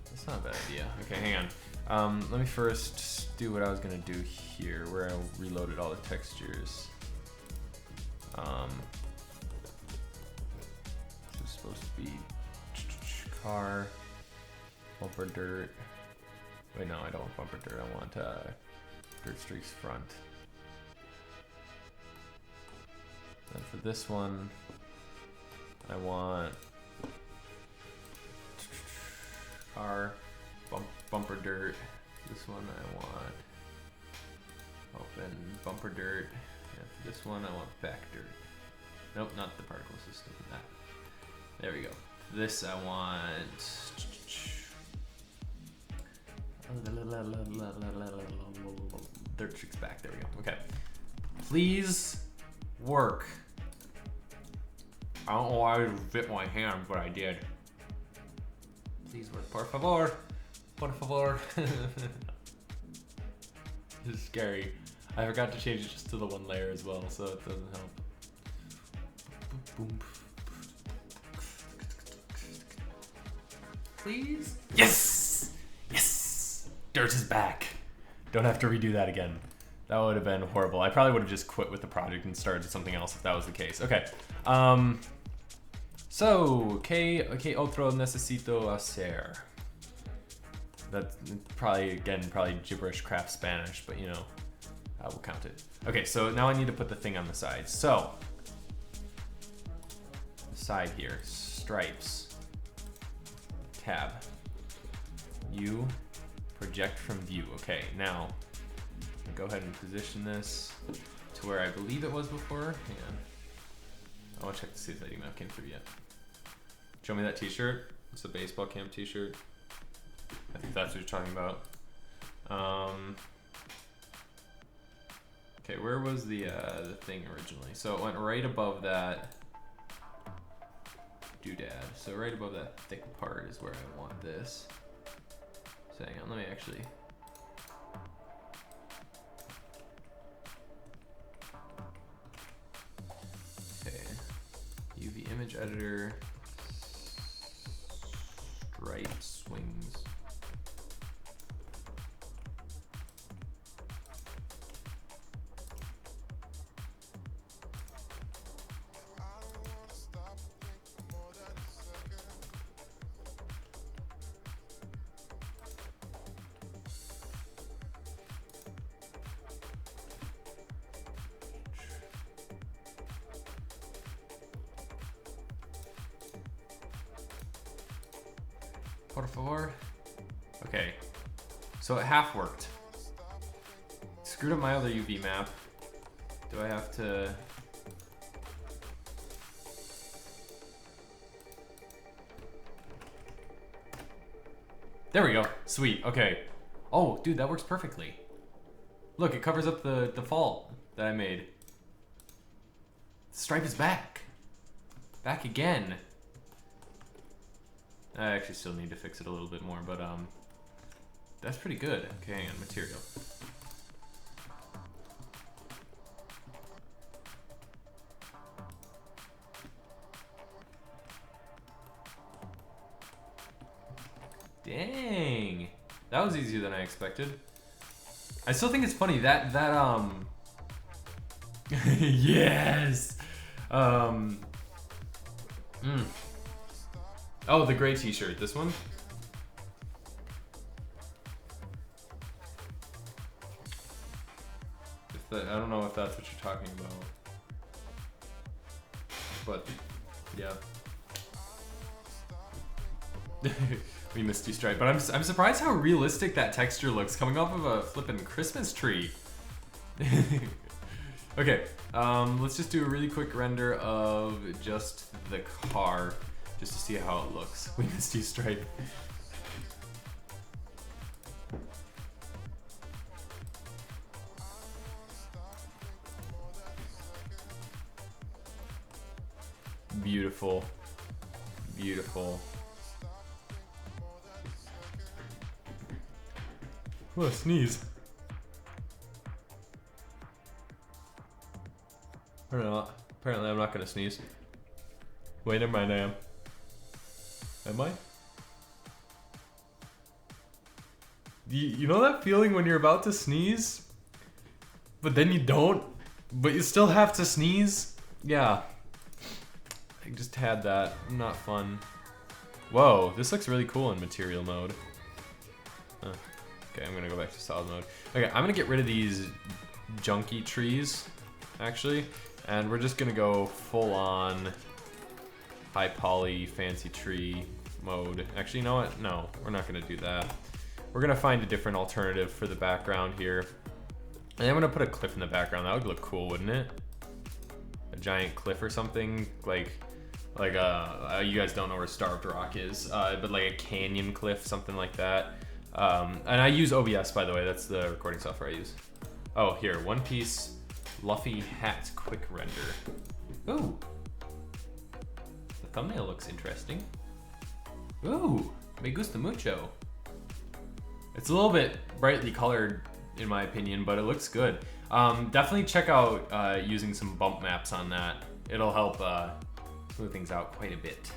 That's not a bad idea. Okay, hang on. Let me first do what I was going to do here, where I reloaded all the textures. This is supposed to be car, bumper dirt. Wait, no, I don't want bumper dirt. I want dirt streaks front. And for this one, I want car, bumper dirt. This one I want open bumper dirt. And for this one I want back dirt. Nope, not the particle system. That. There we go. For this I want dirt streaks back. There we go. Okay. Please work. I don't know why I bit my hand, but I did. Please work. Por favor. Por favor. This is scary. I forgot to change it just to the one layer as well, so it doesn't help. Please? Yes! Yes! Dirt is back. Don't have to redo that again. That would have been horrible. I probably would have just quit with the project and started something else if that was the case. Okay. So, ¿qué otro necesito hacer? That's probably gibberish crap Spanish, but you know, I will count it. Okay, so now I need to put the thing on the side. So, the side here, stripes, tab, U, project from view. Okay, now, I'll go ahead and position this to where I believe it was before. Hang on. I want to check to see if that email came through yet. Show me that t-shirt. It's a baseball camp t-shirt. I think that's what you're talking about. Okay, where was the thing originally? So it went right above that doodad. So right above that thick part is where I want this. So hang on, let me actually. Okay, UV image editor, stripe swings. Por favor. Okay. So it half worked. Screwed up my other UV map. Do I have to... There we go. Sweet. Okay. Oh, dude, that works perfectly. Look, it covers up the fault that I made. The stripe is back. Back again. I actually still need to fix it a little bit more, but that's pretty good. Okay, hang on, material. Dang, that was easier than I expected. I still think it's funny that yes. Oh, the gray t-shirt, this one? I don't know if that's what you're talking about. But, yeah. We missed you, Stripe. But I'm surprised how realistic that texture looks coming off of a flippin' Christmas tree. Okay, let's just do a really quick render of just the car, just to see how it looks. We missed you, Stripe. Beautiful. Beautiful. Oh, sneeze. Apparently I'm not gonna sneeze. Wait, never mind, I am. Am I? You know that feeling when you're about to sneeze, but then you don't, but you still have to sneeze? Yeah. I just had that. Not fun. Whoa, this looks really cool in material mode. Huh. Okay, I'm gonna go back to solid mode. Okay, I'm gonna get rid of these junky trees, actually, and we're just gonna go full on high poly fancy tree mode. Actually, you know what? No, we're not gonna do that. We're gonna find a different alternative for the background here. And I'm gonna put a cliff in the background. That would look cool, wouldn't it? A giant cliff or something, like you guys don't know where Starved Rock is, but like a canyon cliff, something like that. And I use OBS, by the way. That's the recording software I use. Oh, here, One Piece Luffy hat quick render. Ooh, the thumbnail looks interesting. Ooh, me gusta mucho. It's a little bit brightly colored, in my opinion, but it looks good. Definitely check out using some bump maps on that. It'll help smooth things out quite a bit.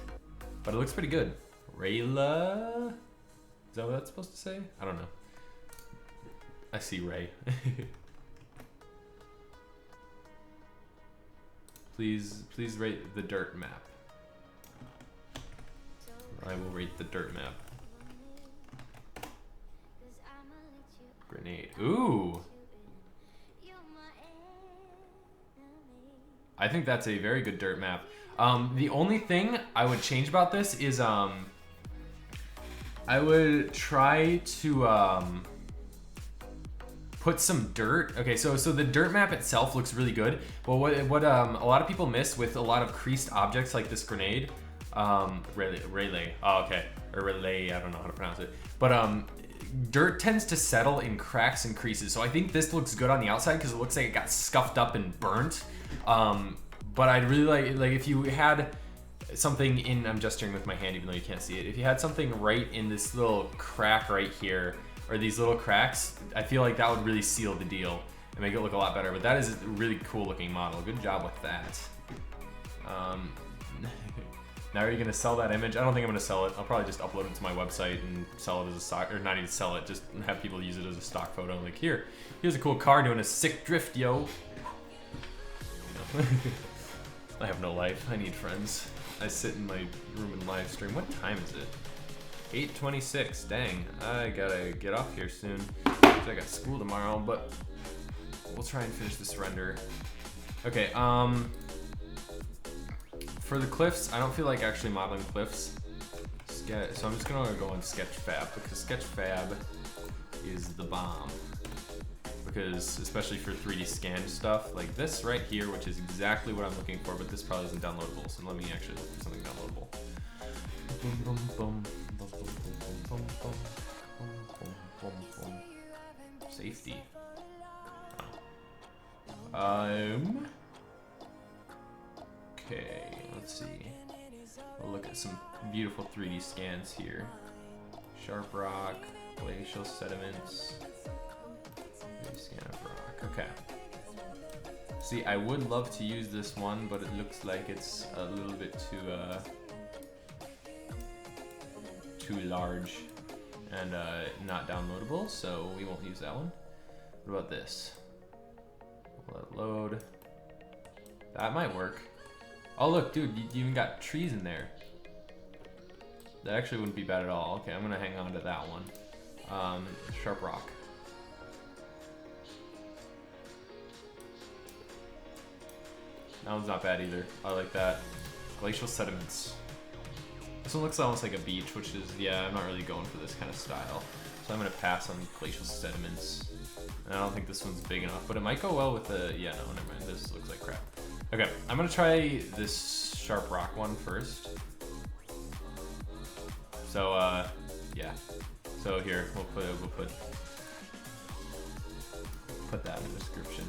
But it looks pretty good. Rayla? Is that what that's supposed to say? I don't know. I see Ray. Please rate the dirt map. I will rate the dirt map. Grenade. Ooh. I think that's a very good dirt map. The only thing I would change about this is I would try to put some dirt. Okay, so the dirt map itself looks really good, but what a lot of people miss with a lot of creased objects like this grenade, relay. Oh, okay, or relay. I don't know how to pronounce it, but dirt tends to settle in cracks and creases. So I think this looks good on the outside because it looks like it got scuffed up and burnt. But I'd really like if you had something in, I'm gesturing with my hand even though you can't see it. If you had something right in this little crack right here, or these little cracks, I feel like that would really seal the deal and make it look a lot better. But that is a really cool looking model. Good job with that. Now are you gonna sell that image? I don't think I'm gonna sell it. I'll probably just upload it to my website and sell it as a stock, or not even sell it, just have people use it as a stock photo. Like here's a cool car doing a sick drift, yo. You know. I have no life. I need friends. I sit in my room and live stream. What time is it? 8:26. Dang, I gotta get off here soon. I got school tomorrow, but we'll try and finish this render. Okay, for the cliffs, I don't feel like actually modeling cliffs, So I'm just gonna go on Sketchfab because Sketchfab is the bomb. Because especially for 3D scan stuff, like this right here, which is exactly what I'm looking for, but this probably isn't downloadable. So let me actually look for something downloadable. Safety. Okay, let's see. We'll look at some beautiful 3D scans here. Sharp rock, glacial sediments. 3D scan of rock. Okay. See, I would love to use this one, but it looks like it's a little bit too large and not downloadable, so we won't use that one. What about this? Let it load. That might work. Oh look, dude, you even got trees in there. That actually wouldn't be bad at all. Okay, I'm gonna hang on to that one. Sharp rock. That one's not bad either. I like that. Glacial sediments. This one looks almost like a beach, which is, yeah, I'm not really going for this kind of style. So I'm gonna pass on glacial sediments. And I don't think this one's big enough, but it might go well with the, yeah, no, never mind. This looks like crap. Okay, I'm gonna try this sharp rock one first. So, yeah. So here, we'll put that in the description.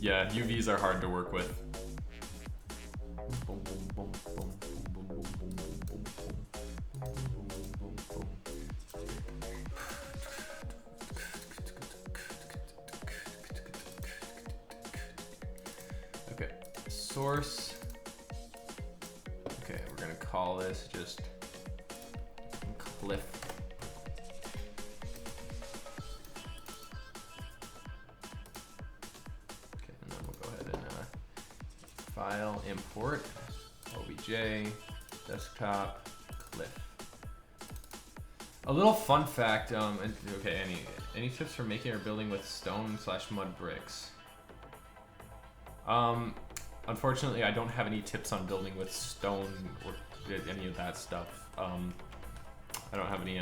Yeah, UVs are hard to work with. Okay, source. Okay, we're gonna call this just cliff. File, import, OBJ, desktop, cliff. A little fun fact, okay, any tips for making or building with stone/mud bricks? Unfortunately, I don't have any tips on building with stone or any of that stuff. I don't have any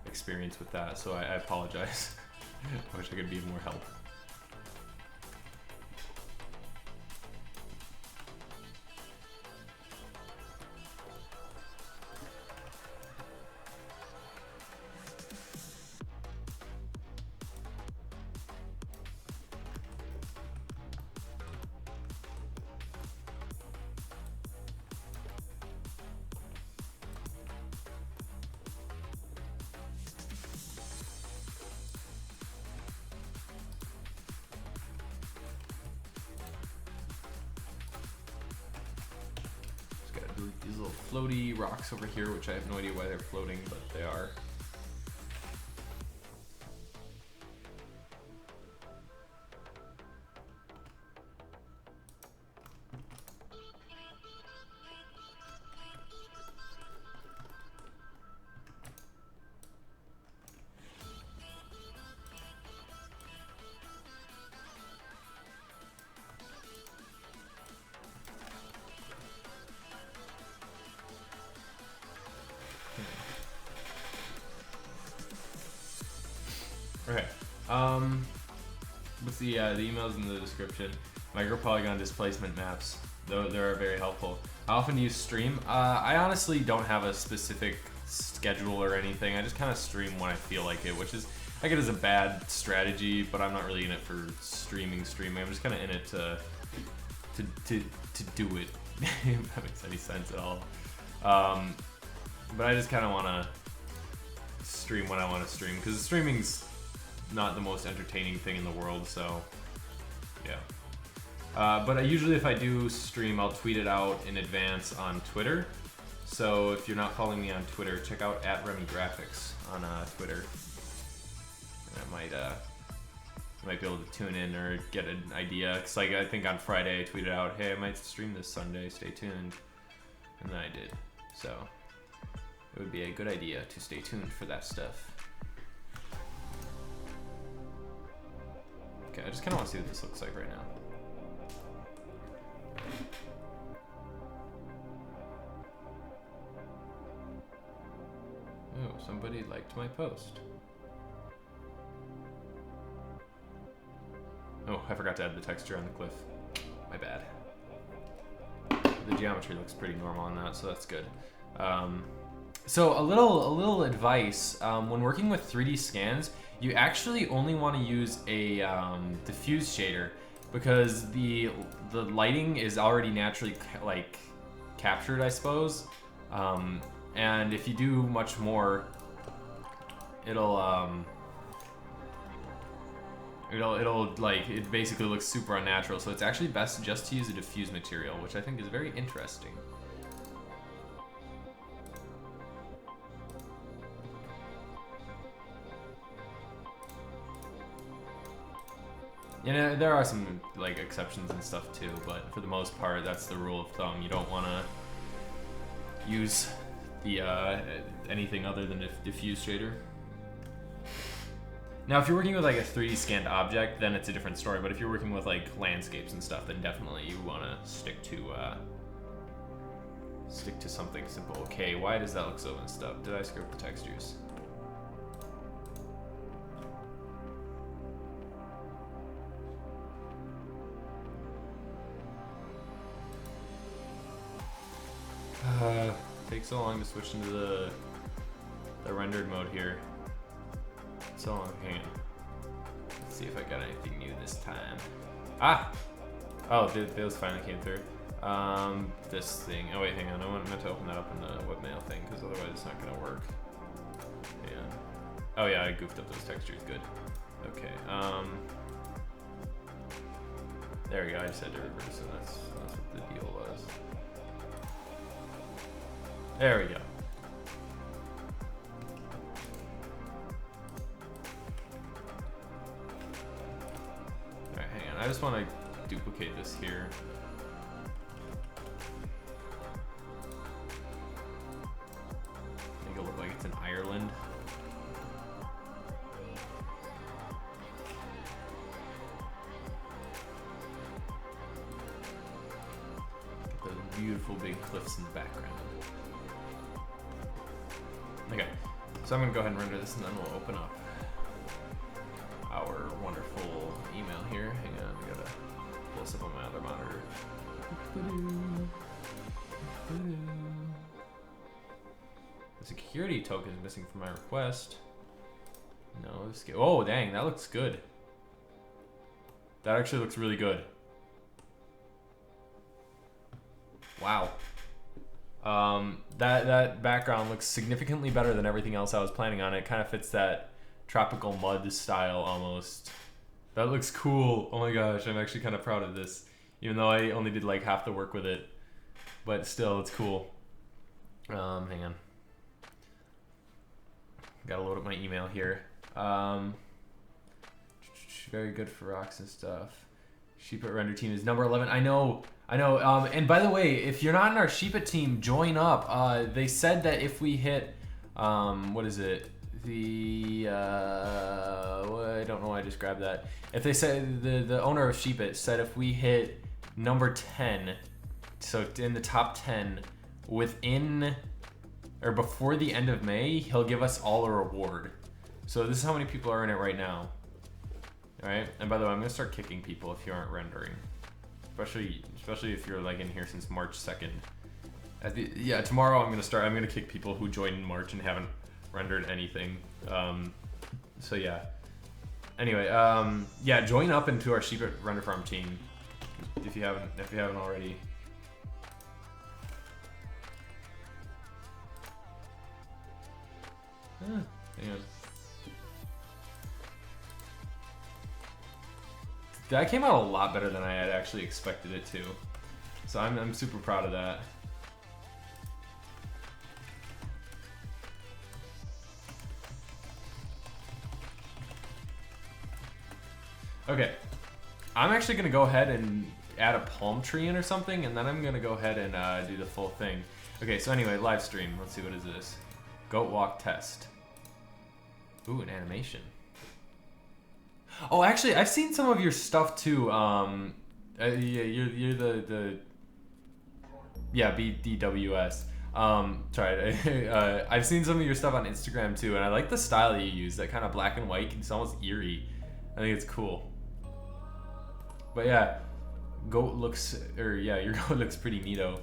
experience with that, so I apologize. I wish I could be of more help. These little floaty rocks over here, which I have no idea why they're floating, but they are. Okay. What's the emails in the description? Micropolygon displacement maps. They are very helpful. How often do you stream? I honestly don't have a specific schedule or anything. I just kind of stream when I feel like it, which is, I get as a bad strategy, but I'm not really in it for streaming. I'm just kind of in it to do it. If that makes any sense at all. But I just kind of want to stream when I want to stream, because streaming's not the most entertaining thing in the world, so yeah. But usually if I do stream, I'll tweet it out in advance on Twitter. So if you're not following me on Twitter, check out @RemyGraphics on Twitter. And I might be able to tune in or get an idea. Cause like I think on Friday I tweeted out, hey, I might stream this Sunday, stay tuned. and then I did. So it would be a good idea to stay tuned for that stuff. Okay, I just kind of want to see what this looks like right now. Oh, somebody liked my post. Oh, I forgot to add the texture on the cliff. My bad. The geometry looks pretty normal on that, so that's good. So a little advice, when working with 3D scans, you actually only want to use a diffuse shader because the lighting is already naturally captured, I suppose. And if you do much more, it'll it basically looks super unnatural. So it's actually best just to use a diffuse material, which I think is very interesting. You know, there are some like exceptions and stuff too, but for the most part, that's the rule of thumb. You don't want to use the anything other than a diffuse shader. Now, if you're working with like a 3D scanned object, then it's a different story. But if you're working with like landscapes and stuff, then definitely you want to stick to something simple. Okay, why does that look so messed up? Did I screw up the textures? Takes so long to switch into the rendered mode here. So long, hang on. Let's see if I got anything new this time. Ah! Oh, those finally came through. This thing. Oh wait, hang on. I meant to open that up in the webmail thing because otherwise it's not gonna work. Yeah. Oh yeah, I goofed up those textures. Good. Okay. There we go. I just had to reverse it. That's what the deal was. There we go. Alright, hang on. I just want to duplicate this here. Make it look like it's in Ireland. Get those beautiful big cliffs in the background. Okay, so I'm gonna go ahead and render this and then we'll open up our wonderful email here. Hang on, I gotta pull this up on my other monitor. The security token is missing from my request. No, oh dang, that looks good. That actually looks really good. Wow. That background looks significantly better than everything else I was planning on. It kind of fits that tropical mud style almost. That looks cool. Oh my gosh, I'm actually kind of proud of this. Even though I only did like half the work with it. But still, it's cool. Hang on. Gotta load up my email here. Very good for rocks and stuff. Sheepit render team is number 11. I know. And by the way, if you're not in our Sheepit team, join up. They said that if we hit, what is it? I don't know why I just grabbed that. If they said, the owner of Sheepit said if we hit number 10, so in the top 10, within, or before the end of May, he'll give us all a reward. So this is how many people are in it right now. Alright, and by the way, I'm gonna start kicking people if you aren't rendering. Especially if you're like in here since March 2nd. Yeah, tomorrow I'm gonna kick people who joined in March and haven't rendered anything. So yeah. Anyway, yeah, join up into our Sheepit Render Farm team if you haven't already. Hang on. That came out a lot better than I had actually expected it to. So I'm super proud of that. Okay, I'm actually gonna go ahead and add a palm tree in or something, and then I'm gonna go ahead and do the full thing. Okay, so anyway, live stream. Let's see, what is this? Goat walk test. Ooh, an animation. Oh, actually, I've seen some of your stuff too. Yeah, you're the BDWS. Sorry, I've seen some of your stuff on Instagram too, and I like the style that you use. That kind of black and white. It's almost eerie. I think it's cool. But yeah, your goat looks pretty neato.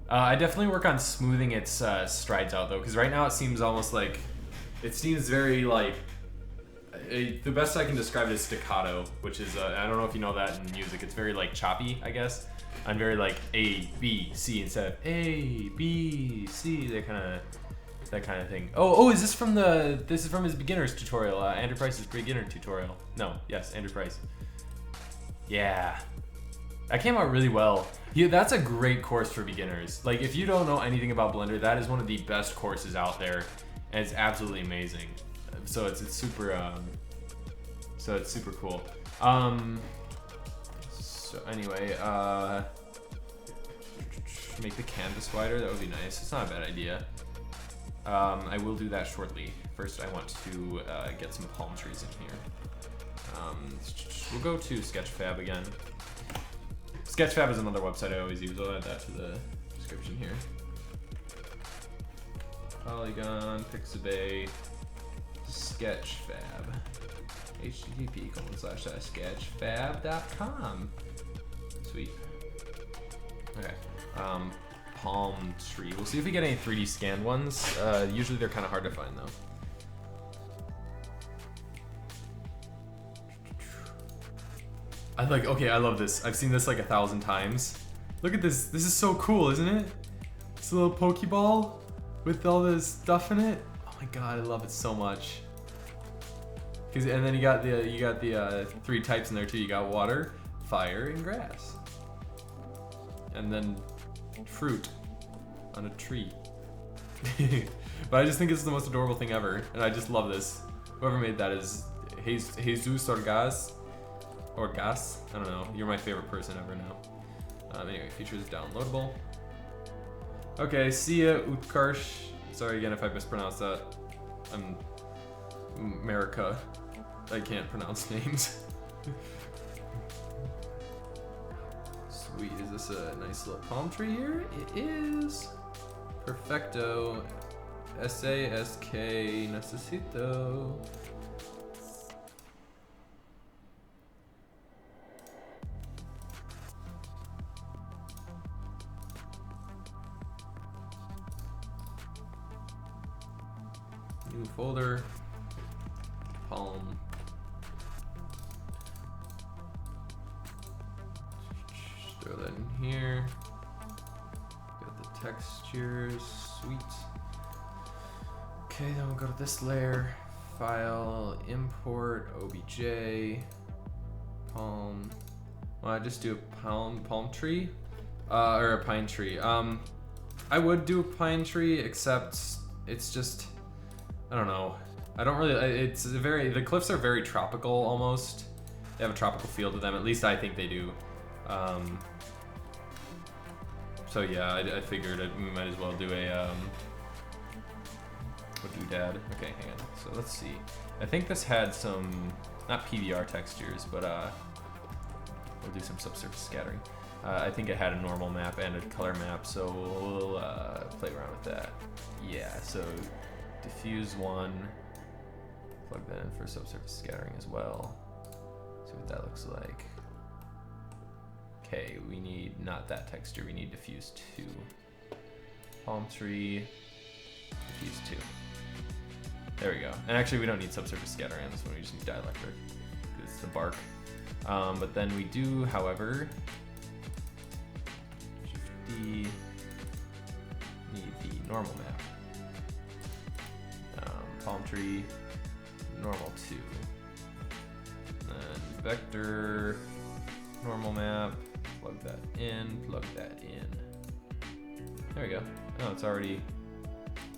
I definitely work on smoothing its strides out though, because right now it seems almost like, it seems very like, the best I can describe it is staccato, which is, I don't know if you know that in music, it's very like choppy, I guess. I'm very like A, B, C instead of A, B, C, that kind of thing. Oh, is this from his beginner's tutorial, Andrew Price's beginner tutorial. No, yes, Andrew Price. Yeah. That came out really well. Yeah, that's a great course for beginners. Like, if you don't know anything about Blender, that is one of the best courses out there, and it's absolutely amazing. So it's super cool. So anyway, make the canvas wider. That would be nice. It's not a bad idea. I will do that shortly. First, I want to get some palm trees in here. We'll go to Sketchfab again. Sketchfab is another website I always use. I'll add that to the description here. Polygon, Pixabay, Sketchfab. http://sketchfab.com. Sweet. Okay. Palm tree. We'll see if we get any 3D scanned ones. Usually they're kind of hard to find though. I love this. I've seen this like 1,000 times. Look at this. This is so cool, isn't it? It's a little Pokeball with all this stuff in it. Oh my god, I love it so much. And then you got the 3 types in there too. You got water, fire, and grass. And then fruit on a tree. But I just think it's the most adorable thing ever, and I just love this. Whoever made that is Jesus Orgaz. I don't know. You're my favorite person ever now. Anyway, features downloadable. Okay, see ya, Utkarsh. Sorry again if I mispronounced that. I'm America. I can't pronounce names. Sweet, is this a nice little palm tree here? It is. Perfecto. S-A-S-K necesito. New folder. Palm. Throw that in here. Got the textures. Sweet. Okay, then we'll go to this layer. File, import, OBJ, palm. Well, I just do a palm tree, or a pine tree. I would do a pine tree, except it's just, I don't know. I don't really. The cliffs are very tropical almost. They have a tropical feel to them. At least I think they do. So yeah, I figured we might as well do a doodad. Okay, hang on. So let's see. I think this had some, not PBR textures, but we'll do some subsurface scattering. I think it had a normal map and a color map, so we'll play around with that. Yeah, so diffuse 1, plug that in for subsurface scattering as well. See what that looks like. Okay, we need not that texture, we need diffuse 2. Palm tree, diffuse 2. There we go. And actually we don't need subsurface scattering on this one, we just need dielectric, because it's the bark. But then we do, however, Shift D, need the normal map. Palm tree, normal 2. Then vector, normal map, plug that in, plug that in. There we go. Oh, it's already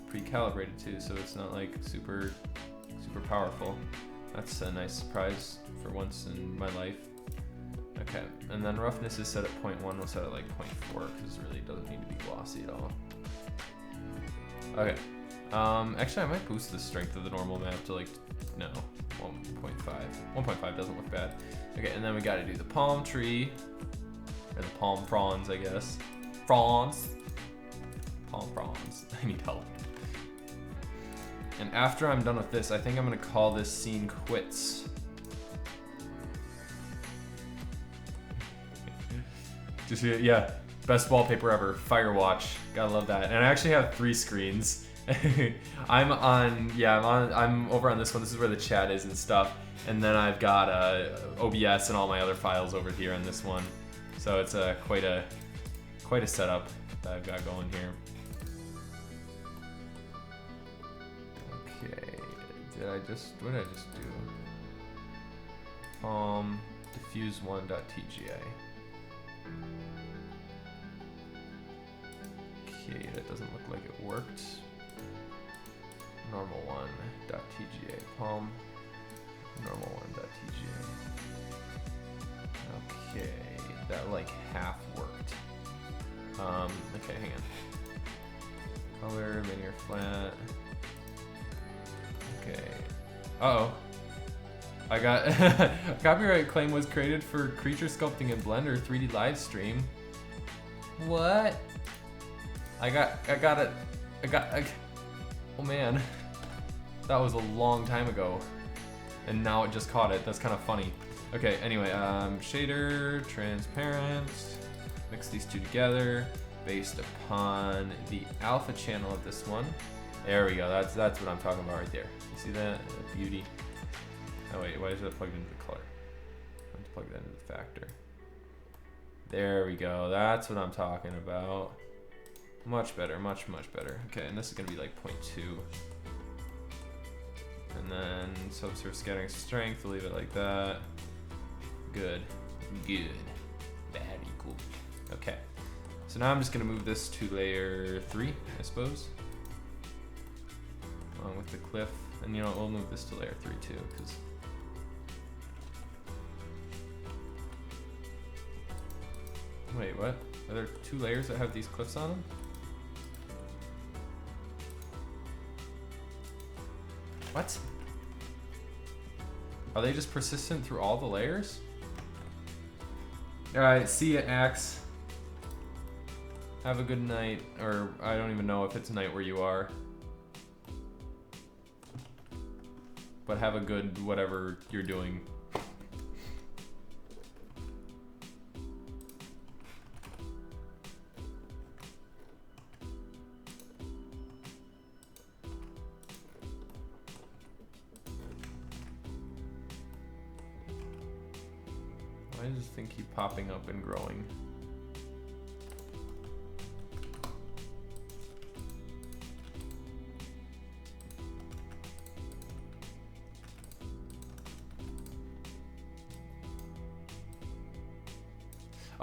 pre-calibrated too, so it's not like super powerful. That's a nice surprise for once in my life. Okay, and then roughness is set at 0.1, we'll set it like 0.4 because it really doesn't need to be glossy at all. Okay. Actually, I might boost the strength of the normal map to like, no, 1.5. 1.5 doesn't look bad. Okay, and then we got to do the palm tree, or the palm fronds, I guess. Fronds. Palm fronds. I need help. And after I'm done with this, I think I'm gonna call this scene quits. Just yeah, best wallpaper ever. Firewatch. Gotta love that. And I actually have 3 screens. I'm over on this one. This is where the chat is and stuff. And then I've got OBS and all my other files over here on this one. So it's quite a setup that I've got going here. Okay, what did I just do? Diffuse1.tga. Okay, that doesn't look like it worked. Normal1.tga, palm, normal1.tga. Okay, that like half worked. Okay, hang on. Color, linear flat. Okay. Uh-oh. I got copyright claim was created for creature sculpting in Blender 3D live stream. What? I got it. Oh man. That was a long time ago. And now it just caught it. That's kind of funny. Okay, anyway, shader, transparent. Mix these two together based upon the alpha channel of this one. There we go. That's what I'm talking about right there. You see that? That beauty. Oh wait, why is that plugged into the color? I have to plug that into the factor. There we go. That's what I'm talking about. Much better, much better. Okay, and this is gonna be like 0.2. And then subsurface scattering strength, we'll leave it like that. Good. Very cool. Okay. So now I'm just gonna move this to layer 3, I suppose. Along with the cliff. And you know what, we'll move this to layer 3 too, because wait, what? Are there 2 layers that have these cliffs on them? What? Are they just persistent through all the layers? Alright, see ya, Axe. Have a good night. Or, I don't even know if it's night where you are. But have a good whatever you're doing. Why does this thing keep popping up and growing?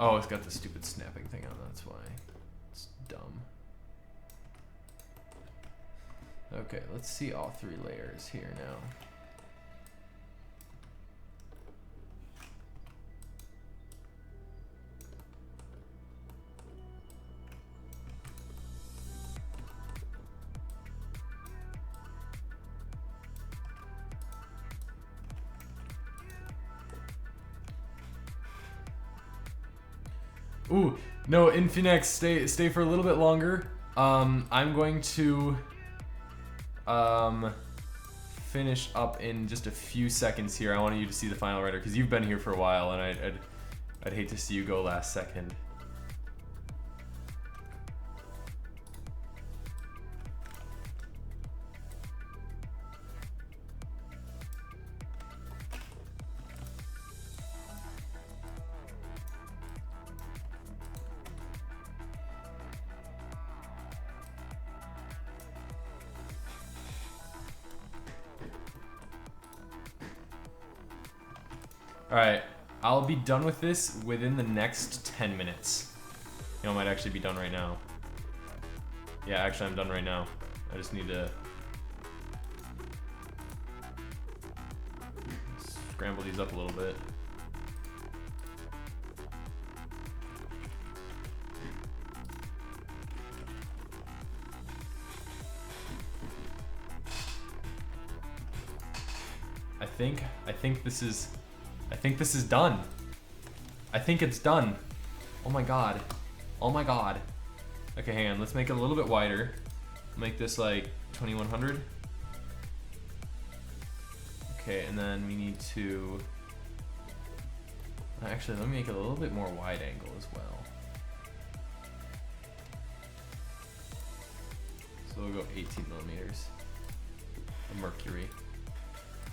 Oh, it's got the stupid snapping thing on, that's why. It's dumb. Okay, let's see all 3 layers here now. Ooh, no, Infinex, stay for a little bit longer. I'm going to finish up in just a few seconds here. I wanted you to see the final render because you've been here for a while, and I'd hate to see you go last second. Alright, I'll be done with this within the next 10 minutes. You know, I might actually be done right now. Yeah, actually I'm done right now. I just need to scramble these up a little bit. I think this is done. I think it's done. Oh my god. Oh my god. Okay, hang on. Let's make it a little bit wider. Make this like 2100. Okay, and then we need to... Actually, let me make it a little bit more wide angle as well. So we'll go 18 millimeters of mercury.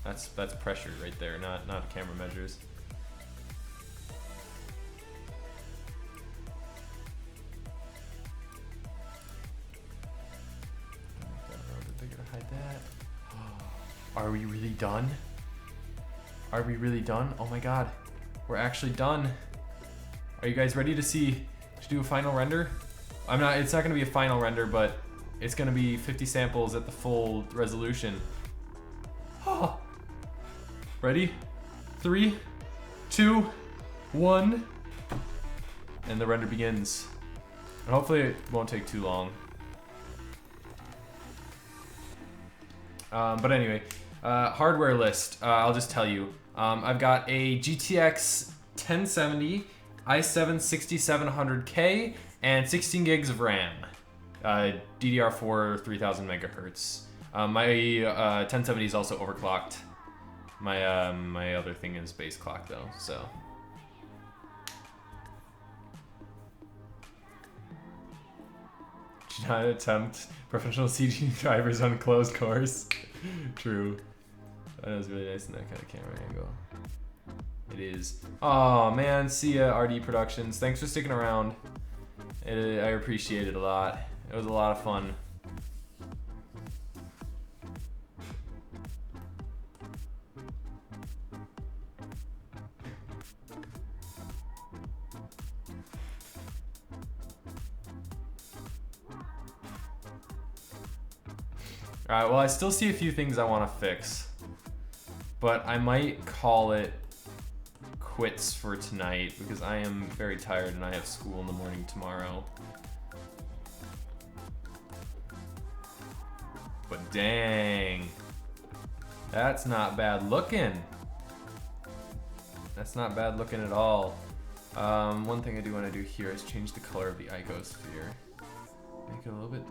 That's pressure right there, not camera measures. Make that a little bit bigger to hide that. Are we really done? Are we really done? Oh my god, we're actually done. Are you guys ready to do a final render? It's not gonna be a final render, but it's gonna be 50 samples at the full resolution. Oh. Ready? 3, 2, 1. And the render begins. And hopefully it won't take too long. But anyway, hardware list, I'll just tell you. I've got a GTX 1070, i7 6700K, and 16 gigs of RAM. DDR4 3000 megahertz. My 1070 is also overclocked. My other thing is base clock though, so. Should not attempt professional CG drivers on closed course. True. That was really nice in that kind of camera angle. It is. Oh man, see ya, RD Productions. Thanks for sticking around. I appreciate it a lot. It was a lot of fun. Alright, well I still see a few things I want to fix. But I might call it quits for tonight because I am very tired and I have school in the morning tomorrow. But dang, that's not bad looking. That's not bad looking at all. One thing I do want to do here is change the color of the icosphere. Make it a little bit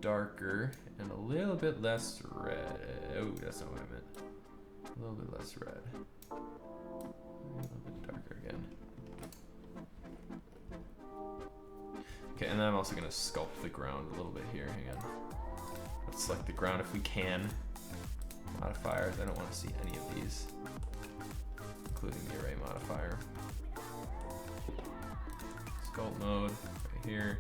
darker and a little bit less red. Oh, that's not what I meant. A little bit less red. A little bit darker again. Okay, and then I'm also gonna sculpt the ground a little bit here. Hang on. Let's select the ground if we can. Modifiers, I don't want to see any of these, including the array modifier. Sculpt mode, right here.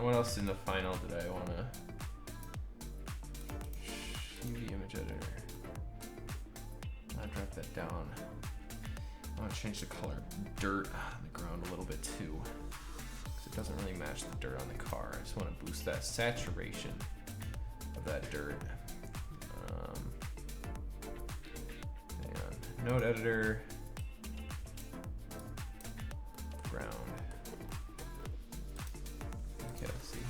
what else in the final did I want to? UV image editor. I'll drop that down. I want to change the color of dirt on the ground a little bit too, because it doesn't really match the dirt on the car. I just want to boost that saturation of that dirt. Hang on. Node editor. Ground. Okay, let's see here.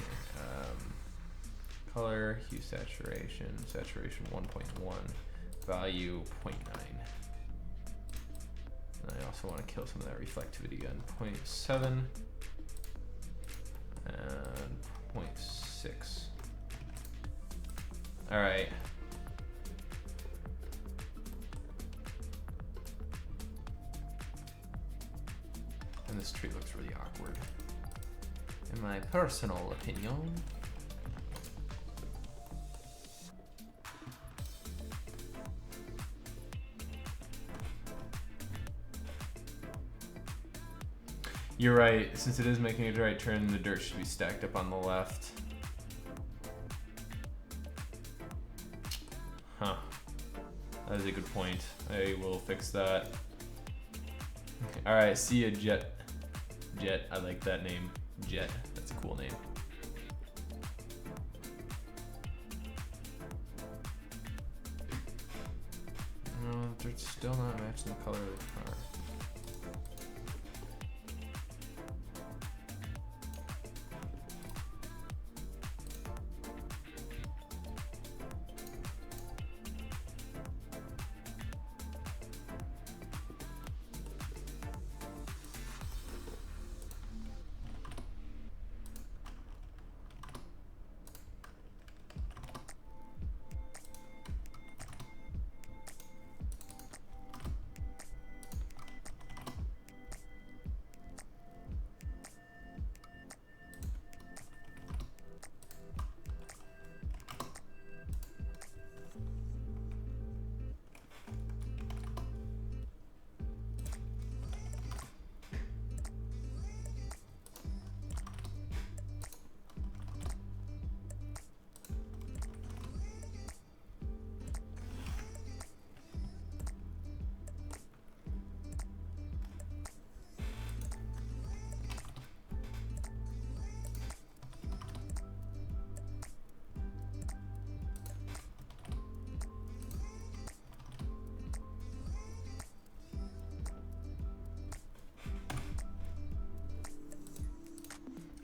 Color, hue saturation, saturation 1.1, value 0.9. And I also want to kill some of that reflectivity again. 0.7 and 0.6. All right. And this tree looks really awkward, in my personal opinion. You're right, since it is making a right turn, the dirt should be stacked up on the left. Huh. That is a good point. I will fix that. Alright, see ya, Jet. Jet, I like that name. Jet, that's a cool name. No, dirt's still not matching the color of the car.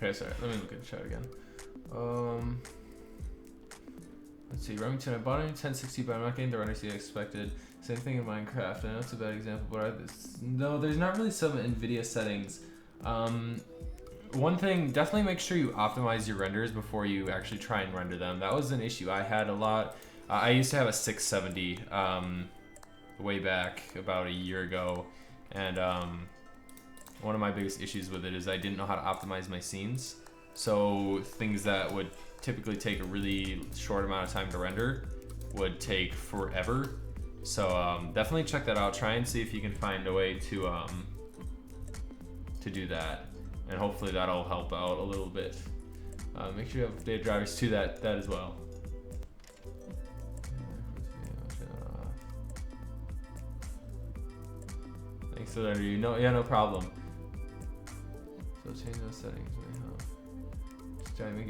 Okay, sorry, let me look at the chat again. Let's see, Remington, I bought a new 1060, but I'm not getting the render speed I expected. Same thing in Minecraft. I know it's a bad example, but no, there's not really some NVIDIA settings. One thing, definitely make sure you optimize your renders before you actually try and render them. That was an issue I had a lot. I used to have a 670 way back about a year ago, and one of my biggest issues with it is I didn't know how to optimize my scenes. So things that would typically take a really short amount of time to render would take forever. So definitely check that out. Try and see if you can find a way to do that, and hopefully that'll help out a little bit. Make sure you have data drivers to that as well. Thanks for that. No problem. So change those settings.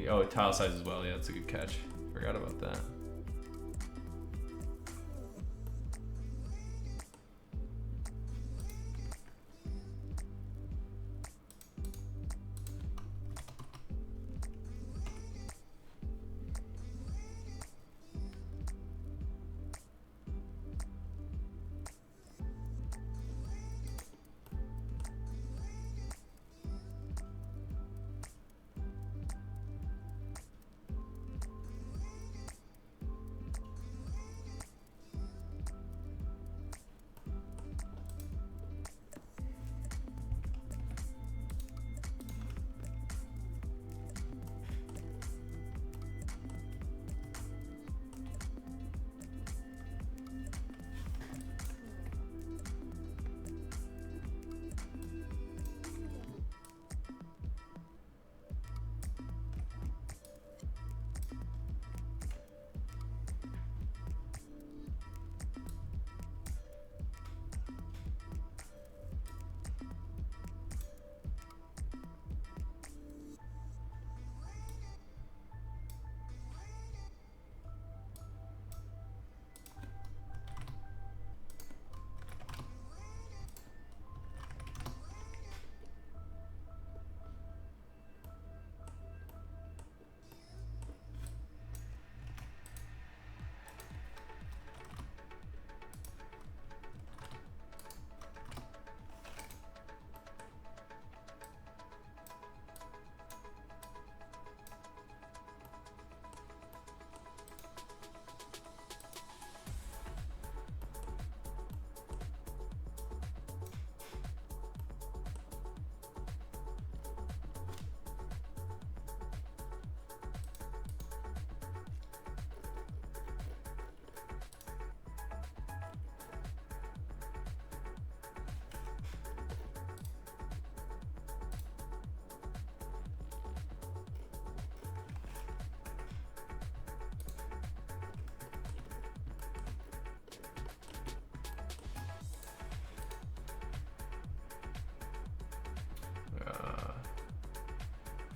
Oh, tile size as well. Yeah, that's a good catch. Forgot about that.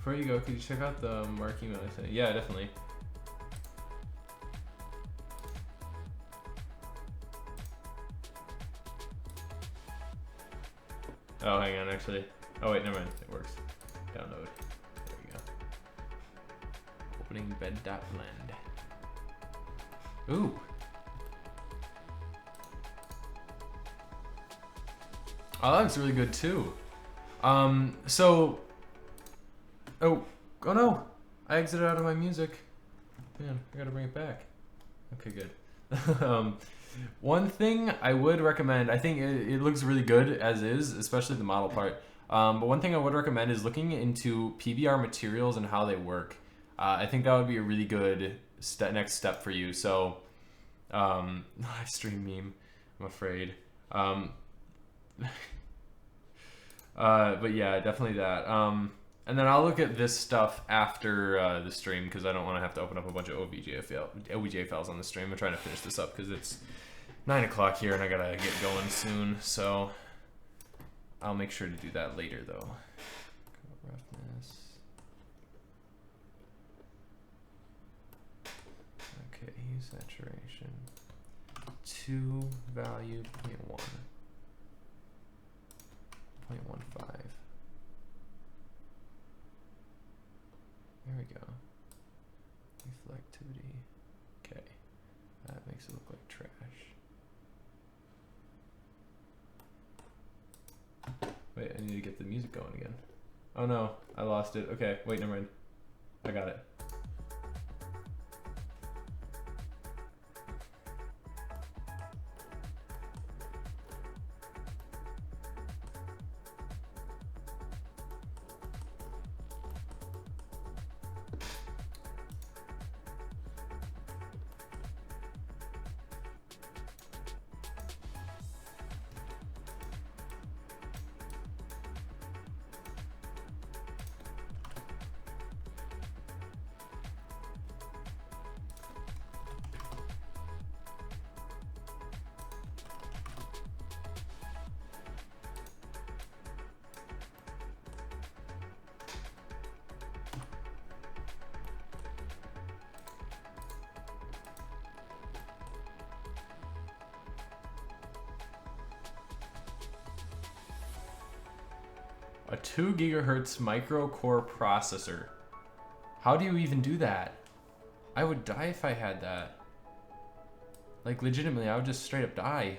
Before you go, could you check out the Mark email I sent? Yeah, definitely. Oh, hang on, actually. Oh, wait, never mind. It works. Download. There we go. Opening bed.blend. Ooh. Oh, that looks really good, too. So... Oh no! I exited out of my music. Man, I gotta bring it back. Okay, good. One thing I would recommend, I think it looks really good as is, especially the model part. But one thing I would recommend is looking into PBR materials and how they work. I think that would be a really good next step for you. So, live stream meme, I'm afraid. But yeah, definitely that. And then I'll look at this stuff after the stream because I don't want to have to open up a bunch of OBJ files on the stream. I'm trying to finish this up because it's 9 o'clock here and I gotta get going soon. So I'll make sure to do that later though. Roughness. Okay, hue saturation. 2 value 0.1. 0.15. There we go. Reflectivity. Okay. That makes it look like trash. Wait, I need to get the music going again. Oh no, I lost it. Okay, wait, never mind. I got it. A 2 gigahertz micro core processor. How do you even do that? I would die if I had that. Like legitimately, I would just straight up die.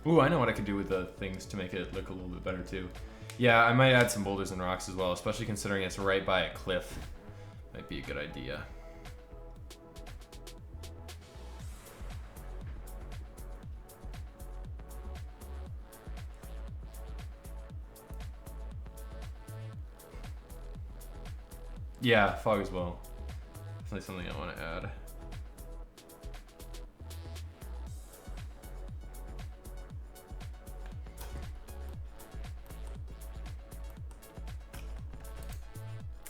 Ooh, I know what I could do with the things to make it look a little bit better too. Yeah, I might add some boulders and rocks as well, especially considering it's right by a cliff. Might be a good idea. Yeah, fog as well. Definitely something I want to add.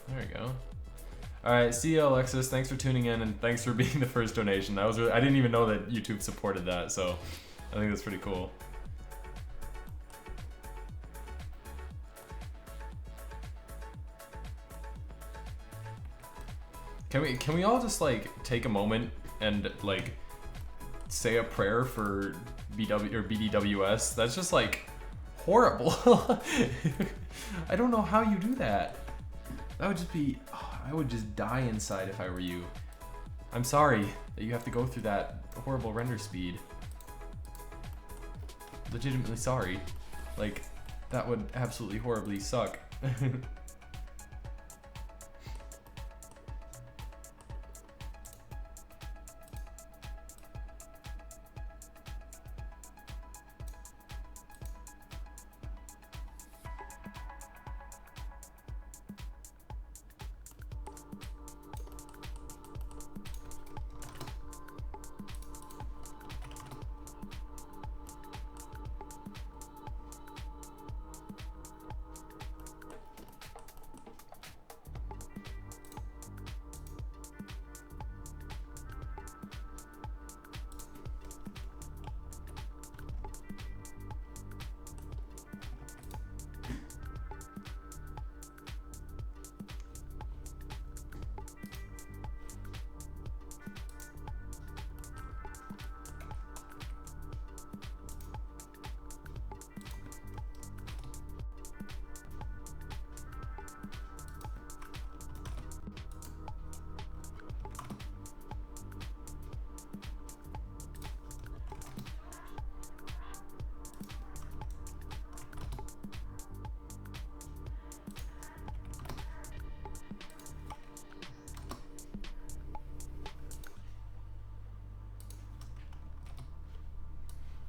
There we go. All right, see you, Alexis. Thanks for tuning in, and thanks for being the first donation. That was really, I didn't even know that YouTube supported that, so I think that's pretty cool. Can we all just like take a moment and like say a prayer for BW or BDWS? That's just like horrible. I don't know how you do that. That would just be, oh, I would just die inside if I were you. I'm sorry that you have to go through that horrible render speed. Legitimately sorry. Like, that would absolutely horribly suck.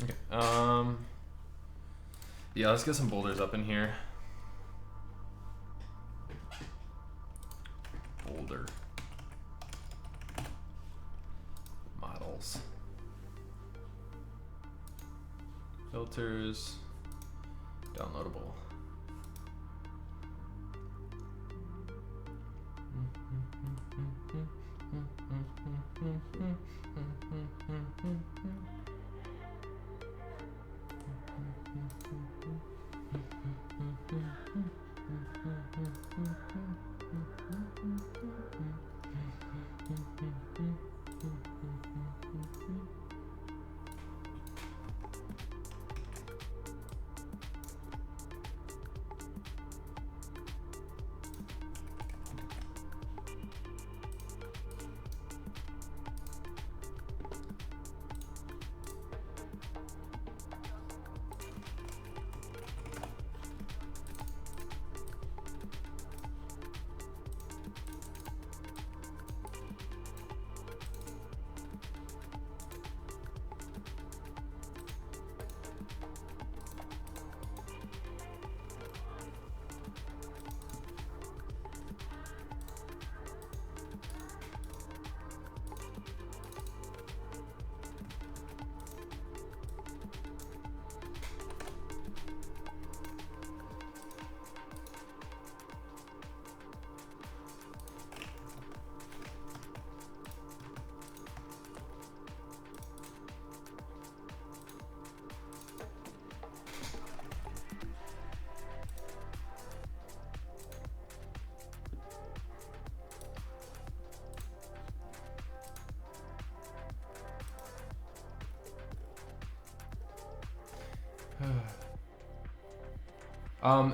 Okay. Yeah, let's get some boulders up in here. Boulder models. Filters. Downloadable.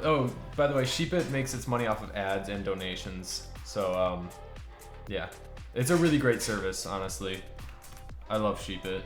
Oh, by the way, Sheepit makes its money off of ads and donations. So, yeah. It's a really great service, honestly. I love Sheepit.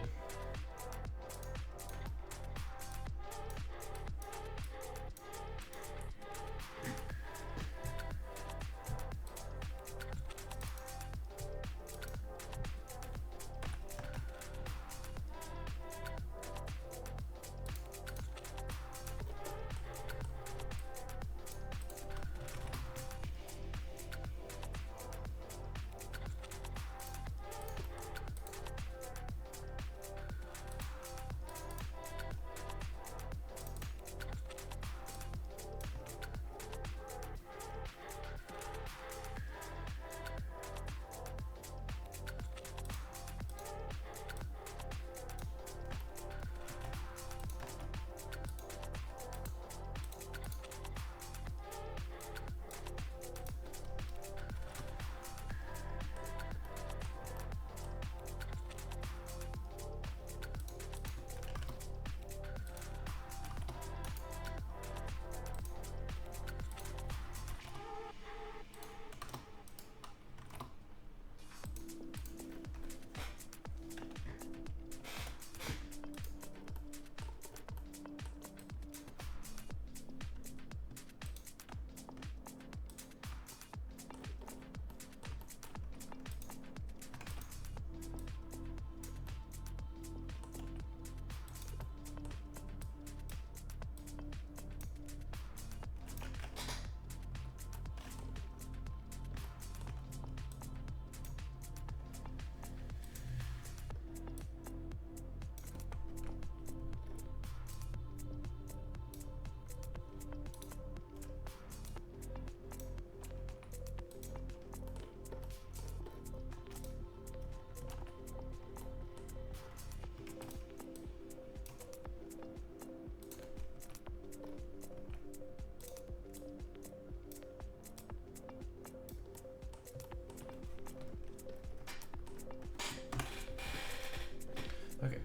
Okay,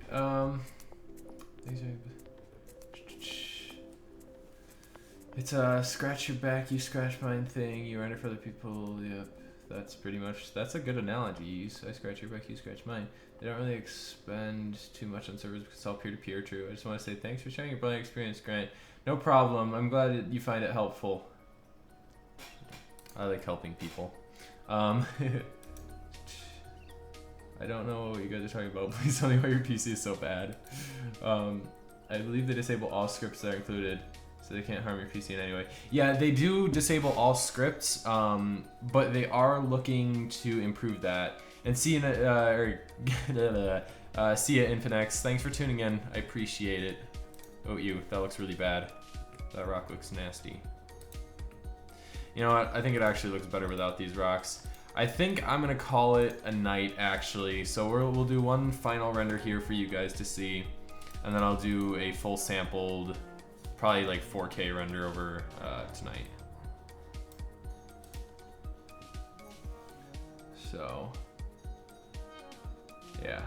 these are... It's a scratch your back, you scratch mine thing, you earn it for other people, yep. That's pretty much, that's a good analogy. I scratch your back, you scratch mine. They don't really expend too much on servers because it's all peer-to-peer, true. I just want to say thanks for sharing your brilliant experience, Grant. No problem, I'm glad that you find it helpful. I like helping people. I I don't know what you guys are talking about. Please tell me why your PC is so bad. I believe they disable all scripts that are included, so they can't harm your PC in any way. Yeah, they do disable all scripts, but they are looking to improve that. And see you, see ya, Infinex. Thanks for tuning in. I appreciate it. Oh, that looks really bad. That rock looks nasty. You know what? I think it actually looks better without these rocks. I think I'm gonna call it a night, actually. So we'll do one final render here for you guys to see, and then I'll do a full sampled, probably like 4K render over tonight. So, yeah.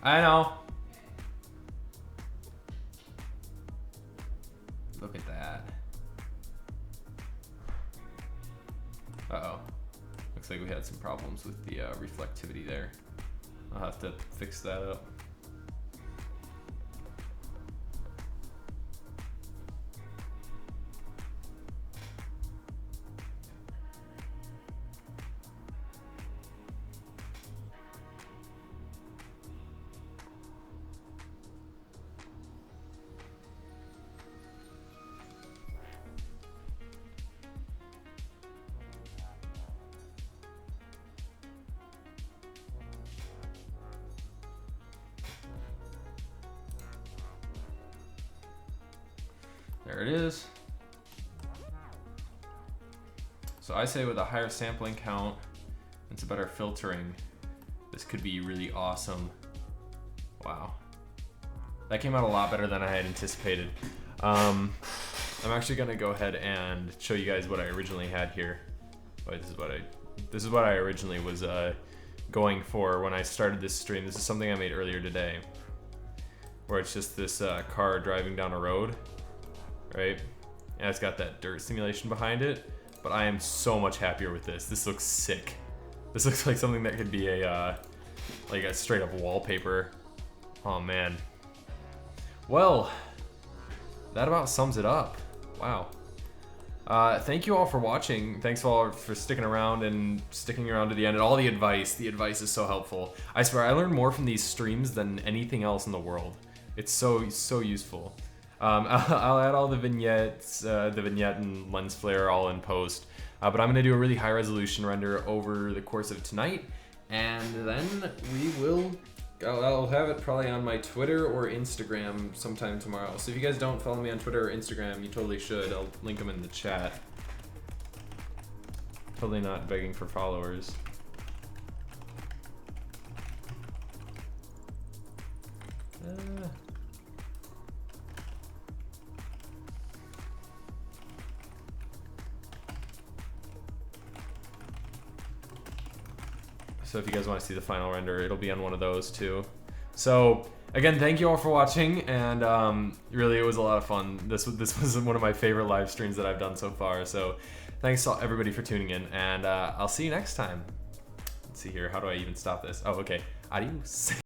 I know. Look at that. Uh-oh. Looks like we had some problems with the reflectivity there. I'll have to fix that up. There it is. So I say with a higher sampling count, it's a better filtering. This could be really awesome. Wow. That came out a lot better than I had anticipated. I'm actually gonna go ahead and show you guys what I originally had here. Wait, this is what I originally was going for when I started this stream. This is something I made earlier today, where it's just this car driving down a road, right? And it's got that dirt simulation behind it, but I am so much happier with this. This looks sick. This looks like something that could be a like a straight up wallpaper. Oh man. Well, that about sums it up. Wow. Thank you all for watching. Thanks all for sticking around and sticking around to the end, and all the advice. The advice is so helpful. I swear I learn more from these streams than anything else in the world. It's so useful. I'll add all the vignettes, the vignette and lens flare all in post. But I'm gonna do a really high resolution render over the course of tonight, and then we will. I'll have it probably on my Twitter or Instagram sometime tomorrow. So if you guys don't follow me on Twitter or Instagram, you totally should. I'll link them in the chat. Totally not begging for followers. So if you guys want to see the final render, it'll be on one of those too. So again, thank you all for watching, and really it was a lot of fun. This was one of my favorite live streams that I've done so far. So thanks to everybody for tuning in, and I'll see you next time. Let's see here, how do I even stop this? Oh, okay. Adios.